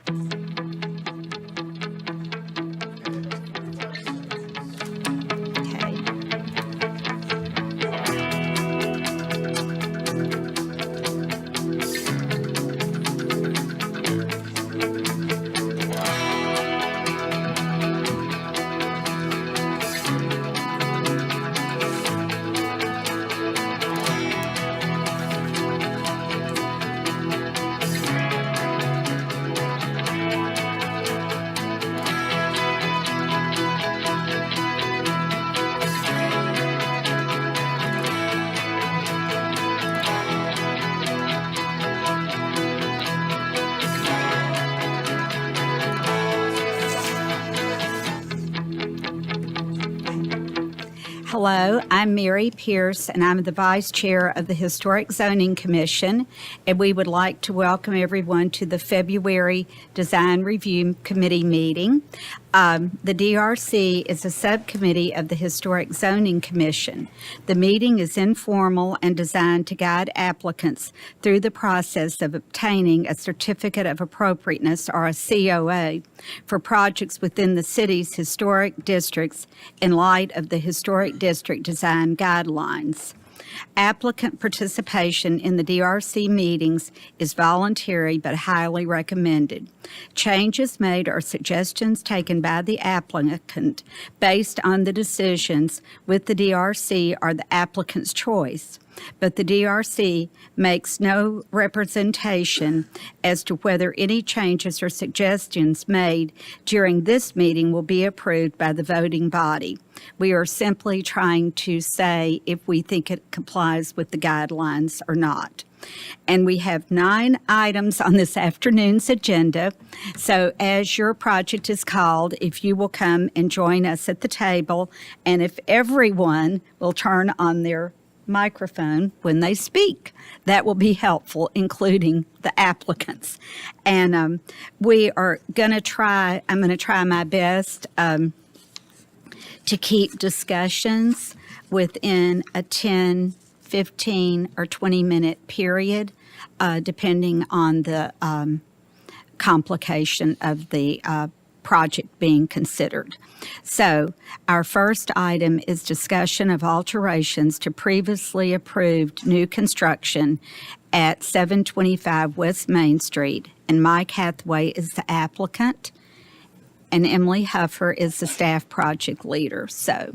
Okay. Hello, I'm Mary Pierce, and I'm the Vice Chair of the Historic Zoning Commission, and we would like to welcome everyone to the February Design Review Committee meeting. The DRC is a subcommittee of the Historic Zoning Commission. The meeting is informal and designed to guide applicants through the process of obtaining a Certificate of Appropriateness, or a COA, for projects within the city's historic districts in light of the Historic District Design Guidelines. Applicant participation in the DRC meetings is voluntary but highly recommended. Changes made or suggestions taken by the applicant based on the decisions with the DRC are the applicant's choice, but the DRC makes no representation as to whether any changes or suggestions made during this meeting will be approved by the voting body. We are simply trying to say if we think it complies with the guidelines or not. And we have 9 items on this afternoon's agenda. So as your project is called, if you will come and join us at the table, and if everyone will turn on their microphone when they speak, that will be helpful, including the applicants. And we are going to try, I'm going to try my best to keep discussions within a 10, 15, or 20-minute period, depending on the complication of the project being considered. So our first item is discussion of alterations to previously approved new construction at 725 West Main Street, and Mike Hathaway is the applicant, and Emily Huffer is the staff project leader. So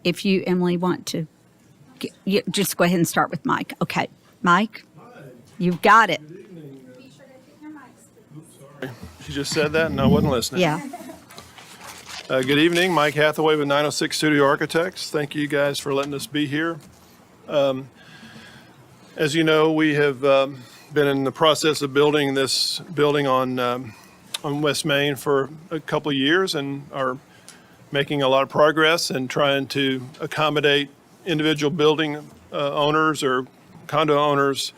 if you, Emily, want to just go ahead and start with Mike. Okay, Mike, you've got it. Sorry, she just said that and I wasn't listening. Yeah. Good evening, Mike Hathaway with 906 Studio Architects. Thank you guys for letting us be here. As you know, we have been in the process of building this building on West Main for a couple of years and are making a lot of progress and trying to accommodate individual building owners or condo owners'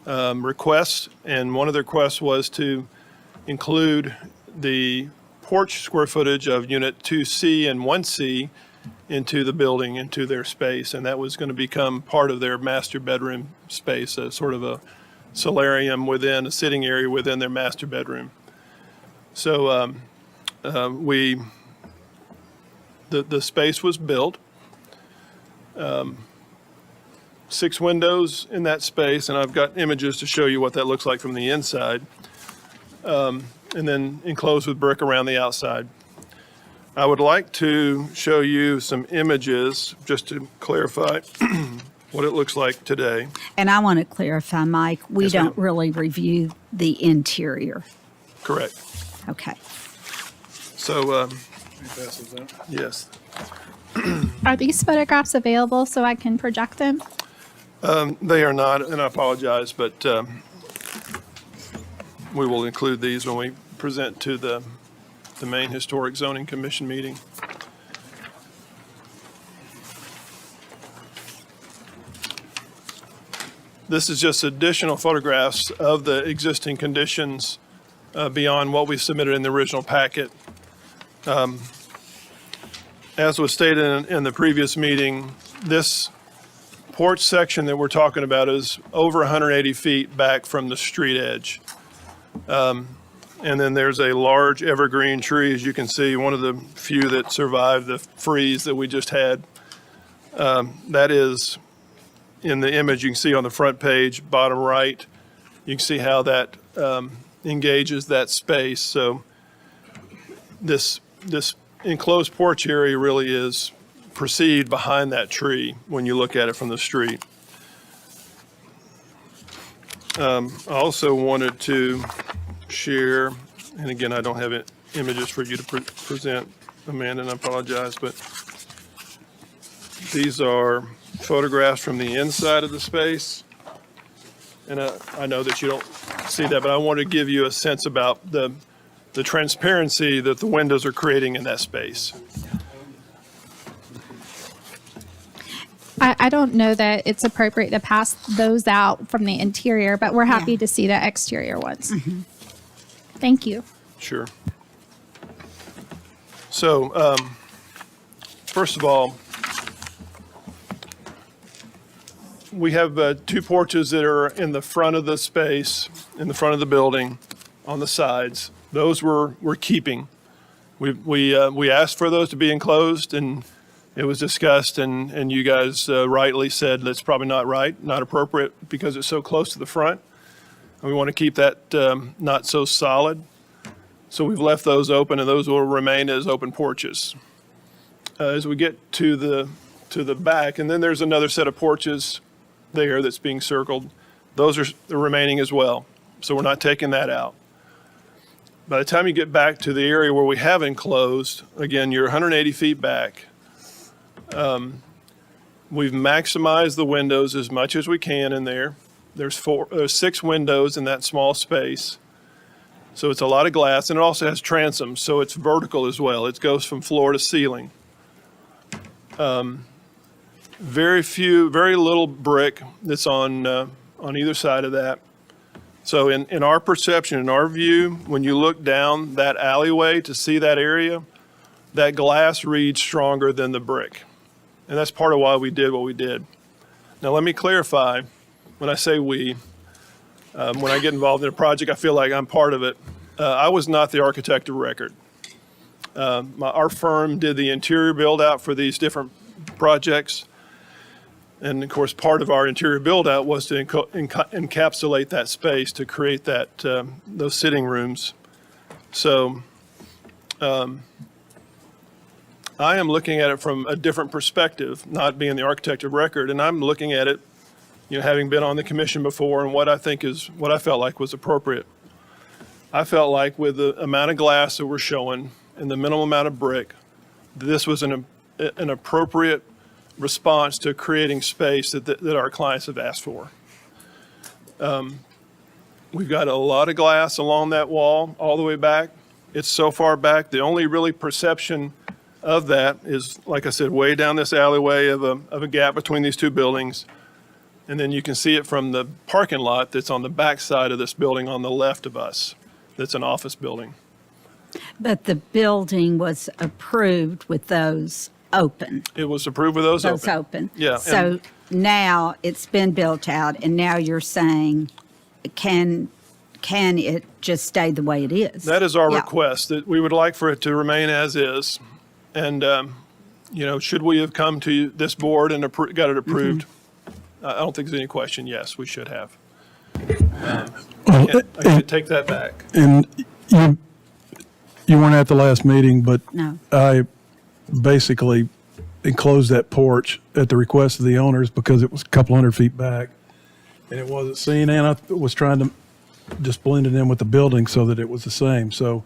requests. And one of the requests was to include the porch square footage of Unit 2C and 1C into the building, into their space. And that was going to become part of their master bedroom space, a sort of a solarium within, a sitting area within their master bedroom. So the space was built. 6 windows in that space, and I've got images to show you what that looks like from the inside. And then enclosed with brick around the outside. I would like to show you some images just to clarify what it looks like today. And I want to clarify, Mike, we Yes, don't ma'am. really review the interior. Correct. Okay. So, yes, Are these photographs available so I can project them? they are not, and I apologize, but we will include these when we present to the main Historic Zoning Commission meeting. This is just additional photographs of the existing conditions beyond what we submitted in the original packet. As was stated in the previous meeting, this porch section that we're talking about is over 180 feet back from the street edge. And then there's a large evergreen tree, as you can see, one of the few that survived the freeze that we just had. That is in the image you can see on the front page, bottom right. You can see how that engages that space. So this enclosed porch area really is perceived behind that tree when you look at it from the street. I also wanted to share, and again, I don't have images for you to present, Amanda, and I apologize, but these are photographs from the inside of the space. And I know that you don't see that, but I want to give you a sense about the transparency that the windows are creating in that space. I don't know that it's appropriate to pass those out from the interior, but we're happy Yeah. to see the exterior ones. Thank you. Sure. So, first of all, we have two porches that are in the front of the space, in the front of the building, on the sides. Those we're keeping. We asked for those to be enclosed, and it was discussed, and you guys rightly said that's probably not right, not appropriate, because it's so close to the front. And we want to keep that not so solid. So we've left those open, and those will remain as open porches. As we get to the back, and then there's another set of porches there that's being circled. Those are remaining as well, so we're not taking that out. By the time you get back to the area where we have enclosed, again, you're 180 feet back. We've maximized the windows as much as we can in there. There's 6 windows in that small space. So it's a lot of glass, and it also has transoms, so it's vertical as well. It goes from floor to ceiling. Very little brick that's on either side of that. So in our perception, in our view, when you look down that alleyway to see that area, that glass reads stronger than the brick. And that's part of why we did what we did. Now, let me clarify, when I say we, when I get involved in a project, I feel like I'm part of it. I was not the architect of record. Our firm did the interior build out for these different projects. And of course, part of our interior build out was to encapsulate that space to create that, those sitting rooms. So I am looking at it from a different perspective, not being the architect of record. And I'm looking at it, having been on the commission before, and what I felt like was appropriate. I felt like with the amount of glass that we're showing and the minimal amount of brick, this was an appropriate response to creating space that our clients have asked for. We've got a lot of glass along that wall all the way back. It's so far back. The only really perception of that is, like I said, way down this alleyway of a gap between these two buildings. And then you can see it from the parking lot that's on the back side of this building on the left of us. That's an office building. But the building was approved with those open. It was approved with those open. Yeah, So now it's been built out, and now you're saying, can it just stay the way it is? That is our Yeah. request, that we would like for it to remain as is. And, should we have come to this board and got it approved? I don't think there's any question. Yes, we should have. I should take that back. And you weren't at the last meeting, but No. I basically enclosed that porch at the request of the owners because it was a couple hundred feet back and it wasn't seen, and I was trying to just blend it in with the building so that it was the same. So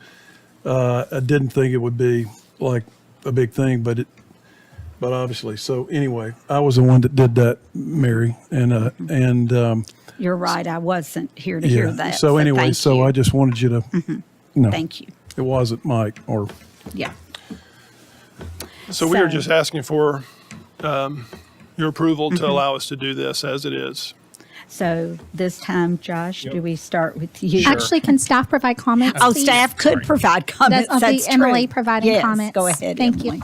I didn't think it would be like a big thing, but obviously. So anyway, I was the one that did that, Mary, and You're right, I wasn't here to hear that. So anyway, thank so you. I just wanted you to know. Thank you. It wasn't Mike or. Yeah. So we are So- just asking for your approval to allow us to do this as it is. So this time, Josh, do we start with you? Actually, can staff provide comments? Oh, please? staff could provide comments. That'll be True. Emily providing Yes, comments. Go ahead, Thank Emily.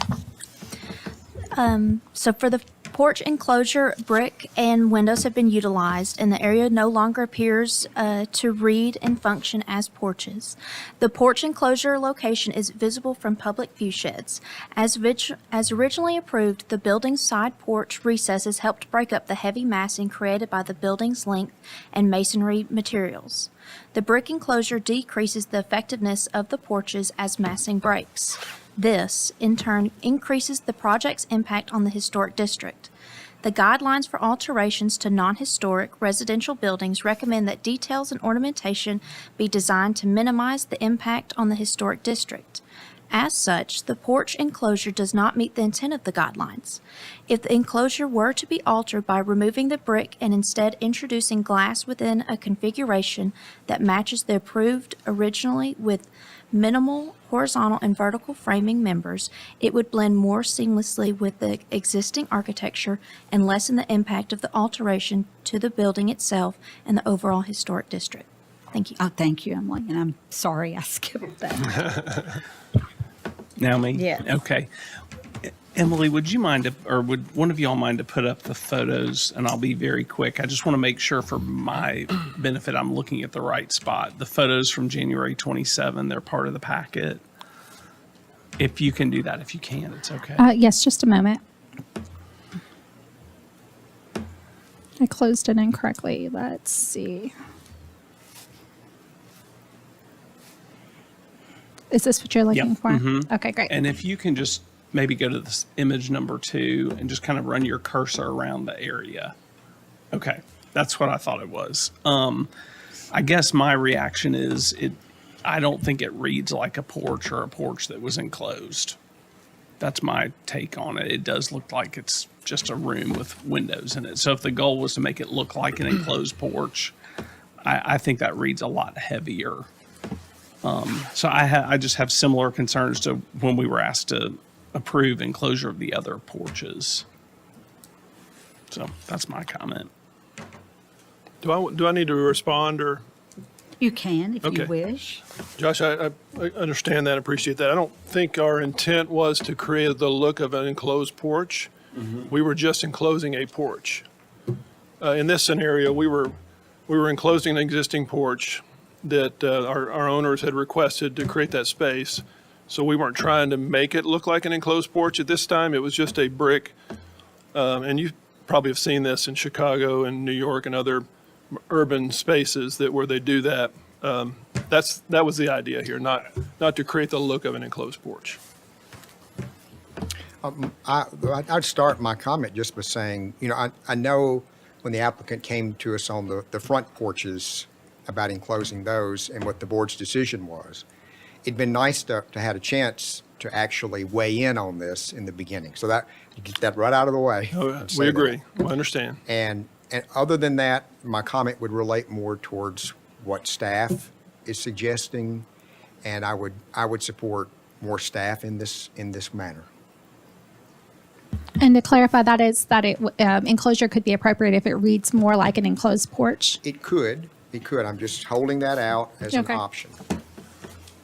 you. So for the porch enclosure brick and windows have been utilized, and the area no longer appears to read and function as porches. The porch enclosure location is visible from public view sheds. As originally approved, the building's side porch recesses helped break up the heavy massing created by the building's length and masonry materials. The brick enclosure decreases the effectiveness of the porches as massing breaks. This, in turn, increases the project's impact on the historic district. The guidelines for alterations to non-historic residential buildings recommend that details and ornamentation be designed to minimize the impact on the historic district. As such, the porch enclosure does not meet the intent of the guidelines. If the enclosure were to be altered by removing the brick and instead introducing glass within a configuration that matches the approved originally with minimal horizontal and vertical framing members, it would blend more seamlessly with the existing architecture and lessen the impact of the alteration to the building itself and the overall historic district. Thank you. Oh, thank you, Emily, and I'm sorry I skipped that. Now me? Yes. Okay. Emily, would you mind or would one of y'all mind to put up the photos? And I'll be very quick. I just want to make sure for my benefit I'm looking at the right spot. The photos from January 27, they're part of the packet. If you can do that, if you can, it's okay. Yes, just a moment. I closed it incorrectly. Let's see. Is this what you're looking Yep. for? Mhm. Okay, great. And if you can just maybe go to this image number 2 and just kind of run your cursor around the area. Okay, that's what I thought it was. I guess my reaction is I don't think it reads like a porch or a porch that was enclosed. That's my take on it. It does look like it's just a room with windows in it. So if the goal was to make it look like an enclosed porch, I think that reads a lot heavier. So I just have similar concerns to when we were asked to approve enclosure of the other porches. So that's my comment. Do I need to respond, or? You can if you Okay. wish. Josh, I understand that, appreciate that. I don't think our intent was to create the look of an enclosed porch. We were just enclosing a porch. In this scenario, we were enclosing an existing porch that our owners had requested to create that space. So we weren't trying to make it look like an enclosed porch at this time. It was just a brick. And you probably have seen this in Chicago and New York and other urban spaces where they do that. That was the idea here, not to create the look of an enclosed porch. I'd start my comment just by saying, I know when the applicant came to us on the front porches about enclosing those and what the board's decision was, it'd been nice to have a chance to actually weigh in on this in the beginning. So that, you get that right out of the way. and say We that. agree, I understand. And other than that, my comment would relate more towards what staff is suggesting, and I would support more staff in this manner. And to clarify, that is that enclosure could be appropriate if it reads more like an enclosed porch. It could. I'm just holding that out as an Okay. option.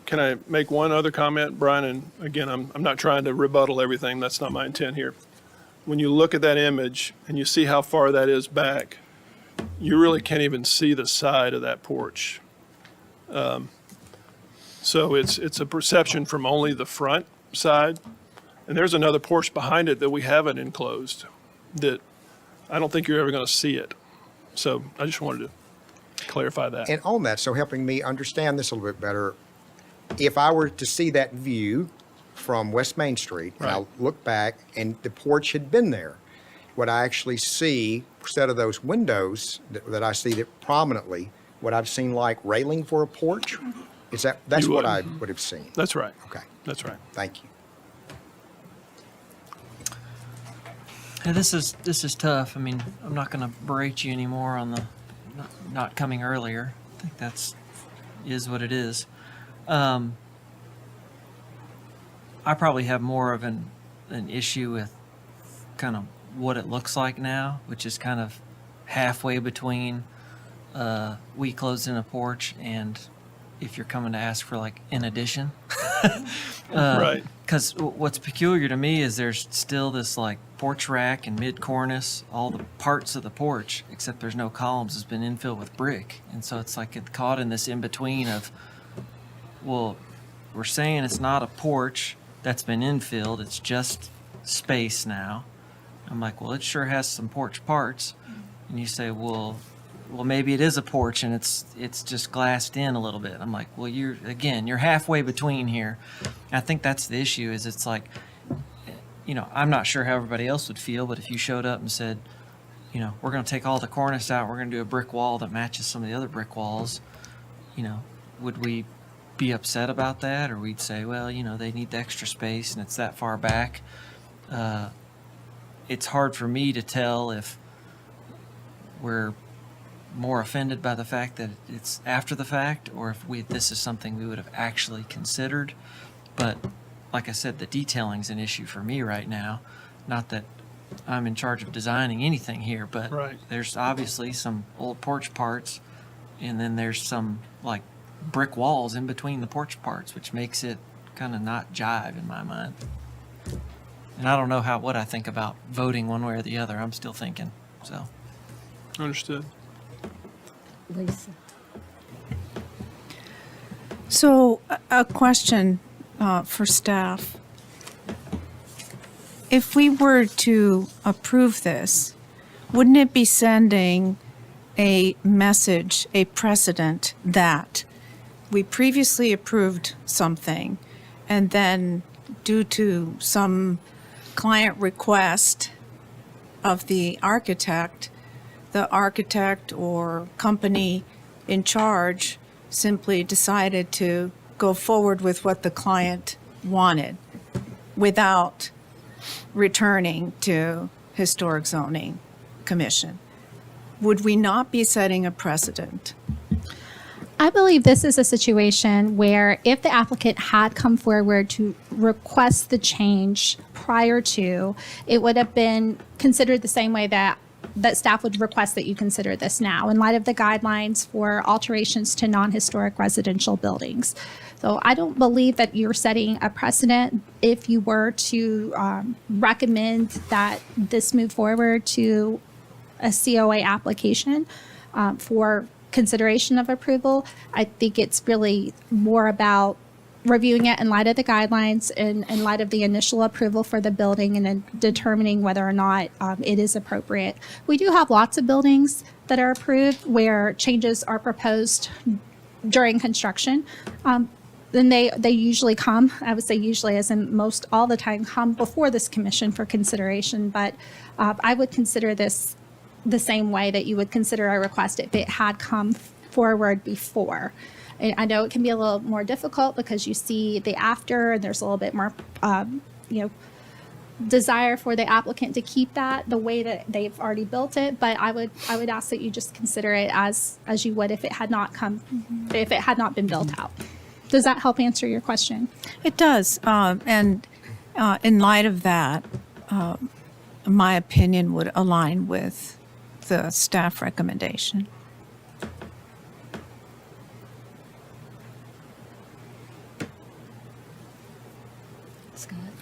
Can I make one other comment, Brian? And again, I'm not trying to rebuttal everything. That's not my intent here. When you look at that image and you see how far that is back, you really can't even see the side of that porch. So it's a perception from only the front side. And there's another porch behind it that we haven't enclosed that I don't think you're ever going to see it. So I just wanted to clarify that. And on that, so helping me understand this a little bit better, if I were to see that view from West Main Street, and I Right. look back and the porch had been there, would I actually see, instead of those windows that I see that prominently, would I've seen like railing for a porch? That's You what would. I would have seen. That's right. Okay, That's right. thank you. Yeah, this is tough. I mean, I'm not going to berate you anymore on the not coming earlier. I think is what it is. I probably have more of an issue with kind of what it looks like now, which is kind of halfway between we closed in a porch and if you're coming to ask for like an addition. Right. because what's peculiar to me is there's still this like porch rack and mid cornice, all the parts of the porch, except there's no columns, has been infilled with brick. And so it's like it caught in this in between of, well, we're saying it's not a porch that's been infilled, it's just space now. I'm like, well, it sure has some porch parts. And you say, well, maybe it is a porch and it's just glassed in a little bit. I'm like, well, you're halfway between here. I think that's the issue. Is it's like, I'm not sure how everybody else would feel, but if you showed up and said, we're going to take all the cornice out, we're going to do a brick wall that matches some of the other brick walls, would we be upset about that, or we'd say, well, they need the extra space and it's that far back? It's hard for me to tell if we're more offended by the fact that it's after the fact, or if this is something we would have actually considered. But like I said, the detailing's an issue for me right now. Not that I'm in charge of designing anything here, but Right. there's obviously some old porch parts, and then there's some like brick walls in between the porch parts, which makes it kind of not jive in my mind. And I don't know what I think about voting one way or the other. I'm still thinking, so. Understood. Lisa. So a question for staff. If we were to approve this, wouldn't it be sending a message, a precedent that we previously approved something and then due to some client request of the architect or company in charge simply decided to go forward with what the client wanted without returning to Historic Zoning Commission? Would we not be setting a precedent? I believe this is a situation where if the applicant had come forward to request the change prior to, it would have been considered the same way that staff would request that you consider this now in light of the guidelines for alterations to non-historic residential buildings. So I don't believe that you're setting a precedent if you were to recommend that this move forward to a COA application for consideration of approval. I think it's really more about reviewing it in light of the guidelines and in light of the initial approval for the building, and then determining whether or not it is appropriate. We do have lots of buildings that are approved where changes are proposed during construction. Then they usually come, I would say usually as in most all the time, come before this commission for consideration. But I would consider this the same way that you would consider a request if it had come forward before. I know it can be a little more difficult because you see the after, and there's a little bit more, desire for the applicant to keep that the way that they've already built it. But I would ask that you just consider it as you would if it had not been built out. Does that help answer your question? It does. And in light of that, my opinion would align with the staff recommendation.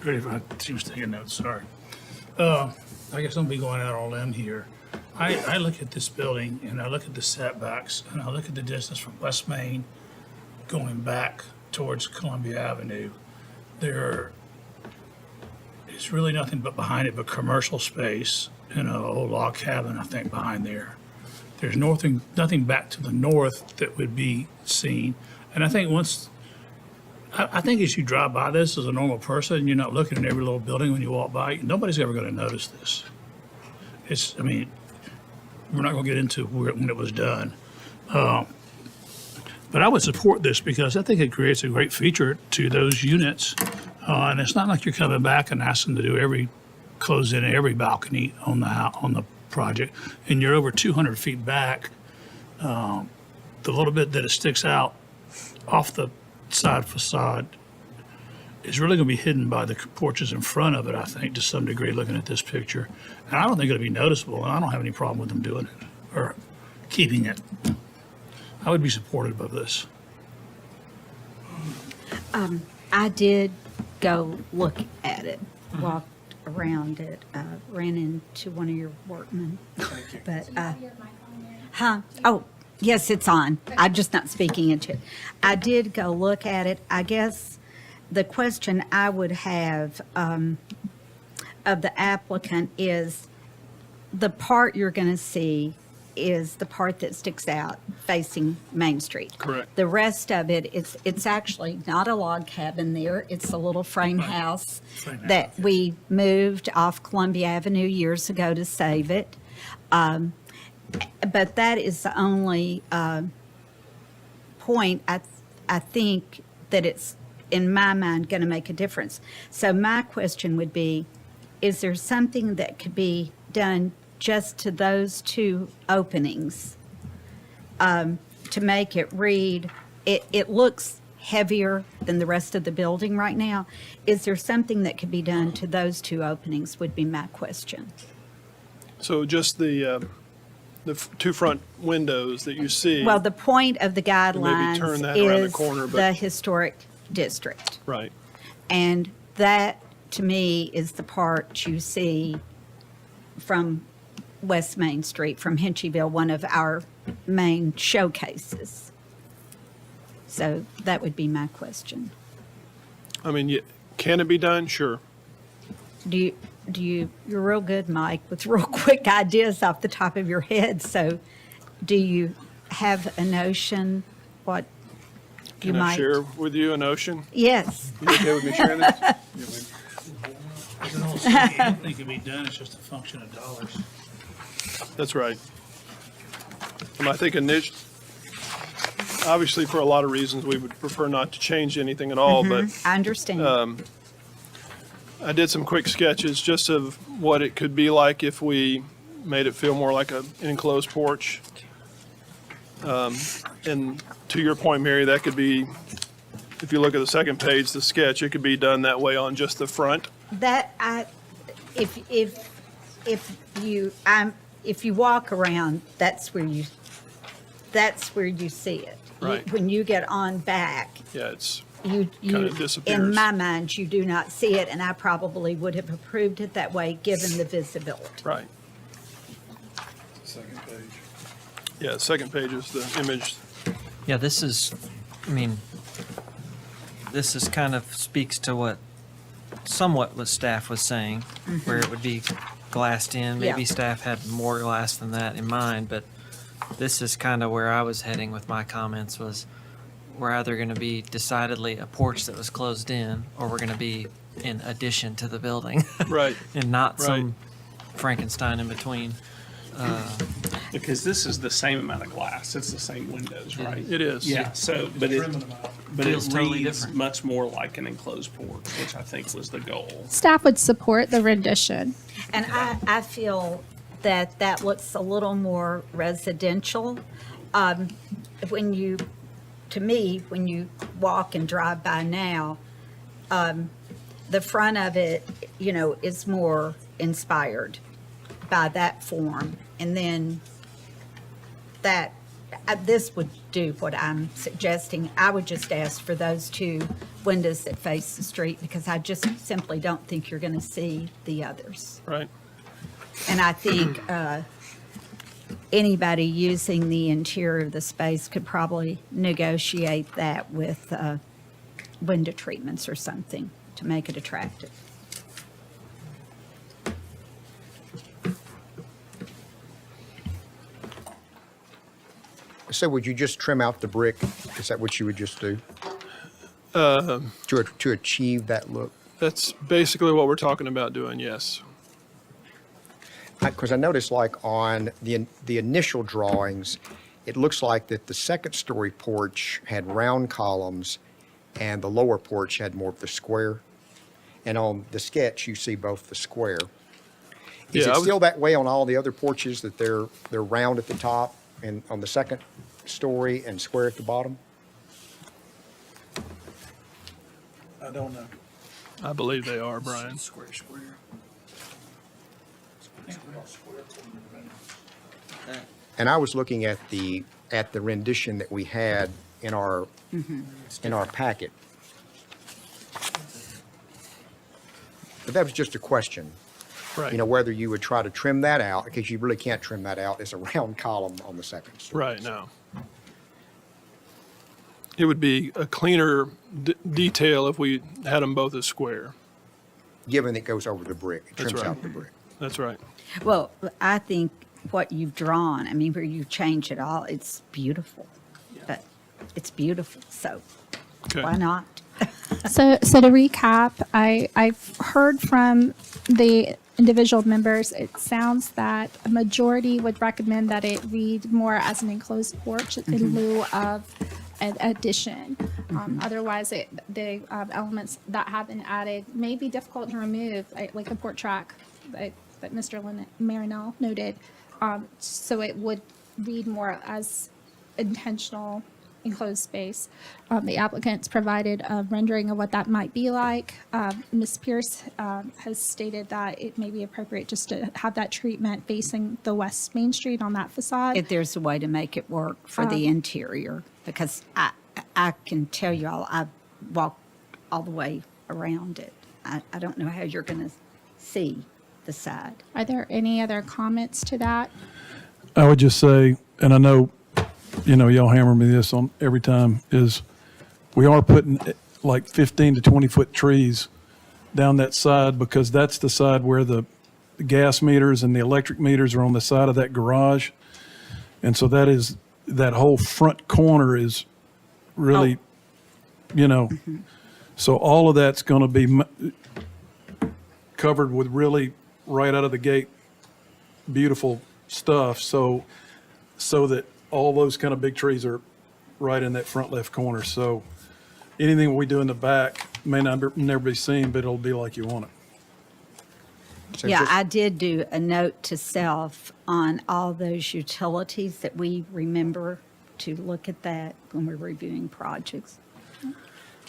Great, if she was taking notes, sorry. I guess I'll be going out on a limb here. I look at this building and I look at the setbacks and I look at the distance from West Main going back towards Columbia Avenue. There is really nothing but behind it but commercial space and an old log cabin, I think, behind there. There's nothing back to the north that would be seen. And I think I think as you drive by this as a normal person, you're not looking at every little building when you walk by. Nobody's ever going to notice this. We're not going to get into when it was done. But I would support this because I think it creates a great feature to those units. And it's not like you're coming back and asking to do close in every balcony on the project. And you're over 200 feet back. The little bit that it sticks out off the side facade is really going to be hidden by the porches in front of it, I think, to some degree, looking at this picture. And I don't think it'll be noticeable, and I don't have any problem with them doing it or keeping it. I would be supportive of this. I did go look at it, walked around it, ran into one of your workmen. But, huh? Oh, yes, it's on. I'm just not speaking into it. I did go look at it. I guess the question I would have of the applicant is the part you're going to see is the part that sticks out facing Main Street. Correct. The rest of it, it's actually not a log cabin there. It's a little frame house Frame house, that yes. we moved off Columbia Avenue years ago to save it. But that is the only point I think that it's, in my mind, going to make a difference. So my question would be, is there something that could be done just to those two openings to make it read? It looks heavier than the rest of the building right now. Is there something that could be done to those two openings would be my question. So just the two front windows that you see. Well, the point of the guidelines turn that around the is corner, but- the historic district. Right. And that, to me, is the part you see from West Main Street, from Hinchyville, one of our main showcases. So that would be my question. I mean, can it be done? Sure. You're real good, Mike, with real quick ideas off the top of your head. So do you have a notion what you Can I might? share with you a notion? Yes. You okay with me sharing this? I don't see anything can be done, it's just a function of dollars. That's right. And I think obviously, for a lot of reasons, we would prefer not to change anything at all, but I understand. I did some quick sketches just of what it could be like if we made it feel more like an enclosed porch. And to your point, Mary, that could be, if you look at the second page, the sketch, it could be done that way on just the front. If you walk around, that's where you see it. Right. When you get on back, Yeah, it's, you, Kinda in disappears. my mind, you do not see it, and I probably would have approved it that way, given the visibility. right. Second page. Yeah, second page is the image. Yeah, this is kind of speaks to somewhat what staff was saying, where it would be glassed in. Maybe Yeah. staff had more glass than that in mind, but this is kind of where I was heading with my comments was we're either going to be decidedly a porch that was closed in, or we're going to be in addition to the building. Right. And not Right. some Frankenstein in between. Because this is the same amount of glass. It's the same windows, right? It is. Yeah, so, but it Feels totally reads different. much more like an enclosed porch, which I think was the goal. Staff would support the rendition. And I feel that looks a little more residential. When you walk and drive by now, the front of it, is more inspired by that form. And then this would do what I'm suggesting. I would just ask for those two windows that face the street, because I just simply don't think you're going to see the others. Right. And I think anybody using the interior of the space could probably negotiate that with window treatments or something to make it attractive. So would you just trim out the brick? Is that what you would just do? To achieve that look? That's basically what we're talking about doing, yes. Because I noticed like on the initial drawings, it looks like that the second story porch had round columns and the lower porch had more of the square. And on the sketch, you see both the square. Is Yeah, it I was- still that way on all the other porches, that they're round at the top and on the second story and square at the bottom? I don't know. I believe they are, Brian. Square. And I was looking at the rendition that we had in our packet. But that was just a question, Right. you know, whether you would try to trim that out, because you really can't trim that out. It's a round column on the second story. Right, now. It would be a cleaner detail if we had them both as square. Given it goes over the brick, it That's trims right. out the brick. That's right. Well, I think what you've drawn, I mean, where you change it all, it's beautiful. But it's beautiful, so Okay. why not? So to recap, I've heard from the individual members, it sounds that a majority would recommend that it read more as an enclosed porch in lieu of an addition. Otherwise, the elements that have been added may be difficult to remove, like the porch rack that Mr. Marinell noted. So it would read more as intentional enclosed space. The applicants provided a rendering of what that might be like. Ms. Pierce has stated that it may be appropriate just to have that treatment facing the West Main Street on that facade. If there's a way to make it work for the interior, because I can tell you all, I've walked all the way around it. I don't know how you're going to see the side. Are there any other comments to that? I would just say, and I know, you know, y'all hammer me this on every time, is we are putting like 15 to 20 foot trees down that side because that's the side where the gas meters and the electric meters are on the side of that garage. And so that whole front corner is really, you know, so all of that's going to be covered with really right out of the gate, beautiful stuff. So that all those kind of big trees are right in that front left corner. So anything we do in the back may never be seen, but it'll be like you want it. So Yeah, just- I did do a note to self on all those utilities that we remember to look at that when we're reviewing projects.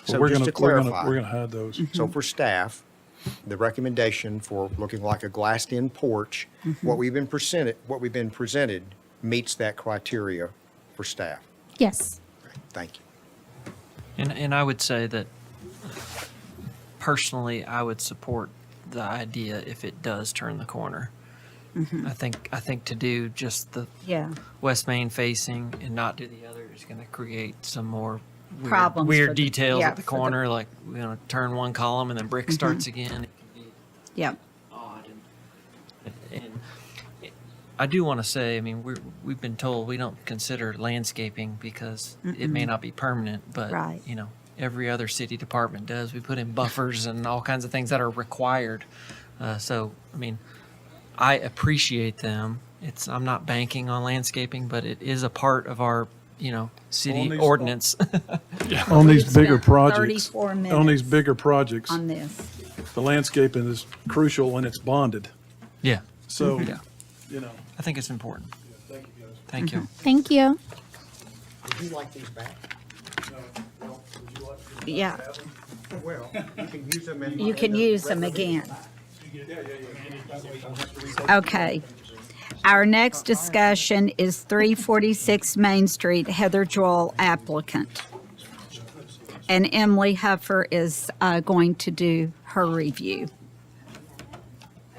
So we're just gonna- to clarify. We're gonna hide those. So for staff, the recommendation for looking like a glassed-in porch, what we've been presented meets that criteria for staff. Yes. Thank you. And I would say that personally, I would support the idea if it does turn the corner. I think to do just the Yeah. West Main facing and not do the other is going to create some more Problems for weird the- details yeah, at the for the- corner, like we're going to turn one column and then brick starts again. It can be Yeah. odd. And I do want to say, I mean, we've been told we don't consider landscaping because it may not be permanent, but Right. you know, every other city department does. We put in buffers and all kinds of things that are required. So, I mean, I appreciate them. I'm not banking on landscaping, but it is a part of our, you know, On city these- ordinance. On these We've bigger spent projects, 34 on these minutes bigger projects, on this. the landscaping is crucial and it's bonded. Yeah, So, Yeah. you know. I think it's important. Thank you. Thank you. Would you like these back? Yeah, Well, you can use them in. you can use them again. Okay. Our next discussion is 346 Main Street, Heather Joel applicant. And Emily Huffer is going to do her review.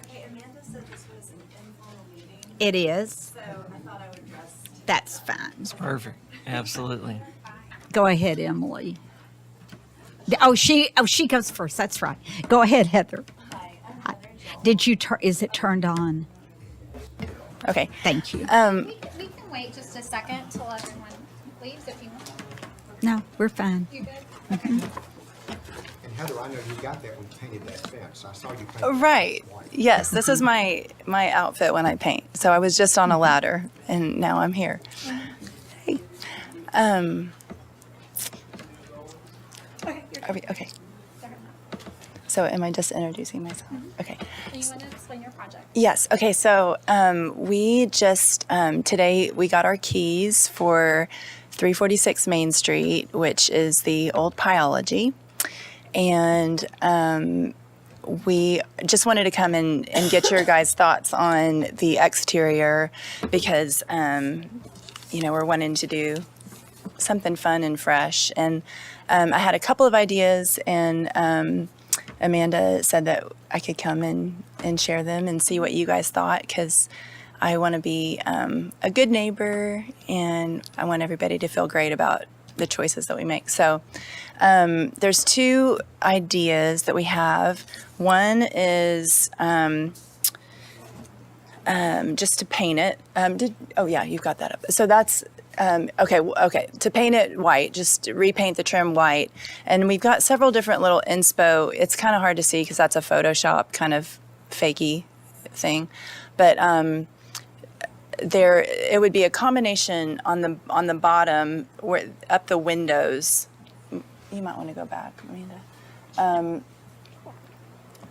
Okay, Amanda said this was an informal meeting, It is. so I thought I would just. That's fine. Perfect. Absolutely. Go ahead, Emily. Oh, she goes first. That's right. Go ahead, Heather. Hi, I'm Heather Joel. Did you is it turned on? Okay, Thank you. We can wait just a second till everyone leaves if you want. No, we're fine. You good? And Heather, I know you got that when you painted that fence. I saw you paint. that right, white. yes, this is my outfit when I paint. So I was just on a ladder, and now I'm here. Hey, okay. So am I just introducing myself? Okay. Do you want to explain your project? Yes. Okay. So we just today we got our keys for 346 Main Street, which is the old Pyology, and we just wanted to come and get your guys' thoughts on the exterior because you know we're wanting to do something fun and fresh, and I had a couple of ideas and. Amanda said that I could come and share them and see what you guys thought, because I want to be a good neighbor and I want everybody to feel great about the choices that we make. So there's two ideas that we have. One is just to paint it. You've got that up. So that's okay. To paint it white, just repaint the trim white. And we've got several different little inspo. It's kind of hard to see because that's a Photoshop kind of fakey thing, but it would be a combination on the bottom where up the windows. You might want to go back, Amanda.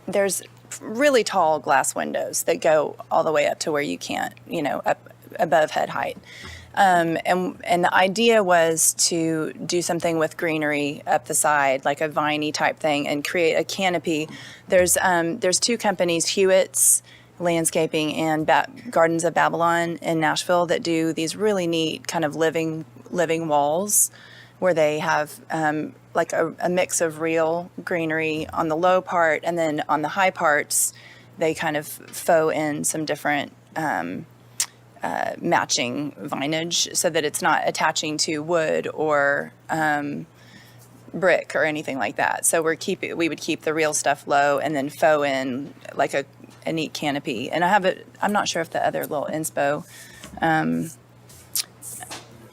There's really tall glass windows that go all the way up to where you can't, up above head height. And the idea was to do something with greenery up the side, like a viney type thing, and create a canopy. There's two companies, Hewitt's Landscaping and Gardens of Babylon in Nashville, that do these really neat kind of living walls where they have like a mix of real greenery on the low part, and then on the high parts they kind of faux in some different matching vinage so that it's not attaching to wood or brick or anything like that. So we would keep the real stuff low and then faux in like a neat canopy. And I'm not sure if the other little inspo.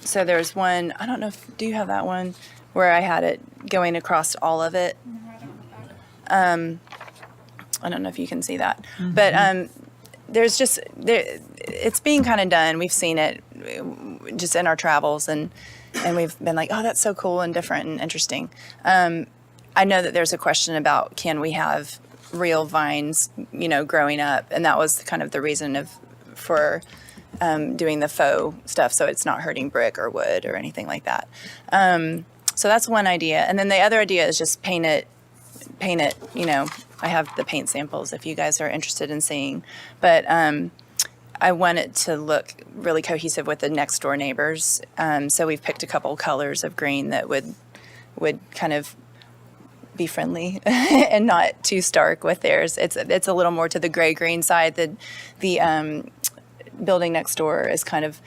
So there's one, I don't know do you have that one where I had it going across all of it? I don't know if you can see that, but there's just it's being kind of done. We've seen it just in our travels, and we've been like, oh, that's so cool and different and interesting. I know that there's a question about, can we have real vines, growing up, and that was kind of the reason for doing the faux stuff, so it's not hurting brick or wood or anything like that. So that's one idea, and then the other idea is just paint it. I have the paint samples if you guys are interested in seeing, but I want it to look really cohesive with the next door neighbors. So we've picked a couple colors of green that would kind of be friendly and not too stark with theirs. It's a little more to the gray green side. The building next door is kind of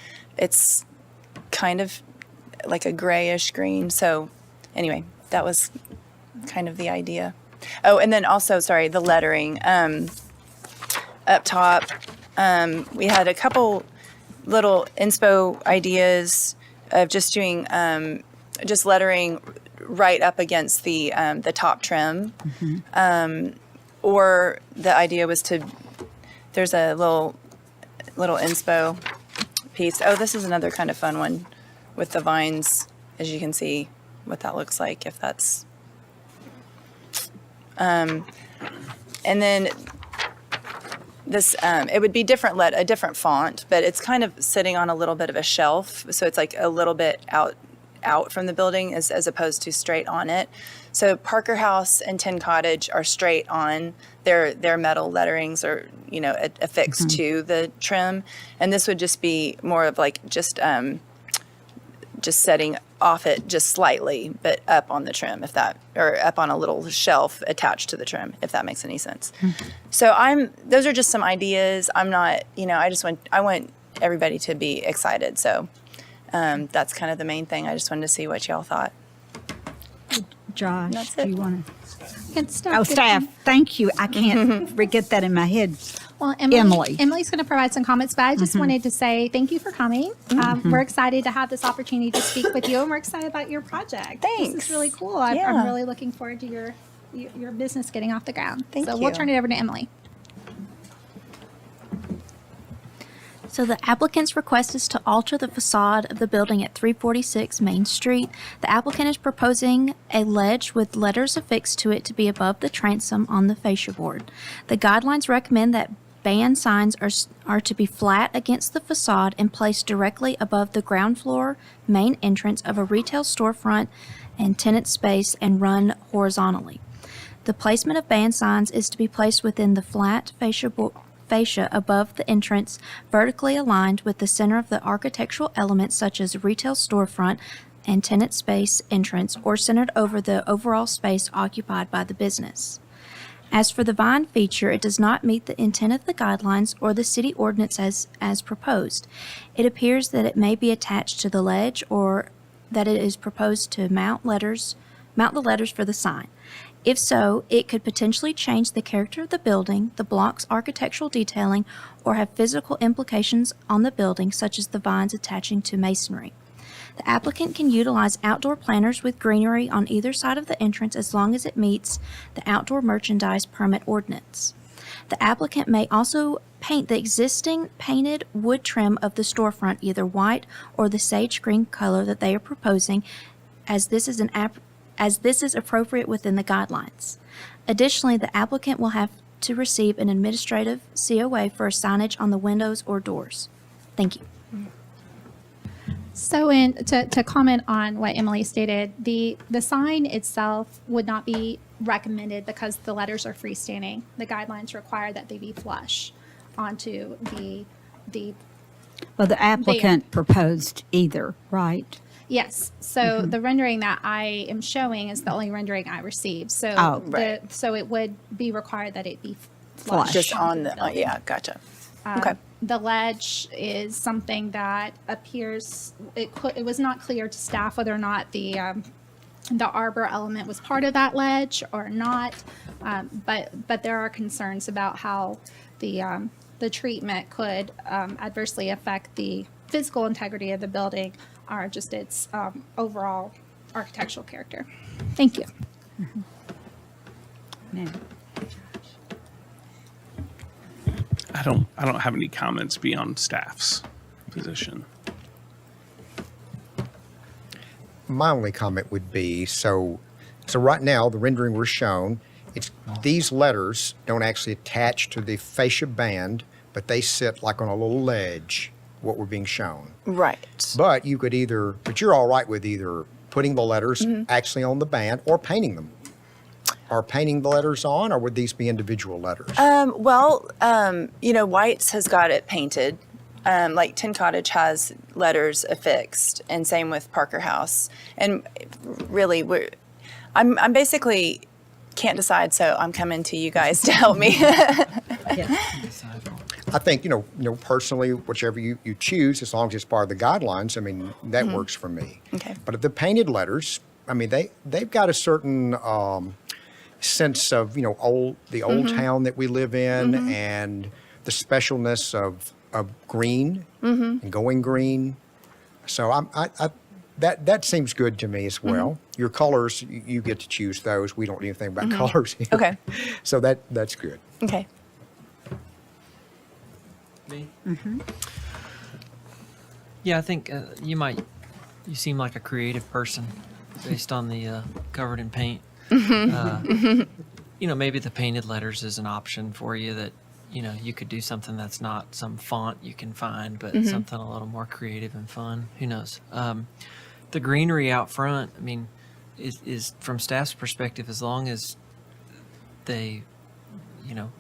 like a grayish green. So anyway, that was kind of the idea. Oh, and then also, sorry, the lettering. Up top, we had a couple little inspo ideas of just doing just lettering right up against the top trim. Or the idea was there's a little inspo piece. Oh, this is another kind of fun one with the vines, as you can see what that looks like, if that's and then this it would be a different font, but it's kind of sitting on a little bit of a shelf, so it's like a little bit out from the building as opposed to straight on it. So Parker House and Tin Cottage are straight on. Their metal letterings are affixed to the trim, and this would just be more of like just setting off it just slightly, but up on the trim, or up on a little shelf attached to the trim, if that makes any sense. So those are just some ideas. I'm not, I want everybody to be excited. So that's kind of the main thing. I just wanted to see what y'all thought. Josh, That's do it. you want to? Good stuff. Oh, Good staff, stuff. thank you. I can't get that in my head. Well, Emily. Emily's going to provide some comments, but I just wanted to say thank you for coming. We're excited to have this opportunity to speak with you, and we're excited about your project. This Thanks. is really cool. Yeah. I'm really looking forward to your business getting off the ground. Thank so we'll you. turn it over to Emily. So the applicant's request is to alter the facade of the building at 346 Main Street. The applicant is proposing a ledge with letters affixed to it to be above the transom on the fascia board. The guidelines recommend that band signs are to be flat against the facade and placed directly above the ground floor main entrance of a retail storefront and tenant space and run horizontally. The placement of band signs is to be placed within the flat fascia above the entrance, vertically aligned with the center of the architectural elements such as retail storefront and tenant space entrance, or centered over the overall space occupied by the business. As for the vine feature, it does not meet the intent of the guidelines or the city ordinance as proposed. It appears that it may be attached to the ledge or that it is proposed to mount the letters for the sign. If so, it could potentially change the character of the building, the block's architectural detailing, or have physical implications on the building, such as the vines attaching to masonry. The applicant can utilize outdoor planters with greenery on either side of the entrance as long as it meets the outdoor merchandise permit ordinance. The applicant may also paint the existing painted wood trim of the storefront either white or the sage green color that they are proposing, as this is appropriate within the guidelines. Additionally, the applicant will have to receive an administrative COA for signage on the windows or doors. Thank you. So to comment on what Emily stated, the sign itself would not be recommended because the letters are freestanding. The guidelines require that they be flush onto the Well, the applicant proposed either, right? Yes. So the rendering that I am showing is the only rendering I received. So Oh. Right. so it would be required that it be flush. Just on the, building. yeah, gotcha. Okay. The ledge is something that appears, it was not clear to staff whether or not the arbor element was part of that ledge or not. But there are concerns about how the treatment could adversely affect the physical integrity of the building or just its overall architectural character. Thank you. No. I don't have any comments beyond staff's position. My only comment would be, so right now, the rendering we're shown, these letters don't actually attach to the fascia band, but they sit like on a little ledge, what we're being shown. Right. But you're all right with either putting the letters actually on the band or painting them. Or painting the letters on, or would these be individual letters? White's has got it painted. Like Tin Cottage has letters affixed, and same with Parker House. And really, I'm basically can't decide, so I'm coming to you guys to help me. I think, personally, whichever you choose, as long as it's part of the guidelines, I mean, that works for me. Okay. But if the painted letters, I mean, they've got a certain sense of, the old town that we live in and the specialness of green and going green. So that seems good to me as well. Your colors, you get to choose those. We don't do anything about colors here. Okay. So that's good. Okay. Me? Yeah, I think you seem like a creative person based on the covered in paint. Maybe the painted letters is an option for you that, you could do something that's not some font you can find, but something a little more creative and fun. Who knows? The greenery out front, I mean, is from staff's perspective, as long as they,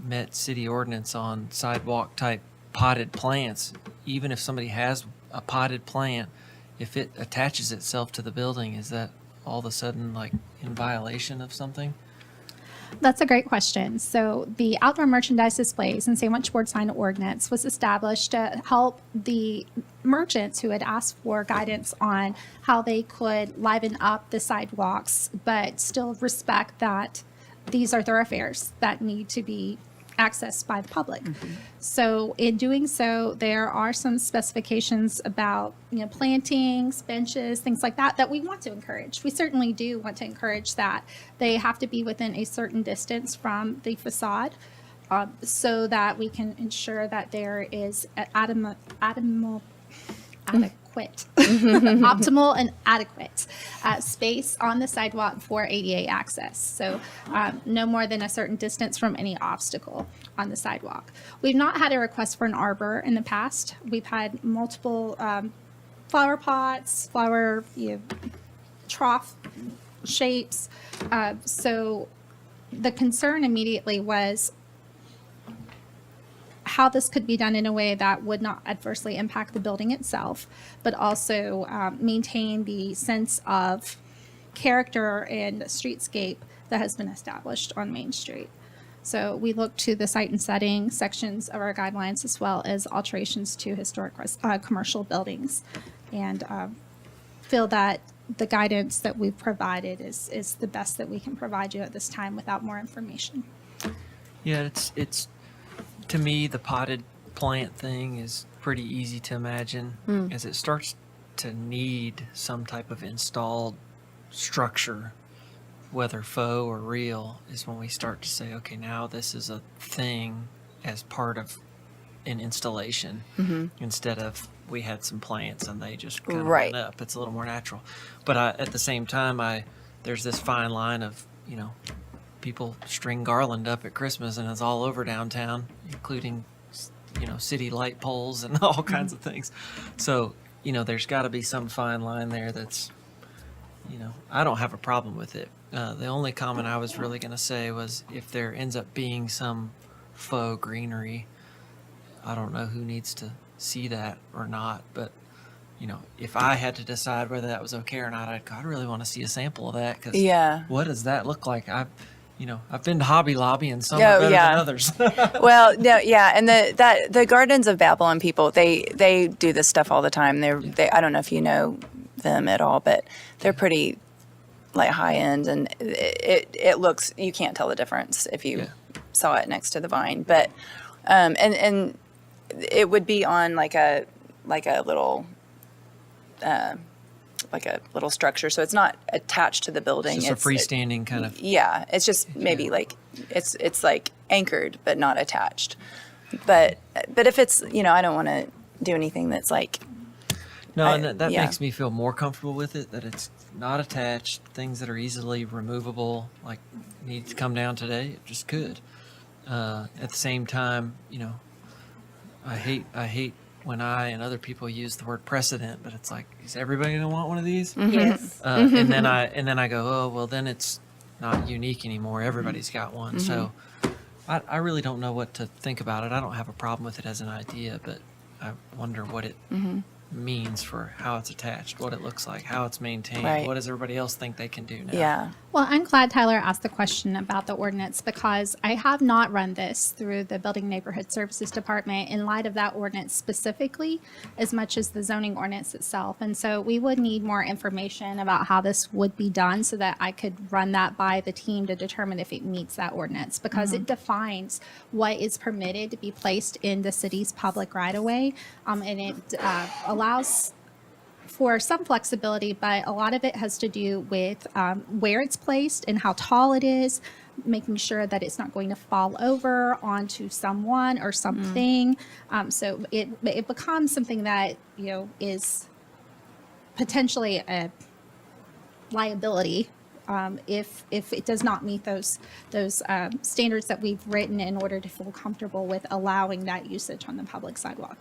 met city ordinance on sidewalk type potted plants, even if somebody has a potted plant, if it attaches itself to the building, is that all of a sudden like in violation of something? That's a great question. So the outdoor merchandise displays and Sandwich Board sign ordinance was established to help the merchants who had asked for guidance on how they could liven up the sidewalks, but still respect that these are thoroughfares that need to be accessed by the public. So in doing so, there are some specifications about, plantings, benches, things like that we want to encourage. We certainly do want to encourage that. They have to be within a certain distance from the facade so that we can ensure that there is optimal and adequate space on the sidewalk for ADA access. So no more than a certain distance from any obstacle on the sidewalk. We've not had a request for an arbor in the past. We've had multiple flower pots, flower trough shapes. So the concern immediately was how this could be done in a way that would not adversely impact the building itself, but also maintain the sense of character and streetscape that has been established on Main Street. So we look to the site and setting sections of our guidelines as well as alterations to historic commercial buildings. And feel that the guidance that we've provided is the best that we can provide you at this time without more information. Yeah, it's to me the potted plant thing is pretty easy to imagine as it starts to need some type of installed structure, whether faux or real, is when we start to say, okay, now this is a thing as part of an installation instead of we had some plants and they just kind of Right. went up. It's a little more natural. But at the same time, there's this fine line of, people string garland up at Christmas and it's all over downtown, including, city light poles and all kinds of things. So, there's got to be some fine line there that's, I don't have a problem with it. The only comment I was really going to say was if there ends up being some faux greenery, I don't know who needs to see that or not, but if I had to decide whether that was okay or not, I'd really want to see a sample of that because Yeah. what does that look like? I've been to Hobby Lobby and some Oh, are better yeah. than others. Well, no, yeah, and the Gardens of Babylon people, they do this stuff all the time. They I don't know if you know them at all, but they're pretty like high end, and it looks, you can't tell the difference if you saw it next to the vine, but and it would be on like a little structure, so it's not attached to the building. It's just a freestanding kind of. Yeah, it's just maybe like it's like anchored but not attached. But if it's, I don't want to do anything that's like. No, and that yeah. makes me feel more comfortable with it, that it's not attached, things that are easily removable, like need to come down today, it just could. At the same time, I hate when I and other people use the word precedent, but it's like, is everybody gonna want one of these? Yes. And then I go, oh well, then it's not unique anymore. Everybody's got one. So I really don't know what to think about it. I don't have a problem with it as an idea, but I wonder what it means for how it's attached, what it looks like, how it's maintained. Right. What does everybody else think they can do now? Yeah. Well, I'm glad Tyler asked the question about the ordinance because I have not run this through the Building Neighborhood Services Department in light of that ordinance specifically, as much as the zoning ordinance itself. And so we would need more information about how this would be done so that I could run that by the team to determine if it meets that ordinance, because it defines what is permitted to be placed in the city's public right-of-way. And it allows for some flexibility, but a lot of it has to do with where it's placed and how tall it is, making sure that it's not going to fall over onto someone or something. So it becomes something that, is potentially a liability if it does not meet those standards that we've written in order to feel comfortable with allowing that usage on the public sidewalk.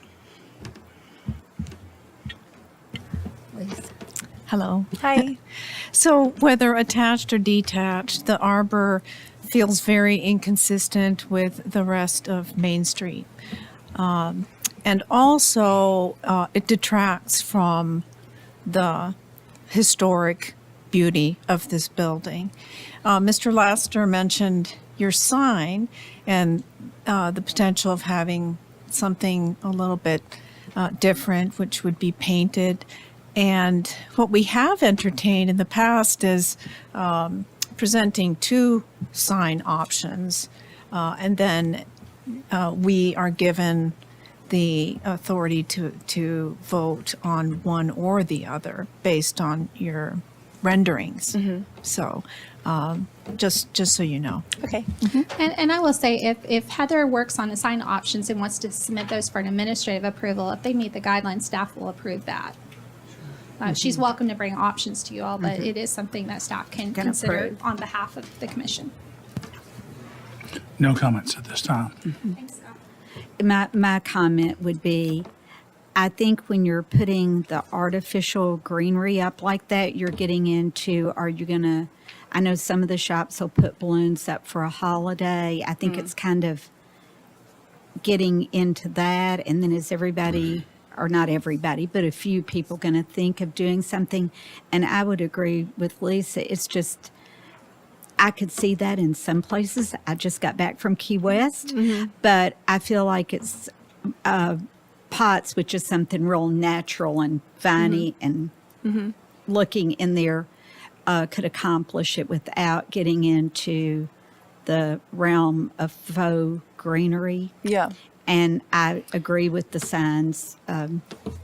Please. Hello. Hi. So whether attached or detached, the arbor feels very inconsistent with the rest of Main Street. And also, it detracts from the historic beauty of this building. Mr. Laster mentioned your sign and the potential of having something a little bit different, which would be painted. And what we have entertained in the past is presenting two sign options, and then we are given the authority to vote on one or the other based on your renderings. So just so you know. Okay. And I will say, if Heather works on assigned options and wants to submit those for an administrative approval, if they meet the guidelines, staff will approve that. She's welcome to bring options to you all, but it is something that staff can consider approve. on behalf of the commission. No comments at this time. Thanks, Scott. My comment would be, I think when you're putting the artificial greenery up like that, you're getting into, are you gonna, I know some of the shops will put balloons up for a holiday. I think it's kind of getting into that. And then is everybody, or not everybody, but a few people going to think of doing something? And I would agree with Lisa. It's just, I could see that in some places. I just got back from Key West, but I feel like it's pots, which is something real natural and viney and looking in there, could accomplish it without getting into the realm of faux greenery. Yeah. And I agree with the signs.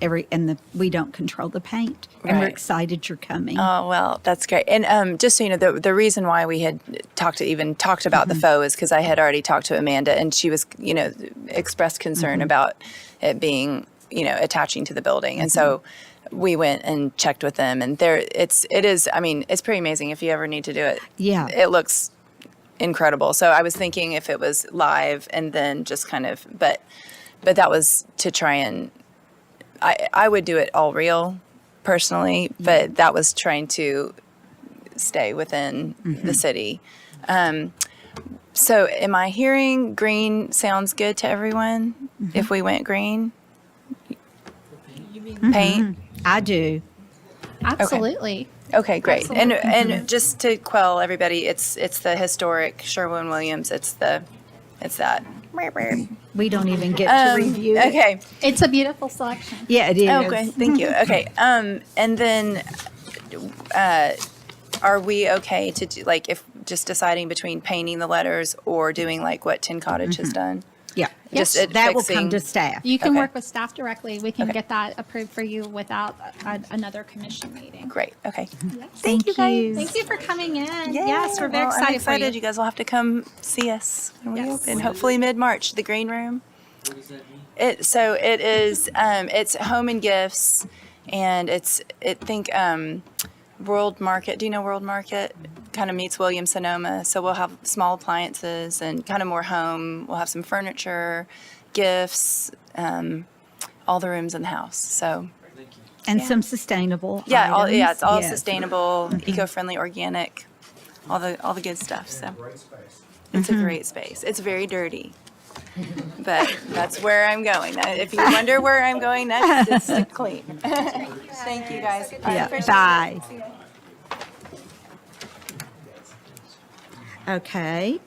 We don't control the paint, and we're Right. excited you're coming. Oh, well, that's great. And just so you know, the reason why we had talked about the faux is because I had already talked to Amanda, and she was, expressed concern about it being, attaching to the building. And so we went and checked with them, and it's pretty amazing if you ever need to do it. Yeah. It looks incredible. So I was thinking if it was live and then just kind of, but that was to try and, I would do it all real personally, but that was trying to stay within the city. So am I hearing green sounds good to everyone? If we went green? Paint? I do. Absolutely. Okay, great. Absolutely. And just to quell everybody, it's the historic Sherwin-Williams. It's that. We don't even get to review it. Okay. It's a beautiful selection. Yeah, it is. Okay, thank you. Okay, and then, are we okay to do, like, if just deciding between painting the letters or doing like what Tin Cottage has done? Yeah. Just That will come fixing- to staff. You can Okay. work with staff directly. We can Okay. get that approved for you without another commission meeting. Great, okay. Thank you. Thank you for coming in. Yes, we're very Well, I'm excited, excited. for You guys will have to come see us when we Yes. open, hopefully mid-March, the green room. What does that mean? It's home and gifts, and World Market. Do you know World Market? Kind of meets Williams Sonoma. So we'll have small appliances and kind of more home. We'll have some furniture, gifts, all the rooms in the house. So And some sustainable yeah, items. it's all Yes. sustainable, eco-friendly, organic, all the good stuff. So it's a great space. It's very dirty. But that's where I'm going. If you wonder where I'm going next, it's to clean. Thank you, guys. I Yeah, appreciate bye. it. Okay.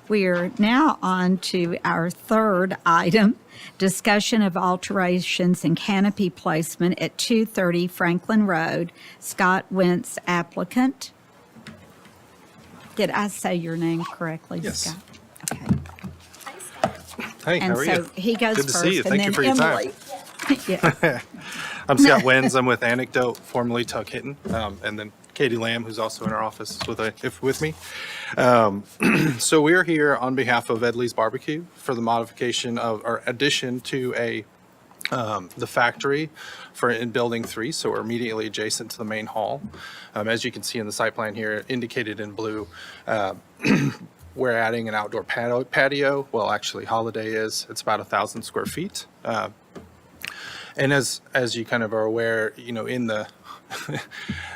We are now on to our third item, discussion of alterations in canopy placement at 230 Franklin Road. Scott Wentz, applicant. Did I say your name correctly, Yes. Scott? Okay. Hey, And how are so you? he goes Good to first, see you. and Thank you then for your time. Emily. Yeah. I'm Scott Wenz. I'm with Anecdote, formerly Tuck Hinton, and then Katie Lamb, who's also in our office with me. So we're here on behalf of Edley's Barbecue for the modification of, or addition to the factory in Building 3, so we're immediately adjacent to the main hall. As you can see in the site plan here, indicated in blue, we're adding an outdoor patio. Well, actually, Holiday is. It's about 1,000 square feet. And as you kind of are aware, in the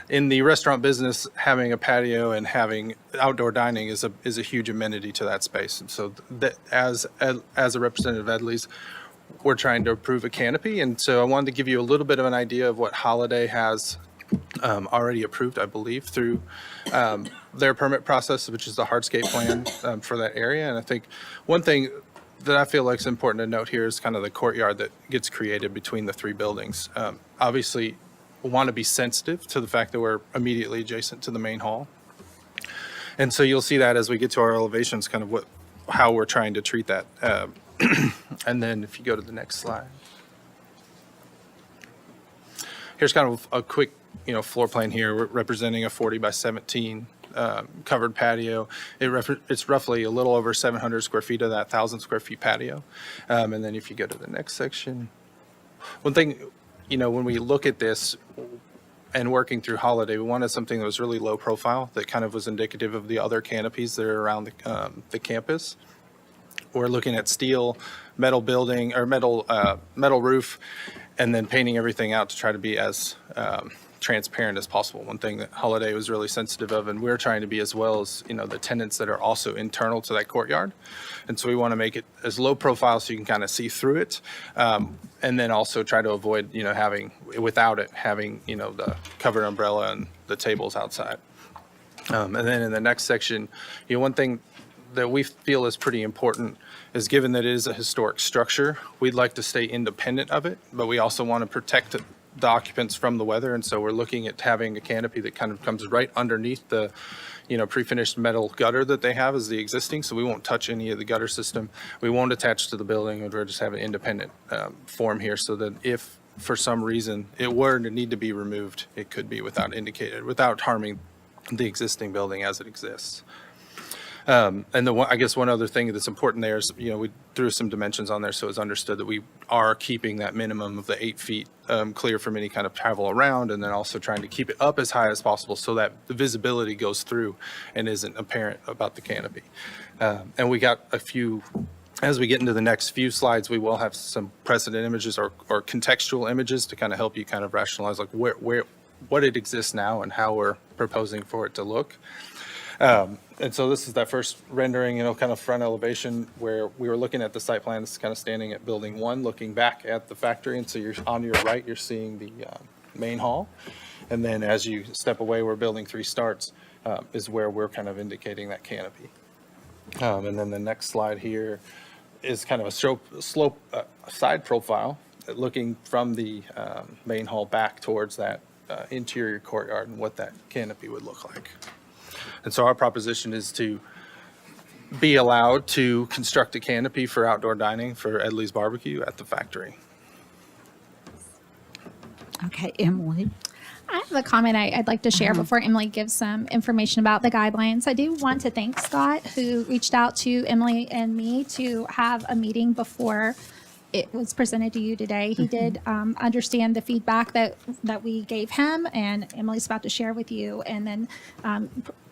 in the restaurant business, having a patio and having outdoor dining is a huge amenity to that space. And so that as a representative of Edley's, we're trying to approve a canopy. And so I wanted to give you a little bit of an idea of what Holiday has already approved, I believe, through their permit process, which is the hardscape plan for that area. And I think one thing that I feel like is important to note here is kind of the courtyard that gets created between the three buildings. Obviously, we want to be sensitive to the fact that we're immediately adjacent to the main hall. And so you'll see that as we get to our elevations, kind of how we're trying to treat that. And then if you go to the next slide. Here's kind of a quick, floor plan here. We're representing a 40 by 17 covered patio. It's roughly a little over 700 square feet of that 1,000 square feet patio. And then if you go to the next section, one thing, when we look at this and working through Holiday, we wanted something that was really low profile, that kind of was indicative of the other canopies that are around the campus. We're looking at steel, metal building, or metal roof, and then painting everything out to try to be as transparent as possible. One thing that Holiday was really sensitive of, and we're trying to be as well, as the tenants that are also internal to that courtyard. And so we want to make it as low profile so you can kind of see through it, and then also try to avoid having the covered umbrella and the tables outside. And then in the next section, one thing that we feel is pretty important is, given that it is a historic structure, we'd like to stay independent of it, but we also want to protect the occupants from the weather. And so we're looking at having a canopy that kind of comes right underneath the, pre-finished metal gutter that they have as the existing. So we won't touch any of the gutter system. We won't attach to the building. We'll just have an independent form here, so that if for some reason it were to need to be removed, it could be without harming the existing building as it exists. And I guess one other thing that's important there is, we threw some dimensions on there so it's understood that we are keeping that minimum of the 8 feet clear from any kind of travel around, and then also trying to keep it up as high as possible so that the visibility goes through and isn't apparent about the canopy. And we got a few, as we get into the next few slides, we will have some precedent images or contextual images to kind of help you kind of rationalize like what it exists now and how we're proposing for it to look. And so this is that first rendering, kind of front elevation, where we were looking at the site plan. This is kind of standing at building 1, looking back at the factory. And so you're on your right, you're seeing the main hall. And then as you step away where building 3 starts, is where we're kind of indicating that canopy. And then the next slide here is kind of a side profile looking from the main hall back towards that interior courtyard and what that canopy would look like. And so our proposition is to be allowed to construct a canopy for outdoor dining for Edley's Barbecue at the factory. Okay, Emily. I have a comment I'd like to share before Emily gives some information about the guidelines. I do want to thank Scott, who reached out to Emily and me to have a meeting before it was presented to you today. He did understand the feedback that we gave him, and Emily's about to share with you, and then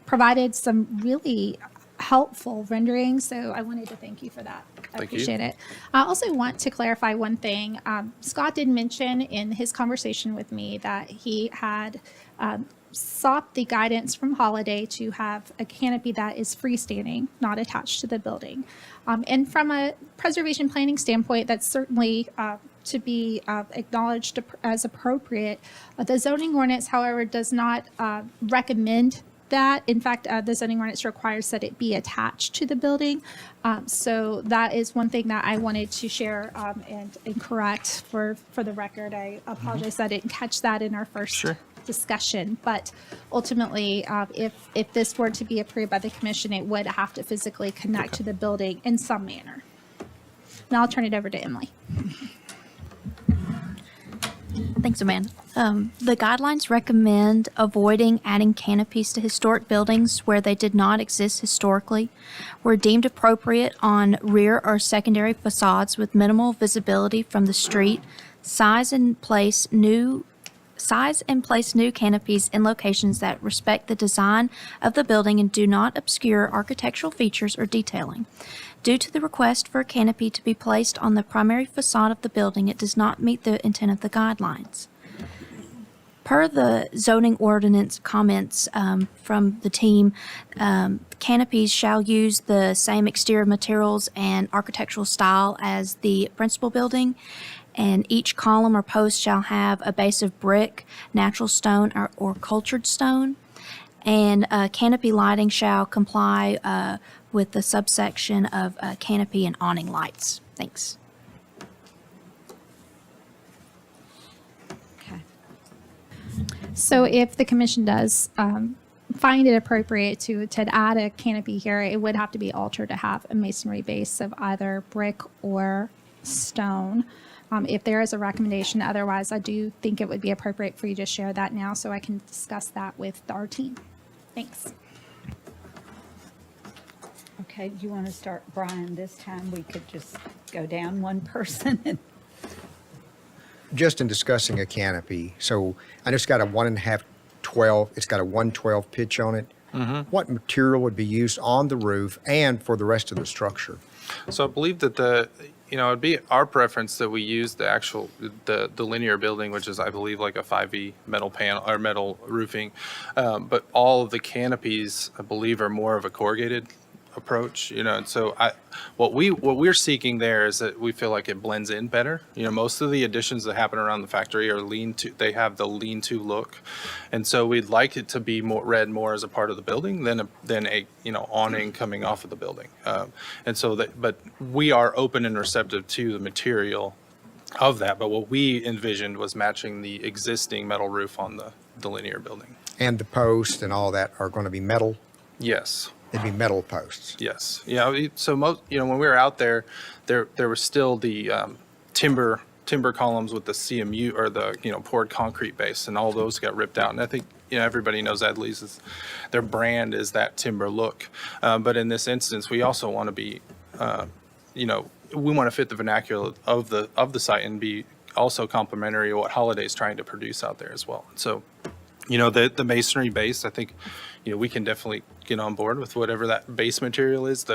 provided some really helpful renderings. So I wanted to thank you for that. I appreciate it. I also want to clarify one thing. Scott did mention in his conversation with me that he had sought the guidance from Holiday to have a canopy that is freestanding, not attached to the building. And from a preservation planning standpoint, that's certainly to be acknowledged as appropriate. The zoning ordinance, however, does not recommend that. In fact, the zoning ordinance requires that it be attached to the building. So that is one thing that I wanted to share and correct for the record. I apologize that I didn't catch that in our first discussion, but ultimately, if this were to be approved by the commission, it would have to physically connect to the building in some manner. Now I'll turn it over to Emily. Thanks, Amanda. The guidelines recommend avoiding adding canopies to historic buildings where they did not exist historically, were deemed appropriate on rear or secondary facades with minimal visibility from the street, size and place new canopies in locations that respect the design of the building and do not obscure architectural features or detailing. Due to the request for a canopy to be placed on the primary facade of the building, it does not meet the intent of the guidelines. Per the zoning ordinance comments from the team, canopies shall use the same exterior materials and architectural style as the principal building, and each column or post shall have a base of brick, natural stone, or cultured stone. And canopy lighting shall comply with the subsection of canopy and awning lights. Thanks. Okay. So if the commission does find it appropriate to add a canopy here, it would have to be altered to have a masonry base of either brick or stone. If there is a recommendation, otherwise, I do think it would be appropriate for you to share that now so I can discuss that with our team. Thanks. Okay, do you want to start, Brian? This time we could just go down one person. And Just in discussing a canopy, so I know it's got a 1.5 12, it's got a 112 pitch on it. What material would be used on the roof and for the rest of the structure? So I believe that it'd be our preference that we use the actual, the linear building, which is, I believe, like a 5E metal panel or metal roofing. But all of the canopies, I believe, are more of a corrugated approach, and so what we're seeking there is that we feel like it blends in better. Most of the additions that happen around the factory are they have the lean-to look, and so we'd like it to be read more as a part of the building than a awning coming off of the building. And so but we are open and receptive to the material of that. But what we envisioned was matching the existing metal roof on the linear building. And the posts and all that are going to be metal? Yes. It'd be metal posts. Yes. Yeah. So most, when we were out there was still the timber columns with the CMU or the poured concrete base, and all those got ripped out. And I think everybody knows Edley's their brand is that timber look. But in this instance, we also want to be, we want to fit the vernacular of the site and be also complementary of what Holiday's trying to produce out there as well. So, the masonry base, I think, we can definitely get on board with whatever that base material is.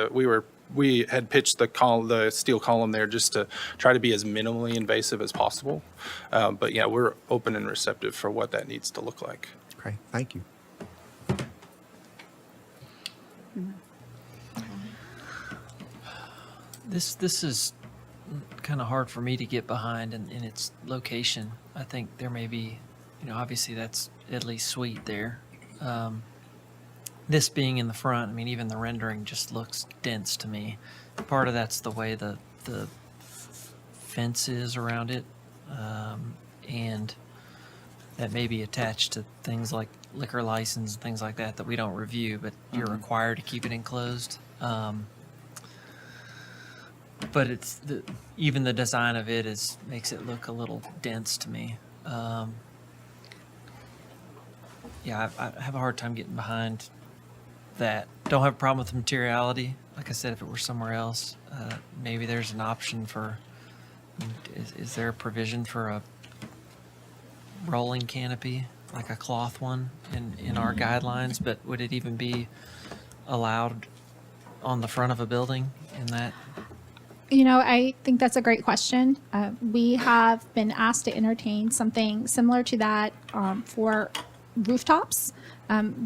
We had pitched the steel column there just to try to be as minimally invasive as possible. But yeah, we're open and receptive for what that needs to look like. Okay, thank you. This is kind of hard for me to get behind in its location. I think there may be, obviously that's Italy's suite there. This being in the front, I mean, even the rendering just looks dense to me. Part of that's the way the fence is around it, and that may be attached to things like liquor license and things like that we don't review, but you're required to keep it enclosed. But even the design of it makes it look a little dense to me. Yeah, I have a hard time getting behind that. Don't have a problem with the materiality. Like I said, if it were somewhere else, maybe there's an option for. Is there a provision for a rolling canopy, like a cloth one, in our guidelines? But would it even be allowed on the front of a building in that? I think that's a great question. We have been asked to entertain something similar to that for rooftops.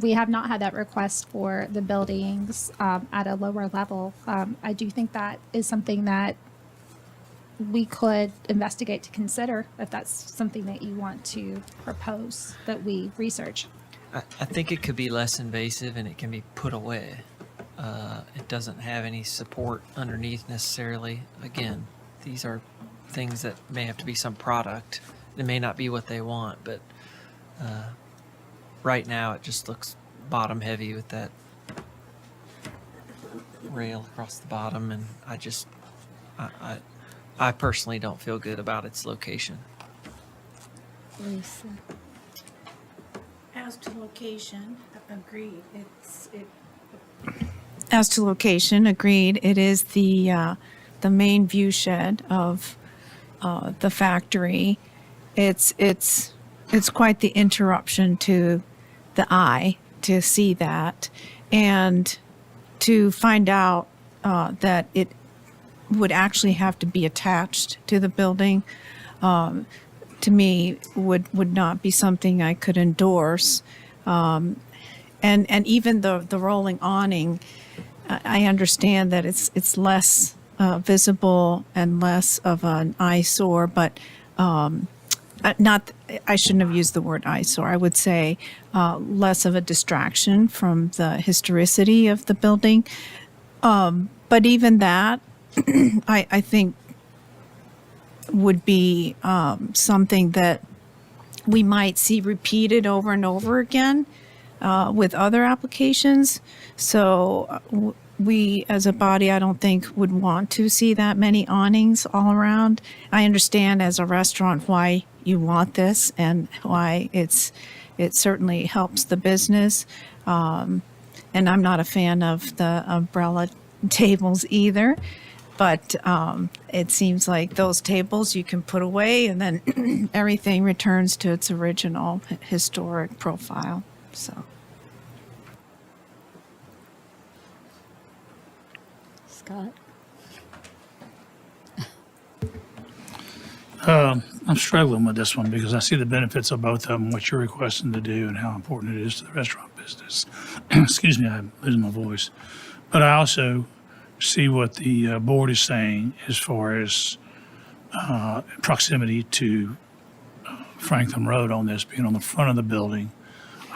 We have not had that request for the buildings at a lower level. I do think that is something that we could investigate to consider if that's something that you want to propose that we research. I think it could be less invasive and it can be put away. It doesn't have any support underneath necessarily. Again, these are things that may have to be some product. It may not be what they want, but right now it just looks bottom heavy with that rail across the bottom, and I personally don't feel good about its location. Lisa. As to location, agreed. It is the main view shed of the factory. It's quite the interruption to the eye to see that, and to find out that it would actually have to be attached to the building. To me, would not be something I could endorse. And even the rolling awning, I understand that it's less visible and less of an eyesore, but I shouldn't have used the word eyesore. I would say less of a distraction from the historicity of the building. But even that, I think would be something that we might see repeated over and over again with other applications. So we, as a body, I don't think would want to see that many awnings all around. I understand as a restaurant why you want this and why it certainly helps the business. And I'm not a fan of the umbrella tables either. But it seems like those tables you can put away and then everything returns to its original historic profile. So. Scott? I'm struggling with this one because I see the benefits of both of them, what you're requesting to do and how important it is to the restaurant business. Excuse me, I'm losing my voice. But I also see what the board is saying as far as proximity to Franklin Road on this, being on the front of the building.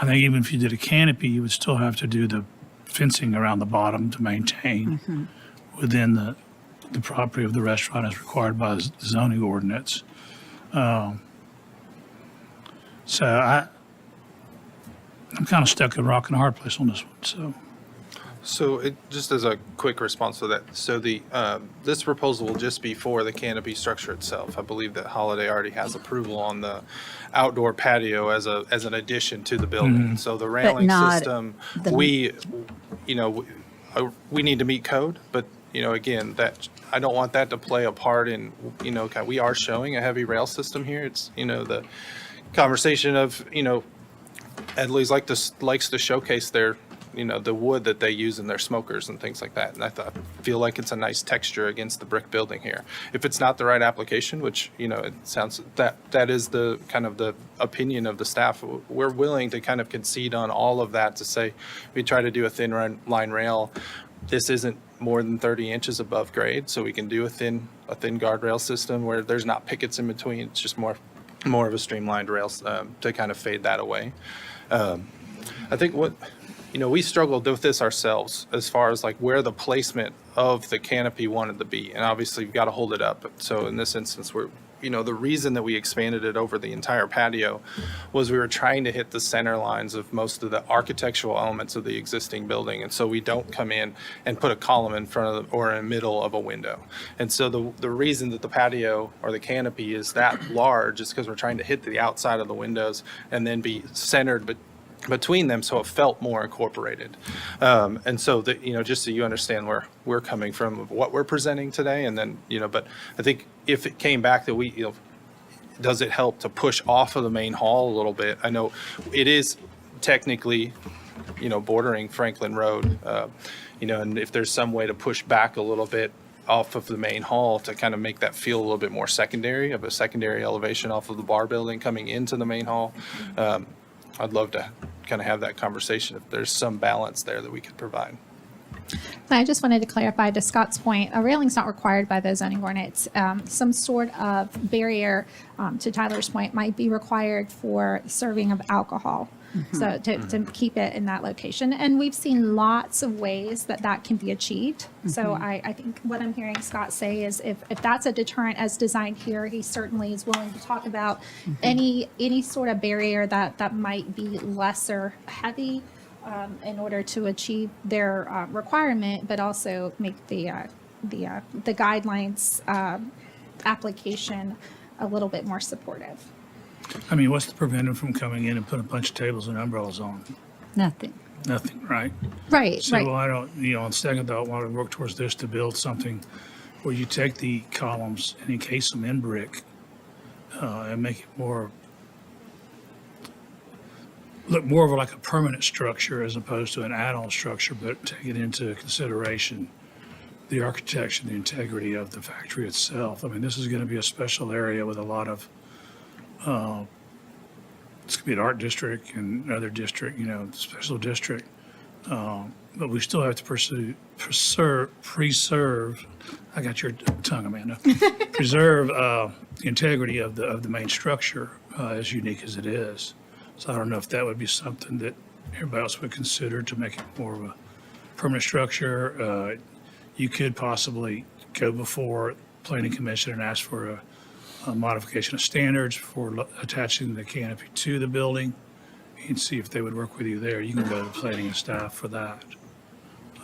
I think even if you did a canopy, you would still have to do the fencing around the bottom to maintain within the property of the restaurant as required by the zoning ordinance. So I'm kind of stuck in a rock and a hard place on this one, so. So just as a quick response to that, so this proposal will just be for the canopy structure itself. I believe that Holiday already has approval on the outdoor patio as an addition to the building. So the railing not system, the- we need to meet code, but, again, that, I don't want that to play a part in, we are showing a heavy rail system here. It's, the conversation of, Edley's likes to showcase their, the wood that they use in their smokers and things like that. And I feel like it's a nice texture against the brick building here. If it's not the right application, which, it sounds that is the kind of the opinion of the staff, we're willing to kind of concede on all of that to say, we try to do a thin line rail. This isn't more than 30 inches above grade, so we can do a thin guardrail system where there's not pickets in between. It's just more of a streamlined rail to kind of fade that away. I think we struggled with this ourselves as far as like where the placement of the canopy wanted to be. And obviously you've got to hold it up. So in this instance, the reason that we expanded it over the entire patio was we were trying to hit the center lines of most of the architectural elements of the existing building. And so we don't come in and put a column in front of or in the middle of a window. And so the reason that the patio or the canopy is that large is because we're trying to hit the outside of the windows and then be centered between them, so it felt more incorporated. And so that, just so you understand where we're coming from, of what we're presenting today, and then, but I think if it came back that does it help to push off of the main hall a little bit? I know it is technically, bordering Franklin Road, and if there's some way to push back a little bit off of the main hall to kind of make that feel a little bit more secondary, of a secondary elevation off of the bar building coming into the main hall, I'd love to kind of have that conversation if there's some balance there that we could provide. I just wanted to clarify to Scott's point, a railing's not required by the zoning ordinance. Some sort of barrier, to Tyler's point, might be required for serving of alcohol. So to keep it in that location. And we've seen lots of ways that can be achieved. So I think what I'm hearing Scott say is if that's a deterrent as designed here, he certainly is willing to talk about any sort of barrier that might be lesser heavy in order to achieve their requirement, but also make the guidelines application a little bit more supportive. I mean, what's to prevent them from coming in and putting a bunch of tables and umbrellas on? Nothing. Nothing, right? Right, So right. I don't, on second thought, want to work towards this to build something where you take the columns and encase them in brick and make it look more of like a permanent structure as opposed to an add-on structure, but take it into consideration the architecture, the integrity of the factory itself. I mean, this is going to be a special area with a lot of it's going to be an art district and another district, special district. But we still have to preserve, I got your tongue, Amanda, preserve the integrity of the main structure as unique as it is. So I don't know if that would be something that everybody else would consider to make it more of a permanent structure. You could possibly go before Planning Commission and ask for a modification of standards for attaching the canopy to the building and see if they would work with you there. You can go to planning and staff for that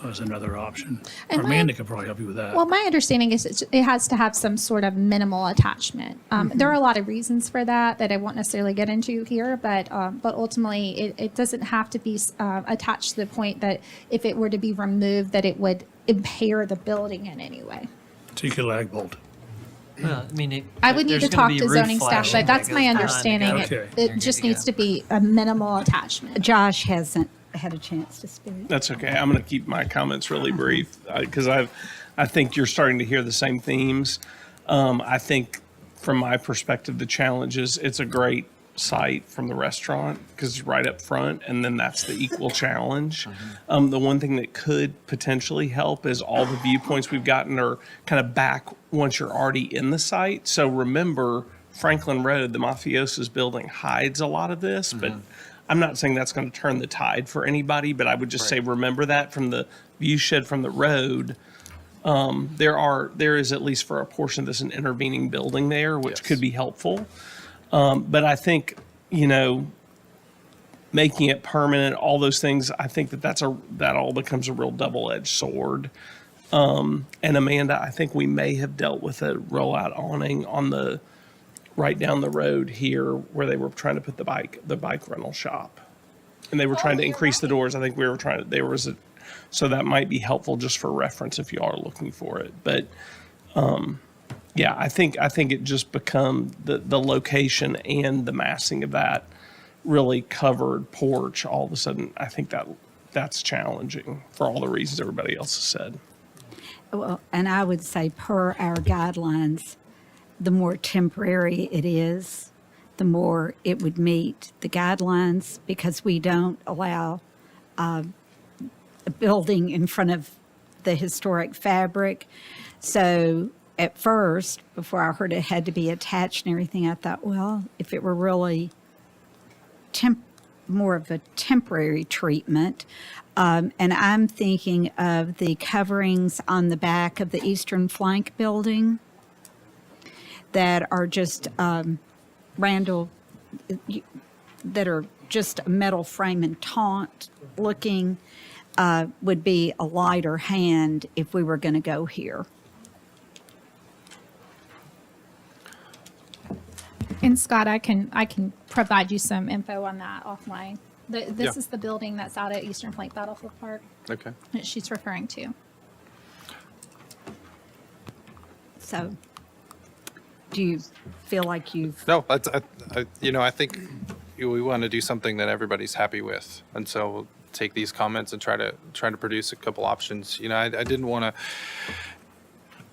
as another option. And Or Amanda could probably help you with that. Well, my understanding is it has to have some sort of minimal attachment. There are a lot of reasons for that I won't necessarily get into here, but ultimately it doesn't have to be attached to the point that if it were to be removed, that it would impair the building in any way. So you could lag bolt. Well, I mean, I would need there's to gonna talk be to roof zoning staff, flashing but that's that my goes behind the understanding. guy. Okay. It just needs to be a minimal attachment. Josh hasn't had a chance to speak. That's okay. I'm going to keep my comments really brief because I think you're starting to hear the same themes. I think from my perspective, the challenge is it's a great sight from the restaurant because it's right up front, and then that's the equal challenge. The one thing that could potentially help is all the viewpoints we've gotten are kind of back once you're already in the site. So remember, Franklin Road, the Mafioso's building hides a lot of this, but I'm not saying that's going to turn the tide for anybody, but I would just say remember that from the view shed from the road. There is, at least for a portion of this, an intervening building there, which could be helpful. But I think, making it permanent, all those things, I think that all becomes a real double-edged sword. And Amanda, I think we may have dealt with a rollout awning on the right down the road here where they were trying to put the bike rental shop. And they were trying to increase the doors. I think we were trying to, so that might be helpful just for reference if you are looking for it. But yeah, I think it just become the location and the massing of that really covered porch. All of a sudden, I think that's challenging for all the reasons everybody else has said. Well, and I would say per our guidelines, the more temporary it is, the more it would meet the guidelines, because we don't allow a building in front of the historic fabric. So at first, before I heard it had to be attached and everything, I thought, well, if it were really more of a temporary treatment, and I'm thinking of the coverings on the back of the eastern flank building that are just Randall, that are just a metal frame and taunt looking, would be a lighter hand if we were going to go here. And Scott, I can provide you some info on that offline. This is the building that's out at Eastern Flank Battlefield Park Okay. that she's referring to. So do you feel like you've, No, I think we want to do something that everybody's happy with, and so we'll take these comments and try to produce a couple options. I didn't want to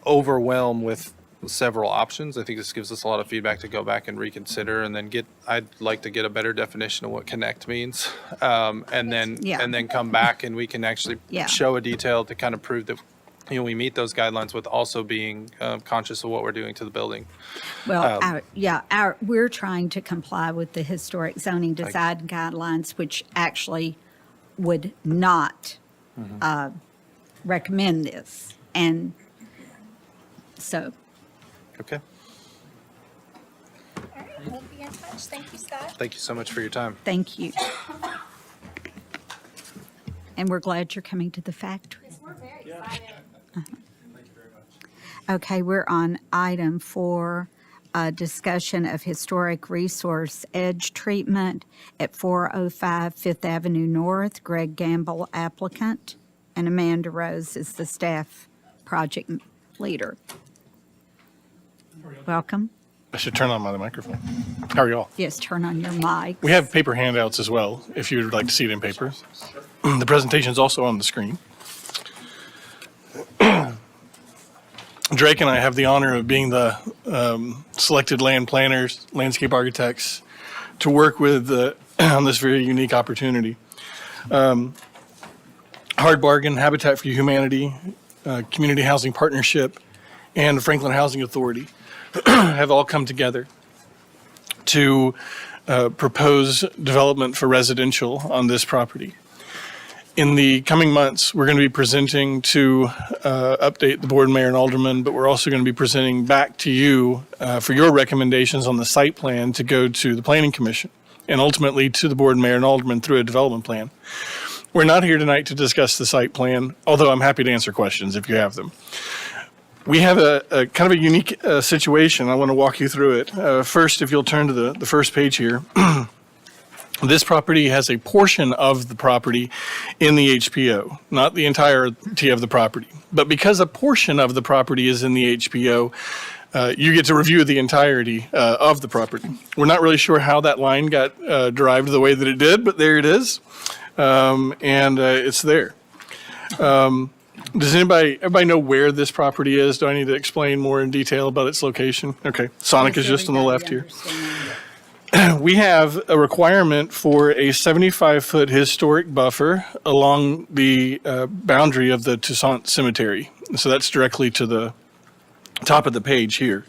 overwhelm with several options. I think this gives us a lot of feedback to go back and reconsider, and then I'd like to get a better definition of what connect means, and then come back and we can actually show a detail to kind of prove that we meet those guidelines with also being conscious of what we're doing to the building. well, we're trying to comply with the historic zoning design guidelines, which actually would not recommend this. And so, Okay. All right, we'll be in touch. Thank you, Scott. Thank you so much for your time. thank you. And we're glad you're coming to the factory. Yes, we're very excited. Okay, we're on item 4, discussion of historic resource edge treatment at 405 Fifth Avenue North. Greg Gamble, applicant, and Amanda Rose is the staff project leader. Welcome. I should turn on my microphone. How are y'all? Yes, turn on your mic. We have paper handouts as well, if you'd like to see it in paper. The presentation is also on the screen. Drake and I have the honor of being the selected land planners, landscape architects, to work with on this very unique opportunity. Hard Bargain, Habitat for Humanity, Community Housing Partnership, and Franklin Housing Authority have all come together to propose development for residential on this property. In the coming months, we're going to be presenting to update the board, mayor, and aldermen, but we're also going to be presenting back to you for your recommendations on the site plan to go to the Planning Commission and ultimately to the board, mayor, and aldermen through a development plan. We're not here tonight to discuss the site plan, although I'm happy to answer questions if you have them. We have a kind of a unique situation. I want to walk you through it. First, if you'll turn to the first page here. This property has a portion of the property in the HPO, not the entirety of the property. But because a portion of the property is in the HPO, you get to review the entirety of the property. We're not really sure how that line got derived the way that it did, but there it is. And it's there. Does everybody know where this property is? Do I need to explain more in detail about its location? Okay, Sonic is just on the left here. we have a requirement for a 75-foot historic buffer along the boundary of the Toussaint Cemetery. So that's directly to the top of the page here.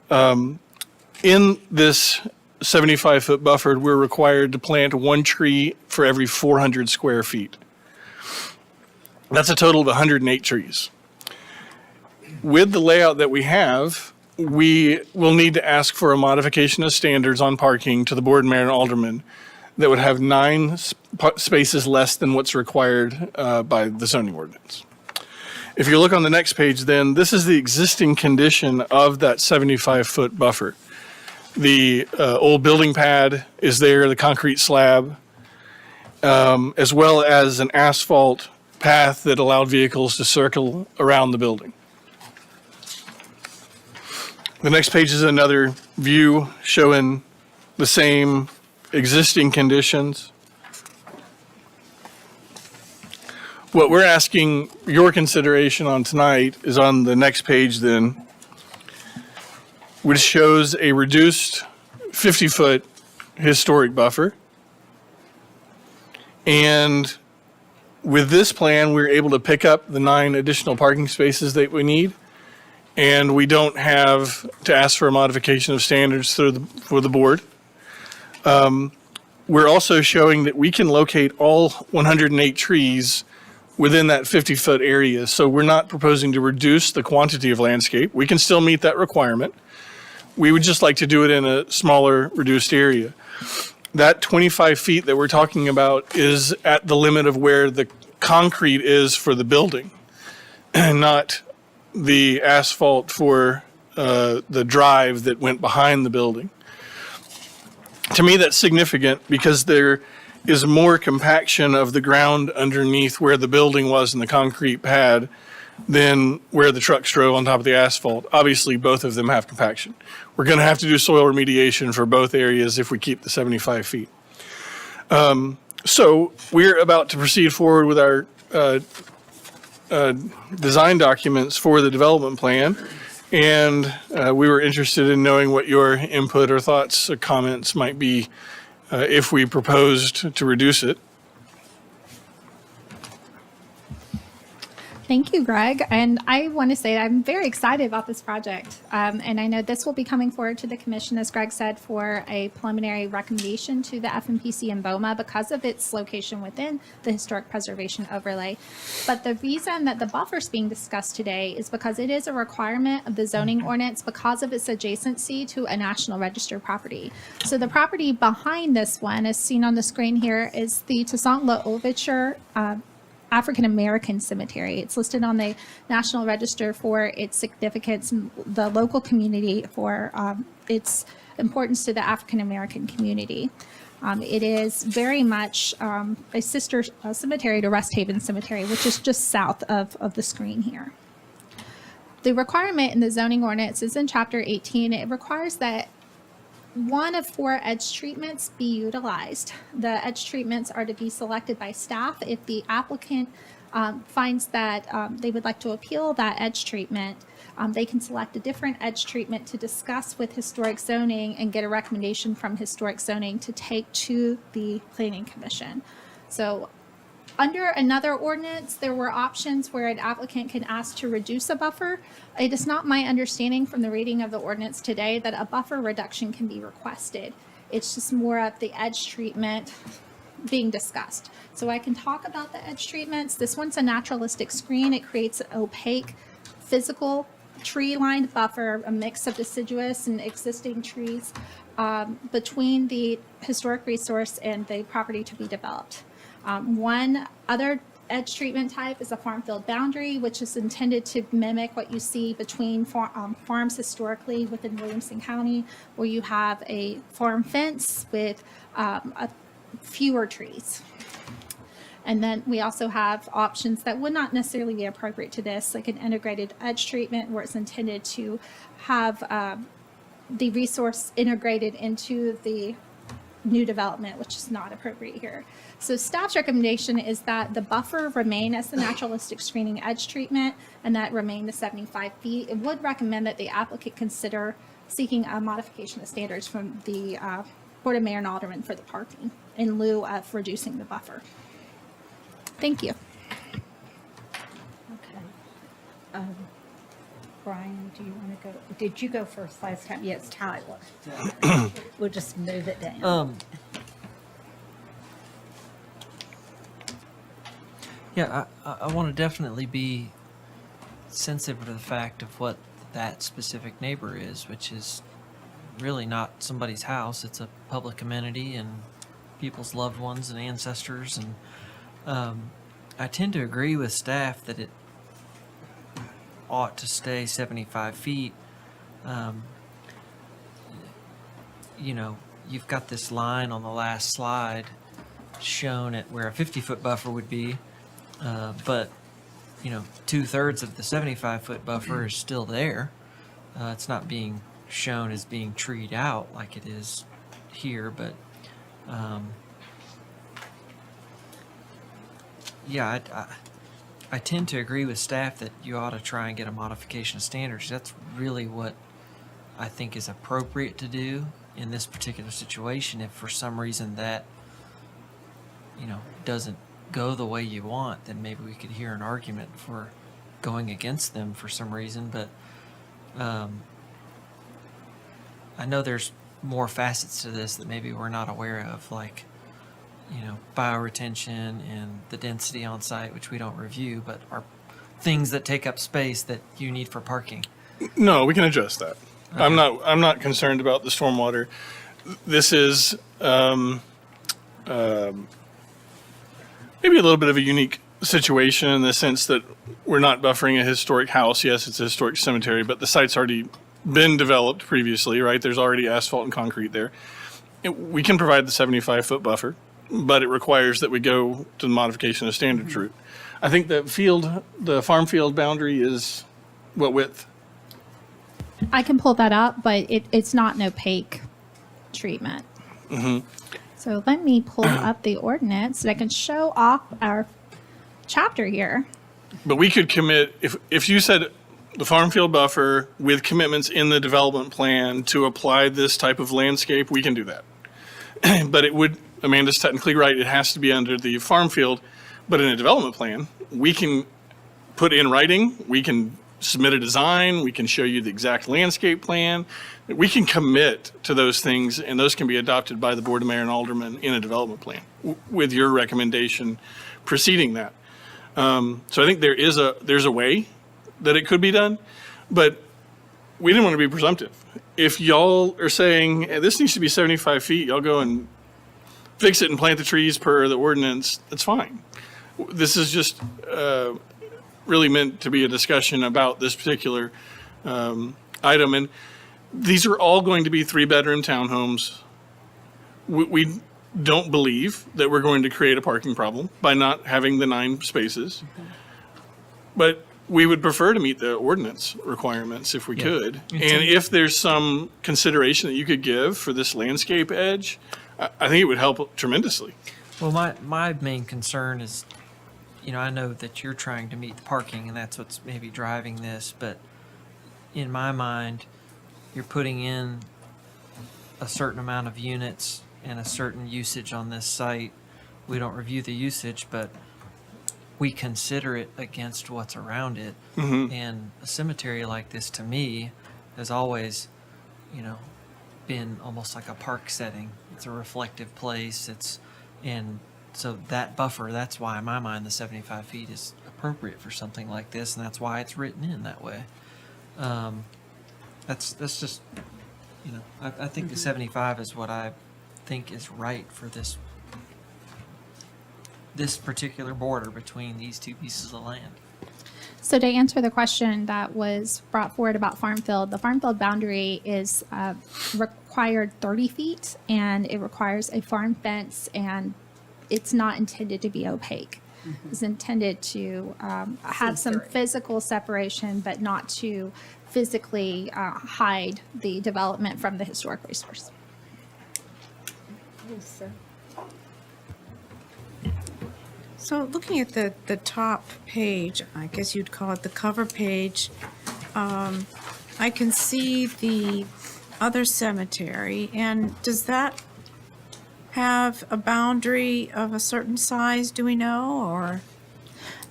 In this 75-foot buffer, we're required to plant 1 tree for every 400 square feet. That's a total of 108 trees. With the layout that we have, we will need to ask for a modification of standards on parking to the board, mayor, and aldermen that would have 9 spaces less than what's required by the zoning ordinance. If you look on the next page, then this is the existing condition of that 75-foot buffer. The old building pad is there, the concrete slab, as well as an asphalt path that allowed vehicles to circle around the building. The next page is another view showing the same existing conditions. What we're asking your consideration on tonight is on the next page then, which shows a reduced 50-foot historic buffer. And with this plan, we're able to pick up the 9 additional parking spaces that we need. And we don't have to ask for a modification of standards for the board. We're also showing that we can locate all 108 trees within that 50-foot area. So we're not proposing to reduce the quantity of landscape. We can still meet that requirement. We would just like to do it in a smaller, reduced area. That 25 feet that we're talking about is at the limit of where the concrete is for the building, and not the asphalt for the drive that went behind the building. To me, that's significant because there is more compaction of the ground underneath where the building was in the concrete pad than where the trucks drove on top of the asphalt. Obviously, both of them have compaction. We're going to have to do soil remediation for both areas if we keep the 75 feet. So we're about to proceed forward with our design documents for the development plan. And we were interested in knowing what your input or thoughts or comments might be if we proposed to reduce it. Thank you, Greg. And I want to say that I'm very excited about this project. And I know this will be coming forward to the commission, as Greg said, for a preliminary recommendation to the FMPC in BOMA because of its location within the historic preservation overlay. But the reason that the buffer is being discussed today is because it is a requirement of the zoning ordinance because of its adjacency to a National Register property. So the property behind this one, as seen on the screen here, is the Toussaint L'Ouverture African American Cemetery. It's listed on the National Register for its significance in the local community, for its importance to the African American community. It is very much a sister cemetery to Rest Haven Cemetery, which is just south of the screen here. The requirement in the zoning ordinance is in Chapter 18. It requires that 1 of 4 edge treatments be utilized. The edge treatments are to be selected by staff. If the applicant finds that they would like to appeal that edge treatment, they can select a different edge treatment to discuss with historic zoning and get a recommendation from historic zoning to take to the planning commission. So under another ordinance, there were options where an applicant can ask to reduce a buffer. It is not my understanding from the reading of the ordinance today that a buffer reduction can be requested. It's just more of the edge treatment being discussed. So I can talk about the edge treatments. This one's a naturalistic screen. It creates an opaque, physical, tree-lined buffer, a mix of deciduous and existing trees between the historic resource and the property to be developed. One other edge treatment type is a farm field boundary, which is intended to mimic what you see between farms historically within Williamson County, where you have a farm fence with fewer trees. And then we also have options that would not necessarily be appropriate to this, like an integrated edge treatment where it's intended to have the resource integrated into the new development, which is not appropriate here. So staff's recommendation is that the buffer remain as the naturalistic screening edge treatment and that remain the 75 feet. It would recommend that the applicant consider seeking a modification of standards from the Board of Mayor and Aldermen for the parking in lieu of reducing the buffer. Thank you. Okay. Brian, do you want to go? Did you go first last time? Yes, Tyler. We'll just move it down. Yeah, I want to definitely be sensitive to the fact of what that specific neighbor is, which is really not somebody's house. It's a public amenity and people's loved ones and ancestors. And I tend to agree with staff that it ought to stay 75 feet. You know, you've got this line on the last slide shown at where a 50-foot buffer would be. But, you know, 2/3 of the 75-foot buffer is still there. It's not being shown as being treed out like it is here, but yeah, I tend to agree with staff that you ought to try and get a modification of standards. That's really what I think is appropriate to do in this particular situation. If for some reason that, you know, doesn't go the way you want, then maybe we could hear an argument for going against them for some reason. But I know there's more facets to this that maybe we're not aware of, like, you know, bioretention and the density on site, which we don't review, but are things that take up space that you need for parking. No, we can address that. Okay. I'm not concerned about the stormwater. This is maybe a little bit of a unique situation in the sense that we're not buffering a historic house. Yes, it's a historic cemetery, but the site's already been developed previously, right? There's already asphalt and concrete there. We can provide the 75-foot buffer, but it requires that we go to the modification of standards route. I think the farm field boundary is what width? I can pull that up, but it's not an opaque treatment. So let me pull up the ordinance so that I can show off our chapter here. But we could commit, if you said the farm field buffer with commitments in the development plan to apply this type of landscape, we can do that. But it would, Amanda's technically right, it has to be under the farm field. But in a development plan, we can put in writing, we can submit a design, we can show you the exact landscape plan. We can commit to those things, and those can be adopted by the Board of Mayor and Aldermen in a development plan with your recommendation preceding that. So I think there's a way that it could be done, but we didn't want to be presumptive. If y'all are saying, hey, this needs to be 75 feet, y'all go and fix it and plant the trees per the ordinance, that's fine. This is just really meant to be a discussion about this particular item. And these are all going to be 3-bedroom townhomes. We don't believe that we're going to create a parking problem by not having the 9 spaces. But we would prefer to meet the ordinance requirements if we could. And if there's some consideration that you could give for this landscape edge, I think it would help tremendously. Well, my main concern is, you know, I know that you're trying to meet the parking, and that's what's maybe driving this, but in my mind, you're putting in a certain amount of units and a certain usage on this site. We don't review the usage, but we consider it against what's around it. And a cemetery like this, to me, has always, you know, been almost like a park setting. It's a reflective place. And so that buffer, that's why in my mind the 75 feet is appropriate for something like this, and that's why it's written in that way. That's just, you know, I think the 75 is what I think is right for this particular border between these two pieces of land. So to answer the question that was brought forward about farm field, the farm field boundary is required 30 feet, and it requires a farm fence, and it's not intended to be opaque. It's intended to have some physical separation, but not to physically hide the development from the historic resource. So looking at the top page, I guess you'd call it the cover page, I can see the other cemetery, and does that have a boundary of a certain size, do we know, or?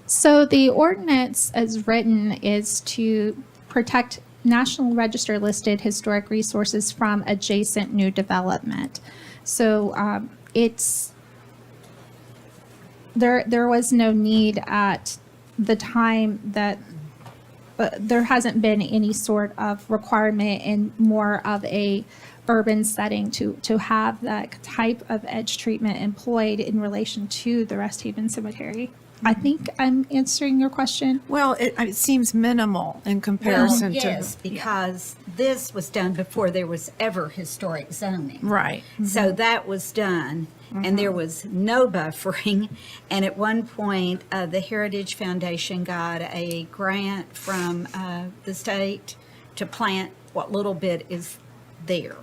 So the ordinance as written is to protect National Register listed historic resources from adjacent new development. So there was no need at the time that there hasn't been any sort of requirement in more of a urban setting to have that type of edge treatment employed in relation to the Rest Haven Cemetery. I think I'm answering your question. Well, it seems minimal in comparison Well, to. yes, because this was done before there was ever historic zoning. Right. So that was done, and there was no buffering. And at one point, the Heritage Foundation got a grant from the state to plant what little bit is there,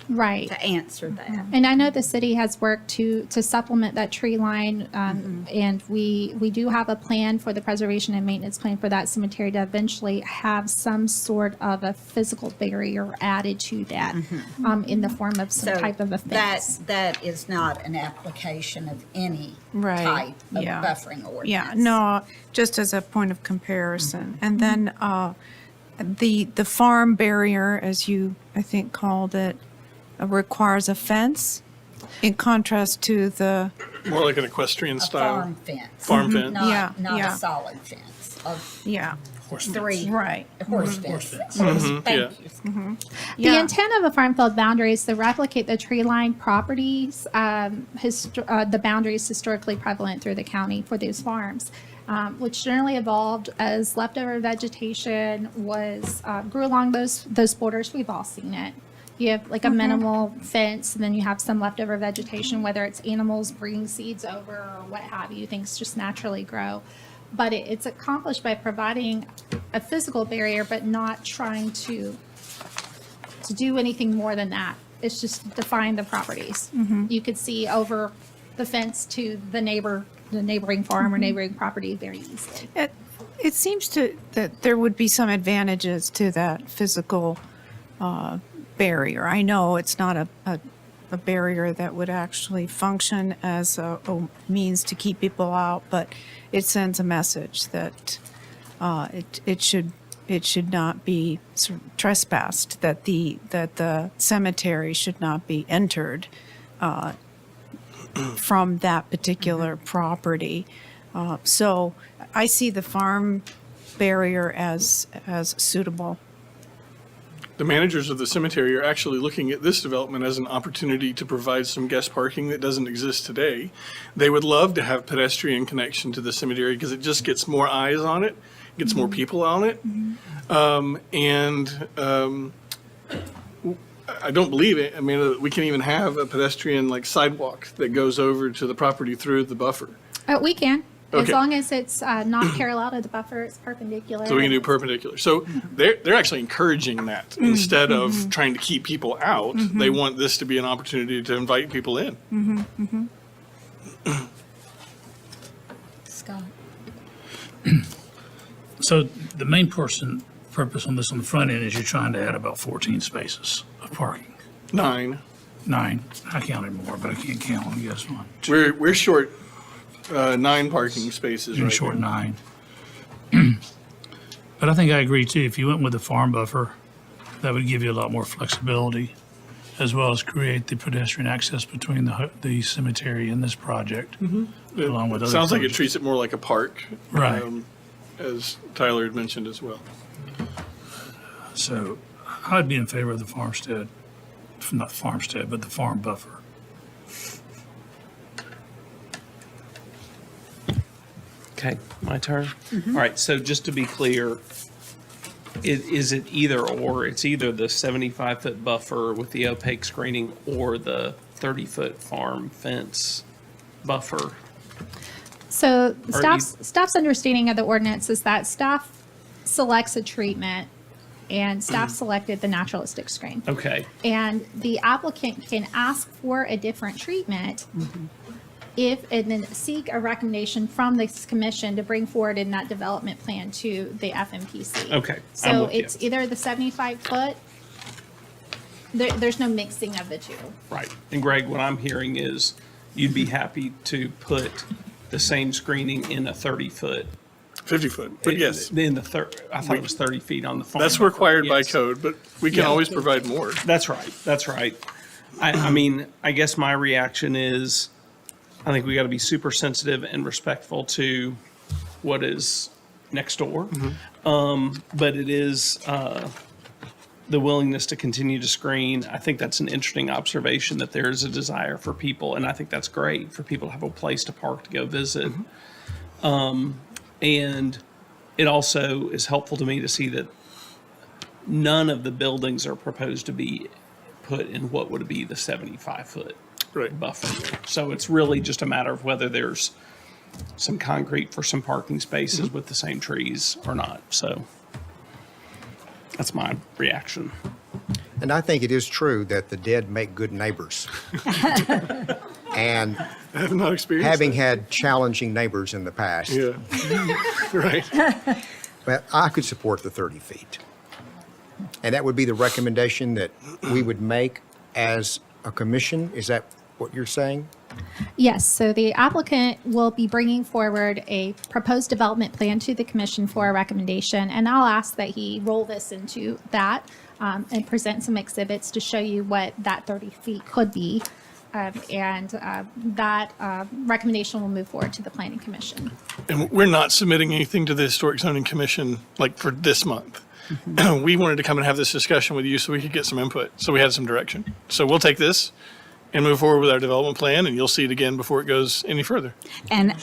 Right. to answer that. And I know the city has worked to supplement that tree line, and we do have a plan for the preservation and maintenance plan for that cemetery to eventually have some sort of a physical barrier added to that, in the form of some So type of a fence. that is not an application of any Right, type of yeah. buffering ordinance. Yeah, no, just as a point of comparison. And then the farm barrier, as you, I think, called it, requires a fence in contrast to the, More like an equestrian A style. farm fence. Farm fence. Yeah, Not yeah. a solid fence of yeah, three. right. Horse fence. yeah. Thank you. The Yeah. intent of a farm field boundary is to replicate the tree line properties, the boundaries historically prevalent through the county for these farms, which generally evolved as leftover vegetation grew along those borders. We've all seen it. You have like a minimal fence, and then you have some leftover vegetation, whether it's animals bringing seeds over or what have you, things just naturally grow. But it's accomplished by providing a physical barrier, but not trying to do anything more than that. It's just define the properties. You could see over the fence to the neighboring farm or neighboring property very easily. It seems that there would be some advantages to that physical barrier. I know it's not a barrier that would actually function as a means to keep people out, but it sends a message that it should not be trespassed, that the cemetery should not be entered from that particular property. So I see the farm barrier as suitable. The managers of the cemetery are actually looking at this development as an opportunity to provide some guest parking that doesn't exist today. They would love to have pedestrian connection to the cemetery because it just gets more eyes on it, gets more people on it. I don't believe it. I mean, we can even have a pedestrian like sidewalk that goes over to the property through the buffer. We can, as Okay. long as it's not parallel to the buffer, it's perpendicular. So we can do perpendicular. So they're actually encouraging that instead of trying to keep people out. They want this to be an opportunity to invite people in. Scott? So the main purpose on this on the front end is you're trying to add about 14 spaces of parking. 9. 9. I counted more, but I can't count. I guess one. We're short 9 parking spaces You're right short now. 9. But I think I agree too. If you went with the farm buffer, that would give you a lot more flexibility, as well as create the pedestrian access between the cemetery and this project, along with other. Sounds like it projects. treats it more like a park. Right. As Tyler had mentioned as well. So I'd be in favor of the farmstead, not farmstead, but the farm buffer. Okay, my turn. All right, so just to be clear, is it either or? It's either the 75-foot buffer with the opaque screening or the 30-foot farm fence buffer? So Are staff's understanding of the ordinance is that staff selects a treatment, and staff selected the naturalistic screen. Okay, And the applicant can ask for a different treatment and then seek a recommendation from this commission to bring forward in that development plan to the FMPC. Okay, I'm So with you. it's either the 75 foot there's no mixing of the two. Right. And Greg, what I'm hearing is you'd be happy to put the same screening in a 30-foot. 50-foot, but yes, In the I thought it was 30 feet on the farm. that's required by Yes. code, but we can Yeah. always provide more. That's right. That's right. I mean, I guess my reaction is, I think we got to be super sensitive and respectful to what is next door. But it is the willingness to continue to screen. I think that's an interesting observation that there is a desire for people, and I think that's great for people to have a place to park to go visit. And it also is helpful to me to see that none of the buildings are proposed to be put in what would be the 75-foot Right. buffer. So it's really just a matter of whether there's some concrete for some parking spaces with the same trees or not. So that's my reaction. And I think it is true that the dead make good neighbors. And I have not experienced having that. had challenging neighbors in the past, Yeah, right. but I could support the 30 feet. And that would be the recommendation that we would make as a commission? Is that what you're saying? Yes, so the applicant will be bringing forward a proposed development plan to the commission for a recommendation, and I'll ask that he roll this into that and present some exhibits to show you what that 30 feet could be. That recommendation will move forward to the planning commission. And we're not submitting anything to the Historic Zoning Commission like for this month. We wanted to come and have this discussion with you so we could get some input, so we had some direction. So we'll take this and move forward with our development plan, and you'll see it again before it goes any further. And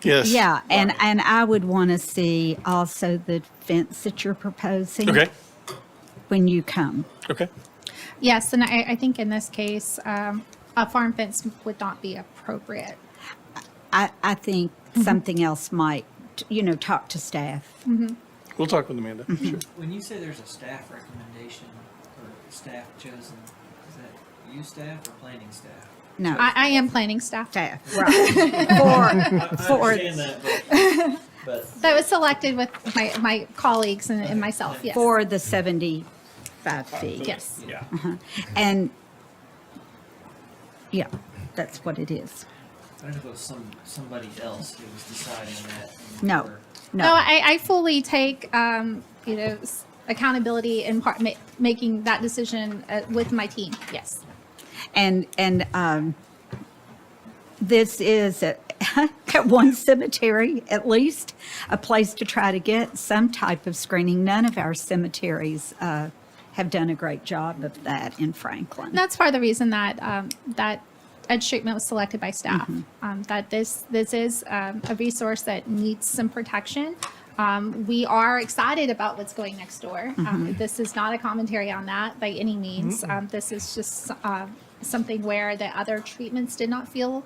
Yes. yeah, and I would want to see also the fence that you're proposing. Okay, When you come. okay. Yes, and I think in this case, a farm fence would not be appropriate. I think something else might, talk to staff. We'll talk with Amanda. Sure. When you say there's a staff recommendation or staff chosen, is that you staff or planning staff? No, I am planning staff. staff, right. For, But That was selected with my colleagues and myself, yes. for the 75 feet. Yes. Yeah. And, yeah, that's what it is. I don't know if it was somebody else who was deciding that. No, Or- No, no. I fully take, accountability in part, making that decision with my team, yes. And this is at one cemetery, at least, a place to try to get some type of screening. None of our cemeteries have done a great job of that in Franklin. That's part of the reason that, that edge treatment was selected by staff. That this is a resource that needs some protection. We are excited about what's going next door. This is not a commentary on that by any means. This is just something where the other treatments did not feel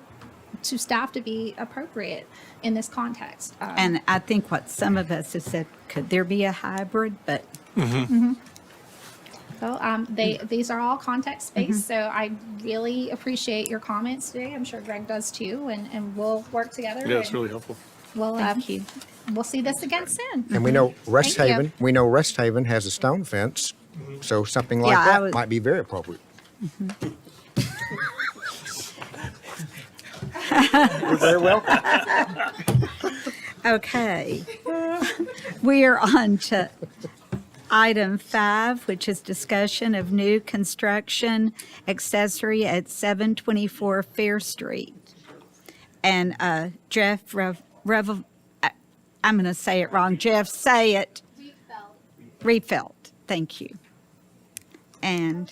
to staff to be appropriate in this context. And I think what some of us have said, could there be a hybrid? But So these are all context-based, so I really appreciate your comments today. I'm sure Greg does too, and we'll work together. Yeah, it's and really helpful. We'll, thank you. we'll see this again soon. And we know Rest Thank you. Haven, has a stone fence, so something like Yeah, I that was- might be very appropriate. You're very welcome. Okay. We are on to item 5, which is discussion of new construction accessory at 724 Fair Street. And Jeff I'm going to say it wrong. Jeff, say it. Refelt. Thank you. And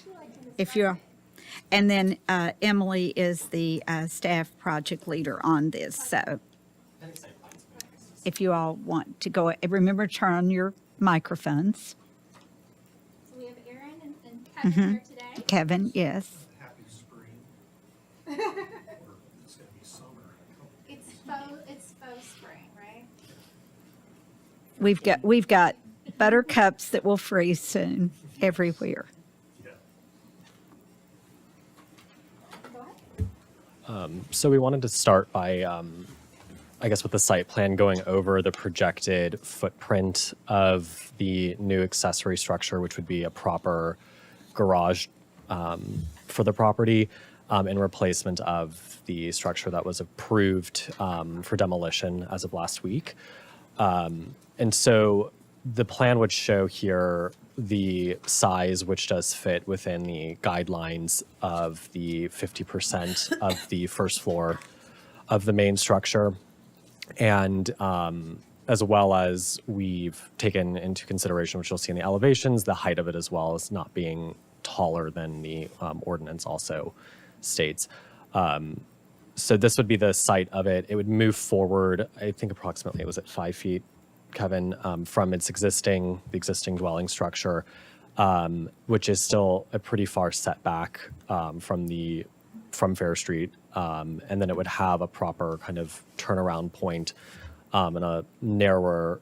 and then Emily is the staff project leader on this. So if you all want to go, remember to turn on your microphones. So we have Aaron and Kevin here today. Kevin, yes. It's faux spring, right? We've got buttercups that will freeze soon everywhere. So we wanted to start by, I guess, with the site plan, going over the projected footprint of the new accessory structure, which would be a proper garage for the property in replacement of the structure that was approved for demolition as of last week. And so the plan would show here the size, which does fit within the guidelines of the 50% of the first floor of the main structure. And as well as we've taken into consideration, which you'll see in the elevations, the height of it as well as not being taller than the ordinance also states. So this would be the site of it. It would move forward, I think approximately, was it 5 feet, Kevin, from the existing dwelling structure, which is still a pretty far setback from Fair Street. And then it would have a proper kind of turnaround point and a narrower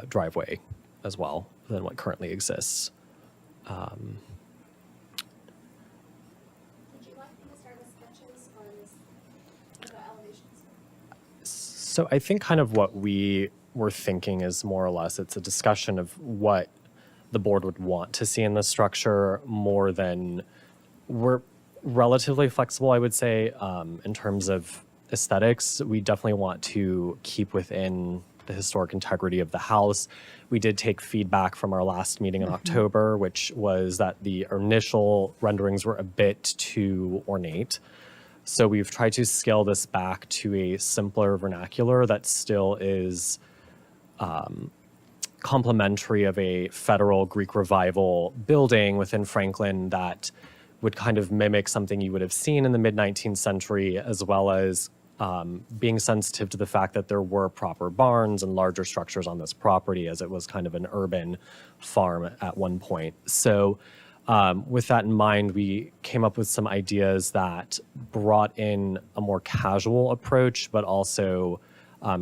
driveway as well than what currently exists. So I think kind of what we were thinking is more or less it's a discussion of what the board would want to see in the structure more than we're relatively flexible, I would say, in terms of aesthetics. We definitely want to keep within the historic integrity of the house. We did take feedback from our last meeting in October, which was that the initial renderings were a bit too ornate. So we've tried to scale this back to a simpler vernacular that still is complementary of a federal Greek revival building within Franklin that would kind of mimic something you would have seen in the mid-19th century, as well as being sensitive to the fact that there were proper barns and larger structures on this property, as it was kind of an urban farm at one point. So with that in mind, we came up with some ideas that brought in a more casual approach, but also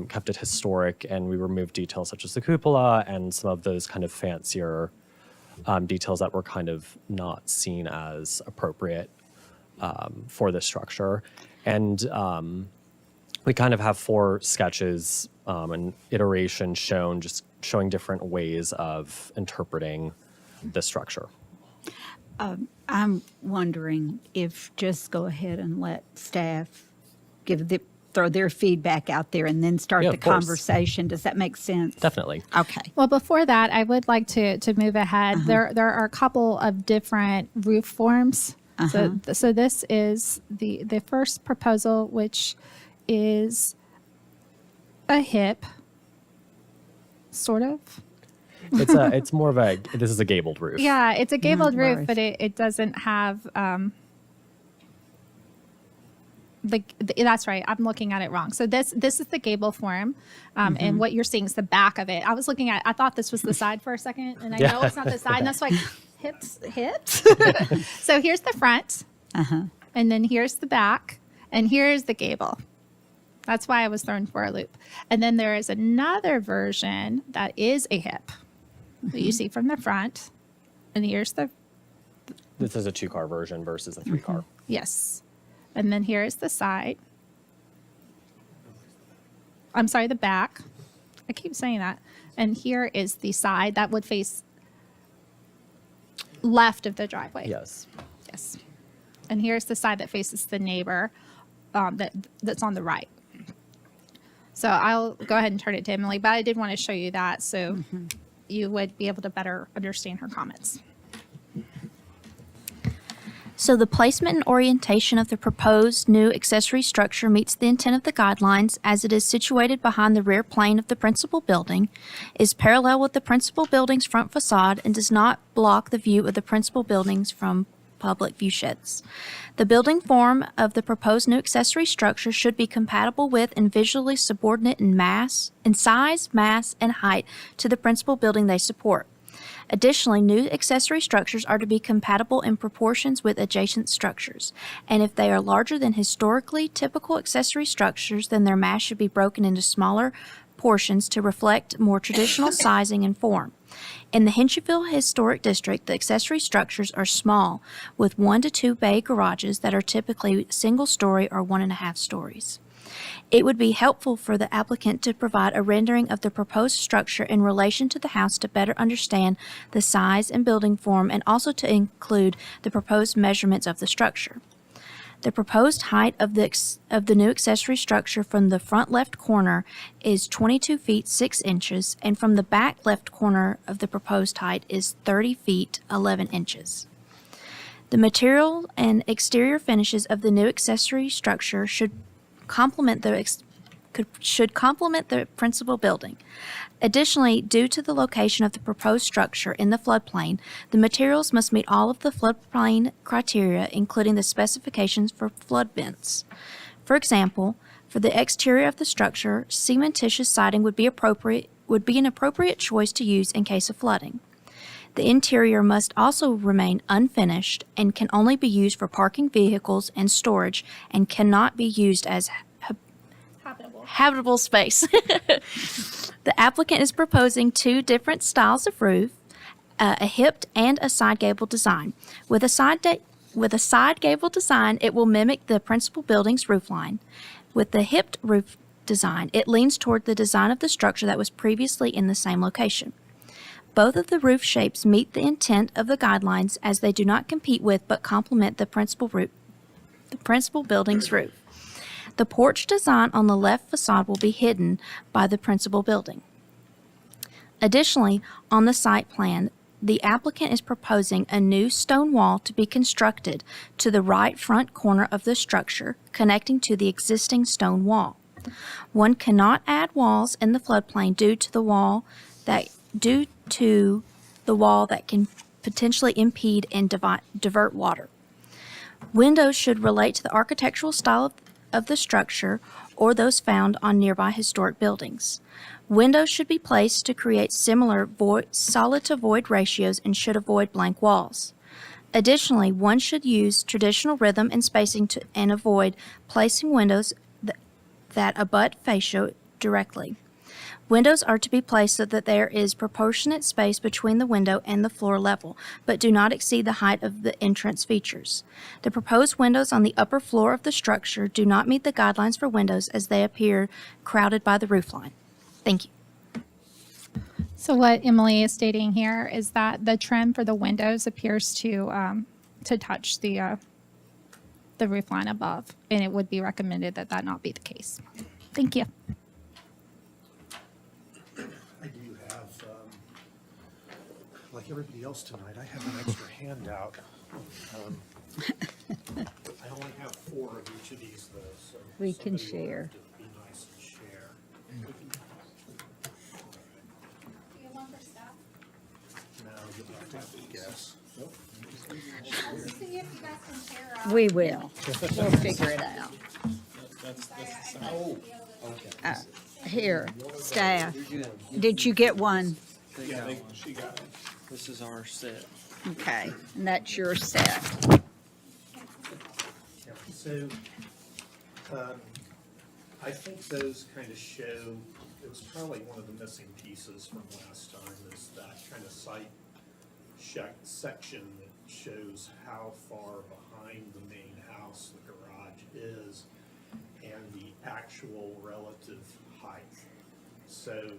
kept it historic, and we removed details such as the cupola and some of those kind of fancier details that were kind of not seen as appropriate for this structure. And we kind of have 4 sketches and iterations shown, just showing different ways of interpreting this structure. I'm wondering if just go ahead and let staff throw their feedback out there and then start Yeah, the of course. conversation. Does that make sense? Definitely. Okay. Well, before that, I would like to move ahead. There are a couple of different roof forms. So this is the first proposal, which is a hip, sort of. It's more of this is a gabled roof. Yeah, it's a gabled Right. roof, but it doesn't have that's right. I'm looking at it wrong. So this is the gable form, and what you're seeing is the back of it. I thought this was the side for a second, and I know it's not the side, and that's why hips. So here's the front, and then here's the back, and here's the gable. That's why I was thrown for a loop. And then there is another version that is a hip that you see from the front, and here's the This is a 2-car version versus a 3-car. yes. And then here is the side. I'm sorry, the back. I keep saying that. And here is the side that would face left of the driveway. Yes. Yes. And here's the side that faces the neighbor that's on the right. So I'll go ahead and turn it to Emily, but I did want to show you that so you would be able to better understand her comments. So the placement and orientation of the proposed new accessory structure meets the intent of the guidelines as it is situated behind the rear plane of the principal building, is parallel with the principal building's front facade, and does not block the view of the principal buildings from public view sheds. The building form of the proposed new accessory structure should be compatible with and visually subordinate in size, mass, and height to the principal building they support. Additionally, new accessory structures are to be compatible in proportions with adjacent structures, and if they are larger than historically typical accessory structures, then their mass should be broken into smaller portions to reflect more traditional sizing and form. In the Hinchyville Historic District, the accessory structures are small, with 1 to 2 bay garages that are typically single-story or 1.5 stories. It would be helpful for the applicant to provide a rendering of the proposed structure in relation to the house to better understand the size and building form, and also to include the proposed measurements of the structure. The proposed height of the new accessory structure from the front left corner is 22 feet 6 inches, and from the back left corner of the proposed height is 30 feet 11 inches. The material and exterior finishes of the new accessory structure should complement the principal building. Additionally, due to the location of the proposed structure in the floodplain, the materials must meet all of the floodplain criteria, including the specifications for flood vents. For example, for the exterior of the structure, cementitious siding would be an appropriate choice to use in case of flooding. The interior must also remain unfinished and can only be used for parking vehicles and storage, and cannot be used as habitable space. The applicant is proposing 2 different styles of roof, a hipped and a side gable design. With a side gable design, it will mimic the principal building's roof line. With the hipped roof design, it leans toward the design of the structure that was previously in the same location. Both of the roof shapes meet the intent of the guidelines, as they do not compete with but complement the principal building's roof. The porch design on the left facade will be hidden by the principal building. Additionally, on the site plan, the applicant is proposing a new stone wall to be constructed to the right front corner of the structure, connecting to the existing stone wall. One cannot add walls in the floodplain due to the wall that can potentially impede and divert water. Windows should relate to the architectural style of the structure or those found on nearby historic buildings. Windows should be placed to create similar solid to void ratios and should avoid blank walls. Additionally, one should use traditional rhythm and spacing and avoid placing windows that abut fascia directly. Windows are to be placed so that there is proportionate space between the window and the floor level, but do not exceed the height of the entrance features. The proposed windows on the upper floor of the structure do not meet the guidelines for windows, as they appear crowded by the roofline. Thank you. So what Emily is stating here is that the trim for the windows appears to touch the roof line above, and it would be recommended that that not be the case. Thank you. I do have, like everybody else tonight, I have an extra handout. I only have 4 of each of these, though, so. We can somebody will share. have to be nice and share. No, you'll have to guess. Nope. We will. We'll figure it out. Oh, okay. Here, staff. Did you get one? Yeah, she got it. This is our set. Okay, and that's your set. Yeah, so, I think those kind of show, it was probably one of the missing pieces from last time, is that kind of site section that shows how far behind the main house the garage is and the actual relative height. So,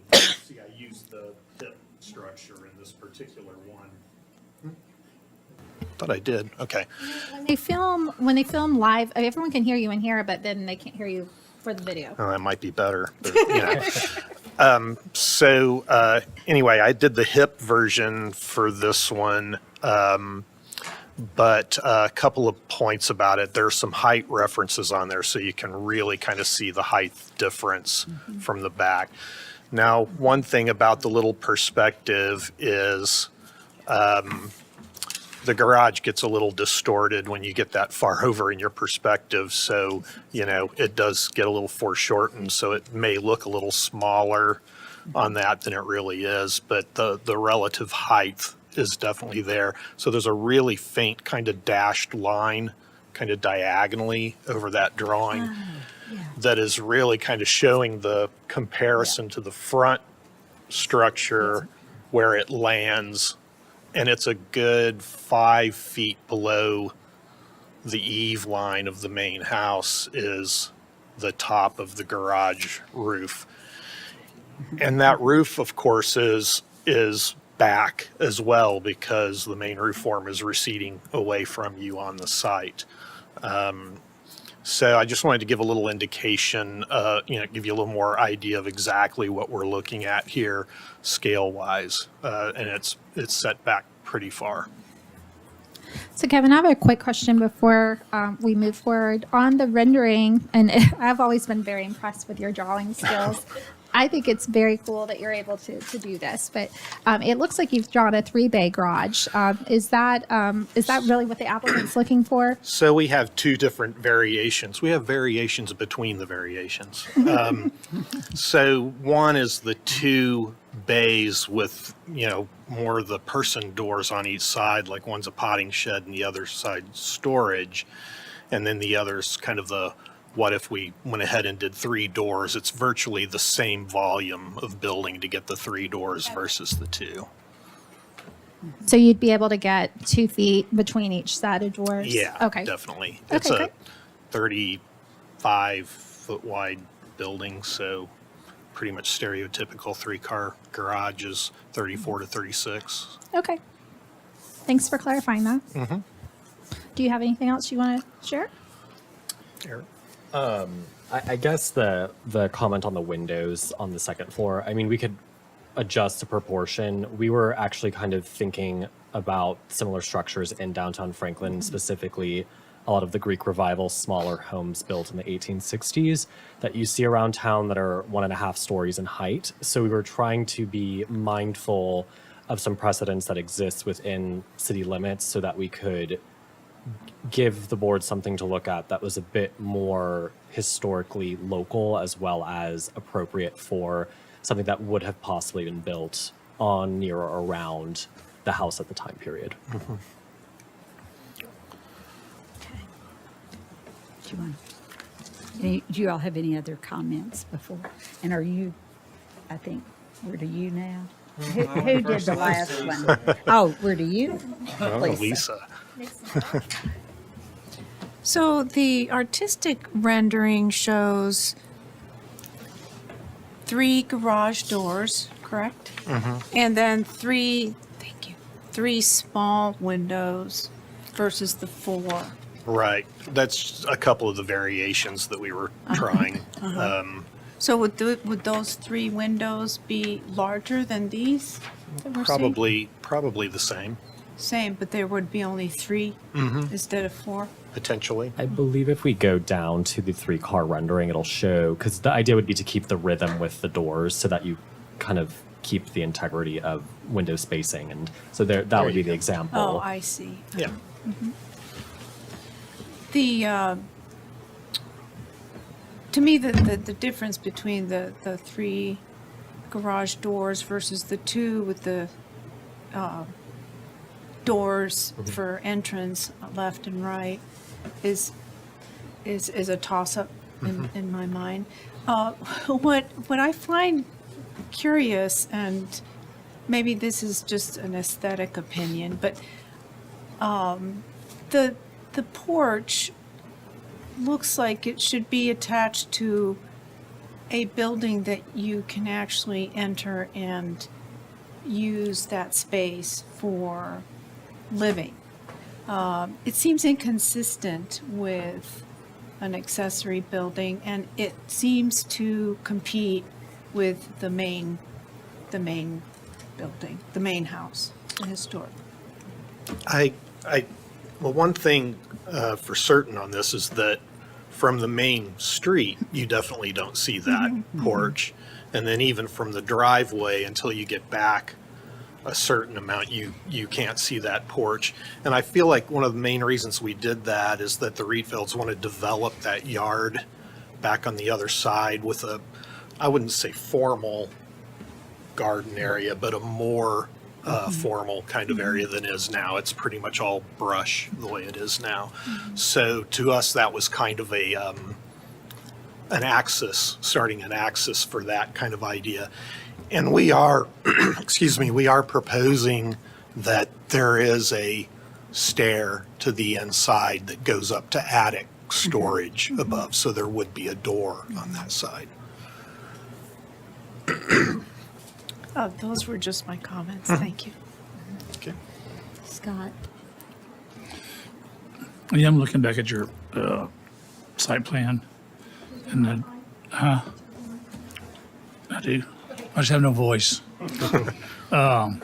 see, I used the hip structure in this particular one. Thought I did, okay. When they film live, everyone can hear you in here, but then they can't hear you for the video. Oh, that might be better, but, you know. Anyway, I did the hip version for this one, but a couple of points about it. There's some height references on there, so you can really kind of see the height difference from the back. Now, one thing about the little perspective is the garage gets a little distorted when you get that far over in your perspective. So, you know, it does get a little foreshortened, so it may look a little smaller on that than it really is, but the relative height is definitely there. So there's a really faint kind of dashed line kind of diagonally over that drawing that is really kind of showing the comparison to the front structure where it lands, and it's a good 5 feet below the eave line of the main house is the top of the garage roof. And that roof, of course, is back as well because the main roof form is receding away from you on the site. So I just wanted to give a little indication, give you a little more idea of exactly what we're looking at here scale-wise. And it's set back pretty far. So Kevin, I have a quick question before we move forward. On the rendering, and I've always been very impressed with your drawing skills. I think it's very cool that you're able to do this, but it looks like you've drawn a 3-bay garage. Is that really what the applicant's looking for? So we have two different variations. We have variations between the variations. So one is the 2 bays with, more of the person doors on each side, like one's a potting shed and the other side storage. And then the other's kind of the, what if we went ahead and did 3 doors? It's virtually the same volume of building to get the 3 doors versus the 2. So you'd be able to get 2 feet between each set of doors? Yeah, Okay. definitely. Okay, It's a great. 35-foot wide building, so pretty much stereotypical 3-car garage is 34 to 36. Okay. Thanks for clarifying that. Mm-hmm. Do you have anything else you want to share? Eric? I guess the comment on the windows on the second floor, I mean, we could adjust to proportion. We were actually kind of thinking about similar structures in downtown Franklin, specifically a lot of the Greek Revival smaller homes built in the 1860s that you see around town that are 1.5 stories in height. So we were trying to be mindful of some precedents that exist within city limits so that we could give the board something to look at that was a bit more historically local as well as appropriate for something that would have possibly been built on, near, or around the house at the time period. Mm-hmm. Do you all have any other comments before? And are you, I think, we're to you now? Who did the last one? Oh, we're to you? Lisa. So the artistic rendering shows 3 garage doors, correct? And then 3 small windows versus the 4. Right. That's a couple of the variations that we were trying. So would those 3 windows be larger than these that we're seeing? Probably the same, Same, but there would be only 3 instead of 4? potentially. I believe if we go down to the 3-car rendering, it'll show, because the idea would be to keep the rhythm with the doors so that you kind of keep the integrity of window spacing. And so that would be the example. Oh, I see. Yeah. To me, the difference between the 3 garage doors versus the 2 with the doors for entrance left and right is a toss-up in my mind. What I find curious, and maybe this is just an aesthetic opinion, but the porch looks like it should be attached to a building that you can actually enter and use that space for living. It seems inconsistent with an accessory building, and it seems to compete with the main building, the main house, the historic. Well, one thing for certain on this is that from the main street, you definitely don't see that porch. And then even from the driveway until you get back a certain amount, you can't see that porch. And I feel like one of the main reasons we did that is that the Rietvelds want to develop that yard back on the other side with a, I wouldn't say formal garden area, but a more formal kind of area than is now. It's pretty much all brush the way it is now. So to us, that was kind of starting an axis for that kind of idea. And we are, we are proposing that there is a stair to the inside that goes up to attic storage above, so there would be a door on that side. Those were just my comments. Thank you. Okay. Scott? Yeah, I'm looking back at your site plan, and then, I do. I just have no voice. I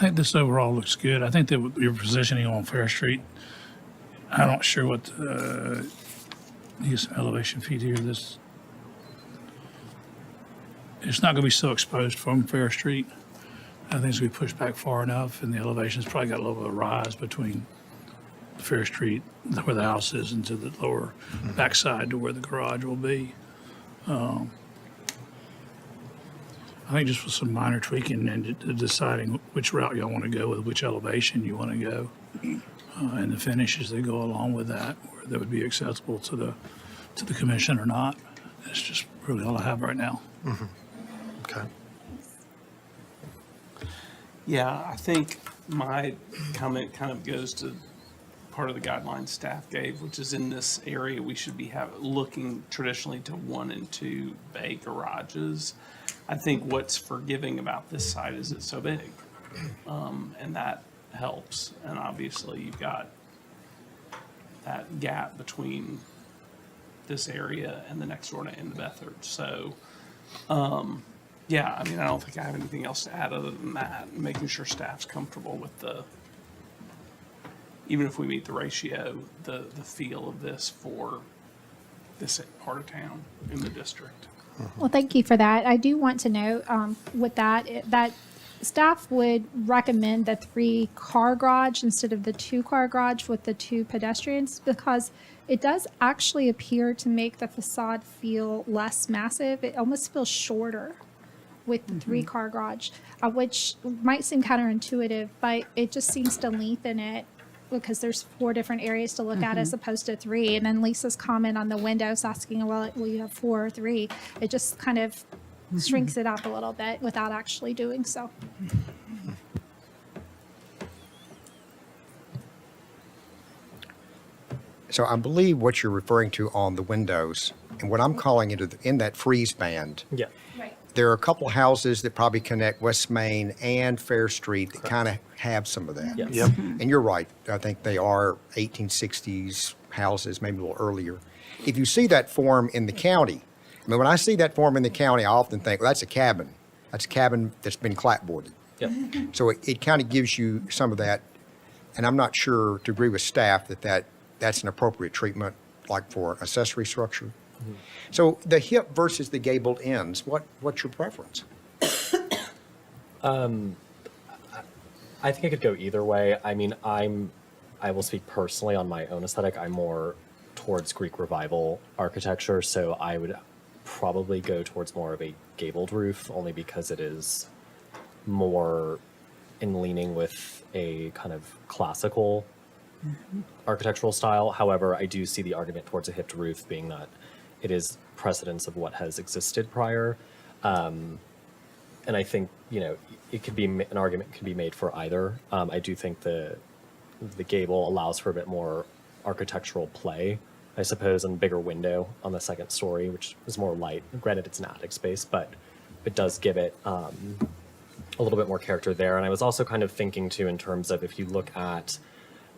think this overall looks good. I think that your positioning on Fair Street, I'm not sure what, use some elevation feet here. This, it's not going to be so exposed from Fair Street. I think it's going to be pushed back far enough, and the elevation's probably got a little bit of rise between Fair Street, where the house is, and to the lower backside to where the garage will be. I think just with some minor tweaking and deciding which route y'all want to go with, which elevation you want to go, and the finishes that go along with that, where that would be accessible to the commission or not. That's just really all I have right now. Okay. Yeah, I think my comment kind of goes to part of the guidelines staff gave, which is in this area, we should be looking traditionally to 1 and 2 bay garages. I think what's forgiving about this site is it's so big, and that helps. And obviously, you've got that gap between this area and the next door to in the Bethard. So, yeah, I mean, I don't think I have anything else to add other than that. Making sure staff's comfortable with even if we meet the ratio, the feel of this for this part of town in the district. Well, thank you for that. I do want to know with that staff would recommend the 3-car garage instead of the 2-car garage with the 2 pedestrians, because it does actually appear to make the facade feel less massive. It almost feels shorter with the 3-car garage, which might seem counterintuitive, but it just seems to lengthen it because there's 4 different areas to look at as opposed to 3. And then Lisa's comment on the windows asking, well, will you have 4 or 3? It just kind of shrinks it up a little bit without actually doing so. So I believe what you're referring to on the windows, and what I'm calling it in that freeze band, Yeah. there are a couple houses that probably connect West Main and Fair Street that kind of have some of that. Yes. Yep. And you're right. I think they are 1860s houses, maybe a little earlier. If you see that form in the county, I mean, when I see that form in the county, I often think, well, that's a cabin. That's a cabin that's been clapboarded. Yep. So it kind of gives you some of that. And I'm not sure, to agree with staff, that's an appropriate treatment, like for an accessory structure. So the hip versus the gabled ends, what's your preference? I think it could go either way. I mean, I will speak personally on my own aesthetic. I'm more towards Greek Revival architecture, so I would probably go towards more of a gabled roof, only because it is more in leaning with a kind of classical architectural style. However, I do see the argument towards a hipped roof, being that it is precedence of what has existed prior. And I think, it could be, an argument could be made for either. I do think the gable allows for a bit more architectural play, I suppose, and bigger window on the second story, which is more light. Granted, it's an attic space, but it does give it a little bit more character there. And I was also kind of thinking too, in terms of, if you look at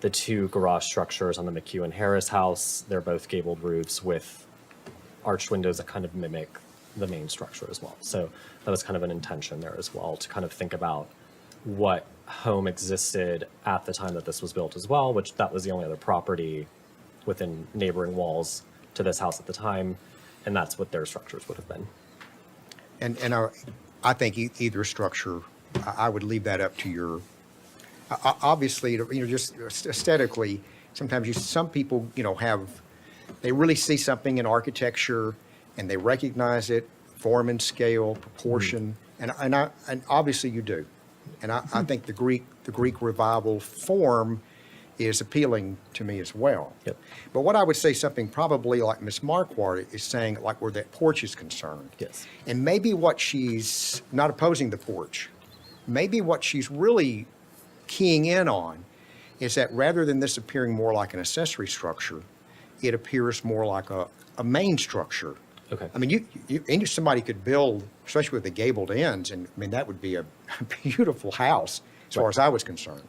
the 2 garage structures on the McHugh Harris house, they're both gabled roofs with arched windows that kind of mimic the main structure as well. So that was kind of an intention there as well, to kind of think about what home existed at the time that this was built as well, which that was the only other property within neighboring walls to this house at the time, and that's what their structures would have been. And I think either structure, I would leave that up to your, obviously, just aesthetically, sometimes some people, they really see something in architecture and they recognize it, form and scale, proportion, and obviously you do. And I think the Greek Revival form is appealing to me as well. Yep. But what I would say, something probably like Ms. Marquardt is saying, like where that porch is concerned. Yes. And maybe what she's not opposing the porch, maybe what she's really keying in on is that rather than this appearing more like an accessory structure, it appears more like a main structure. Okay. I mean, somebody could build, especially with the gabled ends, and I mean, that would be a beautiful house as far as I was concerned.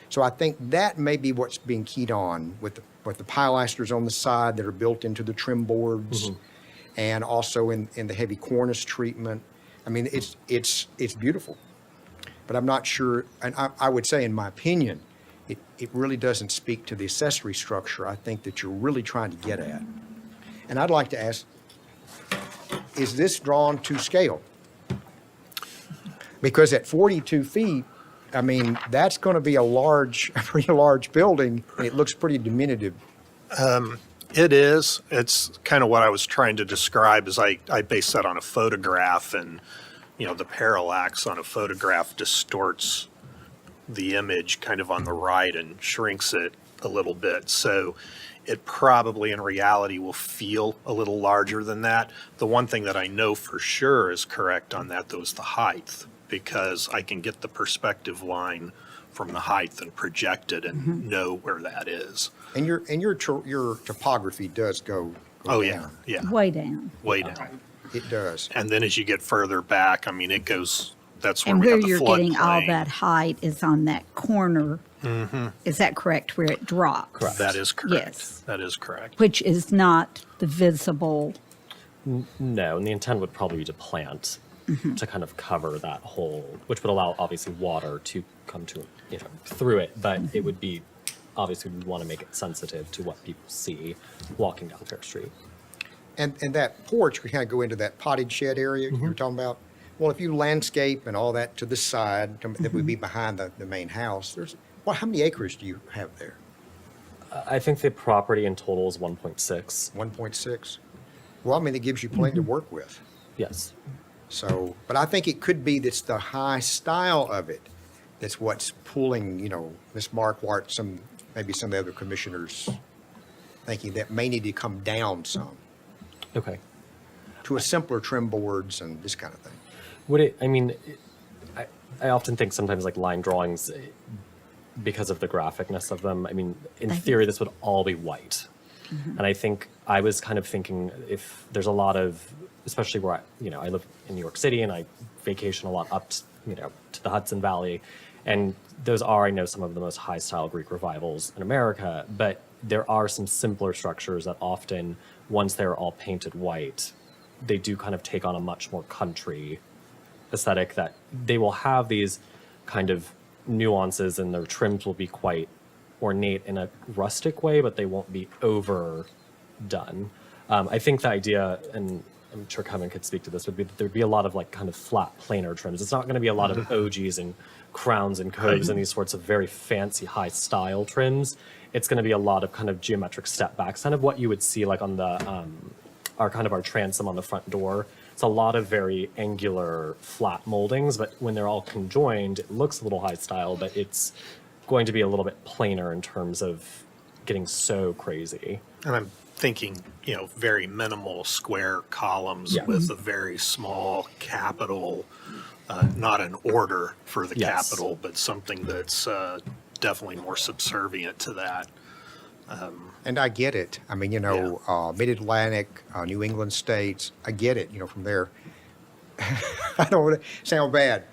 So I think that may be what's being keyed on with the pilasters on the side that are built into the trim boards, and also in the heavy cornice treatment. I mean, it's beautiful, but I'm not sure. And I would say, in my opinion, it really doesn't speak to the accessory structure I think that you're really trying to get at. And I'd like to ask, is this drawn to scale? Because at 42 feet, I mean, that's going to be a pretty large building, and it looks pretty diminutive. It is. It's kind of what I was trying to describe is I base that on a photograph, and, you know, the parallax on a photograph distorts the image kind of on the right and shrinks it a little bit. So it probably in reality will feel a little larger than that. The one thing that I know for sure is correct on that, though, is the height, because I can get the perspective line from the height and project it and know where that is. And your topography does go Oh, down. yeah. Way down. Way down. It does. And then as you get further back, I mean, it goes, that's where And we where have the you're getting all floodplain. that height is on that corner. Is that correct, where it drops? That is correct. Yes. That is correct. Which is not the visible. No, and the intent would probably be to plant to kind of cover that hole, which would allow obviously water to come to, you know, through it, but it would be, obviously we want to make it sensitive to what people see walking down Fair Street. And that porch, we kind of go into that potted shed area you were talking about. Well, if you landscape and all that to the side, that would be behind the main house, how many acres do you have there? I think the property in total is 1.6. 1.6? Well, I mean, it gives you plenty to work with. Yes. So, but I think it could be that's the high style of it that's what's pulling, you know, Ms. Marquardt, maybe some of the other commissioners thinking that may need to come down some Okay. to a simpler trim boards and this kind of thing. Would it, I mean, I often think sometimes like line drawings, because of the graphicness of them, I mean, in theory, this would all be white. And I think I was kind of thinking if there's a lot of, especially where I live in New York City and I vacation a lot up, to the Hudson Valley. And those are, I know, some of the most high style Greek revivals in America, but there are some simpler structures that often, once they're all painted white, they do kind of take on a much more country aesthetic, that they will have these kind of nuances and their trims will be quite ornate in a rustic way, but they won't be overdone. I think the idea, and I'm sure Kevin could speak to this, would be that there'd be a lot of like kind of flat planar trims. It's not going to be a lot of OGs and crowns and coves and these sorts of very fancy high style trims. It's going to be a lot of kind of geometric step backs, kind of what you would see like on the our transom on the front door. It's a lot of very angular flat moldings, but when they're all conjoined, it looks a little high style, but it's going to be a little bit plainer in terms of getting so crazy. And I'm thinking, very minimal square columns with a very small capital, not an order for the capital, but something that's definitely more subservient to that. And I get it. I mean, Mid-Atlantic, New England states, I get it, from there. I don't want to sound bad.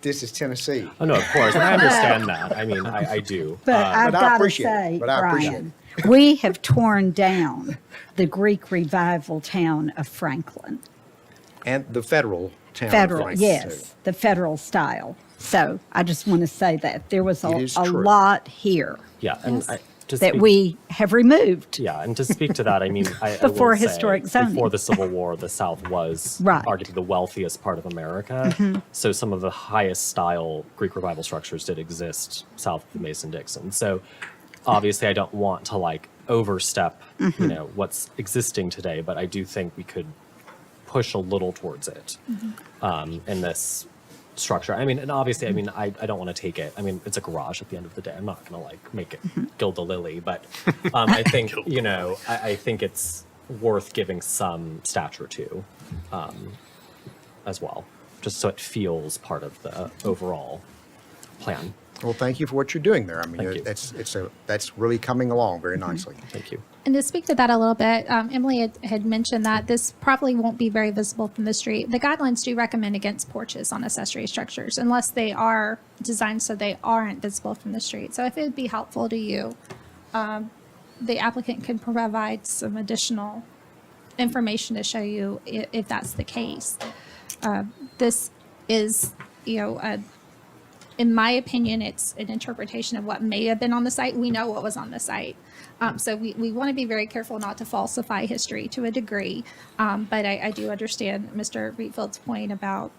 This is Tennessee. Oh, no, of course. And I understand that. I mean, I do. But I've but I got to appreciate say, it. But I appreciate Brian, we have torn down the Greek revival town of Franklin. And the federal town. of Federal, Franklin, yes, too. the federal style. So I just want to say that there was It is a true. lot here Yeah, and that we have removed. Yeah, and to speak to that, I mean, I Before will say, historic zoning. before the Civil War, the South was Right. arguably the wealthiest part of America. So some of the highest style Greek revival structures did exist south of Mason-Dixon. So obviously, I don't want to overstep, what's existing today, but I do think we could push a little towards it in this structure. I mean, and obviously, I don't want to take it. I mean, it's a garage at the end of the day. I'm not going to make it gild the lily, but I think, I think it's worth giving some stature to as well, just so it feels part of the overall plan. Well, thank you for what you're doing there. I mean, Thank you. that's really coming along very nicely. Thank you. And to speak to that a little bit, Emily had mentioned that this probably won't be very visible from the street. The guidelines do recommend against porches on accessory structures unless they are designed so they aren't visible from the street. So if it would be helpful to you, the applicant can provide some additional information to show you if that's the case. This is, in my opinion, it's an interpretation of what may have been on the site. We know what was on the site. So we want to be very careful not to falsify history to a degree. But I do understand Mr. Reedfield's point about,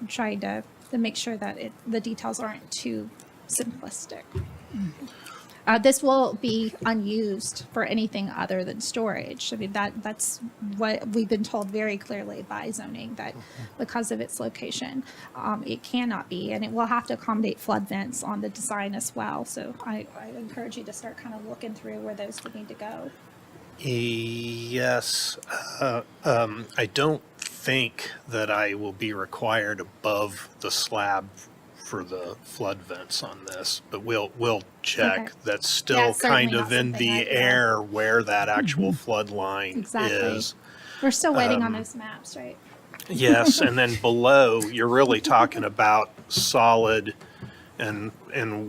trying to make sure that the details aren't too simplistic. This will be unused for anything other than storage. I mean, that's what we've been told very clearly by zoning, that because of its location, it cannot be, and it will have to accommodate flood vents on the design as well. So I encourage you to start kind of looking through where those would need to go. Yes. I don't think that I will be required above the slab for the flood vents on this, but we'll check. Okay. That's still That's kind certainly of not in something the I- air where that actual flood line Exactly. is. We're still waiting on those maps, right? Yes, and then below, you're really talking about solid, and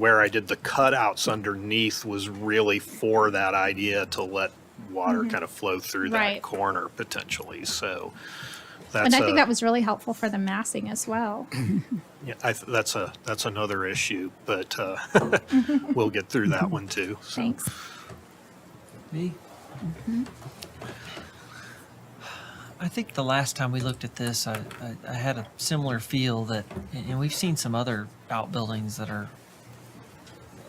where I did the cutouts underneath was really for that idea to let water kind of flow through that Right. corner potentially, so that's And I think that was really helpful for the massing as well. yeah, that's another issue, but we'll get through that one too. So. Thanks. Me? I think the last time we looked at this, I had a similar feel that, and we've seen some other outbuildings that are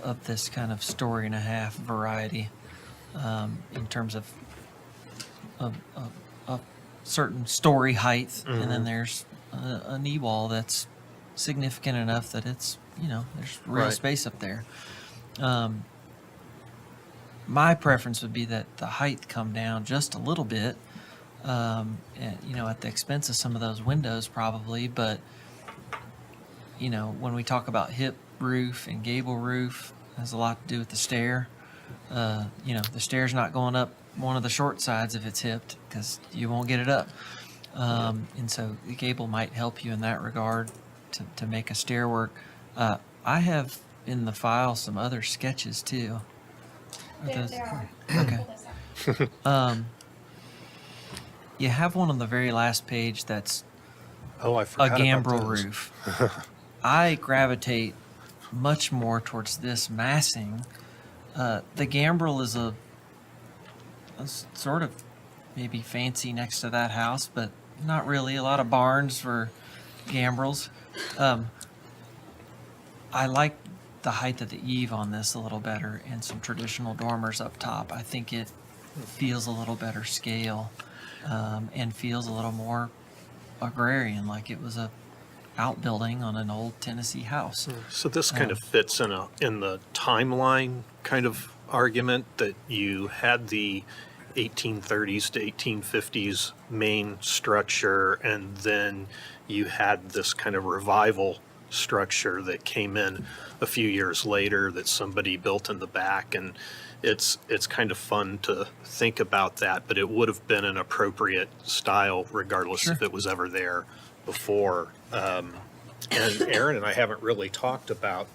of this kind of story and a half variety, in terms of a certain story height, and then there's a knee wall that's significant enough that it's, there's real Right. space up there. My preference would be that the height come down just a little bit, and, at the expense of some of those windows probably, but, when we talk about hip roof and gable roof, it has a lot to do with the stair. The stair's not going up one of the short sides if it's hipped, because you won't get it up. And so the gable might help you in that regard to make a stair work. I have in the file some other sketches too. There are. Okay. You have one on the very last page that's Oh, I a forgot about gambrel those. roof. I gravitate much more towards this massing. The gambrel is a sort of maybe fancy next to that house, but not really. A lot of barns for gambrels. I like the height of the eave on this a little better, and some traditional dormers up top. I think it feels a little better scale, and feels a little more agrarian, like it was a outbuilding on an old Tennessee house. So this kind of fits in the timeline kind of argument that you had the 1830s to 1850s main structure, and then you had this kind of revival structure that came in a few years later that somebody built in the back, and it's kind of fun to think about that, but it would have been an appropriate style regardless if it was ever there before. And Aaron and I haven't really talked about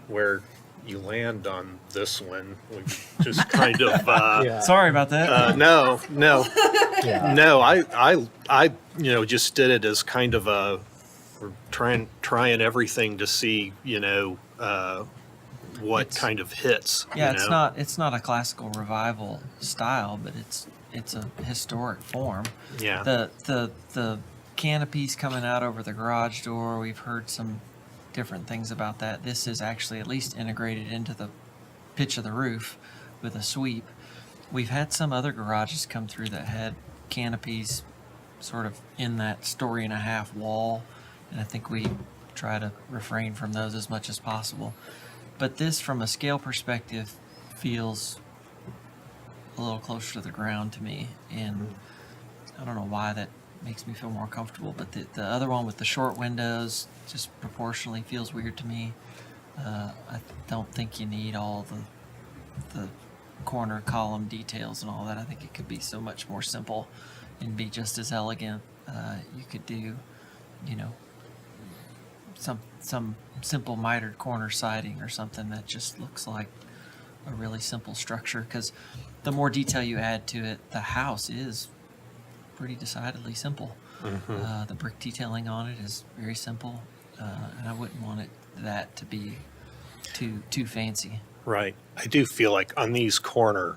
where you land on this one. We just kind of Sorry about that. no. I just did it as kind of we're trying everything to see what kind of hits. Yeah, you know? it's not a classical revival style, but it's a historic form. Yeah. The canopies coming out over the garage door, we've heard some different things about that. This is actually at least integrated into the pitch of the roof with a sweep. We've had some other garages come through that had canopies sort of in that story and a half wall, and I think we try to refrain from those as much as possible. But this, from a scale perspective, feels a little closer to the ground to me, and I don't know why that makes me feel more comfortable, but the other one with the short windows just proportionally feels weird to me. I don't think you need all the corner column details and all that. I think it could be so much more simple and be just as elegant. You could do, you know, some simple mitered corner siding or something that just looks like a really simple structure, because the more detail you add to it, the house is pretty decidedly simple. The brick detailing on it is very simple, and I wouldn't want that to be too fancy. Right. I do feel like on these corner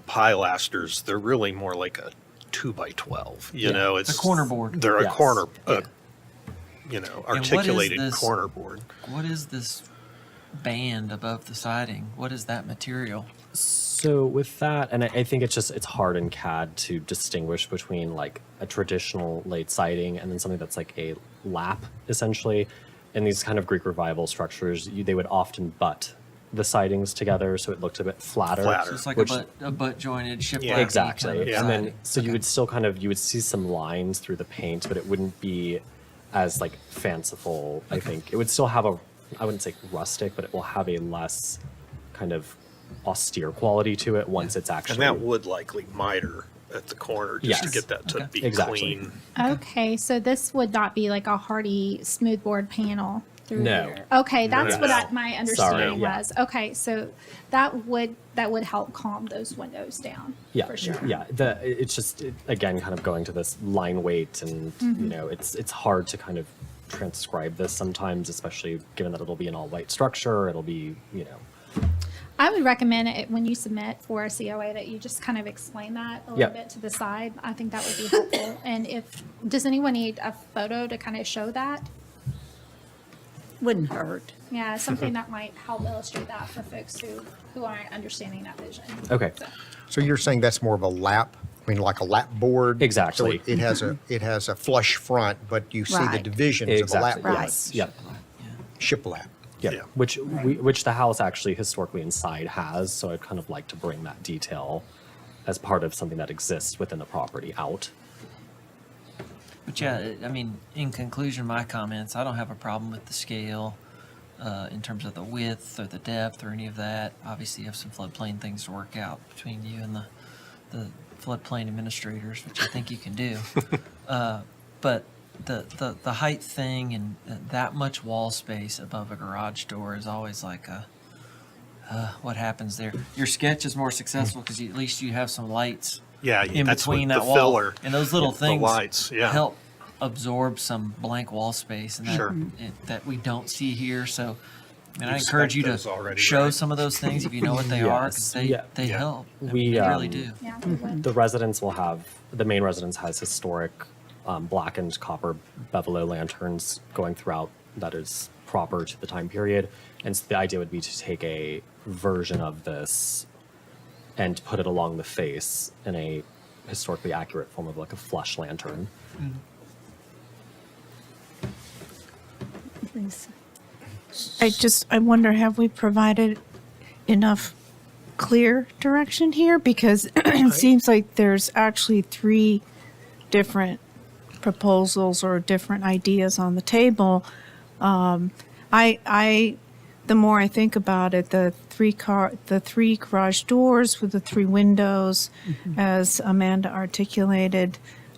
pilasters, they're really more like a 2x12. You know, it's a corner board. They're a Yes. corner, Yeah. you know, And what is articulated this- corner board. What is this band above the siding? What is that material? So with that, and I think it's hard in CAD to distinguish between like a traditional laid siding and then something that's like a lap, essentially. In these kind of Greek revival structures, they would often butt the sidings together so it looked a bit flatter. Flatter. It's like which- a butt jointed shiplap. Yeah. Exactly. Kind of And then, siding. so you would still you would see some lines through the paint, but it wouldn't be as like fanciful, I think. It would still have I wouldn't say rustic, but it will have a less kind of austere quality to it once it's And actually. that would likely miter at the corner just to Yes. get that to be Exactly. clean. Okay, so this would not be like a hardy smoothboard panel through No. here. Okay, that's No. what my understanding yeah. was. Okay, so that would help calm those windows down. Yeah, for sure. yeah. It's just again kind of going to this line weight, and Mm-hmm. you know, it's hard to kind of transcribe this sometimes, especially given that it'll be an all white structure. It'll be, you know. I would recommend it when you submit for a COA that you just kind of explain that a little Yep. bit to the side. I think that would be helpful. And does anyone need a photo to kind of show that? Wouldn't hurt. Yeah, something that might help illustrate that for folks who aren't understanding that vision. Okay. So you're saying that's more of a lap? I mean, like a lap board? Exactly. So it has a flush front, but you see the Right. divisions of a lap Exactly. board. Right. Yep. Shiplap. Yep. Yeah. Which the house actually historically inside has. So I'd kind of like to bring that detail as part of something that exists within the property out. But yeah, I mean, in conclusion, my comments, I don't have a problem with the scale in terms of the width or the depth or any of that. Obviously, you have some floodplain things to work out between you and the floodplain administrators, which I think you can do. But the height thing and that much wall space above a garage door is always like what happens there? Your sketch is more successful because at least you have some lights Yeah, in that's what between the that wall. filler, And those little the things lights, yeah. help absorb some blank wall space and that, Sure. that we don't see here. So, and I You encourage you spec to those already, show right? some of those things if you know what they are, because Yes. they Yeah. help. We, they really do. Yeah, we would. The residents will have, the main residence has historic blackened copper bevel lanterns going throughout that is proper to the time period. And so the idea would be to take a version of this and put it along the face in a historically accurate form of like a flush lantern. Please. I wonder, have we provided enough clear direction here? Because it seems like there's actually 3 different proposals or different ideas on the table. The more I think about it, the 3 garage doors with the 3 windows, as Amanda articulated,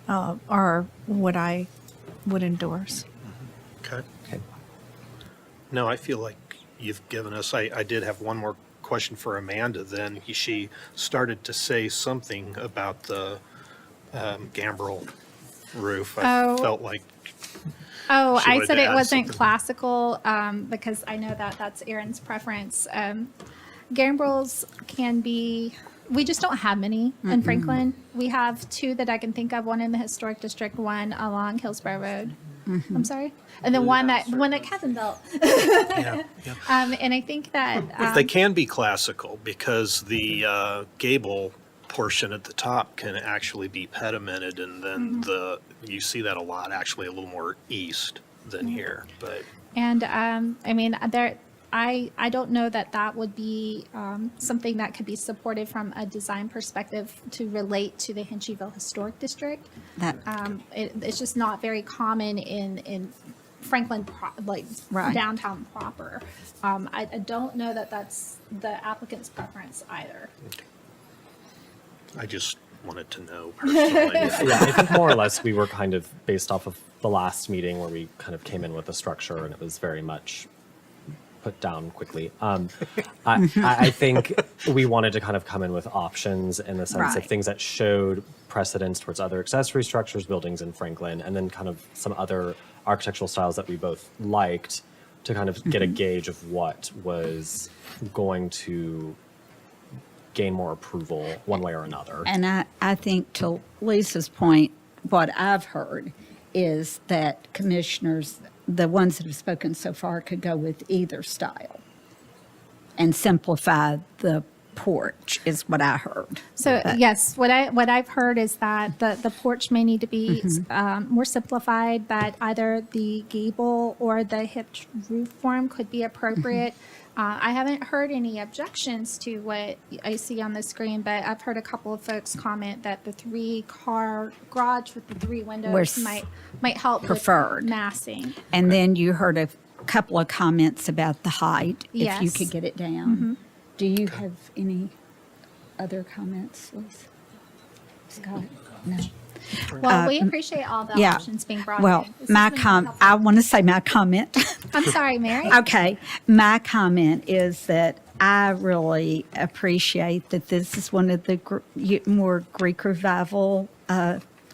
are what I would endorse. Okay. Okay. No, I feel like you've given us, I did have one more question for Amanda then. She started to say something about the gambrel roof. I Oh. felt like, Oh, She I wanted said to it add wasn't something. classical because I know that that's Aaron's preference. Gambrels can be, we just don't have many in Franklin. We have 2 that I can think of, one in the historic district, one along Hillsborough Road. I'm sorry. And then one that Kevin built. yeah, yeah. And I think that If they can be classical, because the gable portion at the top can actually be pedimented, and then you see that a lot, actually a little more east than here, but And I mean, I don't know that would be something that could be supported from a design perspective to relate to the Hinchyville Historic District. That, It's just not very common in Franklin, Right. downtown proper. I don't know that that's the applicant's preference either. I just wanted to know personally. Yeah, I think more or less we were kind of based off of the last meeting where we kind of came in with a structure and it was very much put down quickly. I think we wanted to kind of come in with options in the sense of Right. things that showed precedence towards other accessory structures, buildings in Franklin, and then kind of some other architectural styles that we both liked to kind of get a gauge of what was going to gain more approval one way or another. And I think to Lisa's point, what I've heard is that commissioners, the ones that have spoken so far, could go with either style and simplify the porch is what I heard. So But- yes, what I've heard is that the porch may need to be more simplified. That either the gable or the hipped roof form could be appropriate. I haven't heard any objections to what I see on the screen, but I've heard a couple of folks comment that the 3-car garage with the 3 windows might help preferred. with massing. And then you heard a couple of comments about the height, if you Yes. could get it down. Do you have any other comments, Lisa? Scott? No. Well, we appreciate all the Yeah. options being brought Well, in. This has been helpful. I want to say my comment. I'm sorry, Mary. Okay, my comment is that I really appreciate that this is one of the more Greek revival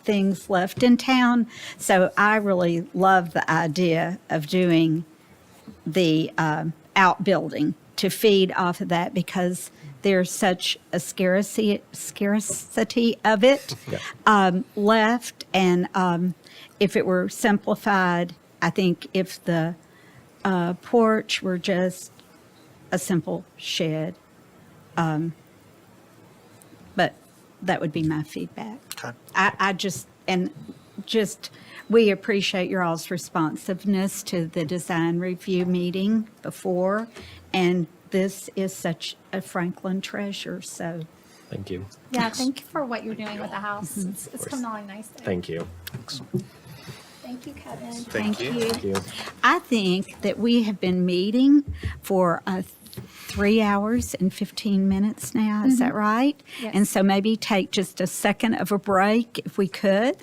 things left in town. So I really love the idea of doing the outbuilding to feed off of that because there's such a scarcity of it left. And if it were simplified, I think if the porch were just a simple shed, but that would be my feedback. Okay. We appreciate your all's responsiveness to the design review meeting before, and this is such a Franklin treasure, so. Thank you. Yeah, thank you for what you're doing with the house. It's coming along nicely. Thank you. Thank you, Kevin. Thank you. Thank you. I think that we have been meeting for 3 hours and 15 minutes now, is that right? Yes. And so maybe take just a second of a break if we could,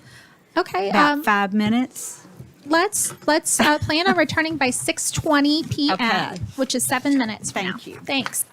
Okay, about 5 minutes. let's plan on returning by 6:20 p.m., Okay. which is 7 minutes from Thank now. you. Thanks.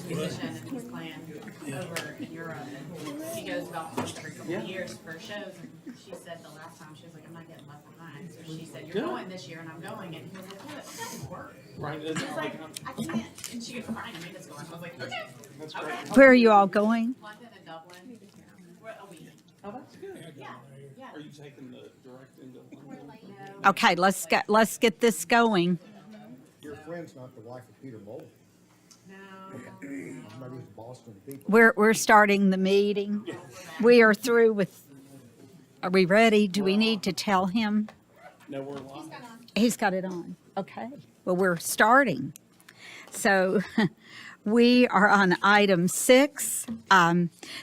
musician and his clan over in Europe, and he goes about once every couple of years for shows, and she said the last time, she was like, I'm not getting left behind, so she said, you're going this year, and I'm going, and he was like, yeah, that doesn't work. Right. He was like, I can't, and she was crying, I made us going, I was like, okay. Okay. Where are you all going? London and Dublin, we're a week. Oh, that's good. Yeah, yeah. Are you taking the direct into London? Okay, let's get this going. Your friend's not the wife of Peter Bowl. No. Maybe it's Boston people. We're starting the meeting. We are through with, are we ready? Do we need to tell him? No, we're live. He's got it on. Okay. Well, we're starting. So we are on item 6,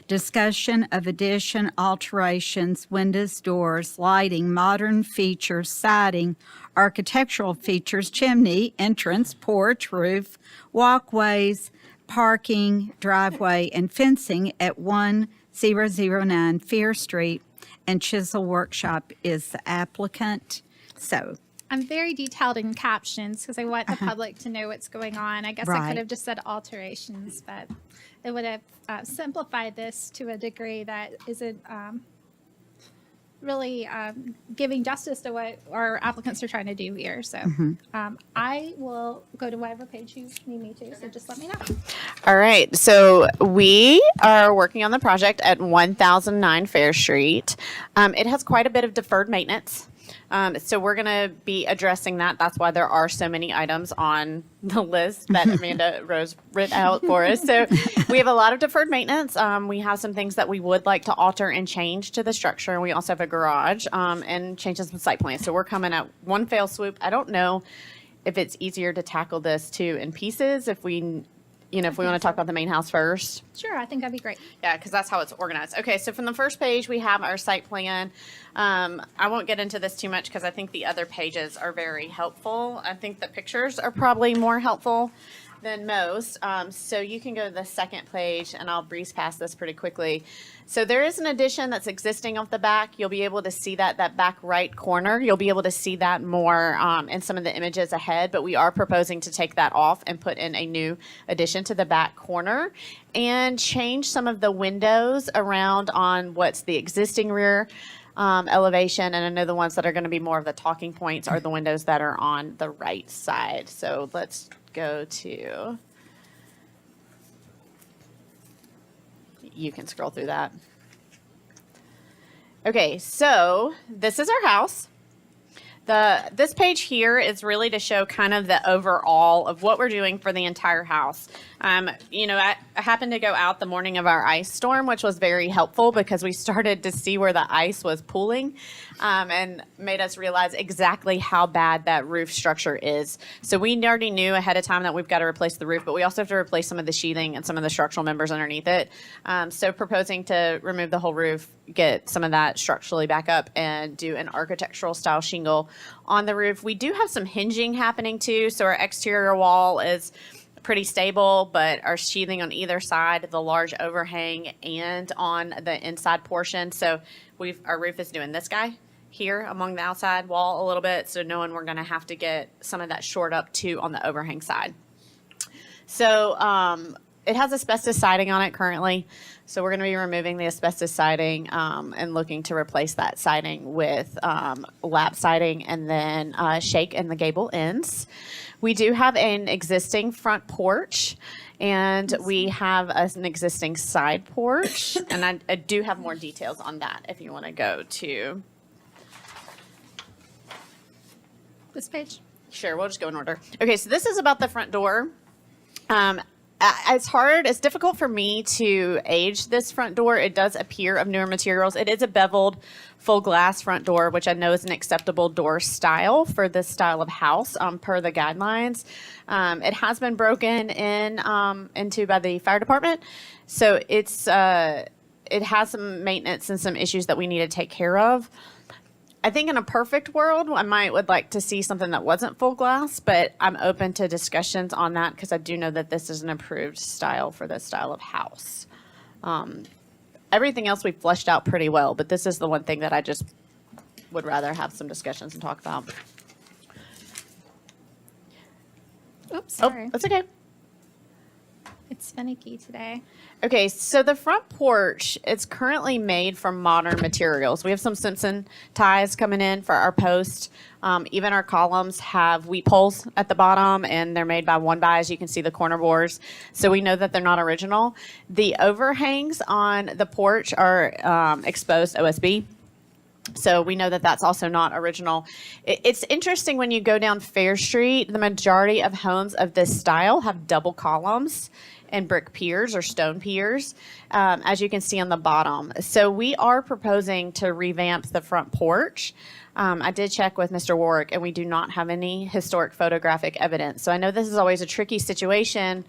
discussion of addition, alterations, windows, doors, lighting, modern features, siding, architectural features, chimney, entrance, porch, roof, walkways, parking, driveway, and fencing at 1009 Fair Street. And Chisel Workshop is the applicant. So I'm very detailed in captions because I want the public to know what's going on. I guess I Right. could have just said alterations, but it would have simplified this to a degree that isn't really giving justice to what our applicants are trying to do here. So I will go to whatever page you need me to. So just let me know. All right, so we are working on the project at 1009 Fair Street. It has quite a bit of deferred maintenance. So we're going to be addressing that. That's why there are so many items on the list that Amanda Rose wrote out for us. So we have a lot of deferred maintenance. We have some things that we would like to alter and change to the structure. And we also have a garage and changes in site plan. So we're coming at one fell swoop. I don't know if it's easier to tackle this too in pieces if we want to talk about the main house first. Sure, I think that'd be great. Yeah, because that's how it's organized. Okay, so from the first page, we have our site plan. I won't get into this too much because I think the other pages are very helpful. I think the pictures are probably more helpful than most. So you can go to the second page, and I'll breeze past this pretty quickly. So there is an addition that's existing off the back. You'll be able to see that back right corner. You'll be able to see that more in some of the images ahead, but we are proposing to take that off and put in a new addition to the back corner and change some of the windows around on what's the existing rear elevation. And I know the ones that are going to be more of the talking points are the windows that are on the right side. So let's go to, you can scroll through that. Okay, so this is our house. This page here is really to show kind of the overall of what we're doing for the entire house. I happened to go out the morning of our ice storm, which was very helpful because we started to see where the ice was pooling and made us realize exactly how bad that roof structure is. So we already knew ahead of time that we've got to replace the roof, but we also have to replace some of the sheathing and some of the structural members underneath it. So proposing to remove the whole roof, get some of that structurally back up, and do an architectural style shingle on the roof. We do have some hinging happening too, so our exterior wall is pretty stable, but our sheathing on either side, the large overhang, and on the inside portion. So our roof is doing this guy here along the outside wall a little bit, so knowing we're going to have to get some of that shored up too on the overhang side. So it has asbestos siding on it currently, so we're going to be removing the asbestos siding and looking to replace that siding with lap siding and then shake in the gable ends. We do have an existing front porch, and we have an existing side porch, and I do have more details on that if you want to go to. This page? Sure, we'll just go in order. Okay, so this is about the front door. It's difficult for me to age this front door. It does appear of newer materials. It is a beveled full glass front door, which I know is an acceptable door style for this style of house per the guidelines. It has been broken into by the fire department. So it has some maintenance and some issues that we need to take care of. I think in a perfect world, I would like to see something that wasn't full glass, but I'm open to discussions on that because I do know that this is an approved style for this style of house. Everything else we fleshed out pretty well, but this is the one thing that I just would rather have some discussions and talk about. Oops, sorry. Oh, that's okay. If It's finicky today. Okay, so the front porch, it's currently made from modern materials. We have some Simpson ties coming in for our post. Even our columns have wheat poles at the bottom, and they're made by One By, as you can see the corner bores. So we know that they're not original. The overhangs on the porch are exposed OSB. So we know that that's also not original. It's interesting when you go down Fair Street, the majority of homes of this style have double columns and brick piers or stone piers, as you can see on the bottom. So we are proposing to revamp the front porch. I did check with Mr. Warwick, and we do not have any historic photographic evidence. So I know this is always a tricky situation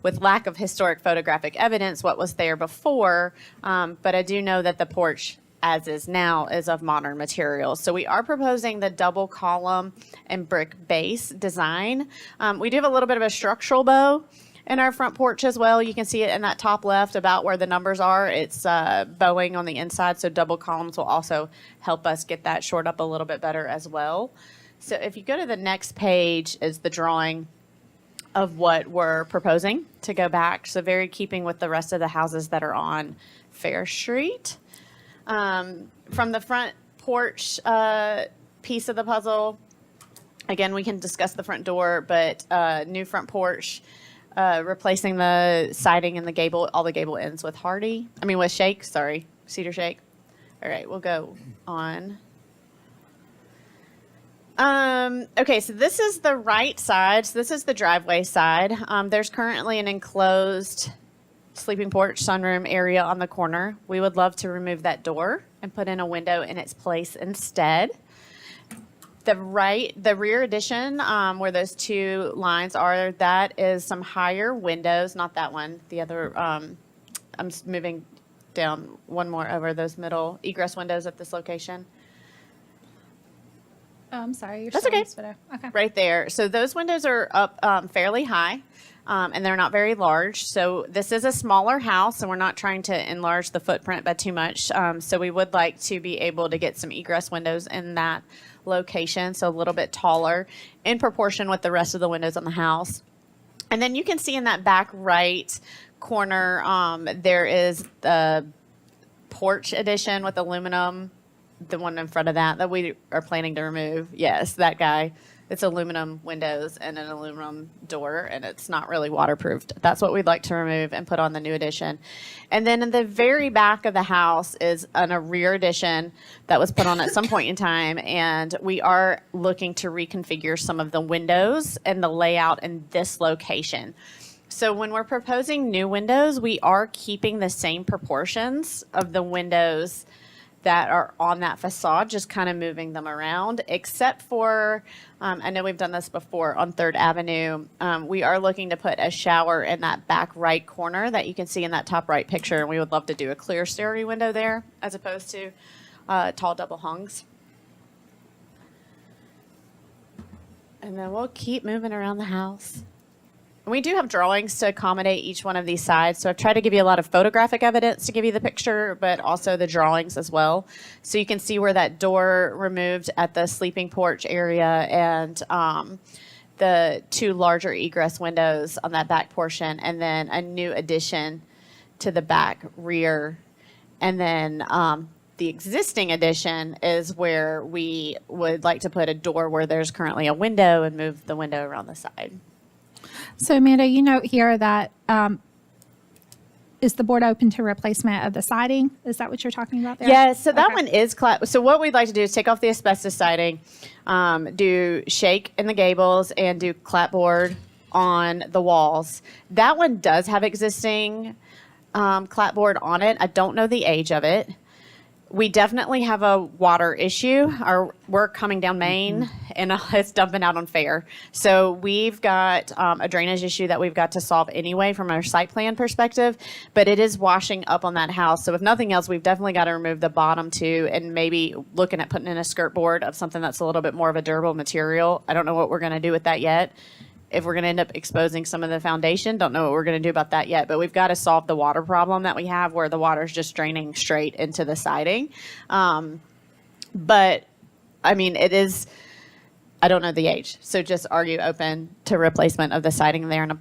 with lack of historic photographic evidence, what was there before, but I do know that the porch as is now is of modern materials. So we are proposing the double column and brick base design. We do have a little bit of a structural bow in our front porch as well. You can see it in that top left about where the numbers are. It's bowing on the inside, so double columns will also help us get that shored up a little bit better as well. So if you go to the next page is the drawing of what we're proposing to go back. So very keeping with the rest of the houses that are on Fair Street. From the front porch piece of the puzzle, again, we can discuss the front door, but new front porch, replacing the siding and the gable, all the gable ends with with shake, cedar shake. All right, we'll go on. Okay, so this is the right side. So this is the driveway side. There's currently an enclosed sleeping porch, sunroom area on the corner. We would love to remove that door and put in a window in its place instead. The rear addition, where those two lines are, that is some higher windows, not that one, the other, I'm just moving down one more over those middle egress windows at this location. Oh, I'm sorry. That's okay. Okay. Right there. So those windows are up fairly high, and they're not very large. So this is a smaller house, and we're not trying to enlarge the footprint by too much. So we would like to be able to get some egress windows in that location, so a little bit taller in proportion with the rest of the windows on the house. And then you can see in that back right corner, there is the porch addition with aluminum. The one in front of that we are planning to remove. Yes, that guy. It's aluminum windows and an aluminum door, and it's not really waterproofed. That's what we'd like to remove and put on the new addition. And then in the very back of the house is a rear addition that was put on at some point in time, and we are looking to reconfigure some of the windows and the layout in this location. So when we're proposing new windows, we are keeping the same proportions of the windows that are on that facade, just kind of moving them around, except for, I know we've done this before on 3rd Avenue. We are looking to put a shower in that back right corner that you can see in that top right picture, and we would love to do a clear story window there as opposed to tall double hungs. And then we'll keep moving around the house. We do have drawings to accommodate each one of these sides. So I've tried to give you a lot of photographic evidence to give you the picture, but also the drawings as well. So you can see where that door removed at the sleeping porch area and the two larger egress windows on that back portion, and then a new addition to the back rear. And then the existing addition is where we would like to put a door where there's currently a window and move the window around the side. So Amanda, you note here that is the board open to replacement of the siding? Is that what you're talking about there? Yeah, so that Okay. one is so what we'd like to do is take off the asbestos siding, do shake in the gables, and do clapboard on the walls. That one does have existing clapboard on it. I don't know the age of it. We definitely have a water issue. We're coming down Main, and it's dumping out on Fair. So we've got a drainage issue that we've got to solve anyway from our site plan perspective, but it is washing up on that house. So if nothing else, we've definitely got to remove the bottom two and maybe looking at putting in a skirt board of something that's a little bit more of a durable material. I don't know what we're going to do with that yet. If we're going to end up exposing some of the foundation, don't know what we're going to do about that yet, but we've got to solve the water problem that we have where the water is just draining straight into the siding. But I mean, it is, I don't know the age. So just are you open to replacement of the siding there and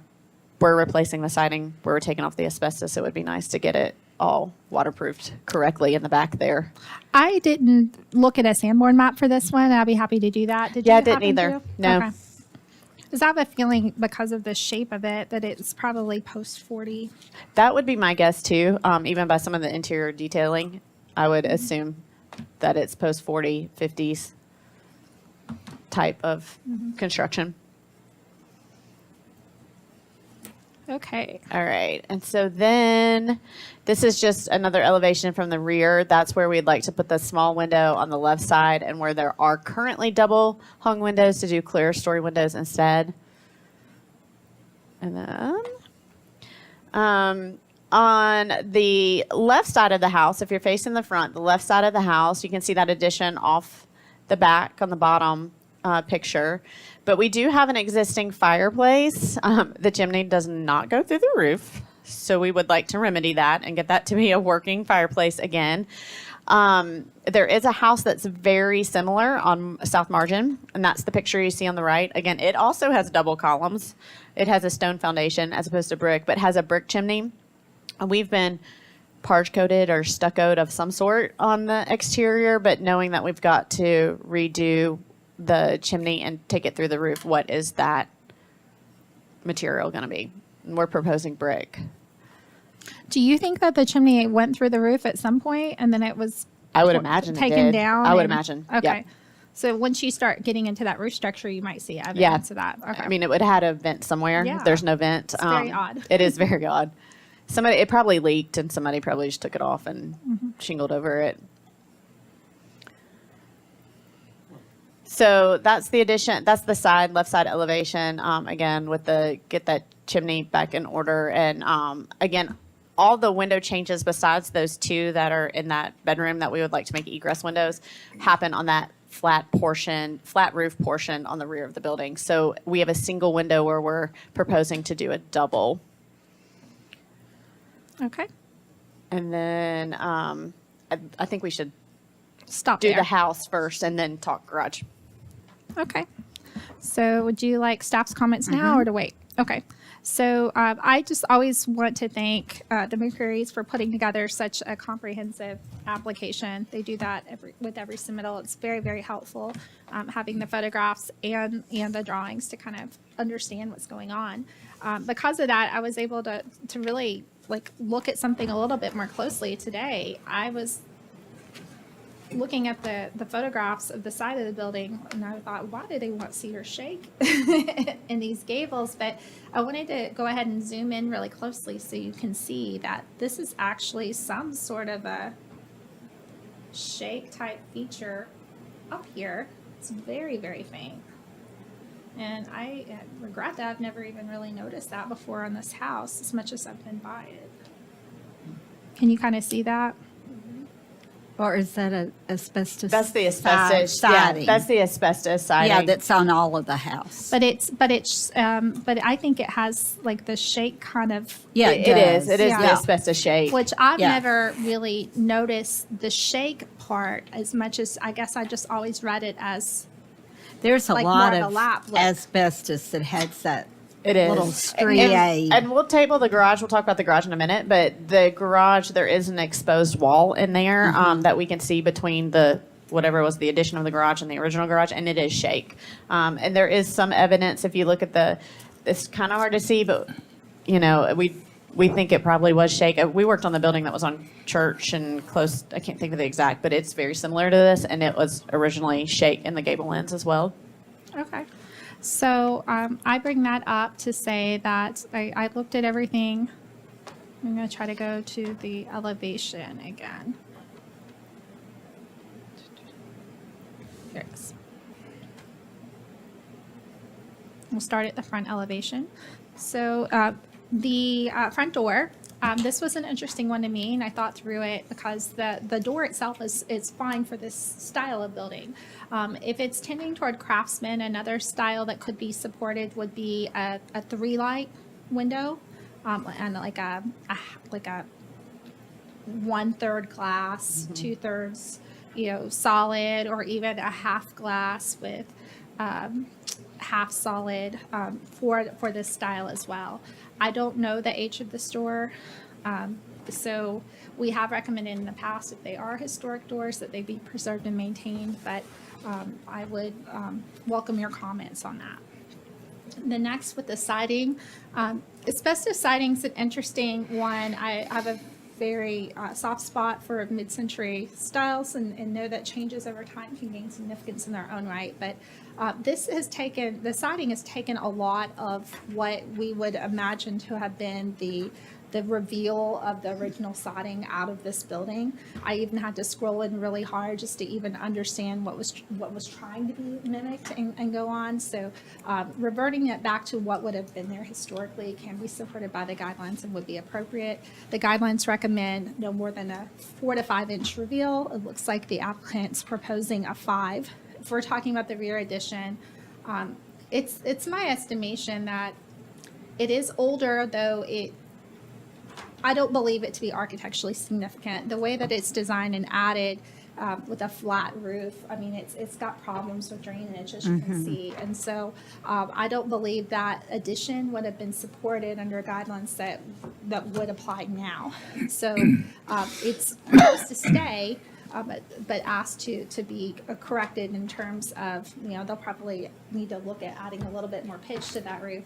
we're replacing the siding, we're taking off the asbestos. It would be nice to get it all waterproofed correctly in the back there. I didn't look at a Sanborn map for this one. I'll be happy to do that. Did Yeah, you I didn't happen either. to? No. Okay. Because I have a feeling because of the shape of it that it's probably post 40. That would be my guess too. Even by some of the interior detailing, I would assume that it's post 40, 50s type of construction. Okay. All right. And so then this is just another elevation from the rear. That's where we'd like to put the small window on the left side and where there are currently double hung windows to do clear story windows instead. And then on the left side of the house, if you're facing the front, the left side of the house, you can see that addition off the back on the bottom picture. But we do have an existing fireplace. The chimney does not go through the roof. So we would like to remedy that and get that to be a working fireplace again. There is a house that's very similar on South Margin, and that's the picture you see on the right. Again, it also has double columns. It has a stone foundation as opposed to brick, but has a brick chimney. And we've been parge coated or stuccoed of some sort on the exterior, but knowing that we've got to redo the chimney and take it through the roof, what is that material going to be? And we're proposing brick. Do you think that the chimney went through the roof at some point and then it was I would imagine it taken did. down? I would and- imagine, Okay. yeah. So once you start getting into that roof structure, you might see evidence Yeah. of that. Okay. I mean, it would have had a vent somewhere. Yeah. There's no vent. It's very odd. It is very odd. It probably leaked and somebody probably just took it off and shingled over it. So that's the addition. That's the side, left side elevation. Again, with get that chimney back in order. And again, all the window changes besides those two that are in that bedroom that we would like to make egress windows happen on that flat roof portion on the rear of the building. So we have a single window where we're proposing to do a double. Okay. And then I think we should Stop do there. the house first and then talk garage. Okay. So would you like staff's comments now or to wait? Okay. So I just always want to thank the McCreary's for putting together such a comprehensive application. They do that with every submittal. It's very, very helpful having the photographs and the drawings to kind of understand what's going on. Because of that, I was able to really look at something a little bit more closely today. I was looking at the photographs of the side of the building, and I thought, why do they want cedar shake in these gables? But I wanted to go ahead and zoom in really closely so you can see that this is actually some sort of a shake type feature up here. It's very, very faint. And I regret that I've never even really noticed that before on this house as much as I've been by it. Can you kind of see that? Or is that a asbestos? That's the asbestos siding? Yeah, that's the asbestos siding. Yeah, that's on all of the house. But I think it has like the shake kind of. Yeah, it is. It is Yeah. the asbestos shake. Which I've Yeah. never really noticed the shake part as much as I guess I just always read it as. There's a like lot more of a of lap look. asbestos that has that It is. little striae. And we'll table the garage. We'll talk about the garage in a minute. But the garage, there is an exposed wall in there that we can see between the whatever was the addition of the garage and the original garage, and it is shake. And there is some evidence if you look at it's kind of hard to see, but we think it probably was shake. We worked on the building that was on Church and close. I can't think of the exact, but it's very similar to this, and it was originally shake in the gable ends as well. Okay. So I bring that up to say that I looked at everything. I'm going to try to go to the elevation again. There it is. We'll start at the front elevation. So the front door, this was an interesting one to me, and I thought through it because the door itself is fine for this style of building. If it's tending toward craftsman, another style that could be supported would be a 3-light window, and like a 1/3 glass, 2/3, solid, or even a half glass with half solid for this style as well. I don't know the age of the store, so we have recommended in the past if they are historic doors that they be preserved and maintained, but I would welcome your comments on that. The next with the siding, asbestos siding is an interesting one. I have a very soft spot for mid-century styles and know that changes over time can gain significance in their own right. But the siding has taken a lot of what we would imagine to have been the reveal of the original siding out of this building. I even had to scroll in really hard just to even understand what was trying to be mimicked and go on. So reverting it back to what would have been there historically can be supported by the guidelines and would be appropriate. The guidelines recommend no more than a 4 to 5 inch reveal. It looks like the applicant's proposing a 5. If we're talking about the rear addition, it's my estimation that it is older, though I don't believe it to be architecturally significant. The way that it's designed and added with a flat roof, I mean, it's got problems with drainage, as you can see. And so I don't believe that addition would have been supported under guidelines that would apply now. So it's supposed to stay, but asked to be corrected in terms of, they'll probably need to look at adding a little bit more pitch to that roof.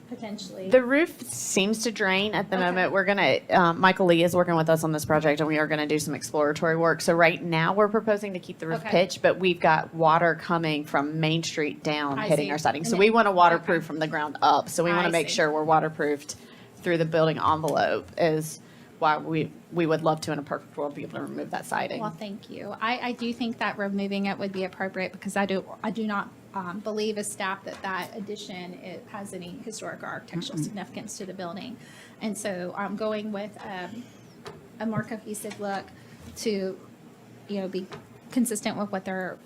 Potentially. The roof seems to drain at the moment. We're gonna, Michael Lee is working with us on this project, and we are gonna do some exploratory work. So right now, we're proposing to keep the roof pitched, but we've got water coming from Main Street down, hitting our siding. So we want to waterproof from the ground up. So we want to make sure we're waterproofed through the building envelope is why we would love to, in a perfect world, be able to remove that siding. Well, thank you. I do think that removing it would be appropriate because I do not believe as staff that addition has any historic or architectural significance to the building. And so going with a more cohesive look to, be consistent with what they're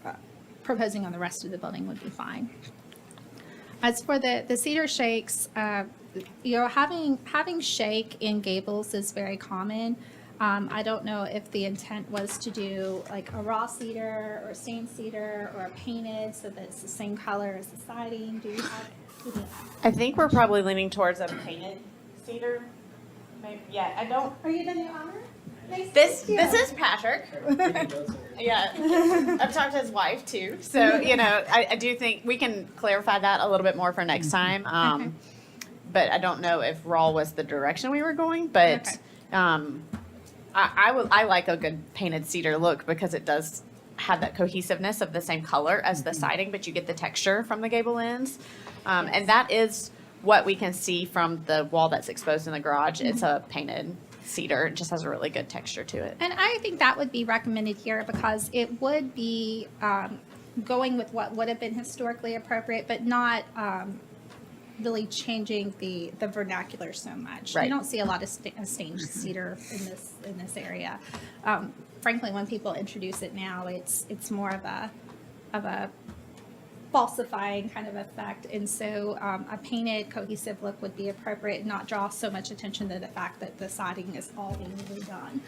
proposing on the rest of the building would be fine. As for the cedar shakes, having shake in gables is very common. I don't know if the intent was to do like a raw cedar or a stained cedar or a painted so that it's the same color as the siding. Do you have? I think we're probably leaning towards a painted cedar. Maybe, yeah, I don't. Are you the new owner? This is Patrick. Yeah, I've talked to his wife too. So I do think we can clarify that a little bit more for next time. But I don't know if raw was the direction we were going. But I like a good painted cedar look because it does have that cohesiveness of the same color as the siding, but you get the texture from the gable ends. And that is what we can see from the wall that's exposed in the garage. It's a painted cedar. It just has a really good texture to it. And I think that would be recommended here because it would be going with what would have been historically appropriate, but not really changing the vernacular so much. Right. You don't see a lot of stained cedar in this area. Frankly, when people introduce it now, it's more of a falsifying kind of effect, and so a painted cohesive look would be appropriate and not draw so much attention to the fact that the siding is all being redone.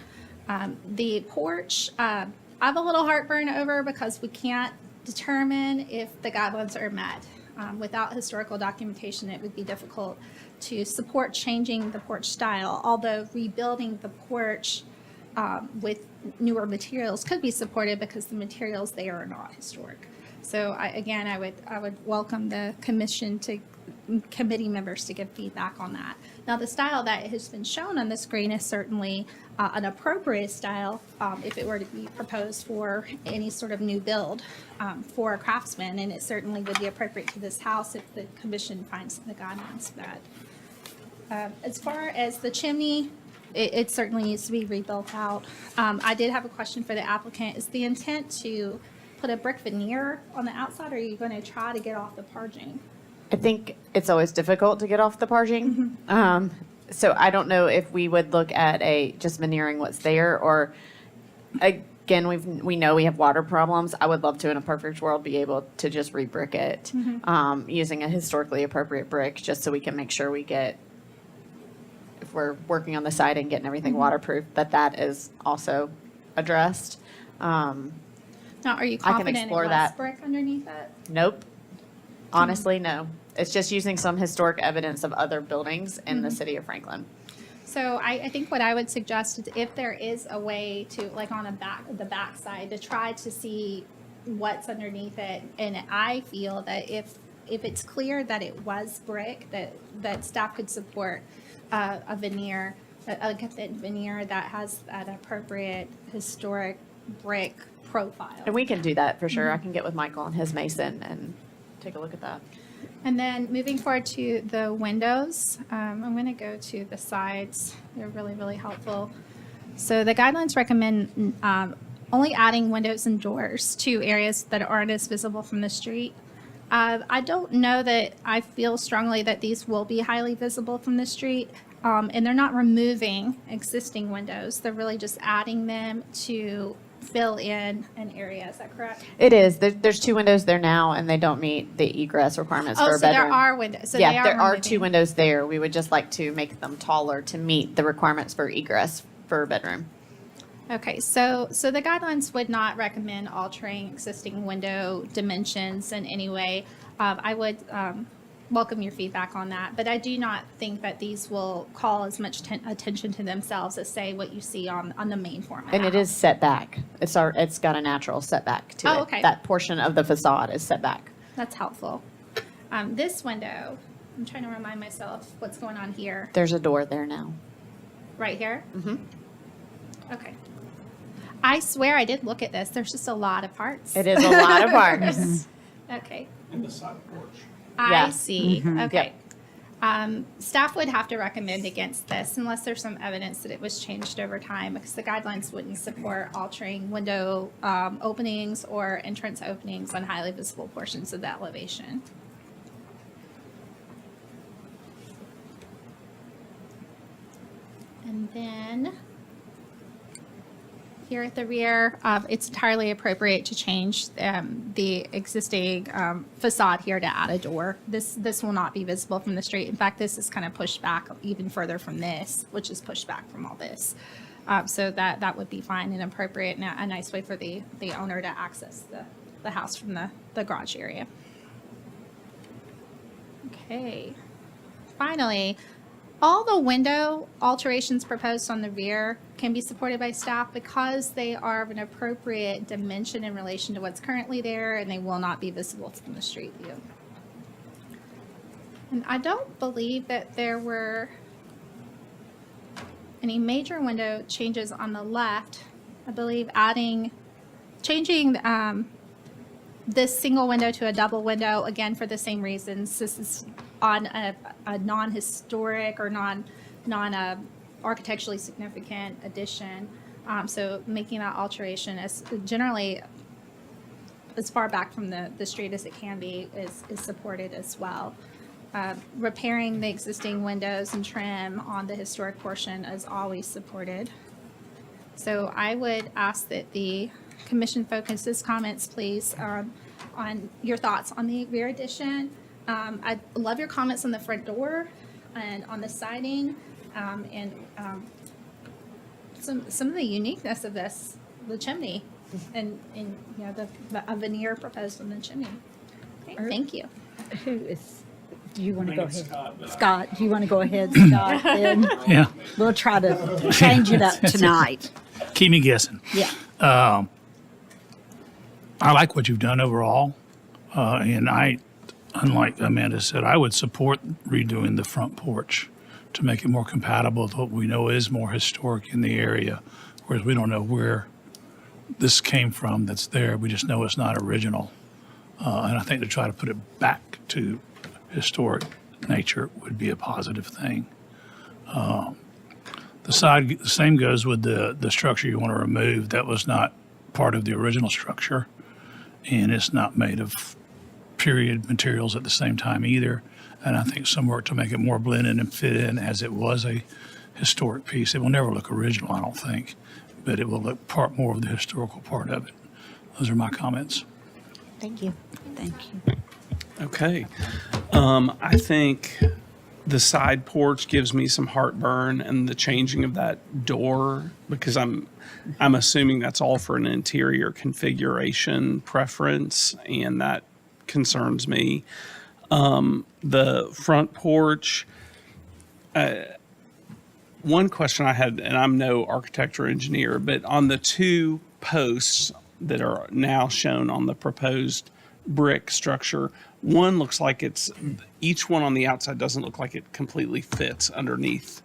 The porch, I have a little heartburn over because we can't determine if the guidelines are met. Without historical documentation, it would be difficult to support changing the porch style, although rebuilding the porch with newer materials could be supported because the materials there are not historic. So I would welcome the committee members to give feedback on that. Now, the style that has been shown on the screen is certainly an appropriate style if it were to be proposed for any sort of new build for a craftsman, and it certainly would be appropriate to this house if the commission finds the guidelines for that. As far as the chimney, it certainly needs to be rebuilt out. I did have a question for the applicant. Is the intent to put a brick veneer on the outside, or are you going to try to get off the parging? I think it's always difficult to get off the parging. So I don't know if we would look at just veneering what's there, or again, we know we have water problems. I would love to, in a perfect world, be able to just re-brick it using a historically appropriate brick, just so we can make sure we get, if we're working on the siding, getting everything waterproof, that is also addressed. Now, are you I can confident in explore less that. brick underneath it? Nope. Honestly, no. It's just using some historic evidence of other buildings in the city of Franklin. So I think what I would suggest is if there is a way to, like on the back side, to try to see what's underneath it. And I feel that if it's clear that it was brick, that staff could support a veneer, a fit veneer that has an appropriate historic brick profile. And we can do that for sure. I can get with Michael and his mason and take a look at that. And then moving forward to the windows, I'm going to go to the sides. They're really, really helpful. So the guidelines recommend only adding windows and doors to areas that aren't as visible from the street. I don't know that I feel strongly that these will be highly visible from the street. And they're not removing existing windows. They're really just adding them to fill in an area. Is that correct? It is. There's 2 windows there now, and they don't meet the egress requirements for a So bedroom. there are windows. So yeah, they there are removing. 2 windows there. We would just like to make them taller to meet the requirements for egress for a bedroom. Okay, so the guidelines would not recommend altering existing window dimensions in any way. I would welcome your feedback on that, but I do not think that these will call as much attention to themselves as, say, what you see on the main format. And it is set back. It's got a natural setback to it. Okay. That portion of the facade is set back. That's helpful. This window, I'm trying to remind myself what's going on here. There's a door there now. Right here? Mm-hmm. Okay. I swear I did look at this. There's just a lot of parts. It is a lot of parts. Okay. And the side porch. I Yeah. see. Mhm. Okay. Staff would have to recommend against this unless there's some evidence that it was changed over time, because the guidelines wouldn't support altering window openings or entrance openings on highly visible portions of the elevation. And then here at the rear, it's entirely appropriate to change the existing facade here to add a door. This will not be visible from the street. In fact, this is kind of pushed back even further from this, which is pushed back from all this. So that would be fine and appropriate and a nice way for the owner to access the house from the garage area. Okay. Finally, all the window alterations proposed on the rear can be supported by staff because they are of an appropriate dimension in relation to what's currently there, and they will not be visible from the street view. And I don't believe that there were any major window changes on the left. I believe changing this single window to a double window, again, for the same reasons. This is on a non-historic or non-architecturally significant addition. So making that alteration as generally as far back from the street as it can be is supported as well. Repairing the existing windows and trim on the historic portion is always supported. So I would ask that the commission focus its comments, please, on your thoughts on the rear addition. I love your comments on the front door and on the siding, and some of the uniqueness of this, the chimney, and you know a veneer proposed on the chimney. Okay, thank you. Do you want to go ahead? Scott, Scott, do you want to go ahead, Scott? Then Yeah. we'll try to change it up tonight. Keep me guessing. Yeah. I like what you've done overall, and unlike Amanda said, I would support redoing the front porch to make it more compatible with what we know is more historic in the area, whereas we don't know where this came from that's there. We just know it's not original. And I think to try to put it back to historic nature would be a positive thing. The same goes with the structure you want to remove. That was not part of the original structure, and it's not made of period materials at the same time either. And I think some work to make it more blend in and fit in as it was a historic piece. It will never look original, I don't think, but it will look more of the historical part of it. Those are my comments. Thank you. Thank you. Okay. I think the side porch gives me some heartburn, and the changing of that door, because I'm assuming that's all for an interior configuration preference, and that concerns me. The front porch, one question I had, and I'm no architect or engineer, but on the two posts that are now shown on the proposed brick structure, one looks like each one on the outside doesn't look like it completely fits underneath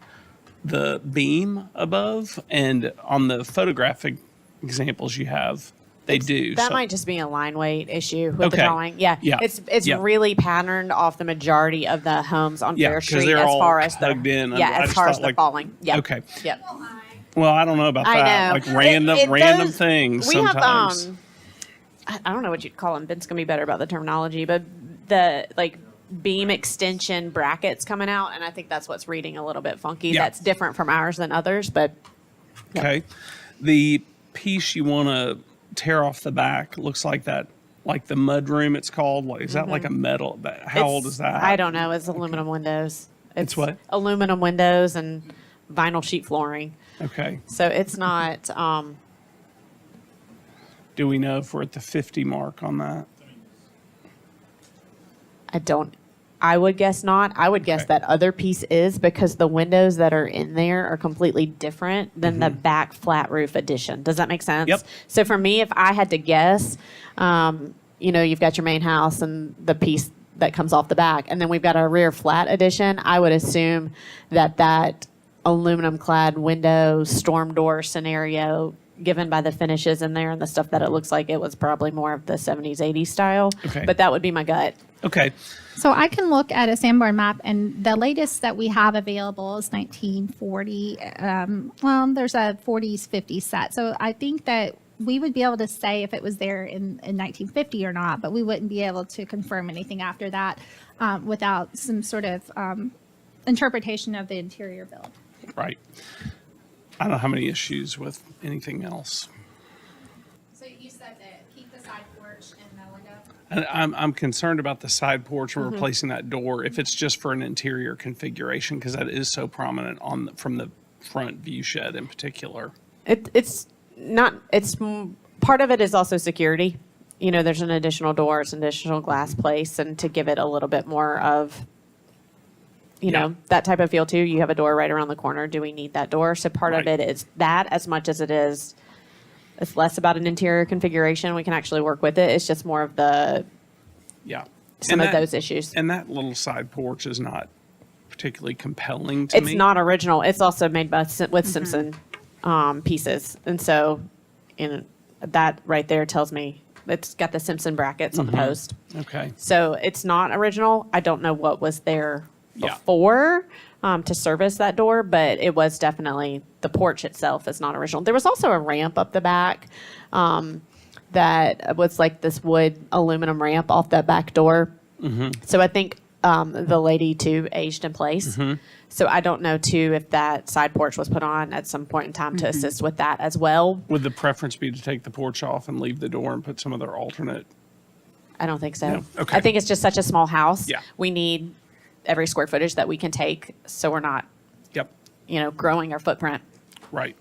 the beam above. And on the photographic examples you have, they do. That So- might just be a line weight issue with the Okay. drawing. Yeah. Yeah. It's Yeah. really patterned off the majority of the homes on Yeah, Fair 'cause Street they're as all far as the tugged in. Yeah, I as just far as thought, the like- falling. Yeah. Okay. Yep. Well, I don't know about I that. know. Like random It random does- things We sometimes. have I don't know what you'd call them. Ben's gonna be better about the terminology, but the like beam extension brackets coming out, and I think that's what's reading a little bit funky. Yeah. That's different from ours than others, but Okay. The piece you want to tear off the back looks like that, like the mud room it's called. Like, is that like a metal? How old it's- is that? I don't know. It's aluminum windows. It's what? Aluminum windows and vinyl sheet flooring. Okay. So it's not. Do we know if we're at the 50 mark on that? I don't. I would guess not. I would guess that other piece is because the windows that are in there are completely different than the back flat roof addition. Does that make sense? Yep. So for me, if I had to guess, you've got your main house and the piece that comes off the back, and then we've got our rear flat addition. I would assume that aluminum clad window storm door scenario, given by the finishes in there and the stuff that it looks like, it was probably more of the 70s, 80s style. Okay. But that would be my gut. Okay. So I can look at a Sanborn map, and the latest that we have available is 1940. There's a 40s, 50s set. So I think that we would be able to say if it was there in 1950 or not, but we wouldn't be able to confirm anything after that without some sort of interpretation of the interior build. Right. I don't have any issues with anything else. So you said that keep the side porch and the window? And I'm concerned about the side porch and replacing that door if it's just for an interior configuration, because that is so prominent from the front view shed in particular. It's not. Part of it is also security. There's an additional door, it's an additional glass place, and to give it a little bit more of, that type of feel too. You have a door right around the corner. Do we need that door? So part of Right. it is that as much as it's less about an interior configuration. We can actually work with it. It's just more of Yeah. some And of those issues. And that little side porch is not particularly compelling to me. It's not original. It's also made with Simpson pieces, and so that right there tells me it's got the Simpson brackets on the post. Okay. So it's not original. I don't know what was there Yeah. before to service that door, but it was definitely the porch itself is not original. There was also a ramp up the back that was like this wood aluminum ramp off that back door. So I think the lady too aged in place. So I don't know too if that side porch was put on at some point in time to assist with that as well. Would the preference be to take the porch off and leave the door and put some other alternate? I don't think so. No. Okay. I think it's just such a small house. Yeah. We need every square footage that we can take, so we're not, Yep. growing our footprint. Right.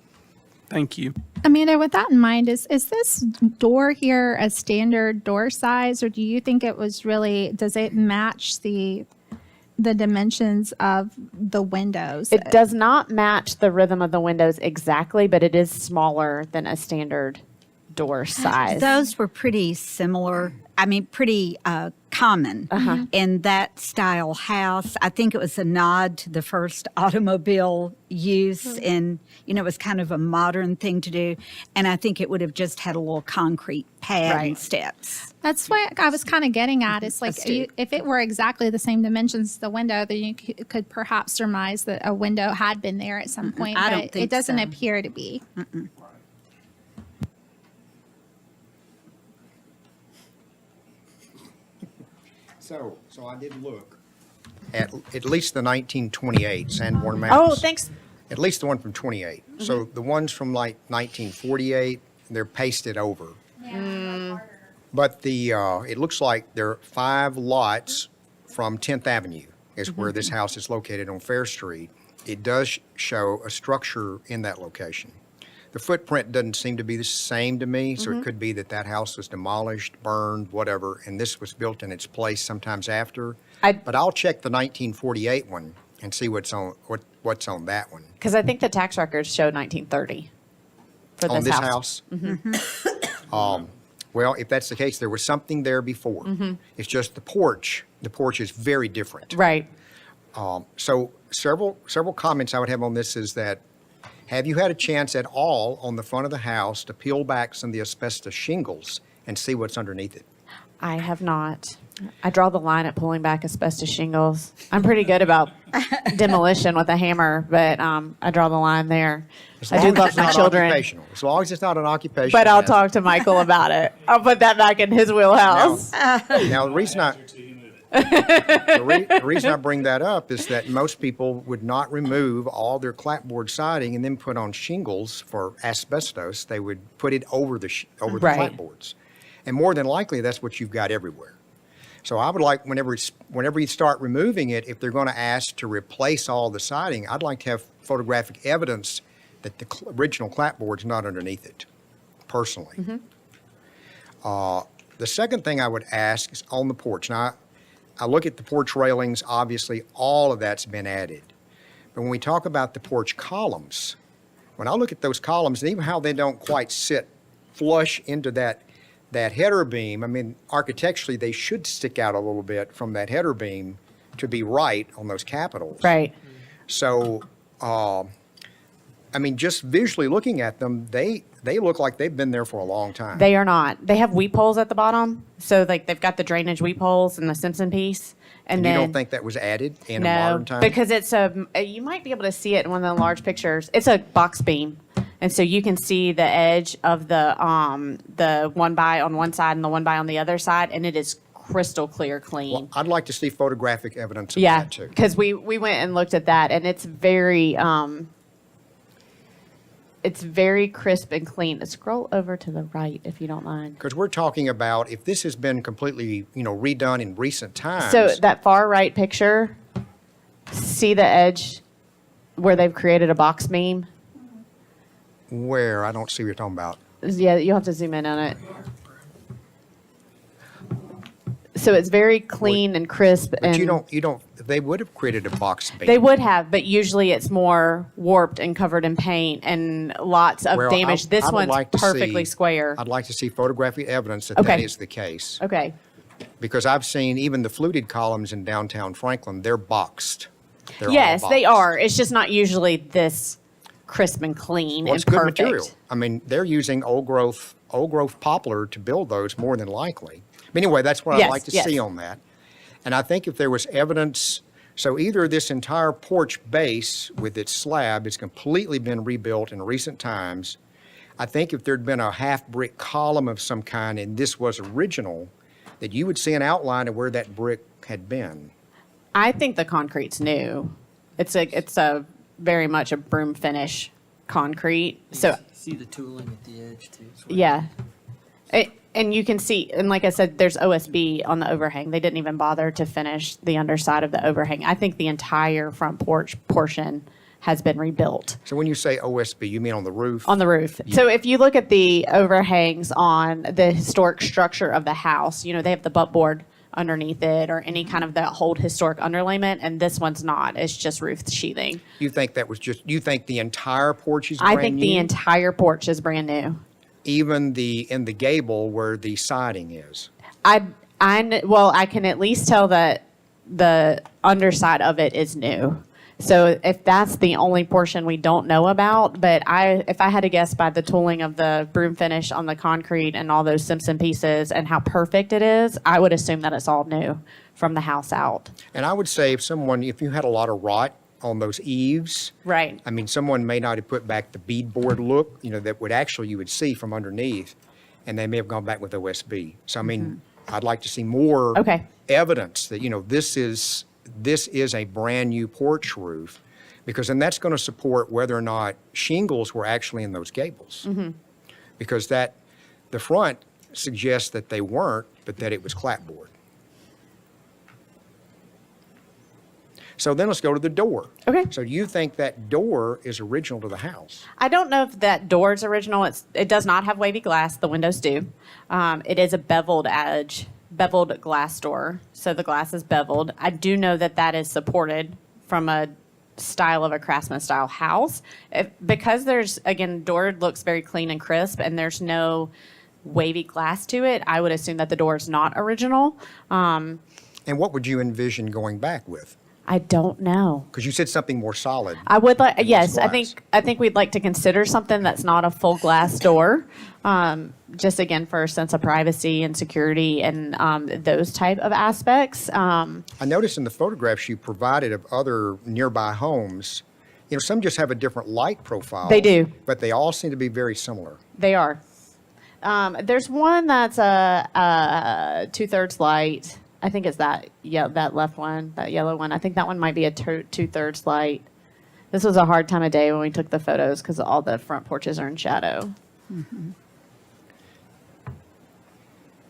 Thank you. Amanda, with that in mind, is this door here a standard door size, or do you think it was does it match the dimensions of the windows? It does not match the rhythm of the windows exactly, but it is smaller than a standard door size. Those were pretty similar. I mean, pretty common in that style house. I think it was a nod to the first automobile use, and it was kind of a modern thing to do. And I think it would have just had a little concrete pad and steps. That's what I was kind of getting at. It's like Astute. if it were exactly the same dimensions as the window, then you could perhaps surmise that a window had been there at some point. I but don't think it doesn't so. appear to be. So I did look at least the 1928 Sanborn maps. Oh, thanks. At least the one from 28. So the ones from like 1948, they're pasted over. But it looks like there are 5 lots from 10th Avenue is where this house is located on Fair Street. It does show a structure in that location. the footprint doesn't seem to be the same to me, so it could be that that house was demolished, burned, whatever, and this was built in its place sometimes after. But I'll check the 1948 one and see what's on that one. Because I think the tax records show 1930 for On this this house. house? Well, if that's the case, there was something there before. It's just the porch. The porch is very different. Right. So several comments I would have on this is that, have you had a chance at all on the front of the house to peel back some of the asbestos shingles and see what's underneath it? I have not. I draw the line at pulling back asbestos shingles. I'm pretty good about demolition with a hammer, but I draw the line there. As I do long as love it's my not children, occupational. As long as it's not an occupation. but I'll hazard. talk to Michael about it. I'll put that back in his wheelhouse. Now, the reason the reason I bring that up is that most people would not remove all their clapboard siding and then put on shingles for asbestos. They would put it over the over the Right. clapboards, and more than likely, that's what you've got everywhere. So I would like, whenever you start removing it, if they're going to ask to replace all the siding, I'd like to have photographic evidence that the original clapboard's not underneath it, personally. The second thing I would ask is on the porch. Now, I look at the porch railings, obviously, all of that's been added. But when we talk about the porch columns, when I look at those columns, and even how they don't quite sit flush into that header beam, I mean, architecturally, they should stick out a little bit from that header beam to be right on those capitals. Right. So, I mean, just visually looking at them, they look like they've been there for a long time. They are not. They have weep holes at the bottom. So like they've got the drainage weep holes and the Simpson piece. And you then don't think that was added in a no, modern time? because it's you might be able to see it in one of the large pictures. It's a box beam. And so you can see the edge of the one by on one side and the one by on the other side, and it is crystal clear clean. Well, I'd like to see photographic evidence of Yeah, that too. because we went and looked at that, and it's very crisp and clean. Scroll over to the right if you don't mind. Because we're talking about if this has been completely, redone in recent times. So that far right picture, see the edge where they've created a box beam? Where? I don't see what you're talking about. Yeah, you'll have to zoom in on it. So it's very clean and crisp. But and you don't, they would have created a box beam. They would have, but usually it's more warped and covered in paint and lots of Well, damage. This I would one's like to perfectly see- square. I'd like to see photographic evidence that that Okay. is the case. Okay. Because I've seen even the fluted columns in downtown Franklin, they're boxed. They're all Yes, they boxed. are. It's just not usually this crisp and clean Well, and it's good perfect. material. I mean, they're using old growth poplar to build those more than likely. But anyway, that's what I'd Yes, like to yes. see on that. And I think if there was evidence, so either this entire porch base with its slab has completely been rebuilt in recent times. I think if there'd been a half brick column of some kind and this was original, that you would see an outline of where that brick had been. I think the concrete's new. It's a very much a broom finish concrete. So See the tooling at the edge too. yeah. And you can see, and like I said, there's OSB on the overhang. They didn't even bother to finish the underside of the overhang. I think the entire front porch portion has been rebuilt So when you say OSB, you mean on the roof? on the roof. So if you look at the overhangs on the historic structure of the house, they have the butt board underneath it or any kind of the old historic underlayment, and this one's not. It's just roof sheathing. You think you think the entire porch is brand I think new? the entire porch is brand new. Even in the gable where the siding is. I can at least tell that the underside of it is new. So if that's the only portion we don't know about, but if I had to guess by the tooling of the broom finish on the concrete and all those Simpson pieces and how perfect it is, I would assume that it's all new from the house out. And I would say if you had a lot of rot on those eaves, Right. I mean, someone may not have put back the beadboard look, that would actually, you would see from underneath, and they may have gone back with OSB. So, I mean, I'd like to see more Mm-hmm. Okay. evidence that, this is a brand-new porch roof, because then that's going to support whether or not shingles were actually in those gables. Mm-hmm. Because the front suggests that they weren't, but that it was clapboard. So then let's go to the door. Okay. So you think that door is original to the house? I don't know if that door is original. It does not have wavy glass. The windows do. It is a beveled glass door. So the glass is beveled. I do know that that is supported from a style of a craftsman style house. Because there's, again, door looks very clean and crisp and there's no wavy glass to it, I would assume that the door is not original. And what would you envision going back with? I don't know. Because you said something more solid. I would like, than yes, just I glass. think we'd like to consider something that's not a full glass door. Just again, for a sense of privacy and security and those type of aspects. I noticed in the photographs you provided of other nearby homes, some just have a different light profile. They do. But they all seem to be very similar. They are. There's one that's a 2/3 light. I think it's that left one, that yellow one. I think that one might be a 2/3 light. This was a hard time of day when we took the photos because all the front porches are in shadow.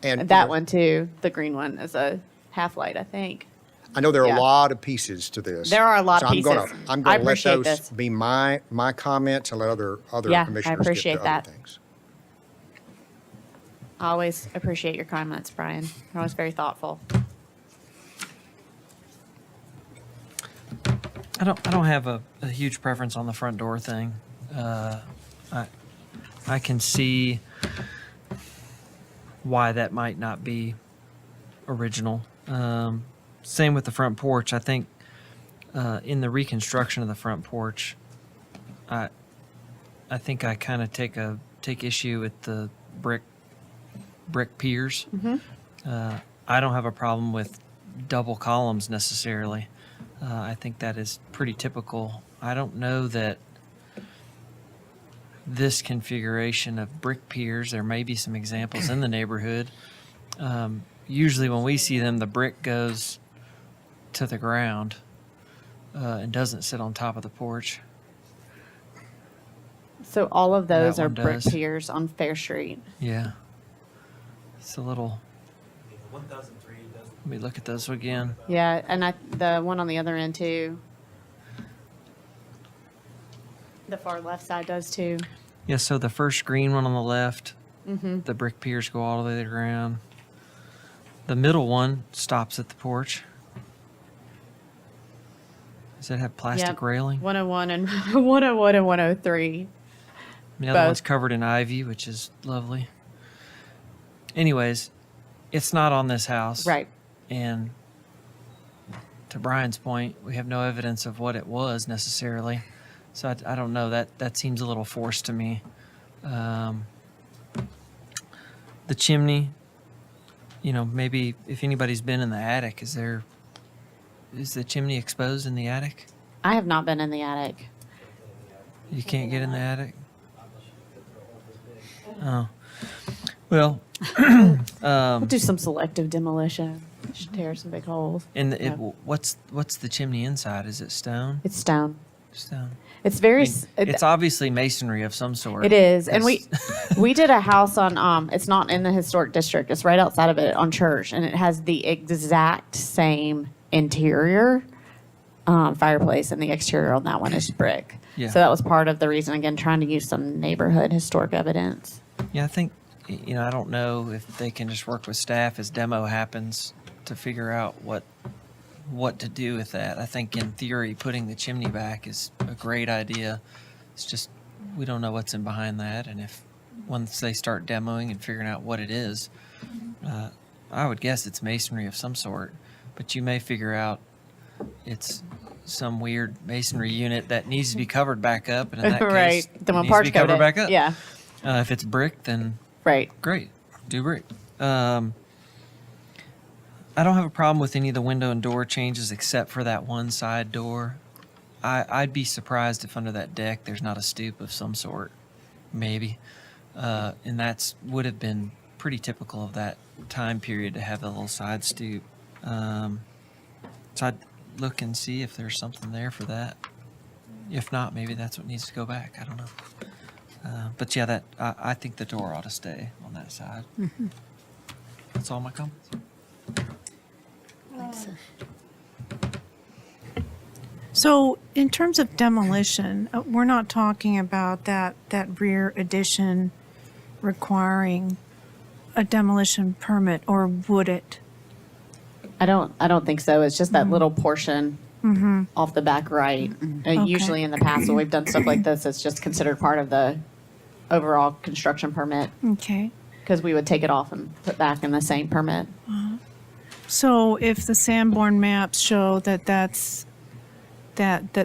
And That one too, the green one, is a half light, I think. I know there are Yeah. a lot of pieces to this. There are a lot so of I'm gonna- pieces. I'm I going to let appreciate those this. be my comments and let other Yeah, I commissioners appreciate get to that. other things. I always appreciate your comments, Brian. You're always very thoughtful. I don't have a huge preference on the front door thing. I can see why that might not be original. Same with the front porch. I think in the reconstruction of the front porch, I think I kind of take issue with the brick piers. I don't have a problem with double columns necessarily. I think that is pretty typical. I don't know that this configuration of brick piers, there may be some examples in the neighborhood. Usually when we see them, the brick goes to the ground and doesn't sit on top of the porch. So all of those That are one brick does. piers on Fair Street. Yeah. It's a little. Let me look at those again. Yeah, and the one on the other end too. The far left side does too. Yeah, so the first green one on the left, Mm-hmm. the brick piers go all the way to the ground. The middle one stops at the porch. Does that have plastic Yep. railing? 101 and 101 and 103. The other one's both. covered in ivy, which is lovely. Anyways, it's not on this house. Right. And to Brian's point, we have no evidence of what it was necessarily. So I don't know, that seems a little forced to me. The chimney, maybe if anybody's been in the attic, is the chimney exposed in the attic? I have not been in the attic. You can't get in the attic? Oh. Well, We'll do some selective demolition. Should tear some big holes. and No. what's the chimney inside? Is it stone? It's stone. Stone. It's very. It's obviously masonry of some sort. It is, and It's- we did a house on. It's not in the historic district. It's right outside of it on Church, and it has the exact same interior, fireplace, and the exterior on that one is brick. Yeah. So that was part of the reason. Again, trying to use some neighborhood historic evidence. Yeah, I think, I don't know if they can just work with staff as demo happens to figure out what to do with that. I think in theory, putting the chimney back is a great idea. It's just, we don't know what's in behind that. And if, once they start demoing and figuring out what it is, I would guess it's masonry of some sort, but you may figure out it's some weird masonry unit that needs to be covered back up. And in that Right. case, Then we'll it needs to parch be coat covered it. back up. Yeah. If it's brick, then Right. great, do brick. I don't have a problem with any of the window and door changes except for that one side door. I'd be surprised if under that deck there's not a stoop of some sort, maybe. And that's would have been pretty typical of that time period to have a little side stoop. So I'd look and see if there's something there for that. If not, maybe that's what needs to go back. I don't know. But yeah, I think the door ought to stay on that side. That's all my comments. So in terms of demolition, we're not talking about that rear addition requiring a demolition permit, or would it? I don't think so. It's just that little portion off the back right. Usually in the past when we've done stuff like this, it's just considered part of the overall construction permit Okay. because we would take it off and put back in the same permit. So if the Sanborn maps show that that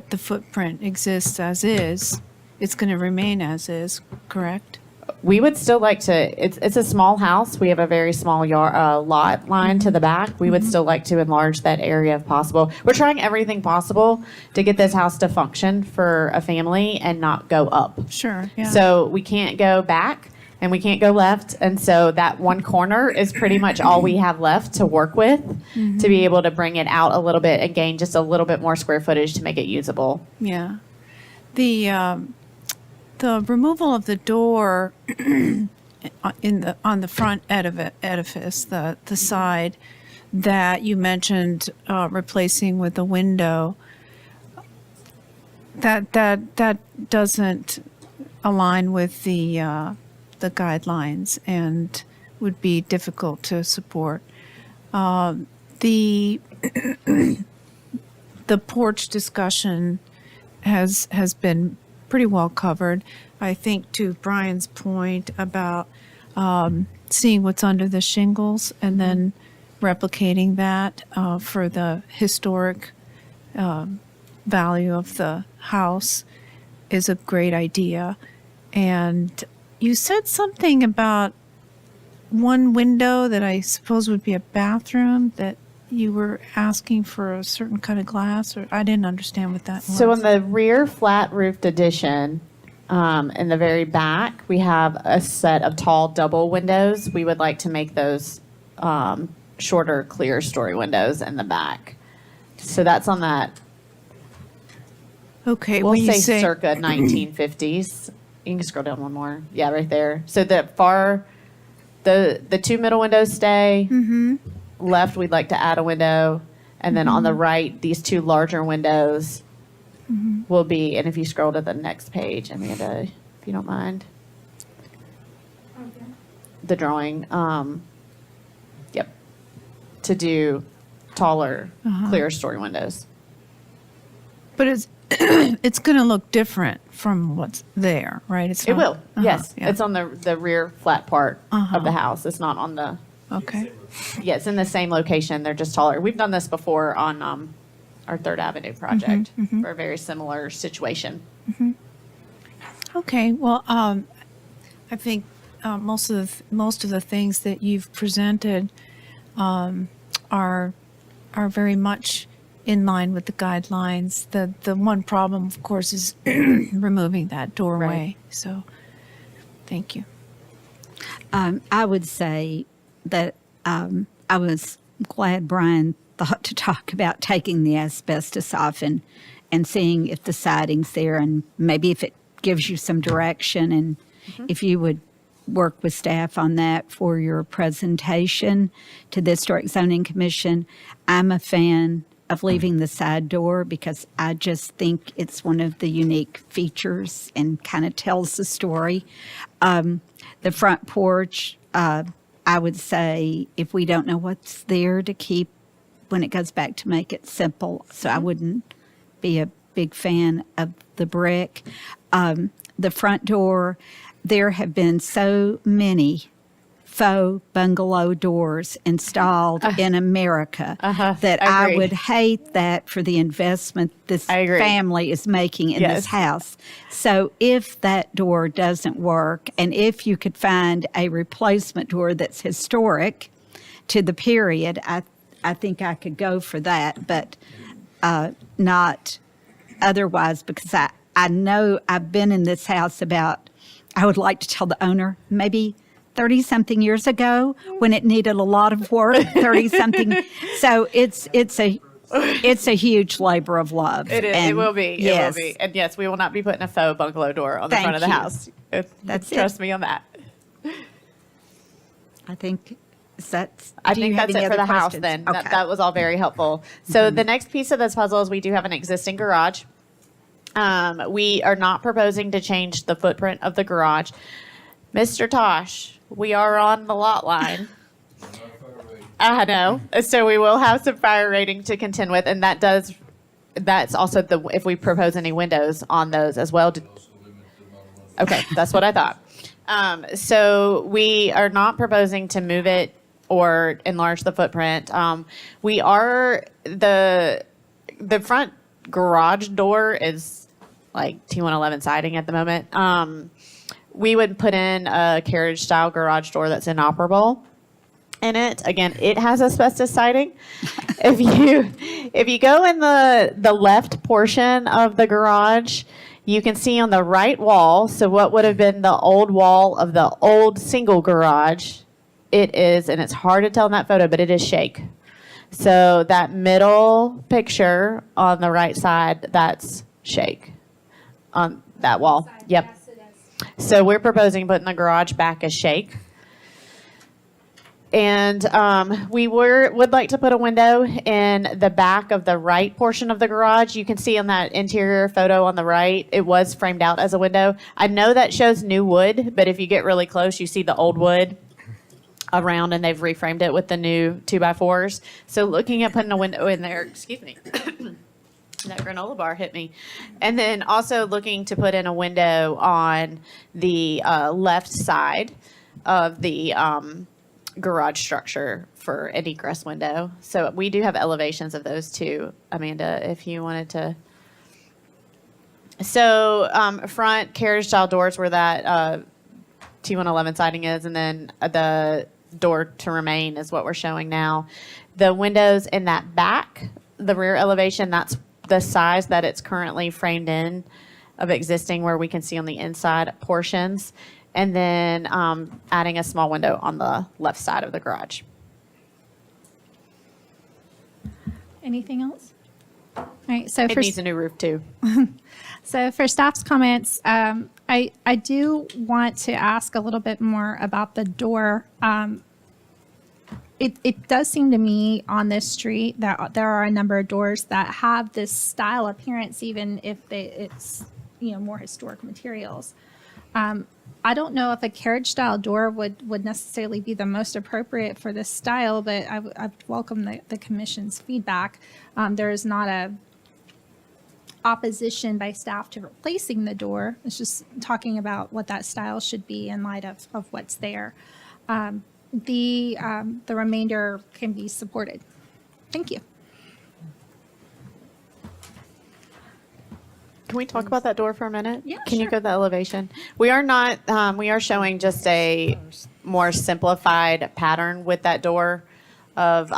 the footprint exists as is, it's going to remain as is, correct? We would still like to, it's a small house. We have a very small lot line to the back. We would still like to enlarge that area if possible. We're trying everything possible to get this house to function for a family and not go up. Sure, yeah. So we can't go back and we can't go left. And so that one corner is pretty much all we have left to work with to be able to bring it out a little bit and gain just a little bit more square footage to make it usable. Yeah. The removal of the door on the front edifice, the side that you mentioned replacing with a window, that doesn't align with the guidelines and would be difficult to support. The porch discussion has been pretty well covered. I think to Brian's point about seeing what's under the shingles and then replicating that for the historic value of the house is a great idea. And you said something about one window that I suppose would be a bathroom that you were asking for a certain kind of glass, or I didn't understand what that was. So in the rear flat roofed addition, in the very back, we have a set of tall double windows. We would like to make those shorter, clear story windows in the back. So that's on that, Okay, we'll when you say circa 1950s. You can scroll down one more. Yeah, right there. So the two middle windows stay. Left, we'd like to add a window. And then on the right, these two larger windows will be, and if you scroll to the next page, Amanda, if you don't mind. The drawing, yep. To do taller, clearer story windows. But it's it's going to look different from what's there, right? It's It not- will, yes. yeah. It's on the rear flat part of the house. It's not on the, Okay. yeah, it's in the same location. They're just taller. We've done this before on our Third Avenue project for a very similar situation. Okay. Well, I think most of the things that you've presented are very much in line with the guidelines. The one problem, of course, is removing that doorway. Right. So, thank you. I would say that I was glad Brian thought to talk about taking the asbestos off and seeing if the siding's there and maybe if it gives you some direction and if you would work with staff on that for your presentation to the Historic Zoning Commission. I'm a fan of leaving the side door because I just think it's one of the unique features and kind of tells the story. The front porch, I would say if we don't know what's there to keep when it goes back to make it simple. So I wouldn't be a big fan of the brick. The front door, there have been so many faux bungalow doors installed in America that I agreed. would hate that for the investment this agree. family is making in Yes. this house. So if that door doesn't work, and if you could find a replacement door that's historic to the period, I think I could go for that, but not otherwise, because I know I've been in this house about, I would like to tell the owner, maybe 30-something years ago when it needed a lot of work, 30-something. So it's a huge labor of love. It is. It And will be. yes, It will be. And yes, we will not be putting a faux bungalow door on the front of the Thank you. house. That's it. Trust me on that. I think Is that, I do you think have that's any it for other the house questions? then. Okay. That was all very helpful. So the next piece of this puzzle is we do have an existing garage. We are not proposing to change the footprint of the garage. Mr. Tosh, we are on the lot line. I know. So we will have some fire rating to contend with, and that's also if we propose any windows on those as well. Okay, that's what I thought. So we are not proposing to move it or enlarge the footprint. We are the front garage door is like T111 siding at the moment. We would put in a carriage style garage door that's inoperable in it. Again, it has asbestos siding. If you go in the left portion of the garage, you can see on the right wall, so what would have been the old wall of the old single garage, it is, and it's hard to tell in that photo, but it is shake. So that middle picture on the right side, that's shake on that wall. Yep. So we're proposing putting the garage back as shake. And we would like to put a window in the back of the right portion of the garage. You can see on that interior photo on the right, it was framed out as a window. I know that shows new wood, but if you get really close, you see the old wood around, and they've reframed it with the new 2x4s. So looking at putting a window in there, excuse me, that granola bar hit me. And then also looking to put in a window on the left side of the garage structure for an egress window. So we do have elevations of those too, Amanda, if you wanted to. So front carriage style doors where that T111 siding is, and then the door to remain is what we're showing now. The windows in that back, the rear elevation, that's the size that it's currently framed in of existing, where we can see on the inside portions. And then adding a small window on the left side of the garage. Anything else? All right, so It needs a new roof too. So for staff's comments, I do want to ask a little bit more about the door. It does seem to me on this street that there are a number of doors that have this style appearance, even if it's more historic materials. I don't know if a carriage style door would necessarily be the most appropriate for this style, but I would welcome the commission's feedback. There is not a opposition by staff to replacing the door. It's just talking about what that style should be in light of what's there. The remainder can be supported. Thank you. Can we talk about that door for a minute? Yeah, Can you sure. go to the elevation? We are not, we are showing just a more simplified pattern with that door of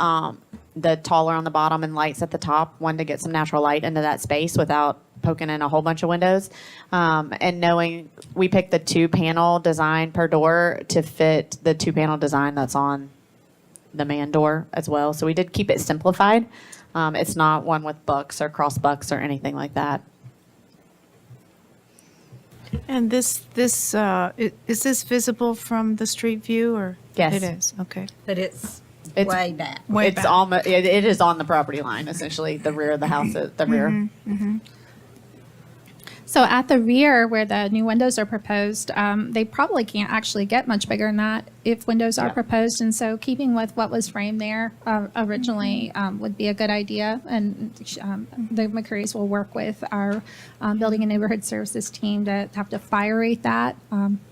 the taller on the bottom and lights at the top, one to get some natural light into that space without poking in a whole bunch of windows. And knowing we picked the 2-panel design per door to fit the 2-panel design that's on the man door as well. So we did keep it simplified. It's not one with bucks or cross bucks or anything like that. And is this visible from the street view, or? Yes. It is, okay. But it's It's way back. Way It's back. almost, it is on the property line, essentially, the rear of the house, the rear. So at the rear where the new windows are proposed, they probably can't actually get much bigger than that if windows are Yeah. proposed. And so keeping with what was framed there originally would be a good idea. And the McCurrys will work with our Building and Neighborhood Services team to have to fire rate that.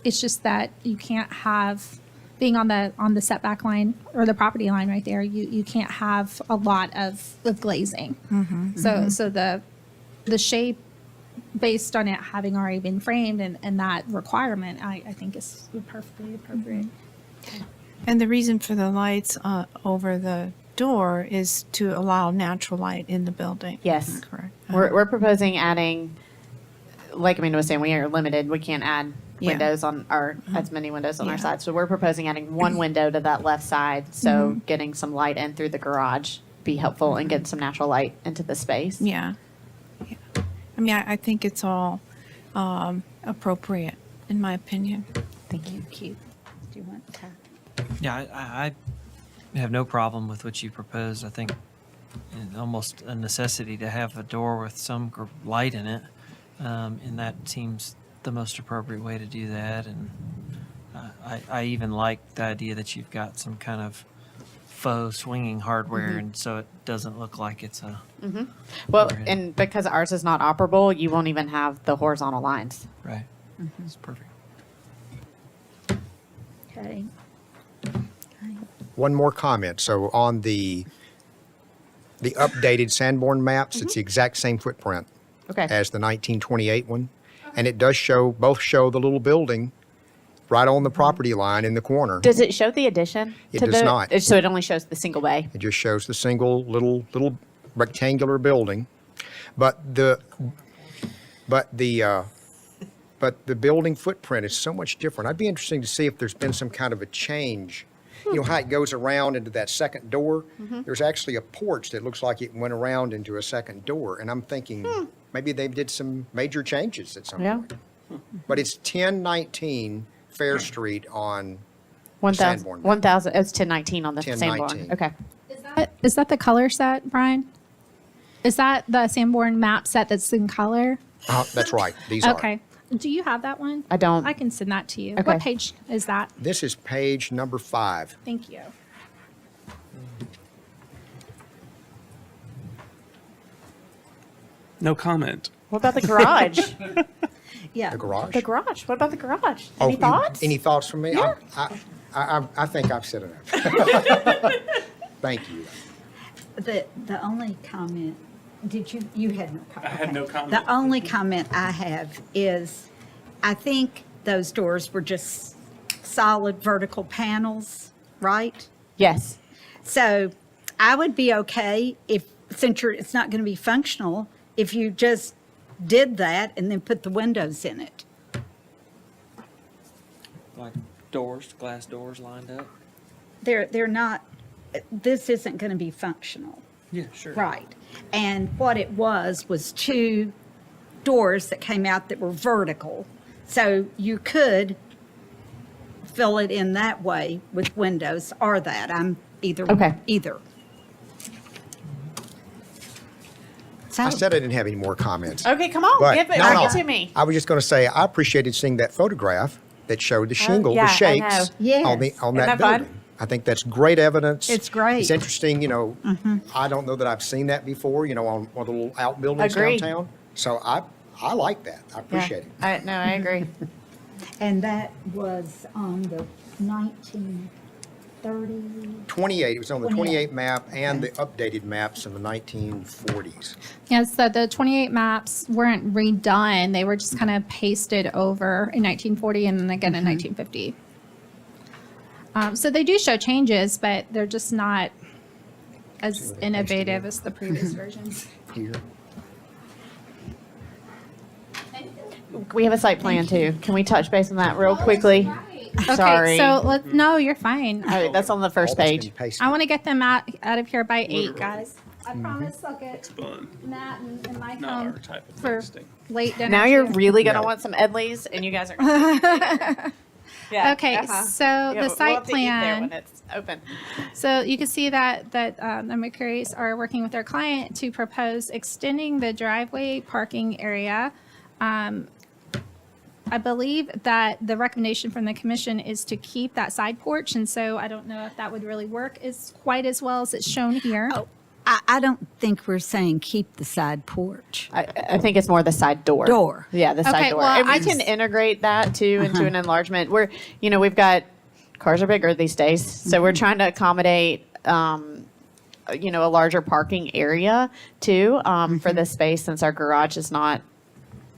It's just that you can't have, being on the setback line or the property line right there, you can't have a lot of glazing. So the shape, based on it having already been framed and that requirement, I think is perfectly appropriate. And the reason for the lights over the door is to allow natural light in the building. Yes. Correct. We're proposing adding, like Amanda was saying, we are limited. We can't add Yeah. windows on our, as many windows on our Yeah. side. So we're proposing adding one window to that left side. So getting some light in through the garage be helpful and getting some natural light into the space. Yeah. Yeah. I mean, I think it's all appropriate, in my opinion. Thank you. Cute. Do you want to? Yeah, I have no problem with what you proposed. I think it's almost a necessity to have a door with some light in it. And that seems the most appropriate way to do that. And I even like the idea that you've got some kind of faux swinging hardware, and so it doesn't look like it's a. Well, overhead. and because ours is not operable, you won't even have the horizontal lines. Right. It's perfect. Okay. One more comment. So on the updated Sanborn maps, it's the exact same footprint Okay. as the 1928 one. And it does both show the little building right on the property line in the corner. Does it show the addition? It to does the, not. So it only shows the single bay. It just shows the single little rectangular building. But the building footprint is so much different. I'd be interested to see if there's been some kind of a change. You know how it goes around into that second door? There's actually a porch that looks like it went around into a second door. And I'm thinking maybe they did some major changes at some Yeah. point. But it's 1019 Fair Street on 1,000. Sanborn. 1,000. It's 1019 on the Sanborn. 1019. Okay. Is that the color set, Brian? Is that the Sanborn map set that's in color? That's right. These are. Okay. Do you have that one? I don't. I can send that to you. Okay. What page is that? This is page number 5. Thank you. No comment. What about the garage? Yeah. The garage. The garage. What about the garage? Oh, Any thoughts? Any thoughts from me? Yeah. I think I've said enough. Thank you. The only comment, you had no comment? I had no comment. The only comment I have is, I think those doors were just solid vertical panels, right? Yes. So I would be okay if, since it's not going to be functional, if you just did that and then put the windows in it. Like doors, glass doors lined up. They're not, this isn't going to be functional. Yeah, sure. Right. And what it was two doors that came out that were vertical. So you could fill it in that way with windows or that. I'm either. Okay. Either. I So, said I didn't have any more comments. Okay, come on. But- Give it. no, Bring no. it to me. I was just going to say, I appreciated seeing that photograph that showed the shingle, yeah, the I shakes know. Yes. on Isn't that that fun? building. I think that's great evidence. It's great. It's interesting, I don't know that I've seen that before, on one of the little outbuildings Agreed. downtown. So I like that. I appreciate it. I agree. and that was on the 1930. 28, it was on the 28. 28 map and the updated maps in the 1940s. Yes, so the 28 maps weren't redone. They were just kind of pasted over in 1940 and then again in 1950. So they do show changes, but they're just not as innovative as the previous versions. Here. We have a site plan too. Can we touch base on that real quickly? Sorry. Okay, so no, you're fine. All right, that's on the first All that's page. been pasted. I want to get them out of here by 8, guys. I promise I'll get Fun. Matt and Mike Not our home type of for texting. late dinner. Now you're too. really gonna No. want some Edleys, and you guys are. Yeah. Okay, so Yeah, the we'll site have to eat there plan. when it's open. So you can see that the McCurrys are working with their client to propose extending the driveway parking area. I believe that the recommendation from the commission is to keep that side porch, and so I don't know if that would really work quite as well as it's shown here. Oh, I don't think we're saying keep the side porch. I think it's more the side door. Door. Yeah, the side Okay, door. well, and we I can just- integrate that too into an enlargement. We're, we've got cars are bigger these days, so we're trying to accommodate, a larger parking area too for this space since our garage is not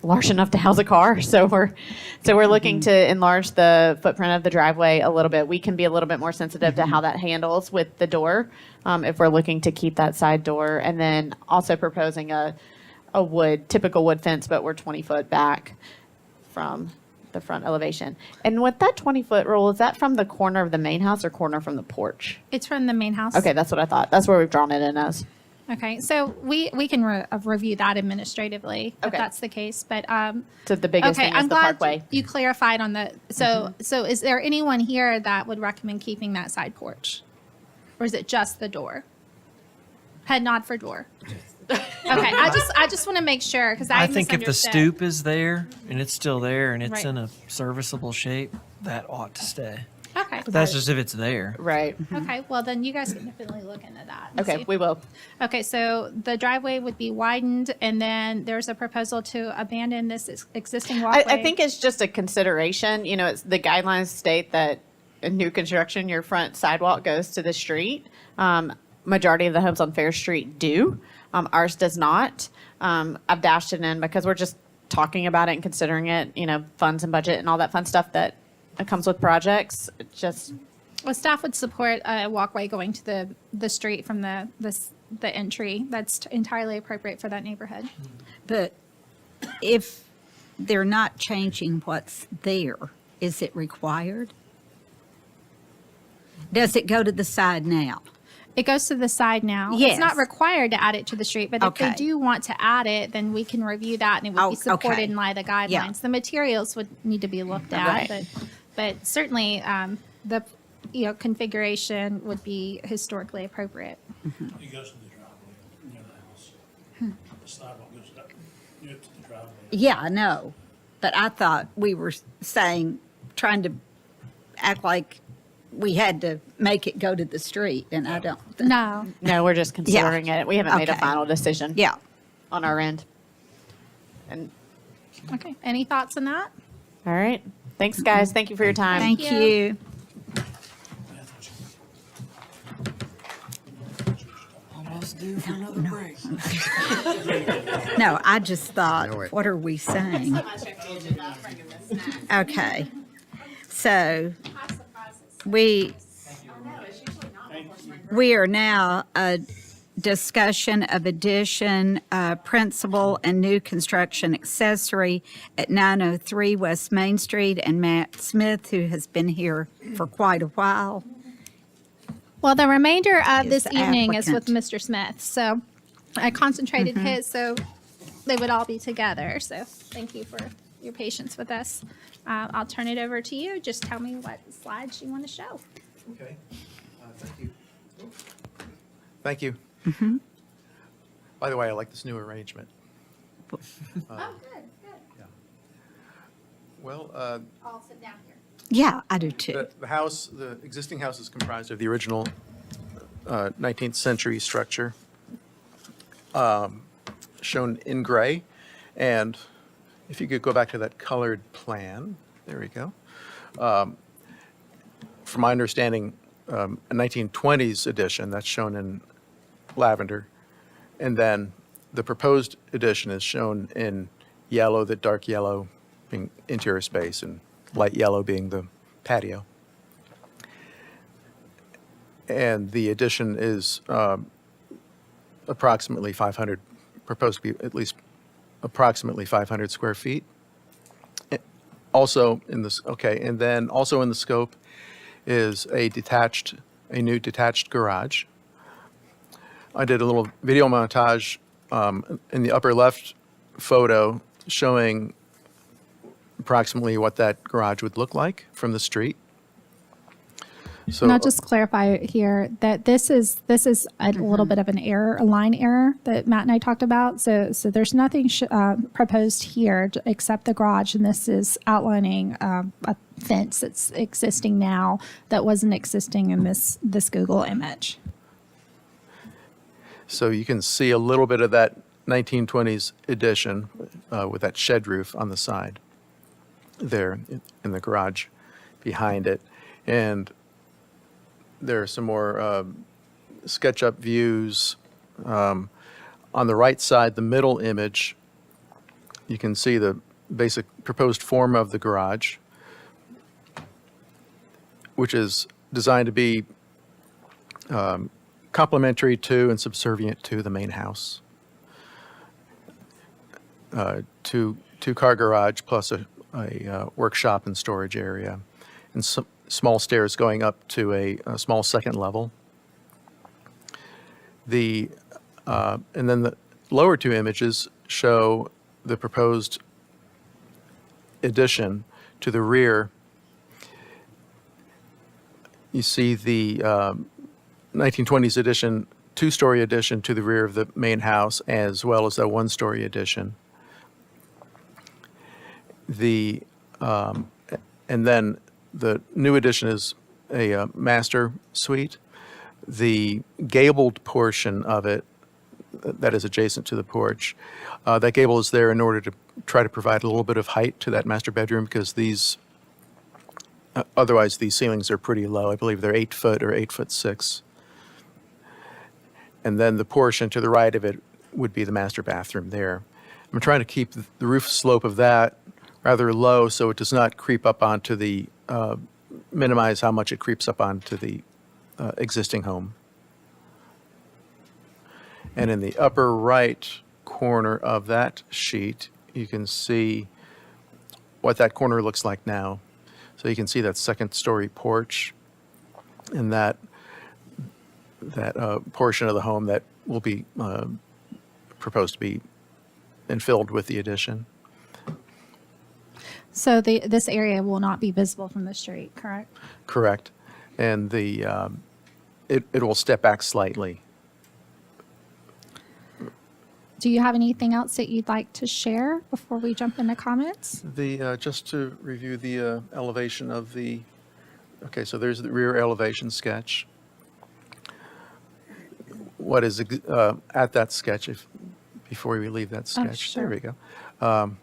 large enough to house a car. So we're looking to enlarge the footprint of the driveway a little bit. We can be a little bit more sensitive to how that handles with the door if we're looking to keep that side door, and then also proposing a typical wood fence, but we're 20 foot back from the front elevation. And with that 20-foot rule, is that from the corner of the main house or corner from the porch? It's from the main house. Okay, that's what I thought. That's where we've drawn it in as. Okay, so we can review that administratively if Okay. that's the case, but So the biggest okay, thing is I'm the glad parkway. you clarified on the. So is there anyone here that would recommend keeping that side porch? Or is it just the door? Head nod for door. Okay, I just want to make sure because I think if the misunderstood. stoop is there and it's still there and it's Right. in a serviceable shape, that ought to stay. Okay. But that's just if it's there. Right. Okay, well then you guys can definitely look into that. and Okay, see. we will. Okay, so the driveway would be widened, and then there's a proposal to abandon this existing walkway. I think it's just a consideration. You know, it's the guidelines state that in new construction, your front sidewalk goes to the street. Majority of the homes on Fair Street do. Ours does not. I've dashed it in because we're just talking about it and considering it, you know, funds and budget and all that fun stuff that comes with projects. It just, Well, staff would support a walkway going to the street from the entry. That's entirely appropriate for that neighborhood. But if they're not changing what's there, is it required? Does it go to the side now? It goes to the side now. Yes. It's not required to add it to the street, but if Okay. they do want to add it, then we can review that and it would Oh, be supported okay. in light of the guidelines. Yeah. The materials would need to be looked at, Right. but certainly the configuration would be historically appropriate. It goes to the driveway near the house. The sidewalk goes up near to the driveway. Yeah, I know. But I thought we were saying, trying to act like we had to make it go to the street, and I don't. No. no, we're just considering it. We haven't made a Okay. final decision. Yeah. On our end. And, Okay. Any thoughts on that? all right. Thanks, guys. Thank you for your time. Thank you. Almost due for another break. No, I just thought, Know it. what are we saying? Okay. So we are now a discussion of addition, principal and new construction accessory at 903 West Main Street, and Matt Smith, who has been here for quite a while. Well, the remainder of Is this the evening is with applicant. Mr. Smith. So I concentrated his so they would all be together. So thank you for your patience with us. I'll turn it over to you. Just tell me what slides you want to show. Okay, thank you. Thank you. By the way, I like this new arrangement. Oh, good, good. Well, I'll sit down here. Yeah, I do too. the house, the existing house is comprised of the original 19th century structure shown in gray. And if you could go back to that colored plan, there we go. From my understanding, a 1920s edition that's shown in lavender. And then the proposed edition is shown in yellow, the dark yellow being interior space and light yellow being the patio. And the addition is approximately 500, proposed to be at least approximately 500 square feet. Also in this, okay, and then also in the scope is a new detached garage. I did a little video montage in the upper left photo showing approximately what that garage would look like from the street. So And I'll just clarify here that this is a little bit of an error, a line error that Matt and I talked about. So there's nothing proposed here except the garage, and this is outlining a fence that's existing now that wasn't existing in this Google image. So you can see a little bit of that 1920s addition with that shed roof on the side there in the garage behind it. And there are some more SketchUp views. On the right side, the middle image, you can see the basic proposed form of the garage, which is designed to be complementary to and subservient to the main house. Two-car garage plus a workshop and storage area, and some small stairs going up to a small second level. And then the lower two images show the proposed addition to the rear. You see the 1920s addition, two-story addition to the rear of the main house, as well as a one-story addition. And then the new addition is a master suite. The gabled portion of it that is adjacent to the porch, that gable is there in order to try to provide a little bit of height to that master bedroom, because these, otherwise these ceilings are pretty low. I believe they're 8 foot or 8'6". And then the portion to the right of it would be the master bathroom there. I'm trying to keep the roof slope of that rather low so it does not creep up onto the, minimize how much it creeps up onto the existing home. And in the upper right corner of that sheet, you can see what that corner looks like now. So you can see that second-story porch and that portion of the home that will be proposed to be infilled with the addition. So this area will not be visible from the street, correct? Correct. And the it will step back slightly. Do you have anything else that you'd like to share before we jump into comments? Just to review the elevation of the, okay, so there's the rear elevation sketch. What is at that sketch, before we leave that sketch? Sure. There we go.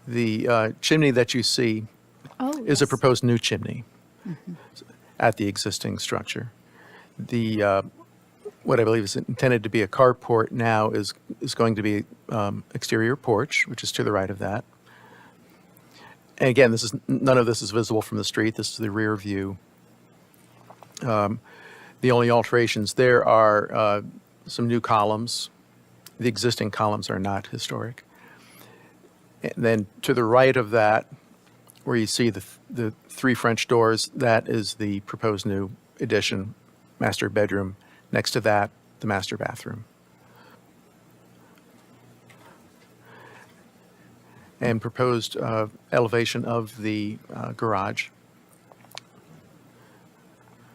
The chimney that you see is a proposed new chimney at the existing structure. The what I believe is intended to be a carport now is going to be exterior porch, which is to the right of that. And again, none of this is visible from the street. This is the rear view. The only alterations there are some new columns. The existing columns are not historic. And then to the right of that, where you see the 3 French doors, that is the proposed new addition, master bedroom. Next to that, the master bathroom. And proposed elevation of the garage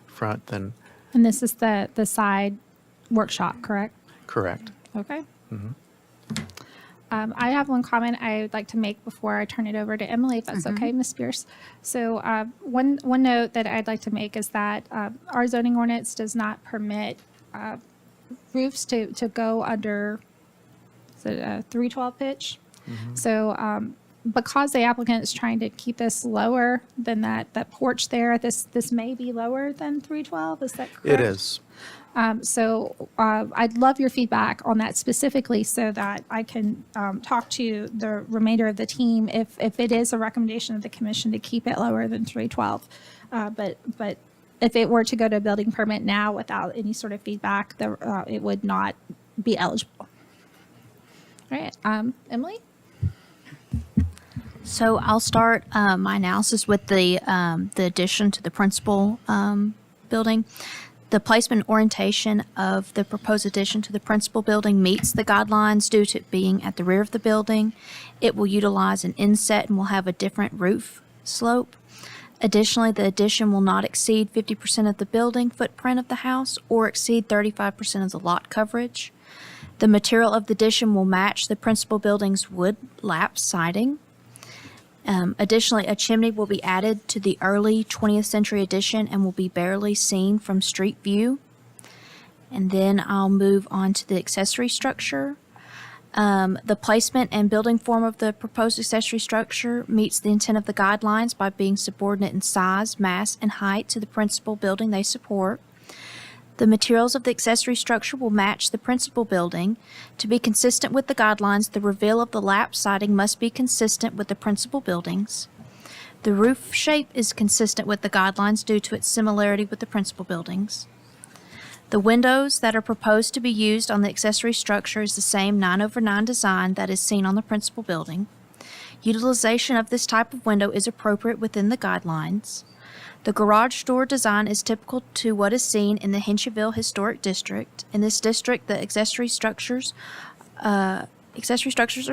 front, then. And this is the side workshop, correct? Correct. Okay. I have one comment I would like to make before I turn it over to Emily, if that's okay, Ms. Pierce. So one note that I'd like to make is that our zoning ordinance does not permit roofs to go under, is it a 312 pitch? So because the applicant is trying to keep this lower than that porch there, this may be lower than 312, is that correct? It is. So I'd love your feedback on that specifically so that I can talk to the remainder of the team if it is a recommendation of the commission to keep it lower than 312. But if it were to go to a building permit now without any sort of feedback, it would not be eligible. All right, Emily? So I'll start my analysis with the addition to the principal building. The placement and orientation of the proposed addition to the principal building meets the guidelines due to it being at the rear of the building. It will utilize an inset and will have a different roof slope. Additionally, the addition will not exceed 50% of the building footprint of the house or exceed 35% of the lot coverage. The material of the addition will match the principal building's wood lap siding. Additionally, a chimney will be added to the early 20th century addition and will be barely seen from street view. And then I'll move on to the accessory structure. The placement and building form of the proposed accessory structure meets the intent of the guidelines by being subordinate in size, mass, and height to the principal building they support. The materials of the accessory structure will match the principal building. To be consistent with the guidelines, the reveal of the lap siding must be consistent with the principal buildings. The roof shape is consistent with the guidelines due to its similarity with the principal buildings. The windows that are proposed to be used on the accessory structure is the same 9/9 design that is seen on the principal building. Utilization of this type of window is appropriate within the guidelines. The garage door design is typical to what is seen in the Hincheville Historic District. In this district, the accessory structures are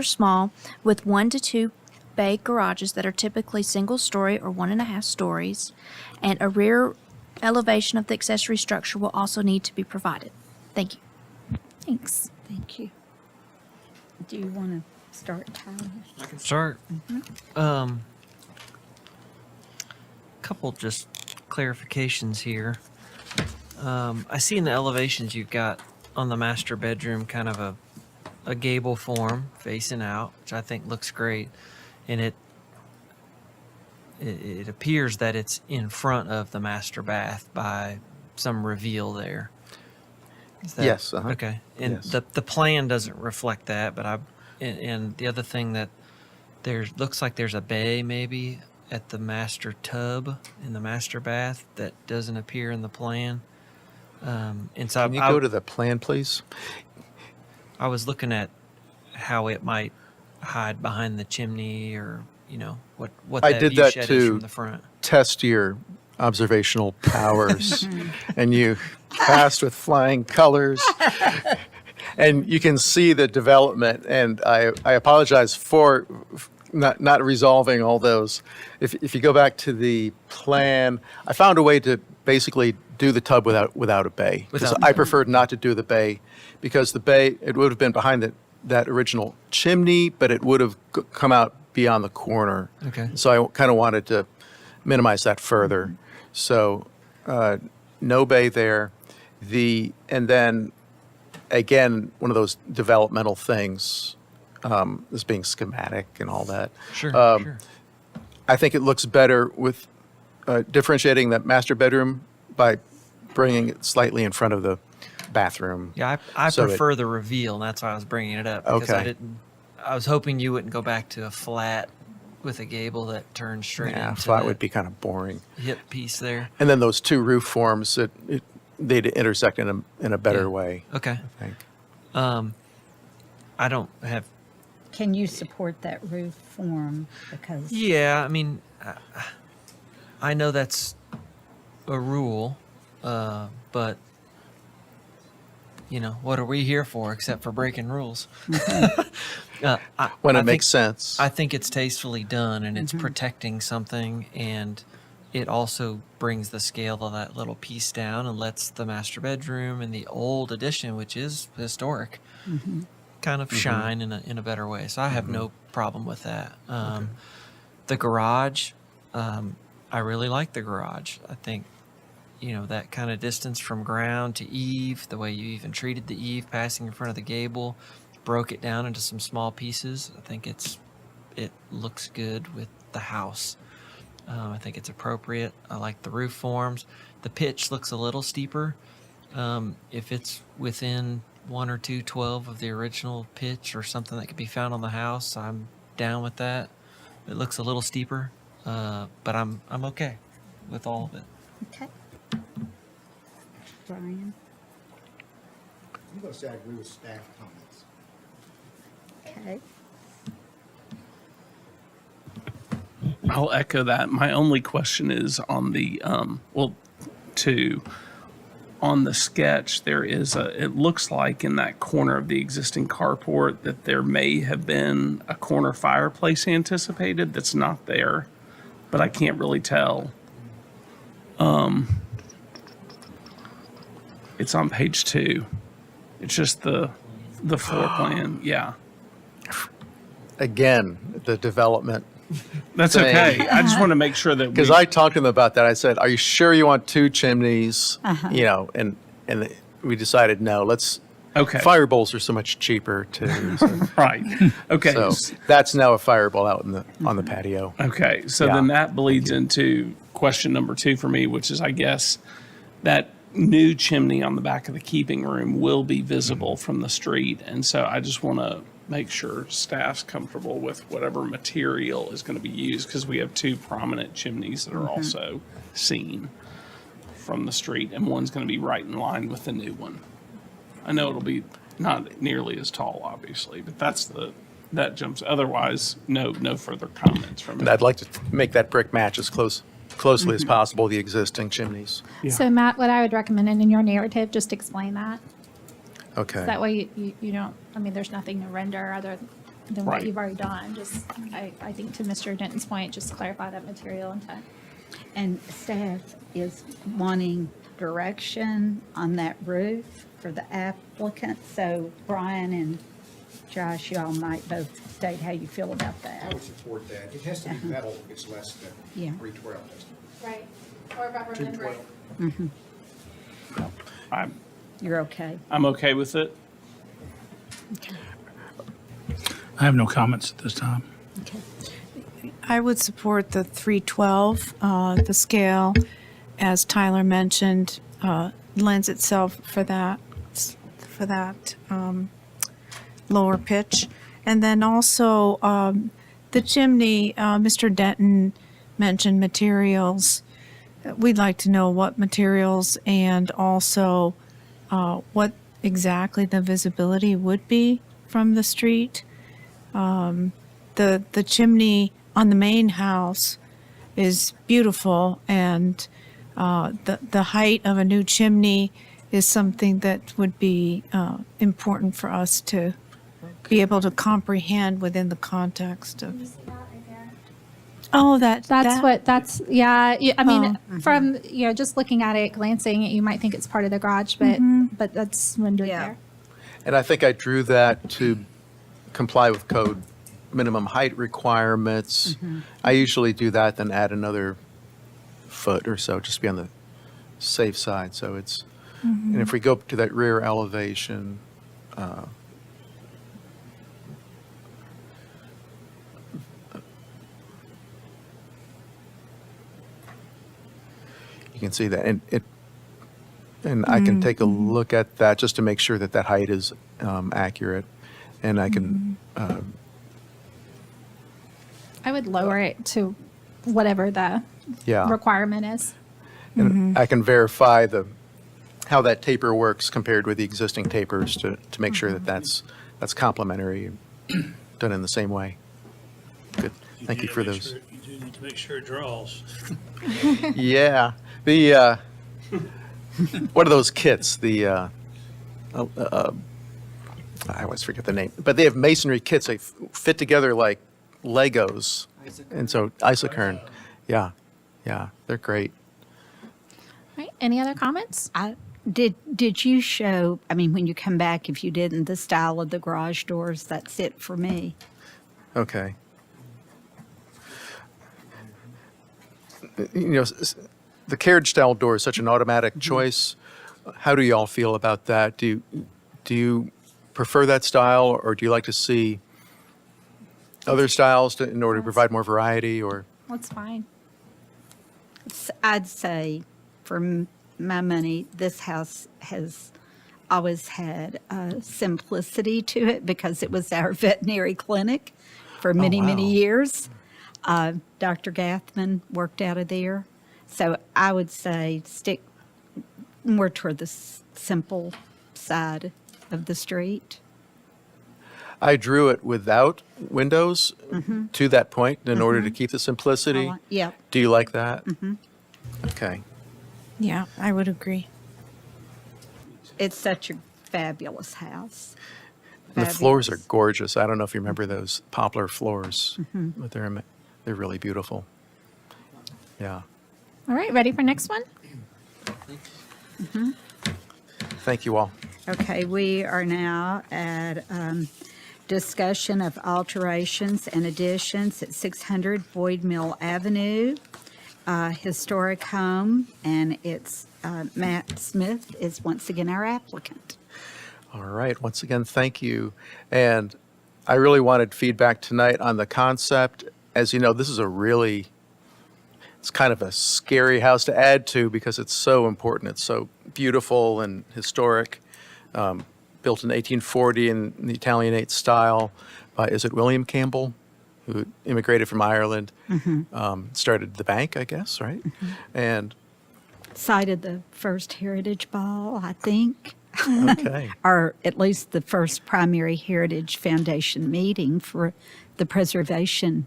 small, with 1 to 2 bay garages that are typically single-story or 1.5 stories, and a rear elevation of the accessory structure will also need to be provided. Thank you. Thanks. Thank you. Do you want to start, Tyler? I can start. Couple just clarifications here. I see in the elevations you've got on the master bedroom kind of a gable form facing out, which I think looks great, and it appears that it's in front of the master bath by some reveal there. Is that, Yes, uh-huh. Okay. And Yes. the plan doesn't reflect that, but and the other thing that looks like there's a bay maybe at the master tub in the master bath that doesn't appear in the plan. And so Can you go to the plan, please? I was looking at how it might hide behind the chimney, or what I that did view that shed is to from the front. test your observational powers, and you passed with flying colors. And you can see the development, and I apologize for not resolving all those. If you go back to the plan, I found a way to basically do the tub without a bay. 'Cause Without- I preferred not to do the bay, because the bay, it would have been behind that original chimney, but it would have come out beyond the corner. Okay. So I kind of wanted to minimize that further. So no bay there. And then again, one of those developmental things, is being schematic and all that. Sure, sure. I think it looks better with differentiating that master bedroom by bringing it slightly in front of the bathroom. Yeah, I so prefer the reveal, and that's why I was bringing it up. Because Okay. I was hoping you wouldn't go back to a flat with a gable that turns straight Yeah, into flat the would be kind of boring. hip piece there. And then those two roof forms, they'd intersect in a better Yeah. way. Okay. I think. I don't have. Can you support that roof form? Because Yeah, I mean, I know that's a rule, but what are we here for except for breaking rules? When it I makes think- sense. I think it's tastefully done, and it's protecting something, and it also brings the scale of that little piece down and lets the master bedroom and the old addition, which is historic, kind of shine in a better way. So I have no problem with that. The garage, I really like the garage. I think, that kind of distance from ground to eave, the way you even treated the eave passing in front of the gable, broke it down into some small pieces. I think it looks good with the house. I think it's appropriate. I like the roof forms. The pitch looks a little steeper. If it's within 1 or 2 12 of the original pitch or something that could be found on the house, I'm down with that. It looks a little steeper, but I'm okay with all of it. okay. Brian, I'm going to say I agree with staff comments. okay. I'll echo that. My only question is on the, on the sketch, there is it looks like in that corner of the existing carport that there may have been a corner fireplace anticipated that's not there, but I can't really tell. It's on page 2. It's just the floor plan. Yeah. Again, the development. That's thing. okay. I just want to make sure that Because I talked to them about that. I said, "Are you sure you want 2 chimneys?" And we decided no. Okay. Fire bowls are so much cheaper too. So, Right. Okay. so that's now a fire bowl out on the patio. Okay, so Yeah. then that bleeds into question number 2 for me, which is, I guess, that new chimney on the back of the keeping room will be visible from the street. And so I just want to make sure staff's comfortable with whatever material is going to be used, because we have 2 prominent chimneys that are also seen from the street, and one's going to be right in line with the new one. I know it'll be not nearly as tall, obviously, but that jumps. Otherwise, no further comments from And me. I'd like to make that brick match as closely as possible the existing chimneys. So Matt, what I would recommend in your narrative, just explain that. Okay. That way you don't, there's nothing to render other than what Right. you've already done. Just, I think to Mr. Denton's point, just clarify that material intent. And staff is wanting direction on that roof for the applicant. So Brian and Josh, y'all might both state how you feel about I that. would support that. It has to be metal if it's less than Yeah. 312. Right. Or rubber 212. You're okay. I'm okay with it. I have no comments at this time. I would support the 312. The scale, as Tyler mentioned, lends itself for that lower pitch. And then also the chimney, Mr. Denton mentioned materials. We'd like to know what materials and also what exactly the visibility would be from the street. The chimney on the main house is beautiful, and the height of a new chimney is something that would be important for us to be able to comprehend within the context of. Oh, That's yeah. I mean, from just looking at it, glancing, you might think it's part of the garage, but that's rendered there. And I think I drew that to comply with code minimum height requirements. I usually do that, then add another foot or so, just to be on the safe side. So it's, and if we go to that rear elevation, you can see that, and I can take a look at that just to make sure that that height is accurate, and I can. I would lower it to whatever the Yeah. requirement is. And I can verify how that taper works compared with the existing tapers to make sure that that's complementary, done in the same way. Good. Thank you for those. You do need to make sure it draws. Yeah. The what are those kits? I always forget the name, but they have masonry kits. They fit together like Legos, and so Isokern. Yeah, they're great. Right. Any other comments? Did you show, I mean, when you come back, if you didn't, the style of the garage doors, that's it for me. Okay. You know, the carriage style door is such an automatic choice. How do you all feel about that? Do you prefer that style, or do you like to see other styles in order to provide more variety? Or That's fine. I'd say for my money, this house has always had simplicity to it because it was our veterinary clinic for many, many years. Dr. Gathman worked out of there. So I would say stick more toward the simple side of the street. I drew it without windows to that point in order to keep the simplicity. Yep. Do you like that? Okay. Yeah, I would agree. It's such a fabulous house. And the floors are gorgeous. I don't know if you remember those poplar floors, but they're really beautiful. Yeah. All right. Ready for next one? Thank you all. Okay, we are now at discussion of alterations and additions at 600 Boyd Mill Avenue, historic home, and it's Matt Smith is once again our applicant. All right. Once again, thank you. And I really wanted feedback tonight on the concept. As you know, this is it's kind of a scary house to add to because it's so important. It's so beautiful and historic. Built in 1840 in the Italianate style by, is it William Campbell, who immigrated from Ireland, started the bank, I guess, right? And Cited the first Heritage Ball, I think. okay. Or at least the first primary Heritage Foundation meeting for the preservation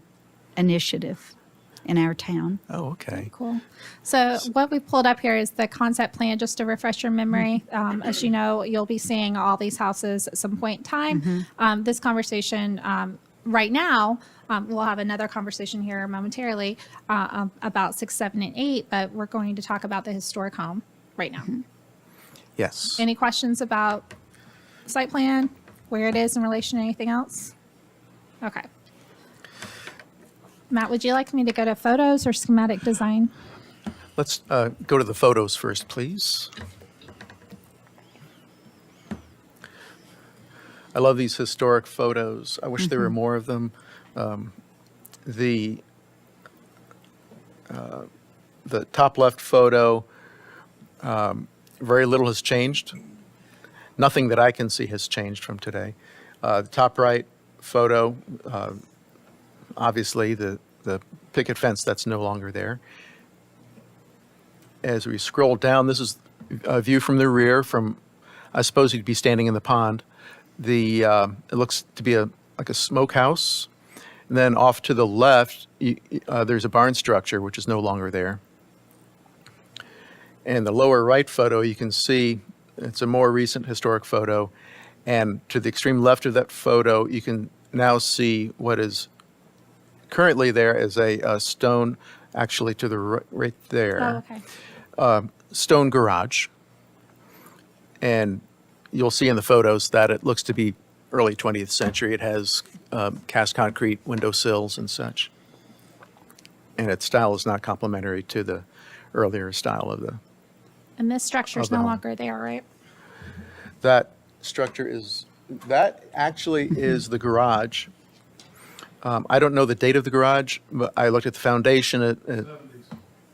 initiative in our town. Oh, okay. Cool. So what we pulled up here is the concept plan, just to refresh your memory. As you know, you'll be seeing all these houses at some point in time. This conversation right now, we'll have another conversation here momentarily about 6, 7, and 8, but we're going to talk about the historic home right now. Yes. Any questions about site plan, where it is in relation to anything else? Okay. Matt, would you like me to go to photos or schematic design? Let's go to the photos first, please. I love these historic photos. I wish there were more of them. The top left photo, very little has changed. Nothing that I can see has changed from today. The top right photo, obviously the picket fence, that's no longer there. As we scroll down, this is a view from the rear from, I suppose you'd be standing in the pond. It looks to be like a smokehouse. And then off to the left, there's a barn structure, which is no longer there. And the lower right photo, you can see it's a more recent historic photo. And to the extreme left of that photo, you can now see what is currently there as a stone, actually to the right there. Oh, okay. Stone garage. And you'll see in the photos that it looks to be early 20th century. It has cast concrete window sills and such. And its style is not complementary to the earlier style of the. And this structure is Of the no home. longer there, right? That structure that actually is the garage. I don't know the date of the garage, but I looked at the foundation.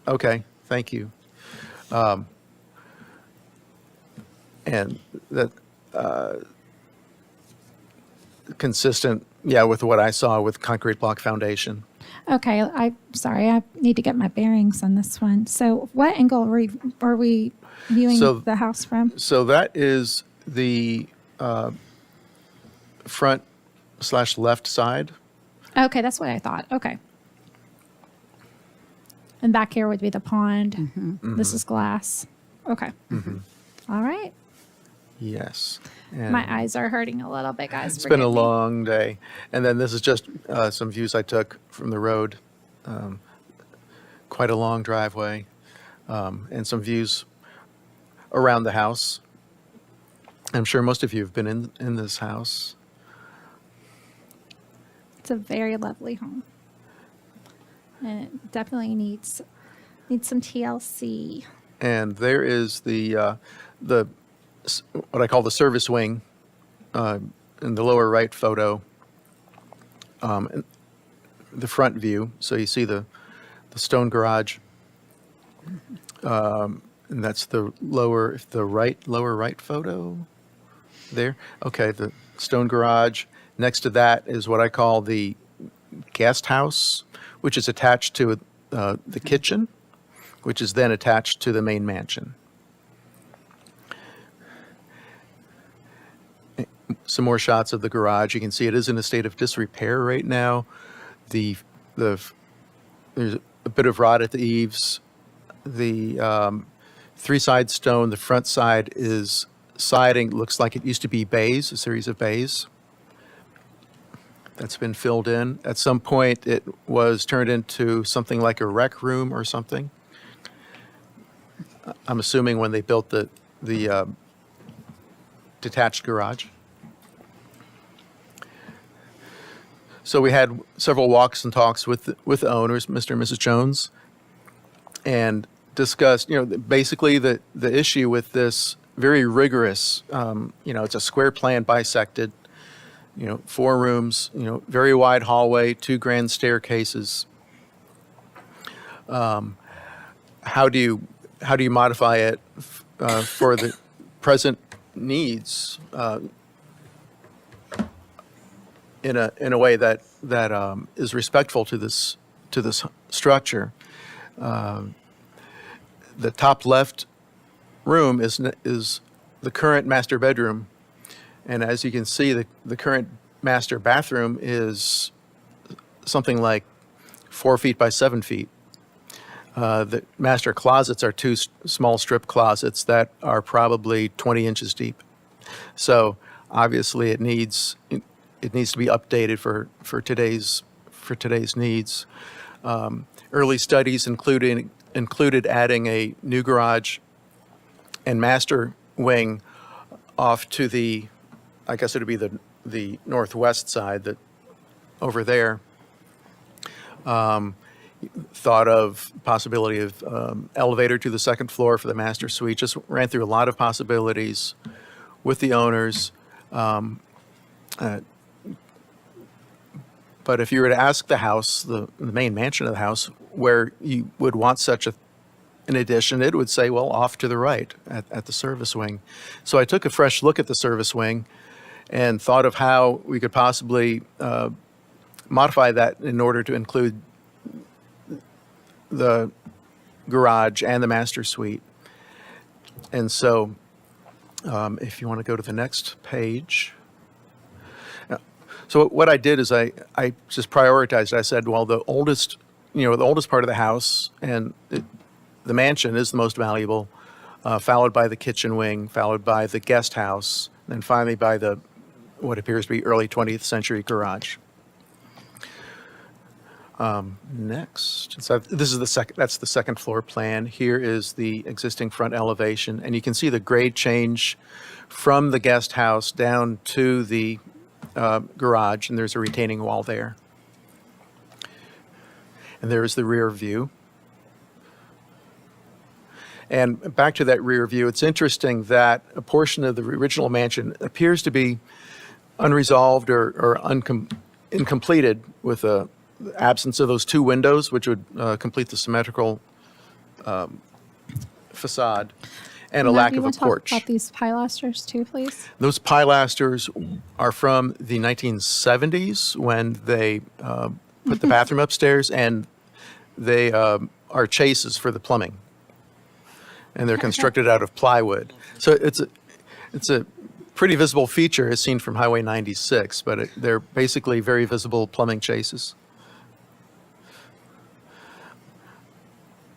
Okay, thank you. And that consistent, with what I saw with concrete block foundation. Okay, I'm sorry, I need to get my bearings on this one. So what angle are we viewing So- the house from? So that is the front/left side. Okay, that's what I thought. Okay. And back here would be the pond. This is glass. Okay. All right. Yes. My eyes are hurting a little bit, guys. It's been a Forgive me. long day. And then this is just some views I took from the road. Quite a long driveway. And some views around the house. I'm sure most of you have been in this house. It's a very lovely home. And it definitely needs some TLC. And there is the what I call the service wing in the lower right photo, and the front view. So you see the stone garage, and that's the lower right photo there. Okay, the stone garage. Next to that is what I call the guest house, which is attached to the kitchen, which is then attached to the main mansion. Some more shots of the garage. You can see it is in a state of disrepair right now. There's a bit of rot at the eaves. The three-side stone, the front side is siding. Looks like it used to be bays, a series of bays. That's been filled in. At some point, it was turned into something like a rec room or something. I'm assuming when they built the detached garage. So we had several walks and talks with the owners, Mr. and Mrs. Jones, and discussed, basically the issue with this very rigorous, it's a square plan bisected, 4 rooms, very wide hallway, 2 grand staircases. How do you modify it for the present needs in a way that is respectful to this structure? The top left room is the current master bedroom. And as you can see, the current master bathroom is something like 4 feet by 7 feet. The master closets are 2 small strip closets that are probably 20 inches deep. So obviously it needs it needs to be updated for today's needs. Early studies included adding a new garage and master wing off to the, I guess it would be the northwest side, that over there. Thought of possibility of elevator to the second floor for the master suite. Just ran through a lot of possibilities with the owners. But if you were to ask the house, the main mansion of the house, where you would want such an addition, it would say, well, off to the right at the service wing. So I took a fresh look at the service wing and thought of how we could possibly modify that in order to include the garage and the master suite. And so if you want to go to the next page. So what I did is I just prioritized. I said, well, the oldest part of the house and the mansion is the most valuable, followed by the kitchen wing, followed by the guest house, and then finally by what appears to be early 20th century garage. Next, so this is that's the second floor plan. Here is the existing front elevation, and you can see the grade change from the guest house down to the garage, and there's a retaining wall there. And there's the rear view. And back to that rear view, it's interesting that a portion of the original mansion appears to be unresolved or incompleted with the absence of those two windows, which would complete the symmetrical facade, and a lack of a porch. Talk about these pilasters too, please. Those pilasters are from the 1970s when they put the bathroom upstairs, and they are chases for the plumbing. And they're constructed out of plywood. So it's a pretty visible feature as seen from Highway 96, but they're basically very visible plumbing chases.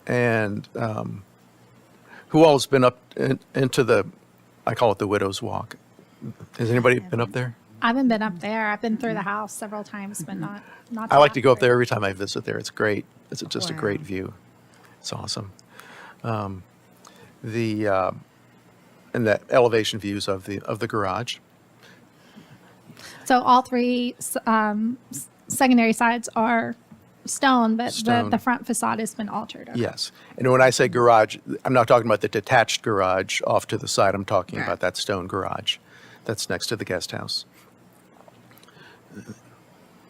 And who all has been up into I call it the Widow's Walk? Has anybody been up there? I haven't been up there. I've been through the house several times, but not. I like to go up there every time I visit there. It's great. It's just a great view. It's awesome. And the elevation views of the garage. So all three secondary sides are stone, but Stone. the front facade has been altered. Okay. Yes. And when I say garage, I'm not talking about the detached garage off to the side. I'm talking about that stone garage that's next to the guest house.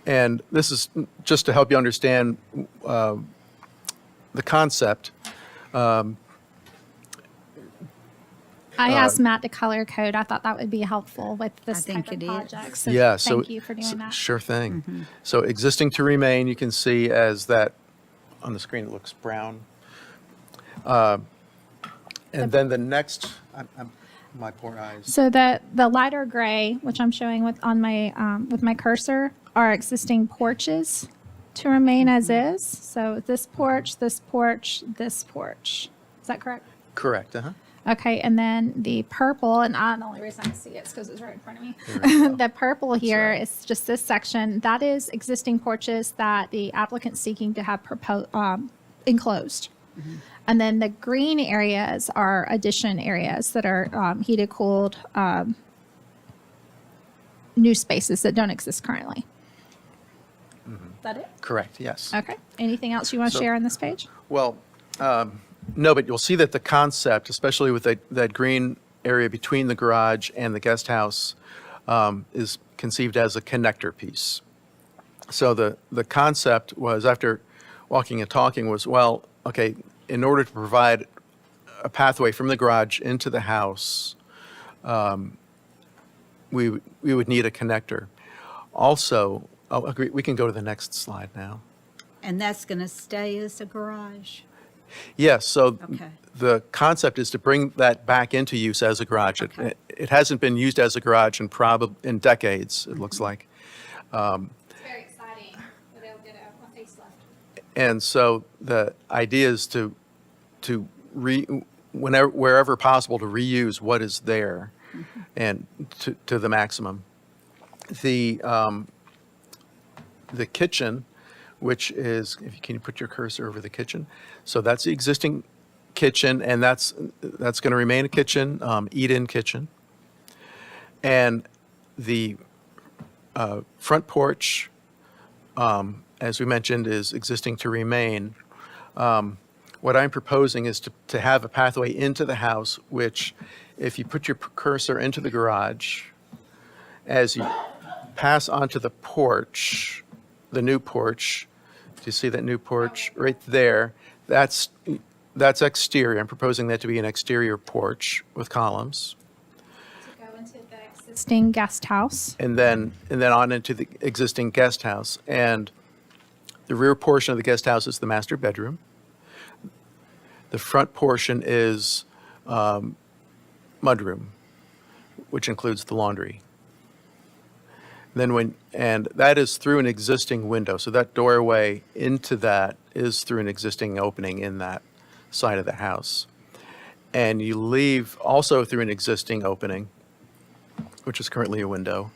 And this is just to help you understand the concept. I asked Matt to color code. I thought that would be helpful with this think type of it is. project. So Yeah, thank you for doing that. Sure thing. So existing to remain, you can see as that, on the screen it looks brown. And then the next, my poor eyes. So the lighter gray, which I'm showing with my cursor, are existing porches to remain as is. So this porch, this porch, this porch. Is that correct? Correct, uh-huh. Okay, and then the purple, and the only reason I see it is because it's right in front of me. The purple here is just this section. That is existing porches that the applicant's seeking to have enclosed. And then the green areas are addition areas that are heated, cooled, new spaces that don't exist currently. Is that it? Correct, yes. Okay. Anything else you want to So- share on this page? Well, no, but you'll see that the concept, especially with that green area between the garage and the guest house, is conceived as a connector piece. So the concept was, after walking and talking, was, well, okay, in order to provide a pathway from the garage into the house, we would need a connector. Also, I'll agree, we can go to the next slide now. And that's going to stay as a garage? Yes, so Okay. the concept is to bring that back into use as a garage. Okay. It hasn't been used as a garage in decades, it looks like. It's very exciting that it'll get a facelift. And so the idea is to wherever possible, to reuse what is there and to the maximum. the kitchen, which is, can you put your cursor over the kitchen? So that's the existing kitchen, and that's going to remain a kitchen, eat-in kitchen. And the front porch, as we mentioned, is existing to remain. What I'm proposing is to have a pathway into the house, which, if you put your cursor into the garage, as you pass onto the porch, the new porch, do you see that new porch right there? That's exterior. I'm proposing that to be an exterior porch with columns. Go into the existing guest house. And then on into the existing guest house. And the rear portion of the guest house is the master bedroom. The front portion is mudroom, which includes the laundry. And that is through an existing window. So that doorway into that is through an existing opening in that side of the house. And you leave also through an existing opening, which is currently a window,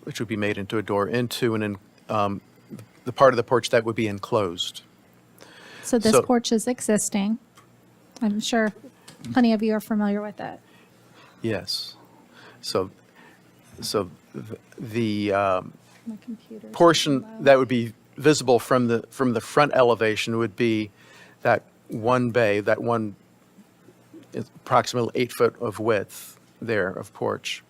which would be made into a door into the part of the porch that would be enclosed. So this porch is existing. I'm sure plenty of you are familiar with it. Yes. So the My computer's portion low. that would be visible from the front elevation would be that one bay, that one approximately 8 foot of width there of porch.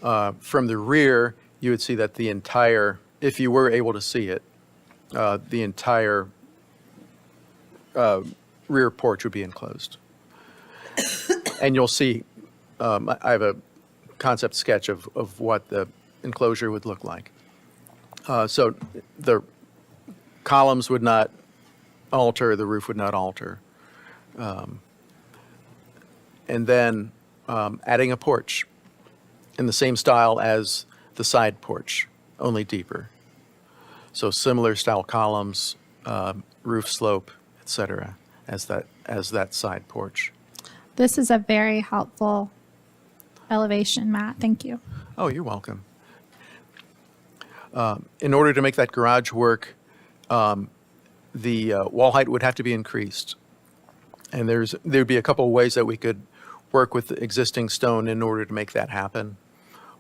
From the rear, you would see that the entire, if you were able to see it, the entire rear porch would be enclosed. And you'll see, I have a concept sketch of what the enclosure would look like. So the columns would not alter, the roof would not alter. And then adding a porch in the same style as the side porch, only deeper. So similar style columns, roof slope, etc., as that side porch. This is a very helpful elevation, Matt. Thank you. Oh, you're welcome. In order to make that garage work, the wall height would have to be increased. And there'd be a couple of ways that we could work with the existing stone in order to make that happen.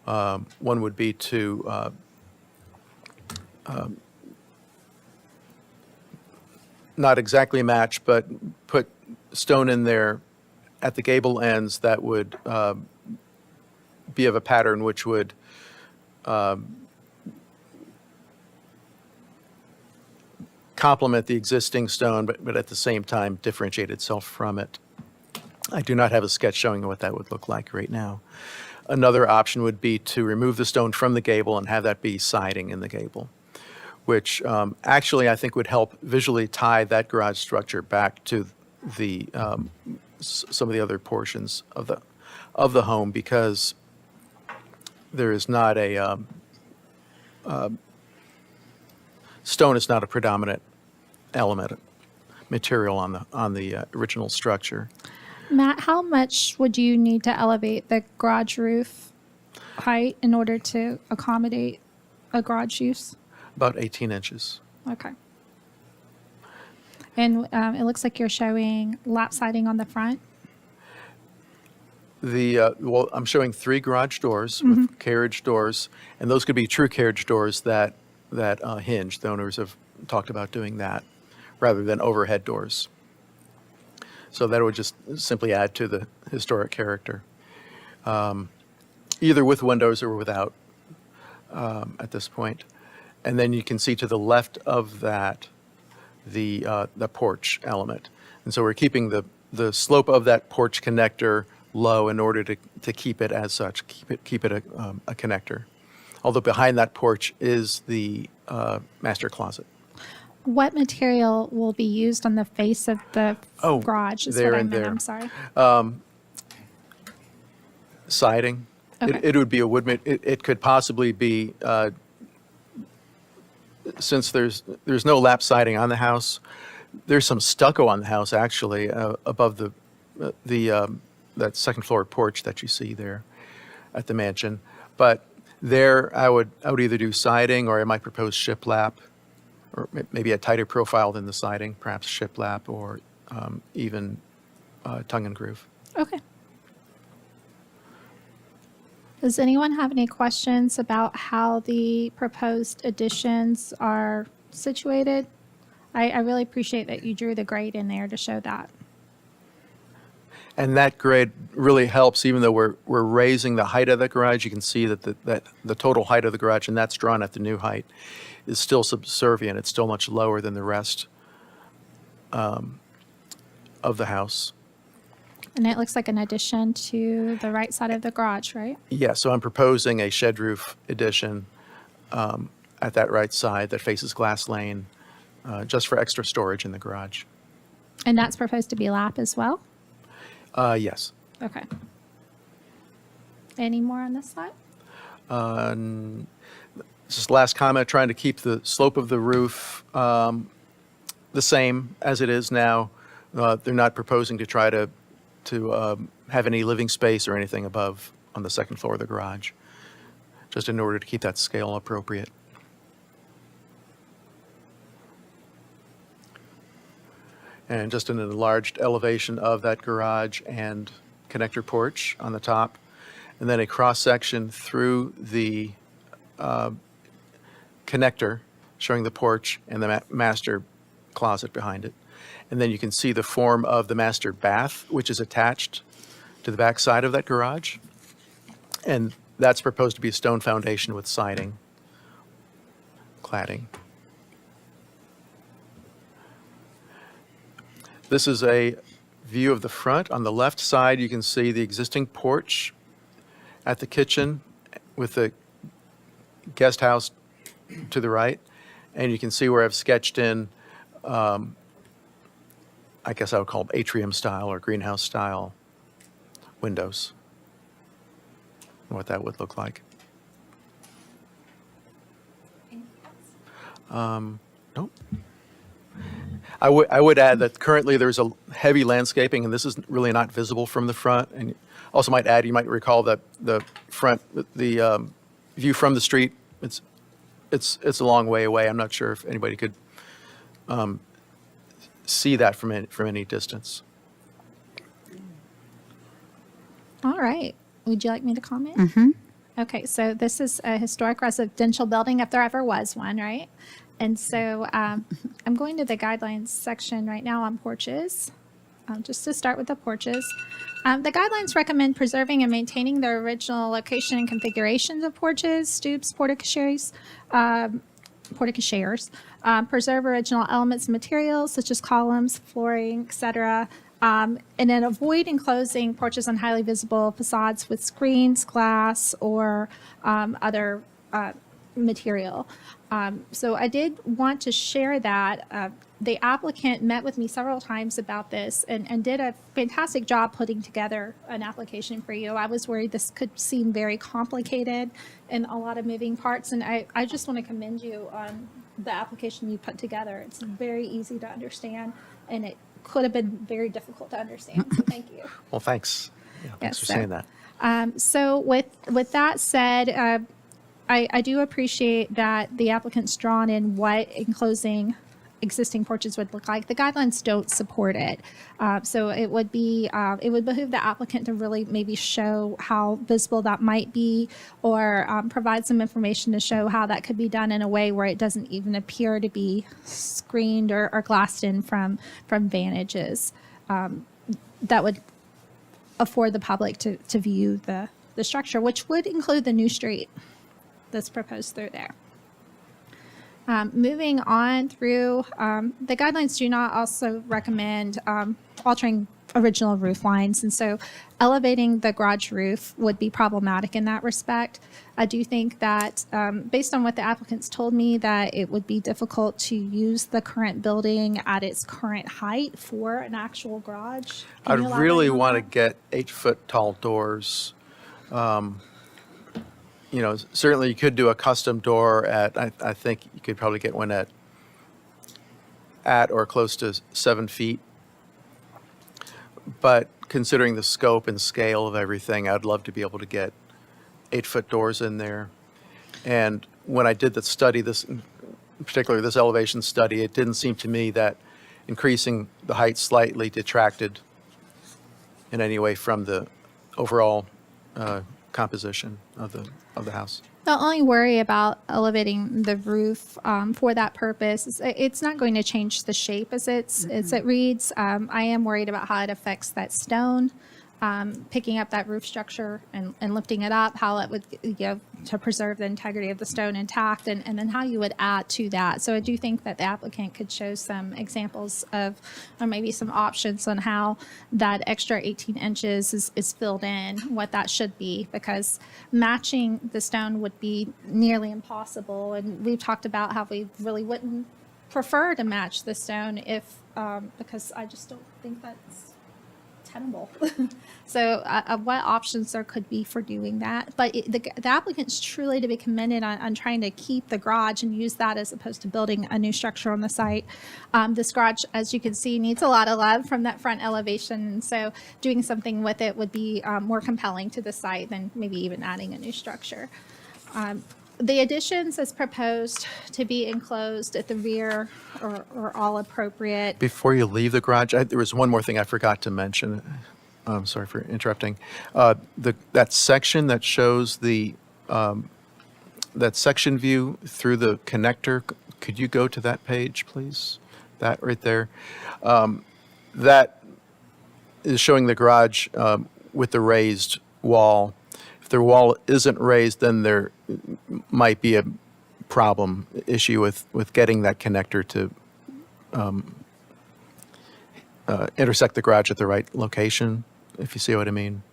One would be to not exactly match, but put stone in there at the gable ends that would be of a pattern which would complement the existing stone, but at the same time differentiate itself from it. I do not have a sketch showing what that would look like right now. Another option would be to remove the stone from the gable and have that be siding in the gable, which actually I think would help visually tie that garage structure back to the some of the other portions of the home, because there is not a stone is not a predominant element material on the original structure. Matt, how much would you need to elevate the garage roof height in order to accommodate a garage use? About 18 inches. Okay. And it looks like you're showing lap siding on the front. Well, I'm showing 3 garage doors with carriage doors, and those could be true carriage doors that hinge. The owners have talked about doing that rather than overhead doors. So that would just simply add to the historic character, either with windows or without at this point. And then you can see to the left of that the porch element. And so we're keeping the slope of that porch connector low in order to keep it as such, keep it a connector. Although behind that porch is the master closet. What material will be used on the face of the garage is there what I and meant. there. I'm sorry. Siding. Okay. It would be a wood. It could possibly be, since there's no lap siding on the house, there's some stucco on the house actually above that second floor porch that you see there at the mansion. But There, I would either do siding, or I might propose shiplap, or maybe a tighter profile than the siding, perhaps shiplap, or even tongue and groove. Okay. Does anyone have any questions about how the proposed additions are situated? I really appreciate that you drew the grade in there to show that. And that grade really helps, even though we're raising the height of the garage. You can see that the total height of the garage, and that's drawn at the new height, is still subservient. It's still much lower than the rest of the house. And it looks like an addition to the right side of the garage, right? Yeah, so I'm proposing a shed roof addition at that right side that faces Glass Lane, just for extra storage in the garage. And that's proposed to be lap as well? Yes. Okay. Any more on this side? Just last comment, trying to keep the slope of the roof the same as it is now. They're not proposing to try to have any living space or anything above on the second floor of the garage, just in order to keep that scale appropriate. And just an enlarged elevation of that garage and connector porch on the top, and then a cross-section through the connector showing the porch and the master closet behind it. And then you can see the form of the master bath, which is attached to the back side of that garage. And that's proposed to be a stone foundation with siding, cladding. This is a view of the front. On the left side, you can see the existing porch at the kitchen with the guest house to the right. And you can see where I've sketched in, I guess I would call them atrium style or greenhouse style windows, and what that would look like. Nope. I would add that currently there's a heavy landscaping, and this is really not visible from the front. And also might add, you might recall that the front, the view from the street, it's a long way away. I'm not sure if anybody could see that from any distance. All right. Would you like me to comment? Mm-hmm. Okay, so this is a historic residential building, if there ever was one, right? And so I'm going to the guidelines section right now on porches, just to start with the porches. The guidelines recommend preserving and maintaining the original location and configurations of porches, stoops, porticocheres, preserve original elements and materials such as columns, flooring, etc., and then avoid enclosing porches on highly visible facades with screens, glass, or other material. So I did want to share that. The applicant met with me several times about this and did a fantastic job putting together an application for you. I was worried this could seem very complicated and a lot of moving parts, and I just want to commend you on the application you put together. It's very easy to understand, and it could have been very difficult to understand, so thank you. Well, thanks. Yeah, thanks for saying that. So with that said, I do appreciate that the applicant's drawn in what enclosing existing porches would look like. The guidelines don't support it. So it would behoove the applicant to really maybe show how visible that might be, or provide some information to show how that could be done in a way where it doesn't even appear to be screened or glassed in from vantages. That would afford the public to view the structure, which would include the new street that's proposed through there. Moving on through, the guidelines do not also recommend altering original roof lines, and so elevating the garage roof would be problematic in that respect. I do think that, based on what the applicants told me, that it would be difficult to use the current building at its current height for an actual garage. I'd really want to get 8-foot tall doors. You know, certainly you could do a custom door at, I think you could probably get one at or close to 7 feet. But considering the scope and scale of everything, I'd love to be able to get 8-foot doors in there. And when I did the study, particularly this elevation study, it didn't seem to me that increasing the height slightly detracted in any way from the overall composition of the house. The only worry about elevating the roof for that purpose is it's not going to change the shape as it reads. I am worried about how it affects that stone, picking up that roof structure and lifting it up, how it would, to preserve the integrity of the stone intact, and then how you would add to that. So I do think that the applicant could show some examples of, or maybe some options on how that extra 18 inches is filled in, what that should be, because matching the stone would be nearly impossible. And we've talked about how we really wouldn't prefer to match the stone if, because I just don't think that's tenable. So what options there could be for doing that? But the applicant's truly to be commended on trying to keep the garage and use that as opposed to building a new structure on the site. This garage, as you can see, needs a lot of love from that front elevation. And so doing something with it would be more compelling to the site than maybe even adding a new structure. The additions as proposed to be enclosed at the rear are all appropriate. Before you leave the garage, there was one more thing I forgot to mention. I'm sorry for interrupting. That section that shows that section view through the connector, could you go to that page, please? That right there. That is showing the garage with the raised wall. If the wall isn't raised, then there might be a issue with getting that connector to intersect the garage at the right location, if you see what I mean.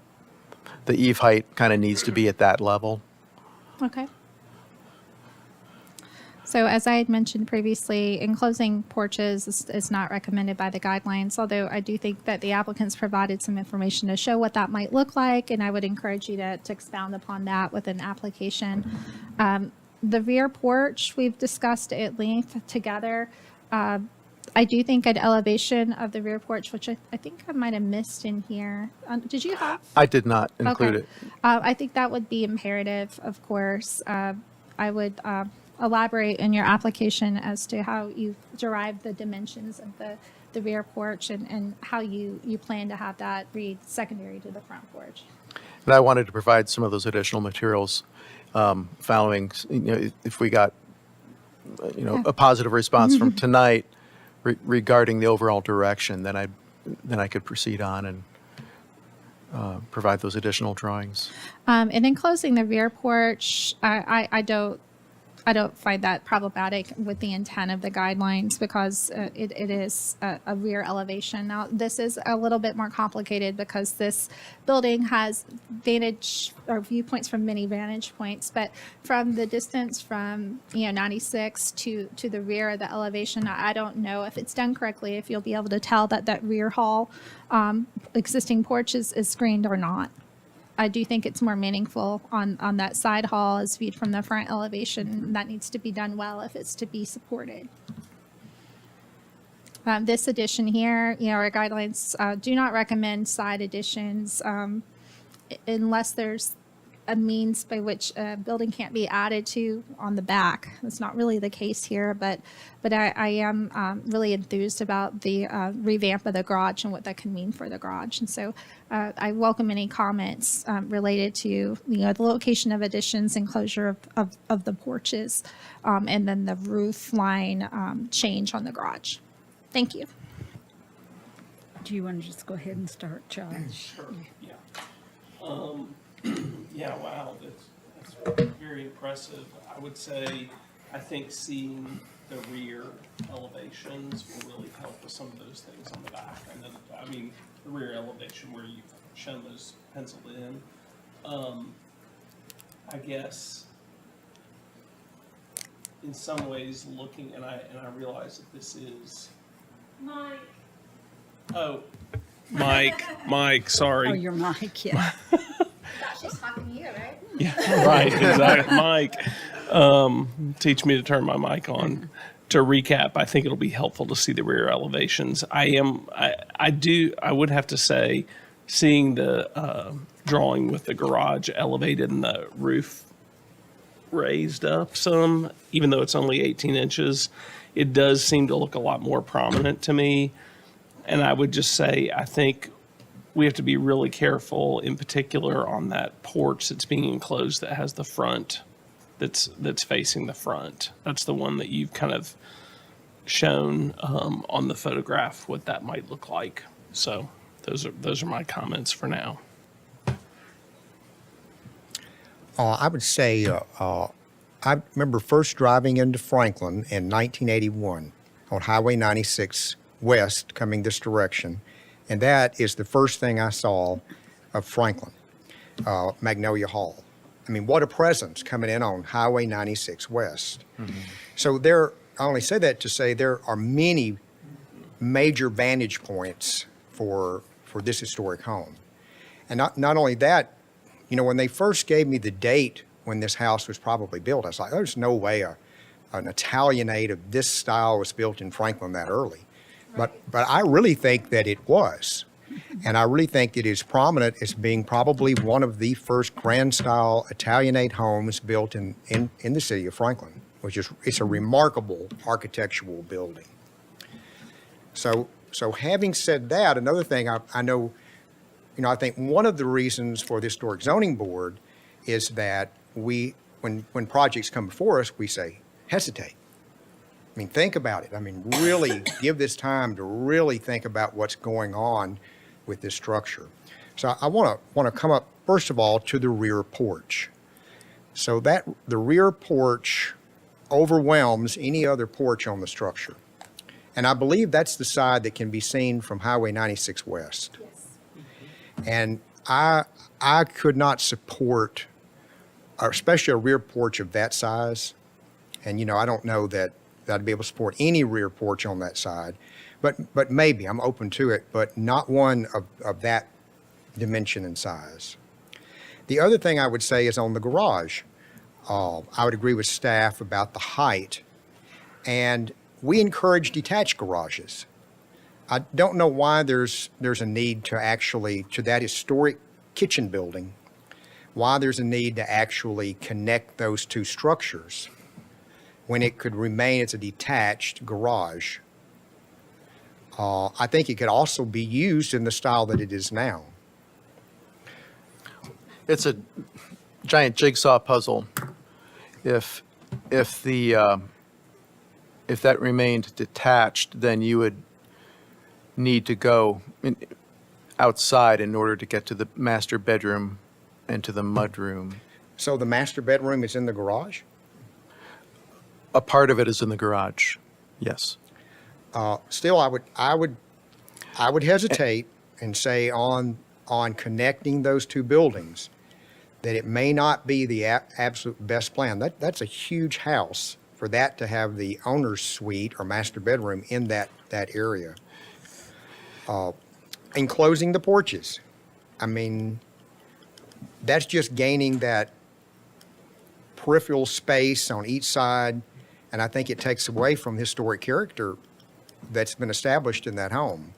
The eave height kind of needs to be at that level. Okay. So as I had mentioned previously, enclosing porches is not recommended by the guidelines, although I do think that the applicants provided some information to show what that might look like, and I would encourage you to expound upon that with an application. The rear porch, we've discussed at length together. I do think an elevation of the rear porch, which I think I might have missed in here. Did you have? I did not include Okay. it. I think that would be imperative, of course. I would elaborate in your application as to how you derived the dimensions of the rear porch and how you plan to have that read secondary to the front porch. And I wanted to provide some of those additional materials following, if we got, a positive response from tonight regarding the overall direction, then I could proceed on and provide those additional drawings. And in closing the rear porch, I don't find that problematic with the intent of the guidelines because it is a rear elevation. Now, this is a little bit more complicated because this building has vantage or viewpoints from many vantage points, but from the distance from 96 to the rear of the elevation, I don't know if it's done correctly, if you'll be able to tell that rear hall existing porch is screened or not. I do think it's more meaningful on that side hall as viewed from the front elevation. That needs to be done well if it's to be supported. This addition here, our guidelines do not recommend side additions unless there's a means by which a building can't be added to on the back. That's not really the case here, but I am really enthused about the revamp of the garage and what that can mean for the garage. And so I welcome any comments related to the location of additions, enclosure of the porches, and then the roof line change on the garage. Thank you. Do you want to just go ahead and start, Josh? Sure, yeah. Yeah, wow, that's very impressive. I would say, I think seeing the rear elevations will really help with some of those things on the back. I mean, the rear elevation where you've shown those penciled in. I guess, in some ways, looking, and I realize that this is. Mike. Oh, Mike, sorry. Oh, your mic, yeah. She's talking to you, right? Yeah, right, exactly. Mike, teach me to turn my mic on. To recap, I think it'll be helpful to see the rear elevations. I would have to say, seeing the drawing with the garage elevated and the roof raised up some, even though it's only 18 inches. It does seem to look a lot more prominent to me. And I would just say, I think we have to be really careful, in particular on that porch that's being enclosed that has the front, that's facing the front. That's the one that you've kind of shown on the photograph, what that might look like. So those are my comments for now. I would say I remember first driving into Franklin in 1981 on Highway 96 West coming this direction, and that is the first thing I saw of Franklin, Magnolia Hall. I mean, what a presence coming in on Highway 96 West. So I only say that to say there are many major vantage points for this historic home. And not only that, you know, when they first gave me the date when this house was probably built, I was like, there's no way an Italianate of this style was built in Franklin that early. But I really think that it was. And I really think it is prominent as being probably one of the first grand style Italianate homes built in the city of Franklin, which is, it's a remarkable architectural building. So having said that, another thing I know, you know, I think one of the reasons for the Historic Zoning Board is that when projects come before us, we say, hesitate. I mean, think about it. I mean, really give this time to really think about what's going on with this structure. So I want to come up, first of all, to the rear porch. So that the rear porch overwhelms any other porch on the structure. And I believe that's the side that can be seen from Highway 96 West. And I could not support, especially a rear porch of that size. And, you know, I don't know that I'd be able to support any rear porch on that side. But maybe, I'm open to it, but not one of that dimension and size. The other thing I would say is on the garage. I would agree with staff about the height. And we encourage detached garages. I don't know why there's a need to actually, to that historic kitchen building, why there's a need to actually connect those two structures when it could remain as a detached garage. I think it could also be used in the style that it is now. It's a giant jigsaw puzzle. If that remained detached, then you would need to go outside in order to get to the master bedroom and to the mudroom. So the master bedroom is in the garage? A part of it is in the garage, yes. Still, I would hesitate and say on connecting those two buildings that it may not be the absolute best plan. That's a huge house for that to have the owner's suite or master bedroom in that area. Enclosing the porches. I mean, that's just gaining that peripheral space on each side, and I think it takes away from the historic character that's been established in that home.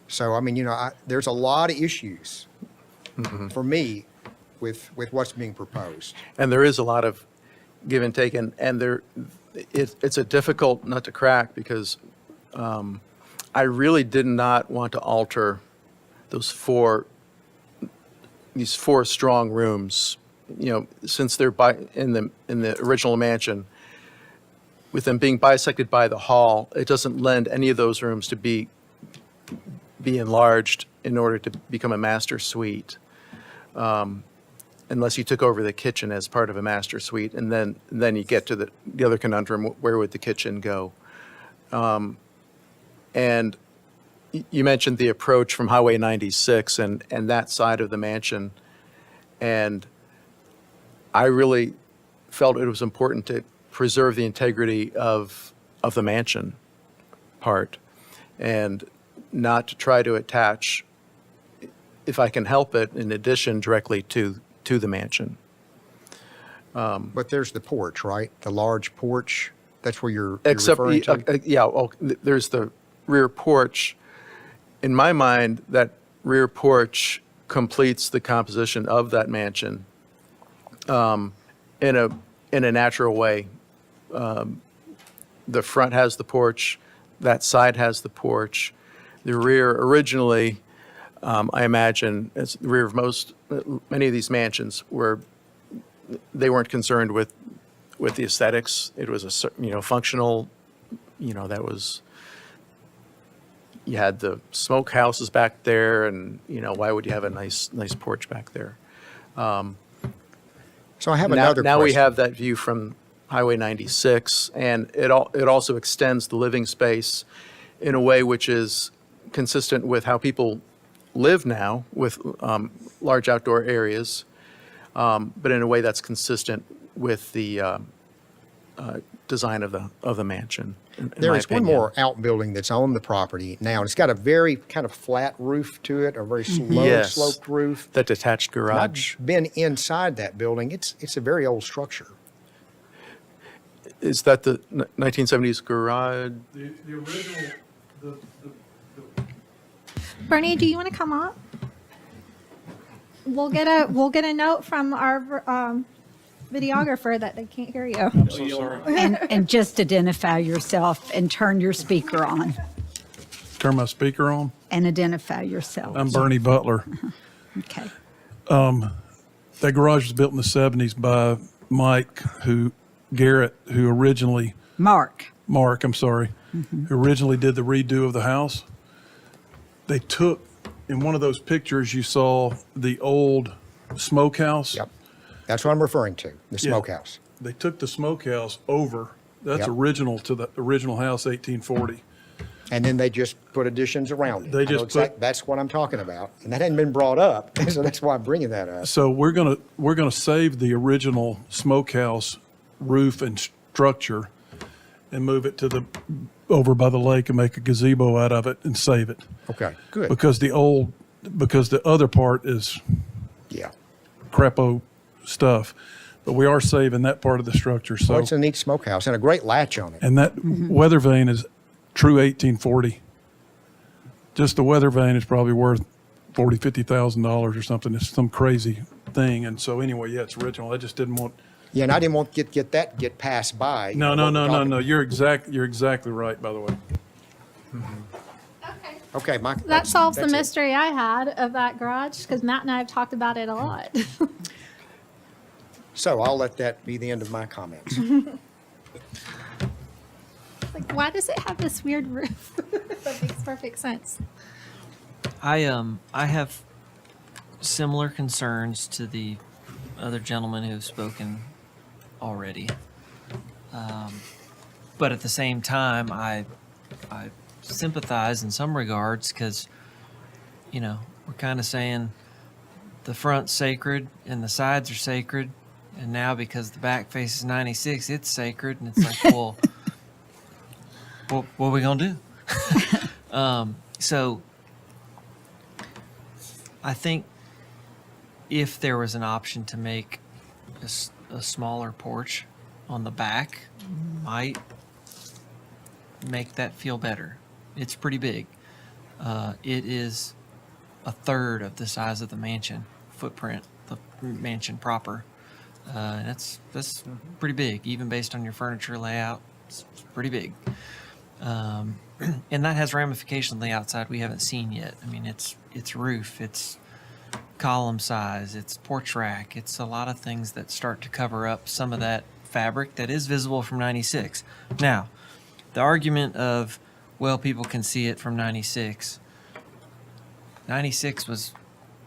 So, I mean, you know, there's a lot of issues for me with what's being proposed. And there is a lot of give and take, and it's a difficult nut to crack because I really did not want to alter these four strong rooms. You know, since they're in the original mansion, with them being bisected by the hall, it doesn't lend any of those rooms to be enlarged in order to become a master suite, unless you took over the kitchen as part of a master suite, and then you get to the other conundrum: where would the kitchen go? And you mentioned the approach from Highway 96 and that side of the mansion, and I really felt it was important to preserve the integrity of the mansion part and not to try to attach, if I can help it, an addition directly to the mansion. But there's the porch, right? The large porch. That's where you're referring to? There's the rear porch. In my mind, that rear porch completes the composition of that mansion. in a natural way. The front has the porch, that side has the porch. The rear originally, I imagine, as the rear of many of these mansions they weren't concerned with the aesthetics. It was functional, that was, you had the smoke houses back there, and, why would you have a nice porch back there? So I have another question. Now we have that view from Highway 96, and it also extends the living space in a way which is consistent with how people live now, with large outdoor areas, but in a way that's consistent with the design of the mansion. in There my is one opinion. more outbuilding that's on the property now, and it's got a very kind of flat roof to it, a very slow Yes. sloped roof. That detached And garage. I've been inside that building. It's a very old structure. Is that the 1970s garage? The original, Bernie, do you want to come up? We'll get a note from our videographer that they can't hear you. I'm so sorry. And just identify yourself and turn your speaker on Turn my speaker on. and identify yourself. I'm Bernie Butler. Okay. That garage was built in the 70s by Garrett, who originally, Mark. I'm sorry, who originally did the redo of the house. They took, in one of those pictures, you saw the old smokehouse. Yep. That's what I'm referring to, the Yeah. smokehouse. They took the smokehouse over. That's Yep. original to the original house, 1840. And then they just put additions around it. They I know just put- that's what I'm talking about. And that hadn't been brought up, so that's why I'm bringing that up. So we're gonna save the original smokehouse roof and structure and move it to over by the lake and make a gazebo out of it and save it. Okay, good. Because the other part is Yeah. crapo stuff, but we are saving that part of the structure. Well, So, it's a neat smokehouse and a great latch on it. and that weather vane is true 1840. Just the weather vane is probably worth $50,000 or something. It's some crazy thing. And so anyway, yeah, it's original. I just didn't want. Yeah, and I didn't want to get passed by. No. what we're talking about. You're exactly right, by the way. Okay, That solves the that's it. mystery I had of that garage because Matt and I have talked about it a lot. So I'll let that be the end of my comments. Like, why does it have this weird roof? That makes perfect sense. I have similar concerns to the other gentlemen who have spoken already. But at the same time, I sympathize in some regards because, we're kind of saying the front's sacred and the sides are sacred. And now because the back faces 96, it's sacred. And it's like, well, what are we going to do? So I think if there was an option to make a smaller porch on the back, might make that feel better. It's pretty big. It is a third of the size of the mansion footprint, the mansion proper. That's pretty big, even based on your furniture layout. It's pretty big. And that has ramifications on the outside we haven't seen yet. I mean, it's roof, it's column size, it's porch rack, it's a lot of things that start to cover up some of that fabric that is visible from 96. Now, the argument of, well, people can see it from 96. 96 was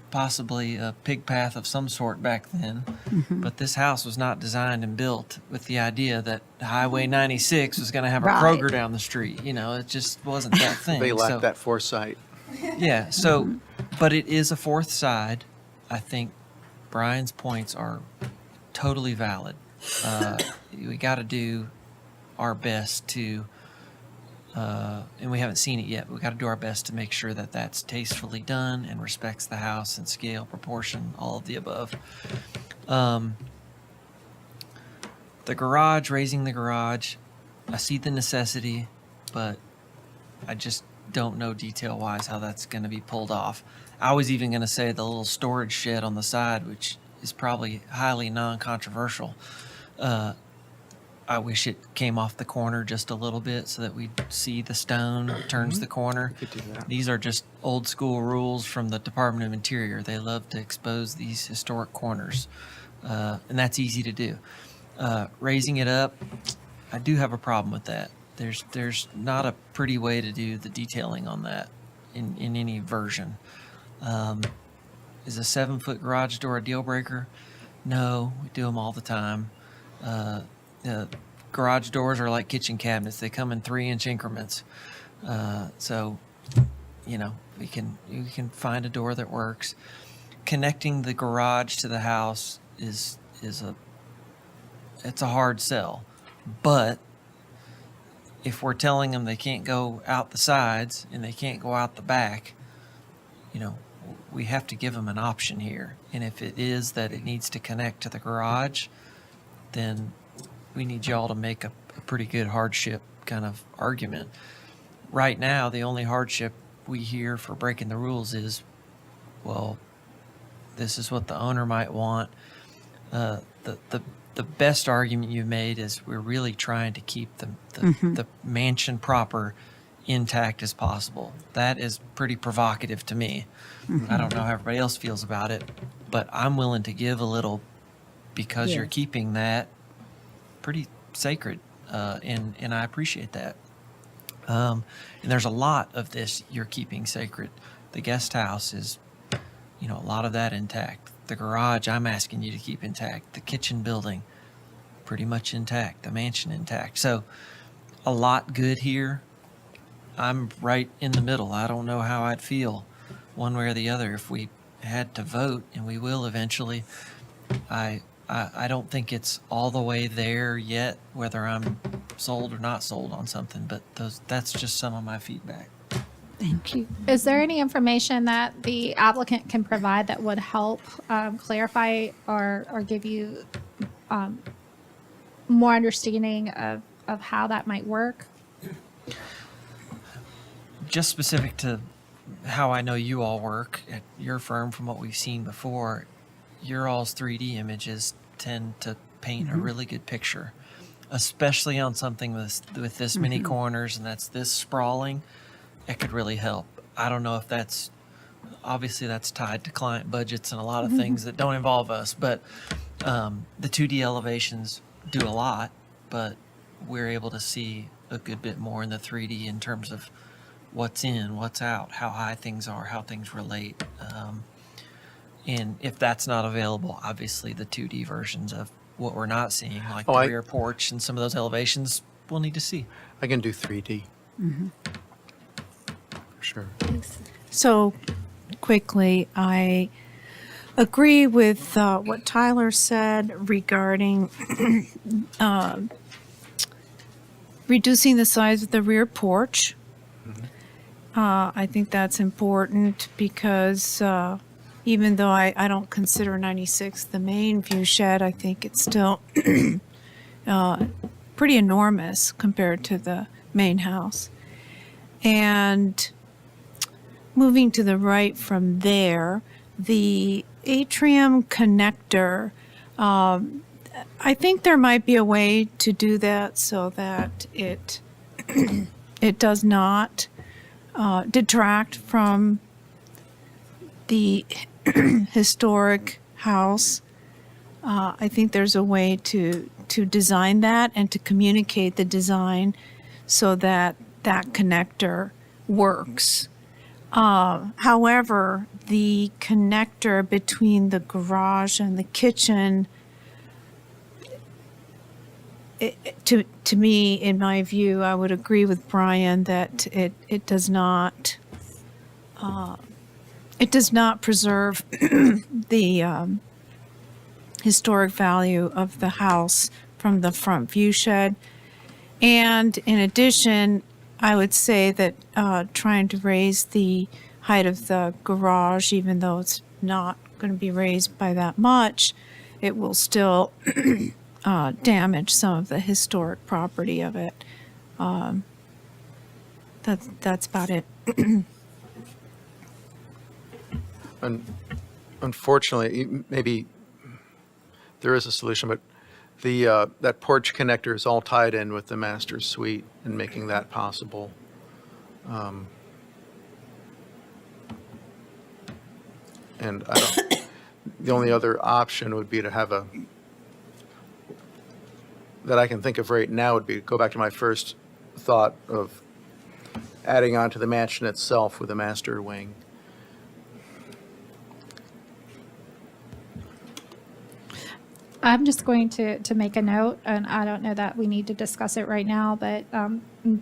possibly a pig path of some sort back then, but this house was not designed and built with the idea that Highway 96 was going to have a Right. Kroger down the street. It just wasn't that thing. They lacked So- that foresight. yeah, so, but it is a fourth side. I think Brian's points are totally valid. We got to do our best to, and we haven't seen it yet, but we got to do our best to make sure that that's tastefully done and respects the house and scale, proportion, all of the above. The garage, raising the garage, I see the necessity, but I just don't know detail-wise how that's going to be pulled off. I was even going to say the little storage shed on the side, which is probably highly non-controversial. I wish it came off the corner just a little bit so that we'd see the stone turns the corner. These are just old school rules from the Department of Interior. They love to expose these historic corners, and that's easy to do. Raising it up, I do have a problem with that. There's not a pretty way to do the detailing on that in any version. Is a 7-foot garage door a deal breaker? No, we do them all the time. Garage doors are like kitchen cabinets. They come in 3-inch increments. So, you know, you can find a door that works. Connecting the garage to the house it's a hard sell. But if we're telling them they can't go out the sides and they can't go out the back, you know, we have to give them an option here. And if it is that it needs to connect to the garage, then we need y'all to make a pretty good hardship kind of argument. Right now, the only hardship we hear for breaking the rules is, well, this is what the owner might want. The best argument you made is we're really trying to keep the mansion proper intact as possible. That is pretty provocative to me. I don't know how everybody else feels about it, but I'm willing to give a little because you're keeping that pretty sacred, and I appreciate that. And there's a lot of this you're keeping sacred. The guest house is, you know, a lot of that intact. The garage, I'm asking you to keep intact. The kitchen building, pretty much intact. The mansion intact. So a lot good here. I'm right in the middle. I don't know how I'd feel one way or the other if we had to vote, and we will eventually. I don't think it's all the way there yet, whether I'm sold or not sold on something, but that's just some of my feedback. Thank you. Is there any information that the applicant can provide that would help clarify or give you more understanding of how that might work? Just specific to how I know you all work at your firm from what we've seen before, your all's 3D images tend to paint a really good picture, especially on something with this many corners and that's this sprawling. It could really help. I don't know if that's tied to client budgets and a lot of things that don't involve us, but the 2D elevations do a lot, but we're able to see a good bit more in the 3D in terms of what's in, what's out, how high things are, how things relate. And if that's not available, obviously the 2D versions of what we're not seeing, like the rear porch and some of those elevations, we'll need to see. I can do 3D. Sure. So quickly, I agree with what Tyler said regarding reducing the size of the rear porch. I think that's important because even though I don't consider 96 the main view shed, I think it's still pretty enormous compared to the main house. And moving to the right from there, the atrium connector, I think there might be a way to do that so that it does not detract from the historic house. I think there's a way to design that and to communicate the design so that that connector works. However, the connector between the garage and the kitchen, to me, in my view, I would agree with Brian that it does not preserve the historic value of the house from the front view shed. And in addition, I would say that trying to raise the height of the garage, even though it's not going to be raised by that much, it will still damage some of the historic property of it. That's about it. Unfortunately, maybe there is a solution, but the, that porch connector is all tied in with the master suite and making that possible. And I don't, the only other option would be to have a, that I can think of right now would be to go back to my first thought of adding on to the mansion itself with a master wing. I'm just going to make a note, and I don't know that we need to discuss it right now, but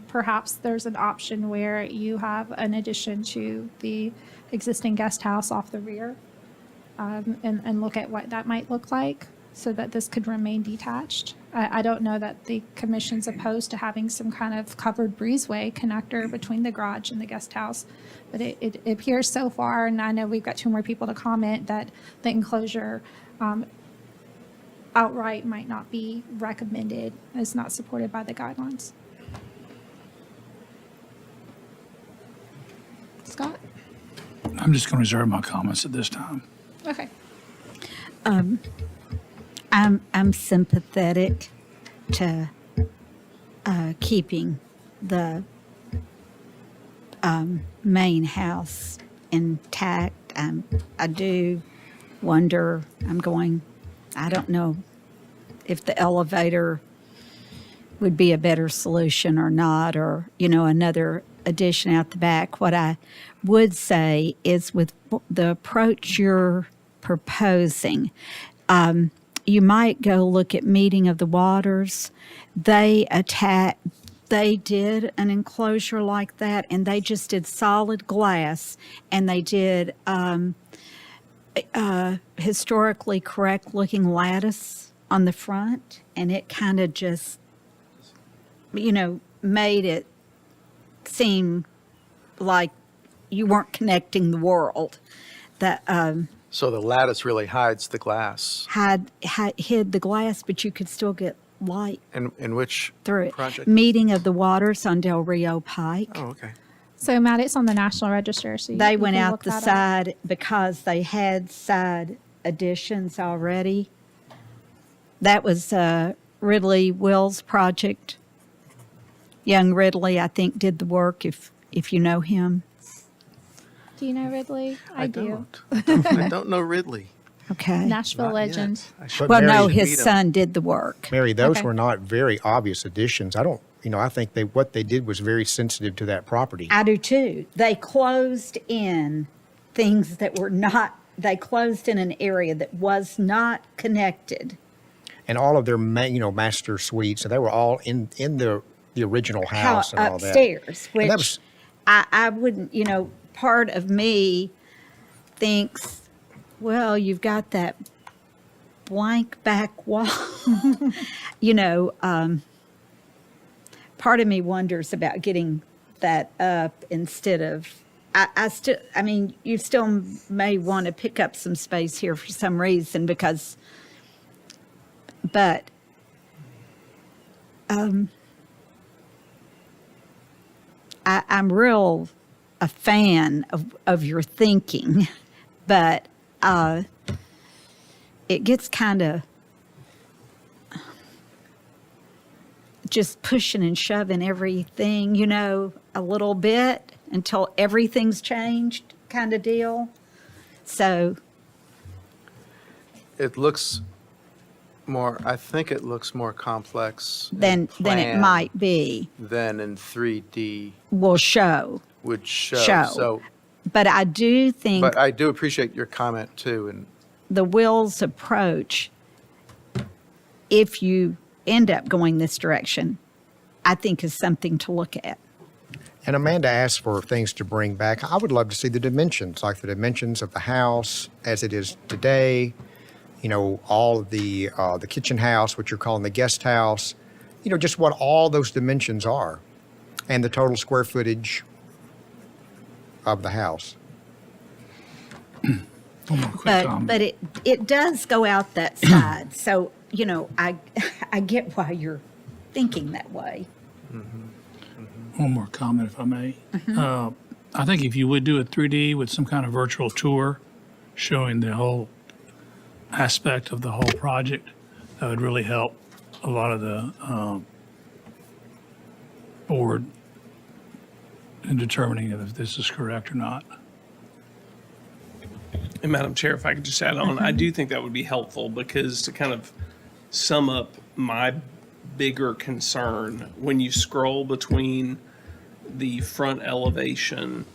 perhaps there's an option where you have an addition to the existing guest house off the rear, and look at what that might look like so that this could remain detached. I don't know that the commission's opposed to having some kind of covered breezeway connector between the garage and the guest house, but it appears so far, and I know we've got 2 more people to comment, that the enclosure outright might not be recommended, as not supported by the guidelines. Scott? I'm just going to reserve my comments at this time. Okay. I'm sympathetic to keeping the main house intact. I do wonder, I don't know if the elevator would be a better solution or not, or, another addition out the back. What I would say is with the approach you're proposing, you might go look at Meeting of the Waters. They did an enclosure like that, and they just did solid glass, and they did historically correct looking lattice on the front, and it kind of just, made it seem like you weren't connecting the world. That So the lattice really hides the glass. hid the glass, but you could still get light In which through it. project? Meeting of the Waters on Del Rio Pike. Oh, okay. So Matt, it's on the National Register, so They you went can out look the that up. side because they had side additions already. That was Ridley Will's project. Young Ridley, I think, did the work, if you know him. Do you know Ridley? I do. I don't know Ridley. Okay. Nashville Not yet. legend. But Well, no, Mary- his son did the work. Mary, those Okay. were not very obvious additions. I think what they did was very sensitive to that property. I do too. They closed in things that were not, they closed in an area that was not connected. And all of their, master suites, so they were all in the original house and all that. Upstairs, And that which was- I wouldn't, part of me thinks, well, you've got that blank back wall. Part of me wonders about getting that up instead of, you still may want to pick up some space here for some reason but I'm real a fan of your thinking, but it gets kind of just pushing and shoving everything, a little bit until everything's changed kind of deal. So It looks more, I think it looks more complex than in it plan might be than in 3D will show. would show. Show. So, But I do think but I do appreciate your comment too, and the Will's approach, if you end up going this direction, I think is something to look at. And Amanda asked for things to bring back. I would love to see the dimensions, like the dimensions of the house as it is today. All of the kitchen house, what you're calling the guest house. Just what all those dimensions are, and the total square footage of the house. One more quick comment. But it does go out that side. So, I get why you're thinking that way. One more comment, if I may. I think if you would do a 3D with some kind of virtual tour showing the whole aspect of the whole project, that would really help a lot of the board in determining if this is correct or not. And Madam Chair, if I could just add on, I do think that would be helpful because to kind of sum up my bigger concern, when you scroll between the front elevation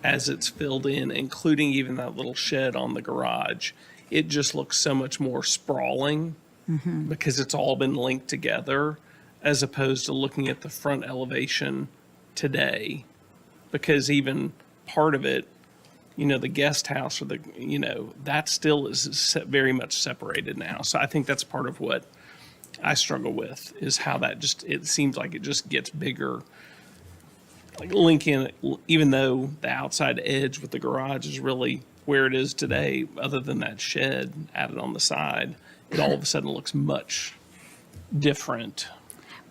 as it's filled in, including even that little shed on the garage, it just looks so much more sprawling because it's all been linked together as opposed to looking at the front elevation today. Because even part of it, you know, the guest house or the, you know, that still is very much separated now. So I think that's part of what I struggle with is how that just, it seems like it just gets bigger. Like linking, even though the outside edge with the garage is really where it is today, other than that shed added on the side, it all of a sudden looks much different.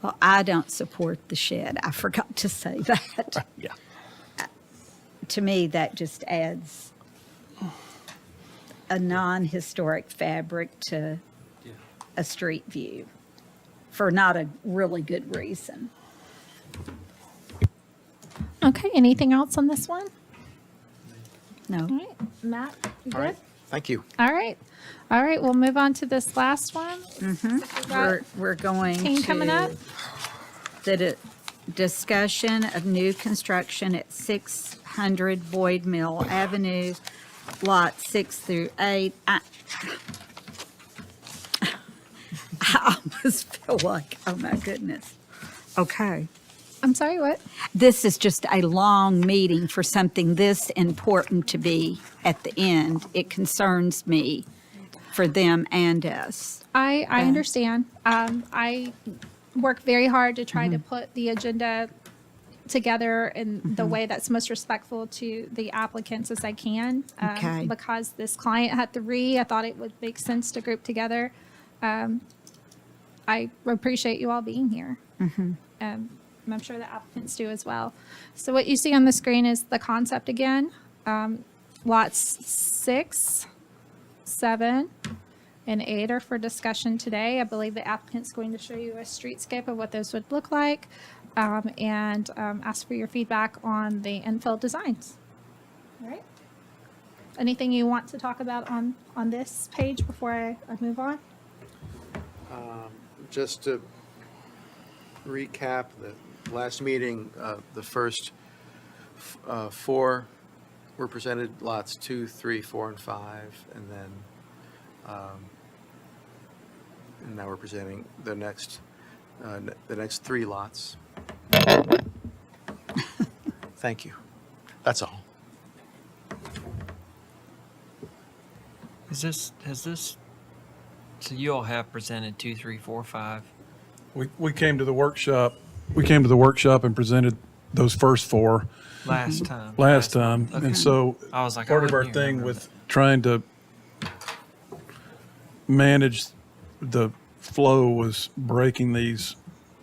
Well, I don't support the shed. I forgot to say that. Yeah. To me, that just adds a non-historic fabric to a street view for not a really good reason. Okay, anything else on this one? No. All right, Matt, you All good? right, thank you. All right. All right, we'll move on to this last one. We're going Team coming up. the discussion of new construction at 600 Boyd Mill Avenue, Lot 6 through 8. I almost feel like, oh my goodness. Okay. I'm sorry, what? This is just a long meeting for something this important to be at the end. It concerns me for them and us. I understand. I work very hard to try to put the agenda together in the way that's most respectful to the applicants as I can. Okay. Because this client had 3, I thought it would make sense to group together. I appreciate you all being here. I'm sure the applicants do as well. So what you see on the screen is the concept again. Lots 6, 7, and 8 are for discussion today. I believe the applicant's going to show you a streetscape of what those would look like and ask for your feedback on the infill designs. All right. Anything you want to talk about on this page before I move on? Just to recap the last meeting, the first 4 were presented, lots 2, 3, 4, and 5, and then and now we're presenting the next 3 lots. Thank you. That's all. Has this, so you all have presented 2, 3, 4, 5? We came to the workshop. We came to the workshop and presented those first 4 Last time. last time. Okay. And so I was like, I part of our wouldn't thing remember with trying to manage the flow was breaking these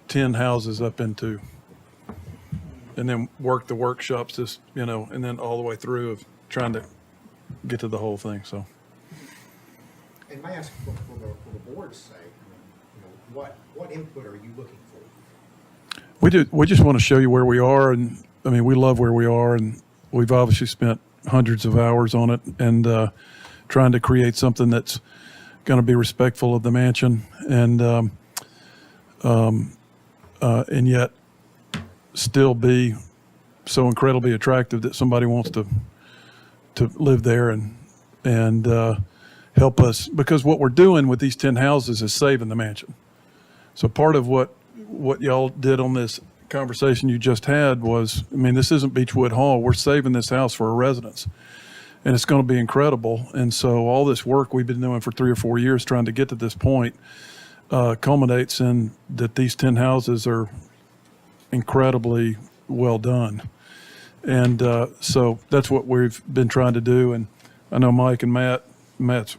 10 houses up into, and then work the workshops, just, you know, and then all the way through of trying to get to the whole thing, so. And may I ask for the board's sake, what input are you looking for? We just want to show you where we are, and, I mean, we love where we are, and we've obviously spent hundreds of hours on it, and trying to create something that's going to be respectful of the mansion, and yet still be so incredibly attractive that somebody wants to live there and help us, because what we're doing with these 10 houses is saving the mansion. So part of what y'all did on this conversation you just had was, I mean, this isn't Beechwood Hall. We're saving this house for a residence, and it's going to be incredible. And so all this work we've been doing for 3 or 4 years trying to get to this point culminates in that these 10 houses are incredibly well done. And so that's what we've been trying to do. And I know Mike and Matt's,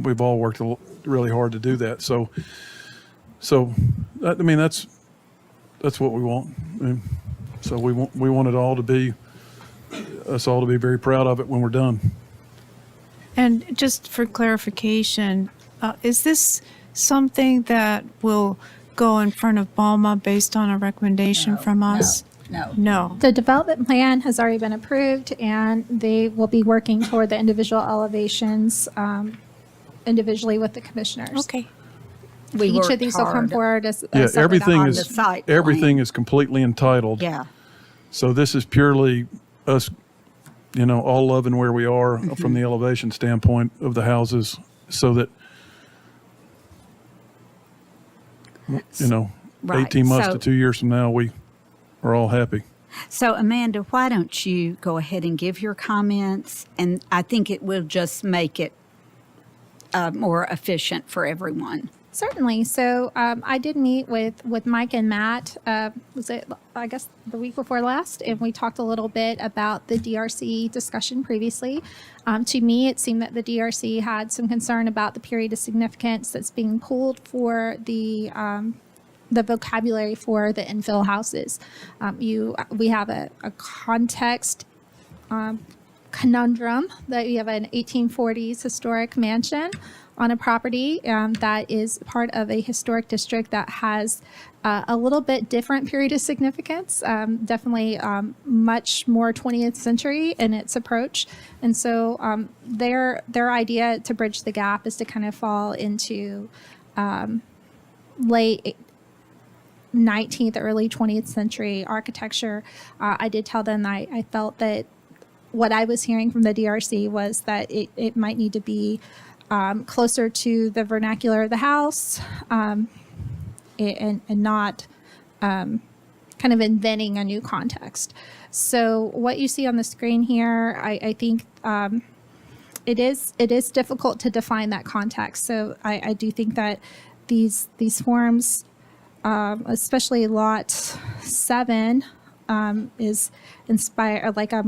we've all worked really hard to do that. So I mean, that's what we want. I mean, so we want it all to be, us all to be very proud of it when we're done. And just for clarification, is this something that will go in front of BOMA based on a recommendation from us? No. No. The development plan has already been approved, and they will be working toward the individual elevations individually with the commissioners. Okay. We Each worked of these will come hard. forward as Yeah, separate everything on is, the site plan. everything is completely entitled. Yeah. So this is purely us, all loving where we are from the elevation standpoint of the houses, so that, Right. 18 months So- to 2 years from now, we are all happy. So Amanda, why don't you go ahead and give your comments? And I think it will just make it more efficient for everyone. Certainly. So I did meet with Mike and Matt, was it, I guess, the week before last, and we talked a little bit about the DRC discussion previously. To me, it seemed that the DRC had some concern about the period of significance that's being pulled for the vocabulary for the infill houses. We have a context conundrum that you have an 1840s historic mansion on a property that is part of a historic district that has a little bit different period of significance, definitely much more 20th century in its approach. And so their idea to bridge the gap is to kind of fall into late 19th, early 20th century architecture. I did tell them I felt that what I was hearing from the DRC was that it might need to be closer to the vernacular of the house and not kind of inventing a new context. So what you see on the screen here, I think it is difficult to define that context. So I do think that these forms, especially lot 7, is inspired like a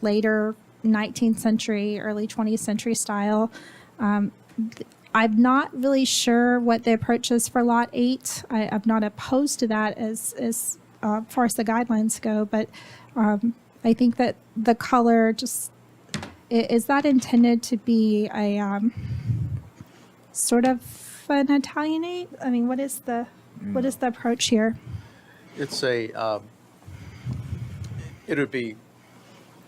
later 19th century, early 20th century style. I'm not really sure what the approach is for lot 8. I'm not opposed to that as far as the guidelines go, but I think that the color just is that intended to be a sort of an Italianate? I mean, what is the approach here? It's it would be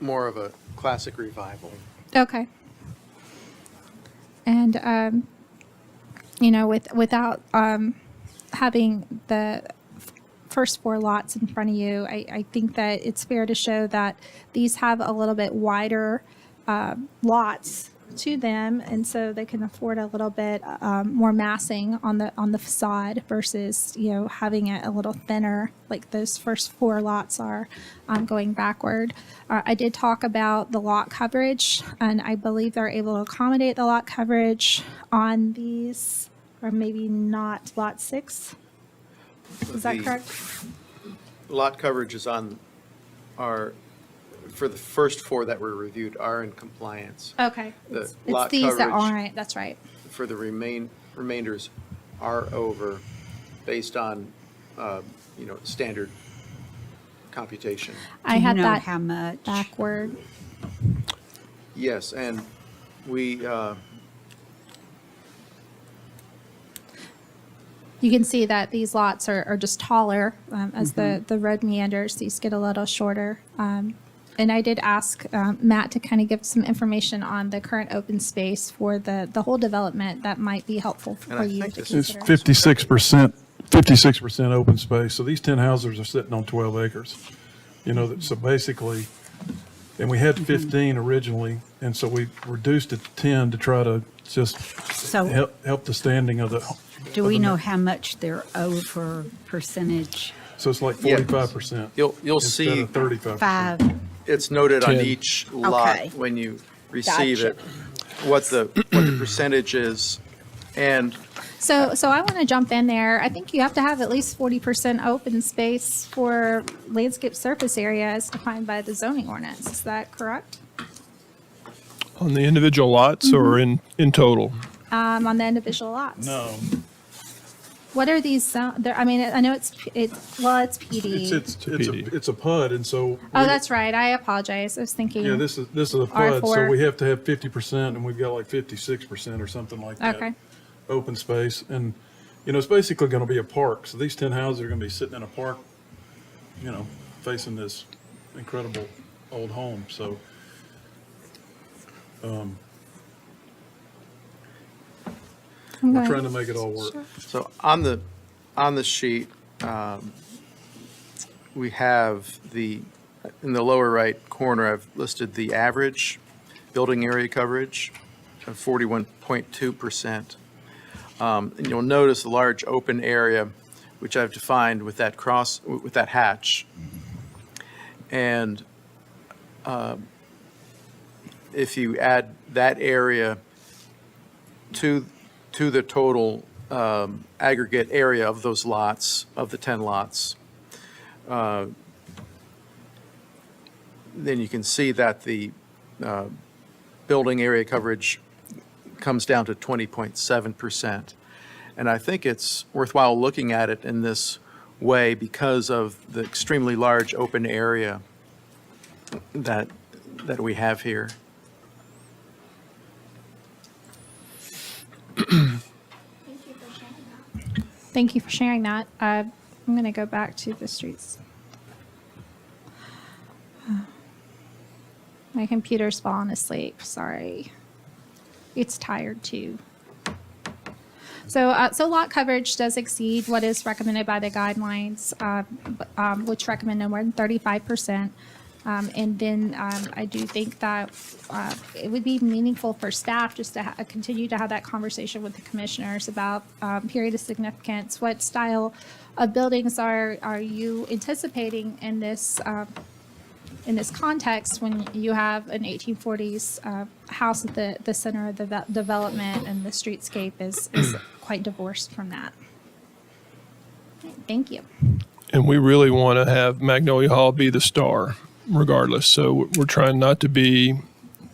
more of a classic revival. Okay. And without having the first 4 lots in front of you, I think that it's fair to show that these have a little bit wider lots to them, and so they can afford a little bit more massing on the facade versus having it a little thinner like those first 4 lots are going backward. I did talk about the lot coverage, and I believe they're able to accommodate the lot coverage on these, or maybe not lot 6. Is that correct? Lot coverages on for the first 4 that were reviewed are in compliance. Okay. The It's lot these that coverage aren't. That's right. for the remainders are over based on, standard computation. I had know that how much? backward. Yes, and we, You can see that these lots are just taller as the road meanders. These get a little shorter. And I did ask Matt to kind of give some information on the current open space for the whole development that might be helpful And for I you think to this It's consider. 56% open space. So these 10 houses are sitting on 12 acres. So basically, and we had 15 originally, and so we reduced it to 10 to try to just So help the standing of the. do of we the know ma- how much they're over percentage? So it's like Yeah. 45%. you'll instead see, of 35%. 5. it's noted on 10. each lot Okay. when you receive Gotcha. it, what the percentage is. And So I want to jump in there. I think you have to have at least 40% open space for landscape surface area as defined by the zoning ordinance. Is that correct? On the individual lots or in total? On the individual lots. No. What are these? I mean, I know it's PD. It's a PUD, and so. Oh, that's right. I apologize. I was thinking. Yeah, this is a PUD, so R4. we have to have 50%, and we've got like 56% or something like that. Okay. Open space, and, it's basically gonna be a park. So these 10 houses are gonna be sitting in a park, facing this incredible old home, so. We're trying to make it all work. So on the sheet, we have in the lower right corner, I've listed the average building area coverage of 41.2%. And you'll notice the large open area, which I've defined with that hatch. And if you add that area to the total aggregate area of those lots, of the 10 lots, then you can see that the building area coverage comes down to 20.7%. And I think it's worthwhile looking at it in this way because of the extremely large open area that we have here. Thank you for sharing that. I'm going to go back to the streets. My computer's fallen asleep. Sorry. It's tired too. So lot coverage does exceed what is recommended by the guidelines, which recommend no more than 35%. And then I do think that it would be meaningful for staff just to continue to have that conversation with the commissioners about period of significance. What style of buildings are you anticipating in this context when you have an 1840s house at the center of the development and the streetscape is quite divorced from that? Thank you. And we really want to have Magnolia Hall be the star regardless. So we're trying not to be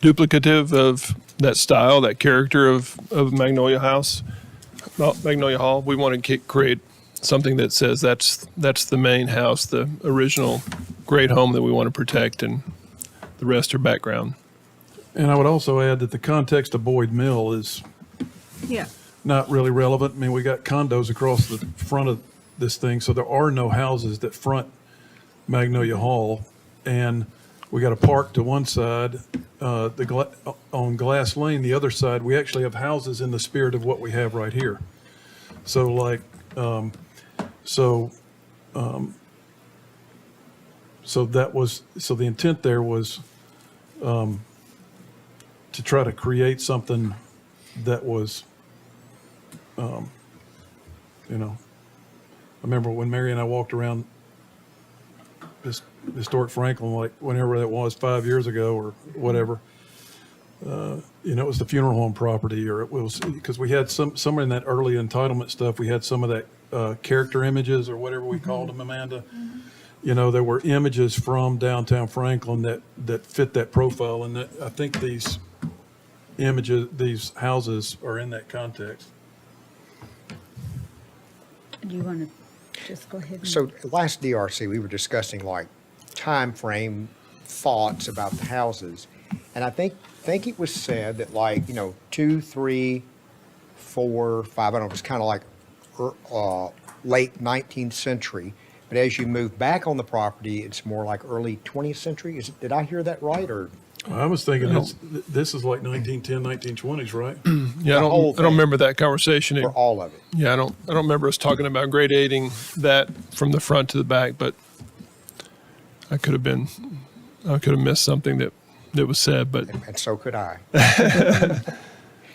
duplicative of that style, that character of Magnolia House, Magnolia Hall. We want to create something that says that's the main house, the original great home that we want to protect, and the rest are background. And I would also add that the context of Boyd Mill is not really relevant. I mean, we got condos across the front of this thing, so there are no houses that front Magnolia Hall. And we got a park to one side, on Glass Lane, the other side, we actually have houses in the spirit of what we have right here. So like, so the intent there was, to try to create something that was, I remember when Mary and I walked around this historic Franklin, like whenever that was 5 years ago or whatever, it was the funeral home property, or it was, because we had somewhere in that early entitlement stuff, we had some of that character images or whatever we called them, Amanda. There were images from downtown Franklin that fit that profile, and that I think these images, these houses are in that context. Do you want to just go ahead? So last DRC, we were discussing like time frame thoughts about the houses. And I think it was said that 2, 3, 4, 5, I don't know, it was kind of like late 19th century. But as you move back on the property, it's more like early 20th century. Did I hear that right? Or I was thinking this is like 1910, 1920s, right? Yeah, I don't remember that conversation. For all of it. Yeah, I don't remember us talking about gradating that from the front to the back, but I could have missed something that was said, but. And so could I.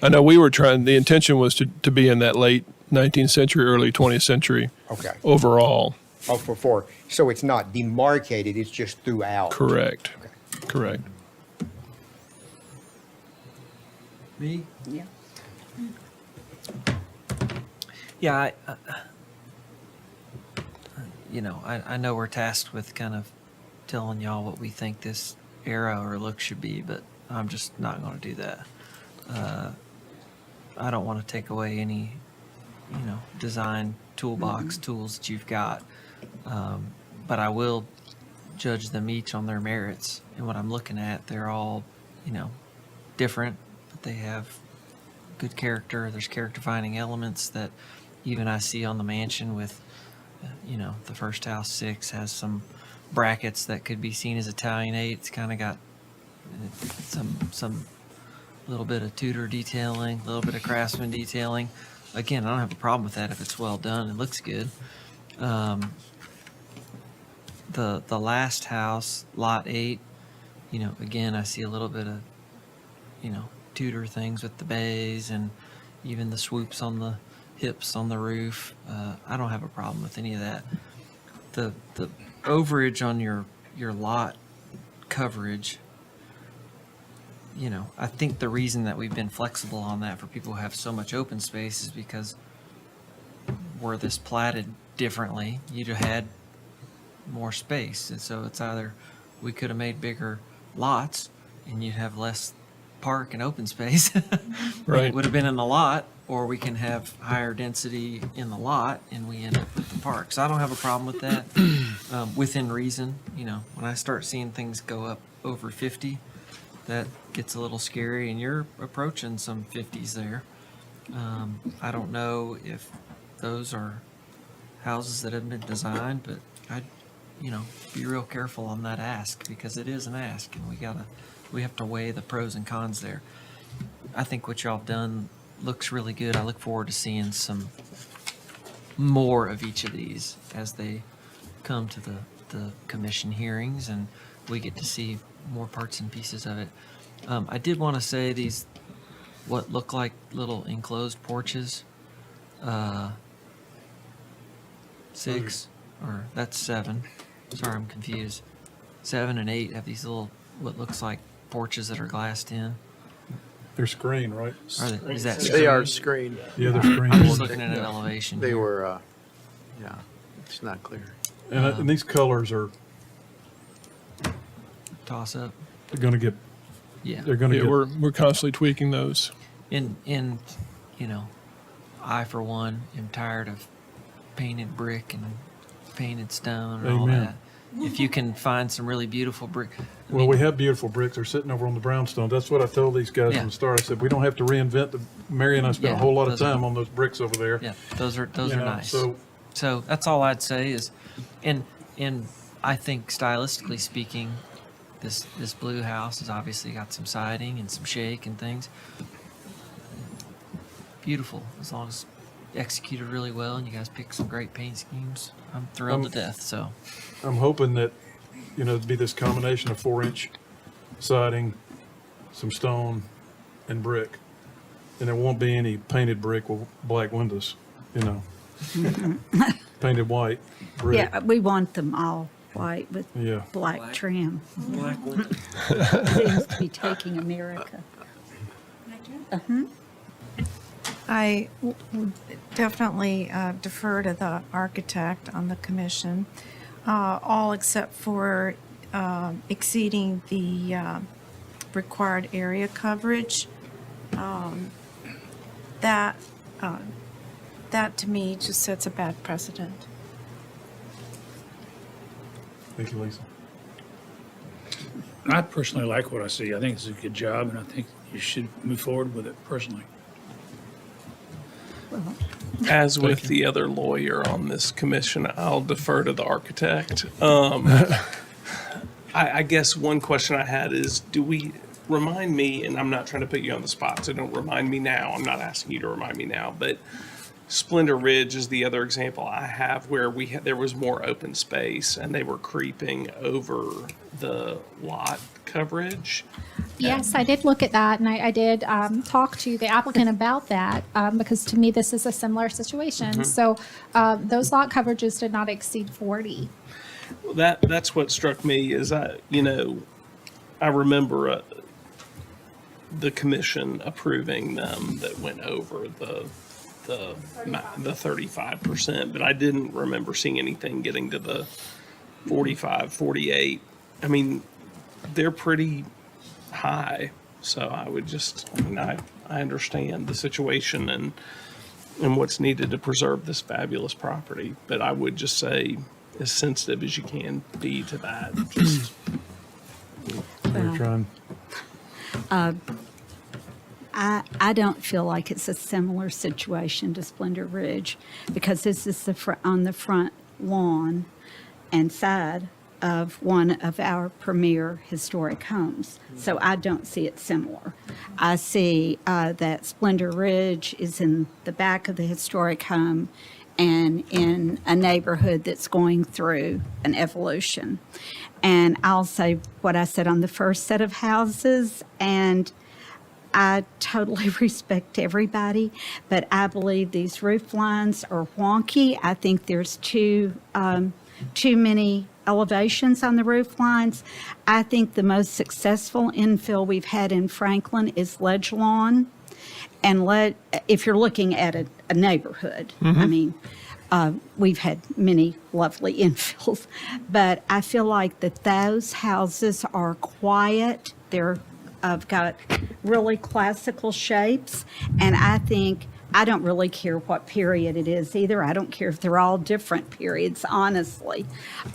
I know the intention was to be in that late 19th century, early 20th century. Okay. Overall. Oh, for so it's not demarcated, it's just throughout. Correct. Okay. Correct. Me? Yeah. Yeah, I know we're tasked with kind of telling y'all what we think this era or look should be, but I'm just not going to do that. I don't want to take away any, design toolbox tools that you've got. But I will judge them each on their merits. And what I'm looking at, they're all, different, but they have good character. There's character-defining elements that even I see on the mansion with, the first house 6 has some brackets that could be seen as Italianate. It's kind of got some little bit of Tudor detailing, a little bit of Craftsman detailing. Again, I don't have a problem with that if it's well done. It looks good. The last house, lot 8, again, I see a little bit of, Tudor things with the bays and even the swoops on the hips on the roof. I don't have a problem with any of that. The overage on your lot coverage, I think the reason that we've been flexible on that for people who have so much open space is because were this platted differently, you'd have had more space. And so it's either we could have made bigger lots and you'd have less park and open space. Right. It would have been in the lot, or we can have higher density in the lot and we end up with the park. So I don't have a problem with that. Within reason, when I start seeing things go up over 50, that gets a little scary, and you're approaching some 50s there. I don't know if those are houses that have been designed, but I'd, be real careful on that ask, because it is an ask, and we have to weigh the pros and cons there. I think what y'all have done looks really good. I look forward to seeing some more of each of these as they come to the commission hearings, and we get to see more parts and pieces of it. I did want to say these, what look like little enclosed porches, 6, or that's 7. Sorry, I'm confused. 7 and 8 have these little, what looks like porches that are glassed in. They're screened, right? Is that They are screened. Yeah, they're screened. I'm just looking at an elevation. They here. were, it's not clear. And these colors are Toss up. going to get, Yeah. they're going to Yeah, get, we're constantly tweaking those. I for one am tired of painted brick and painted stone and all Amen. that. If you can find some really beautiful brick. well, we have beautiful bricks. They're sitting over on the brownstone. That's what I told these guys Yeah. from the start. I said, we don't have to reinvent Mary and I spent a Yeah, whole lot of those are- time on those bricks over there. Yeah, those are You know, nice. So So that's all I'd say is, and I think stylistically speaking, this blue house has obviously got some siding and some shake and things. Beautiful, as long as executed really well and you guys pick some great paint schemes. I'm thrilled to death. So I'm hoping that, it'd be this combination of 4-inch siding, some stone, and brick. And there won't be any painted brick with black windows, painted white brick. Yeah, we want them all white with Yeah. black trim. black window. Seems to be taking America. I would definitely defer to the architect on the commission, all except for exceeding the required area coverage. That to me just sets a bad precedent. Thank you, Lisa. I personally like what I see. I think it's a good job, and I think you should move forward with it personally. As with the other lawyer on this commission, I'll defer to the architect. I guess one question I had is, do we remind me, and I'm not trying to put you on the spot, so don't remind me now. I'm not asking you to remind me now, but Splendor Ridge is the other example I have where there was more open space and they were creeping over the lot coverage. Yes, I did look at that, and I did talk to the applicant about that, because to me, this is a similar situation. So those lot coverages did not exceed 40. Well, that's what struck me is I remember the commission approving them that went over the 35%, but I didn't remember seeing anything getting to the 45, 48. I mean, they're pretty high. So I would I understand the situation and and what's needed to preserve this fabulous property. But I would just say, as sensitive as you can be to that, just We're trying. I don't feel like it's a similar situation to Splendor Ridge because this is on the front lawn and side of one of our premier historic homes. So I don't see it similar. I see that Splendor Ridge is in the back of the historic home and in a neighborhood that's going through an evolution. And I'll say what I said on the first set of houses, and I totally respect everybody, but I believe these roof lines are wonky. I think there's too many elevations on the roof lines. I think the most successful infill we've had in Franklin is ledge lawn. And if you're looking at a neighborhood, I mean, we've had many lovely infills, but I feel like that those houses are quiet. They're got really classical shapes, and I don't really care what period it is either. I don't care if they're all different periods, honestly.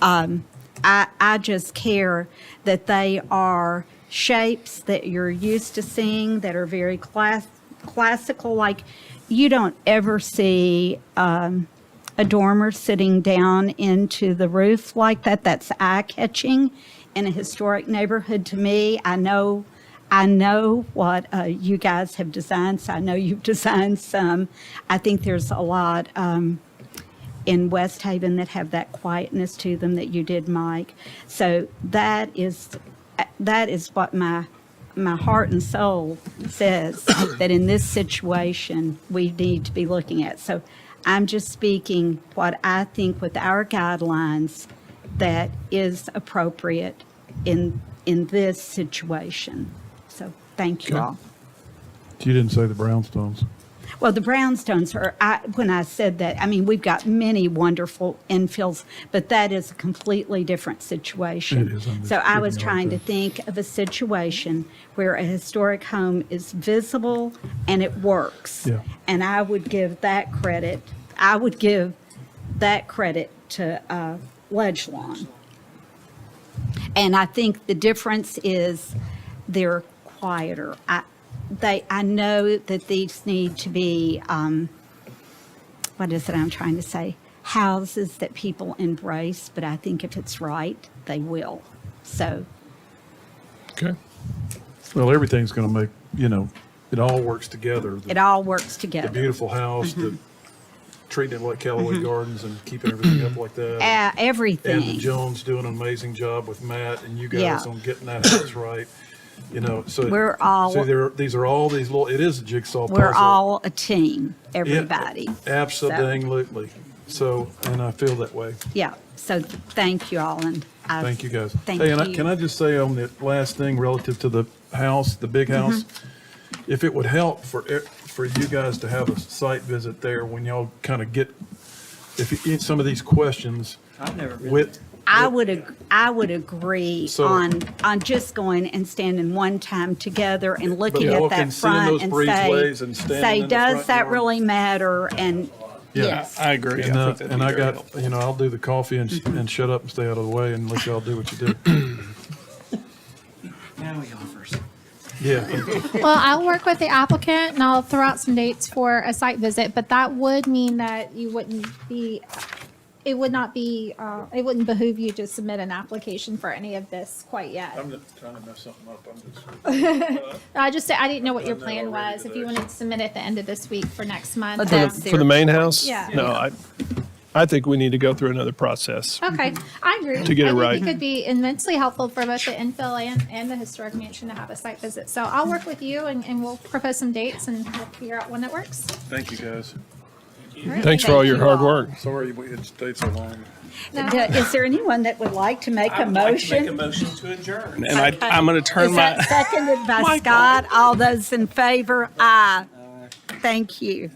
I just care that they are shapes that you're used to seeing that are very classical. Like, you don't ever see a dormer sitting down into the roof like that. That's eye-catching in a historic neighborhood to me. I know what you guys have designed, so I know you've designed some. I think there's a lot in West Haven that have that quietness to them that you did, Mike. So that is what my heart and soul says that in this situation we need to be looking at. So I'm just speaking what I think with our guidelines that is appropriate in this situation. So thank you all. You didn't say the brownstones. Well, the brownstones are, when I said that, I mean, we've got many wonderful infills, but that is a completely different situation. It is. I'm just So I was giving you trying to like think of a situation where a historic home is visible and it works. Yeah. And I would give that credit, to Ledge Lawn. And I think the difference is they're quieter. I know that these need to be, what is it I'm trying to say? Houses that people embrace, but I think if it's right, they will. So, Okay. Well, everything's going to make, it all works together. it all works The together. beautiful house, the treating it like Callaway Gardens and keeping everything up like that. And the Everything. Jones doing an amazing job with Matt and you guys Yeah. on getting that house right. So We're all- so these are all these little. It is a jigsaw puzzle. We're all a team, everybody. Absolutely. So, and I feel that way. Yeah, so thank you all, and Thank you guys. Thank Hey, and you. can I just say on the last thing relative to the house, the big house, if it would help for you guys to have a site visit there when y'all kind of get, some of these questions I've never been. with. I would agree So- on just going and standing one time together and looking y'all at can that sit in front those and breezeways and standing say, in the does front that yard?" really matter? And Yeah, yes, I agree. And, I think that'd and be I very got, helpful. I'll do the coffee and shut up and stay out of the way and let y'all do what you do. Now he offers. Yeah. Well, I'll work with the applicant and I'll throw out some dates for a site visit, but that would mean that you wouldn't be, it would not be, it wouldn't behoove you to submit an application for any of this quite yet. I'm just trying to mess something up. I didn't know what your plan was, if you wanted to submit at the end of this week for next month. But For that's the main house? Yeah. No, I think we need to go through another process. Okay, I agree. To get it I right. think it could be immensely helpful for both the infill and the historic mansion to have a site visit. So I'll work with you and we'll propose some dates and we'll figure out when it works. Thank you, guys. All right. Thanks for all your you hard all. work. Sorry it stayed so long. No. Is there anyone that would like to make I a would like to make a motion? motion to adjourn, and I'm going to turn Is my. that seconded by Michael. Scott? All those in favor? Aye. Thank you.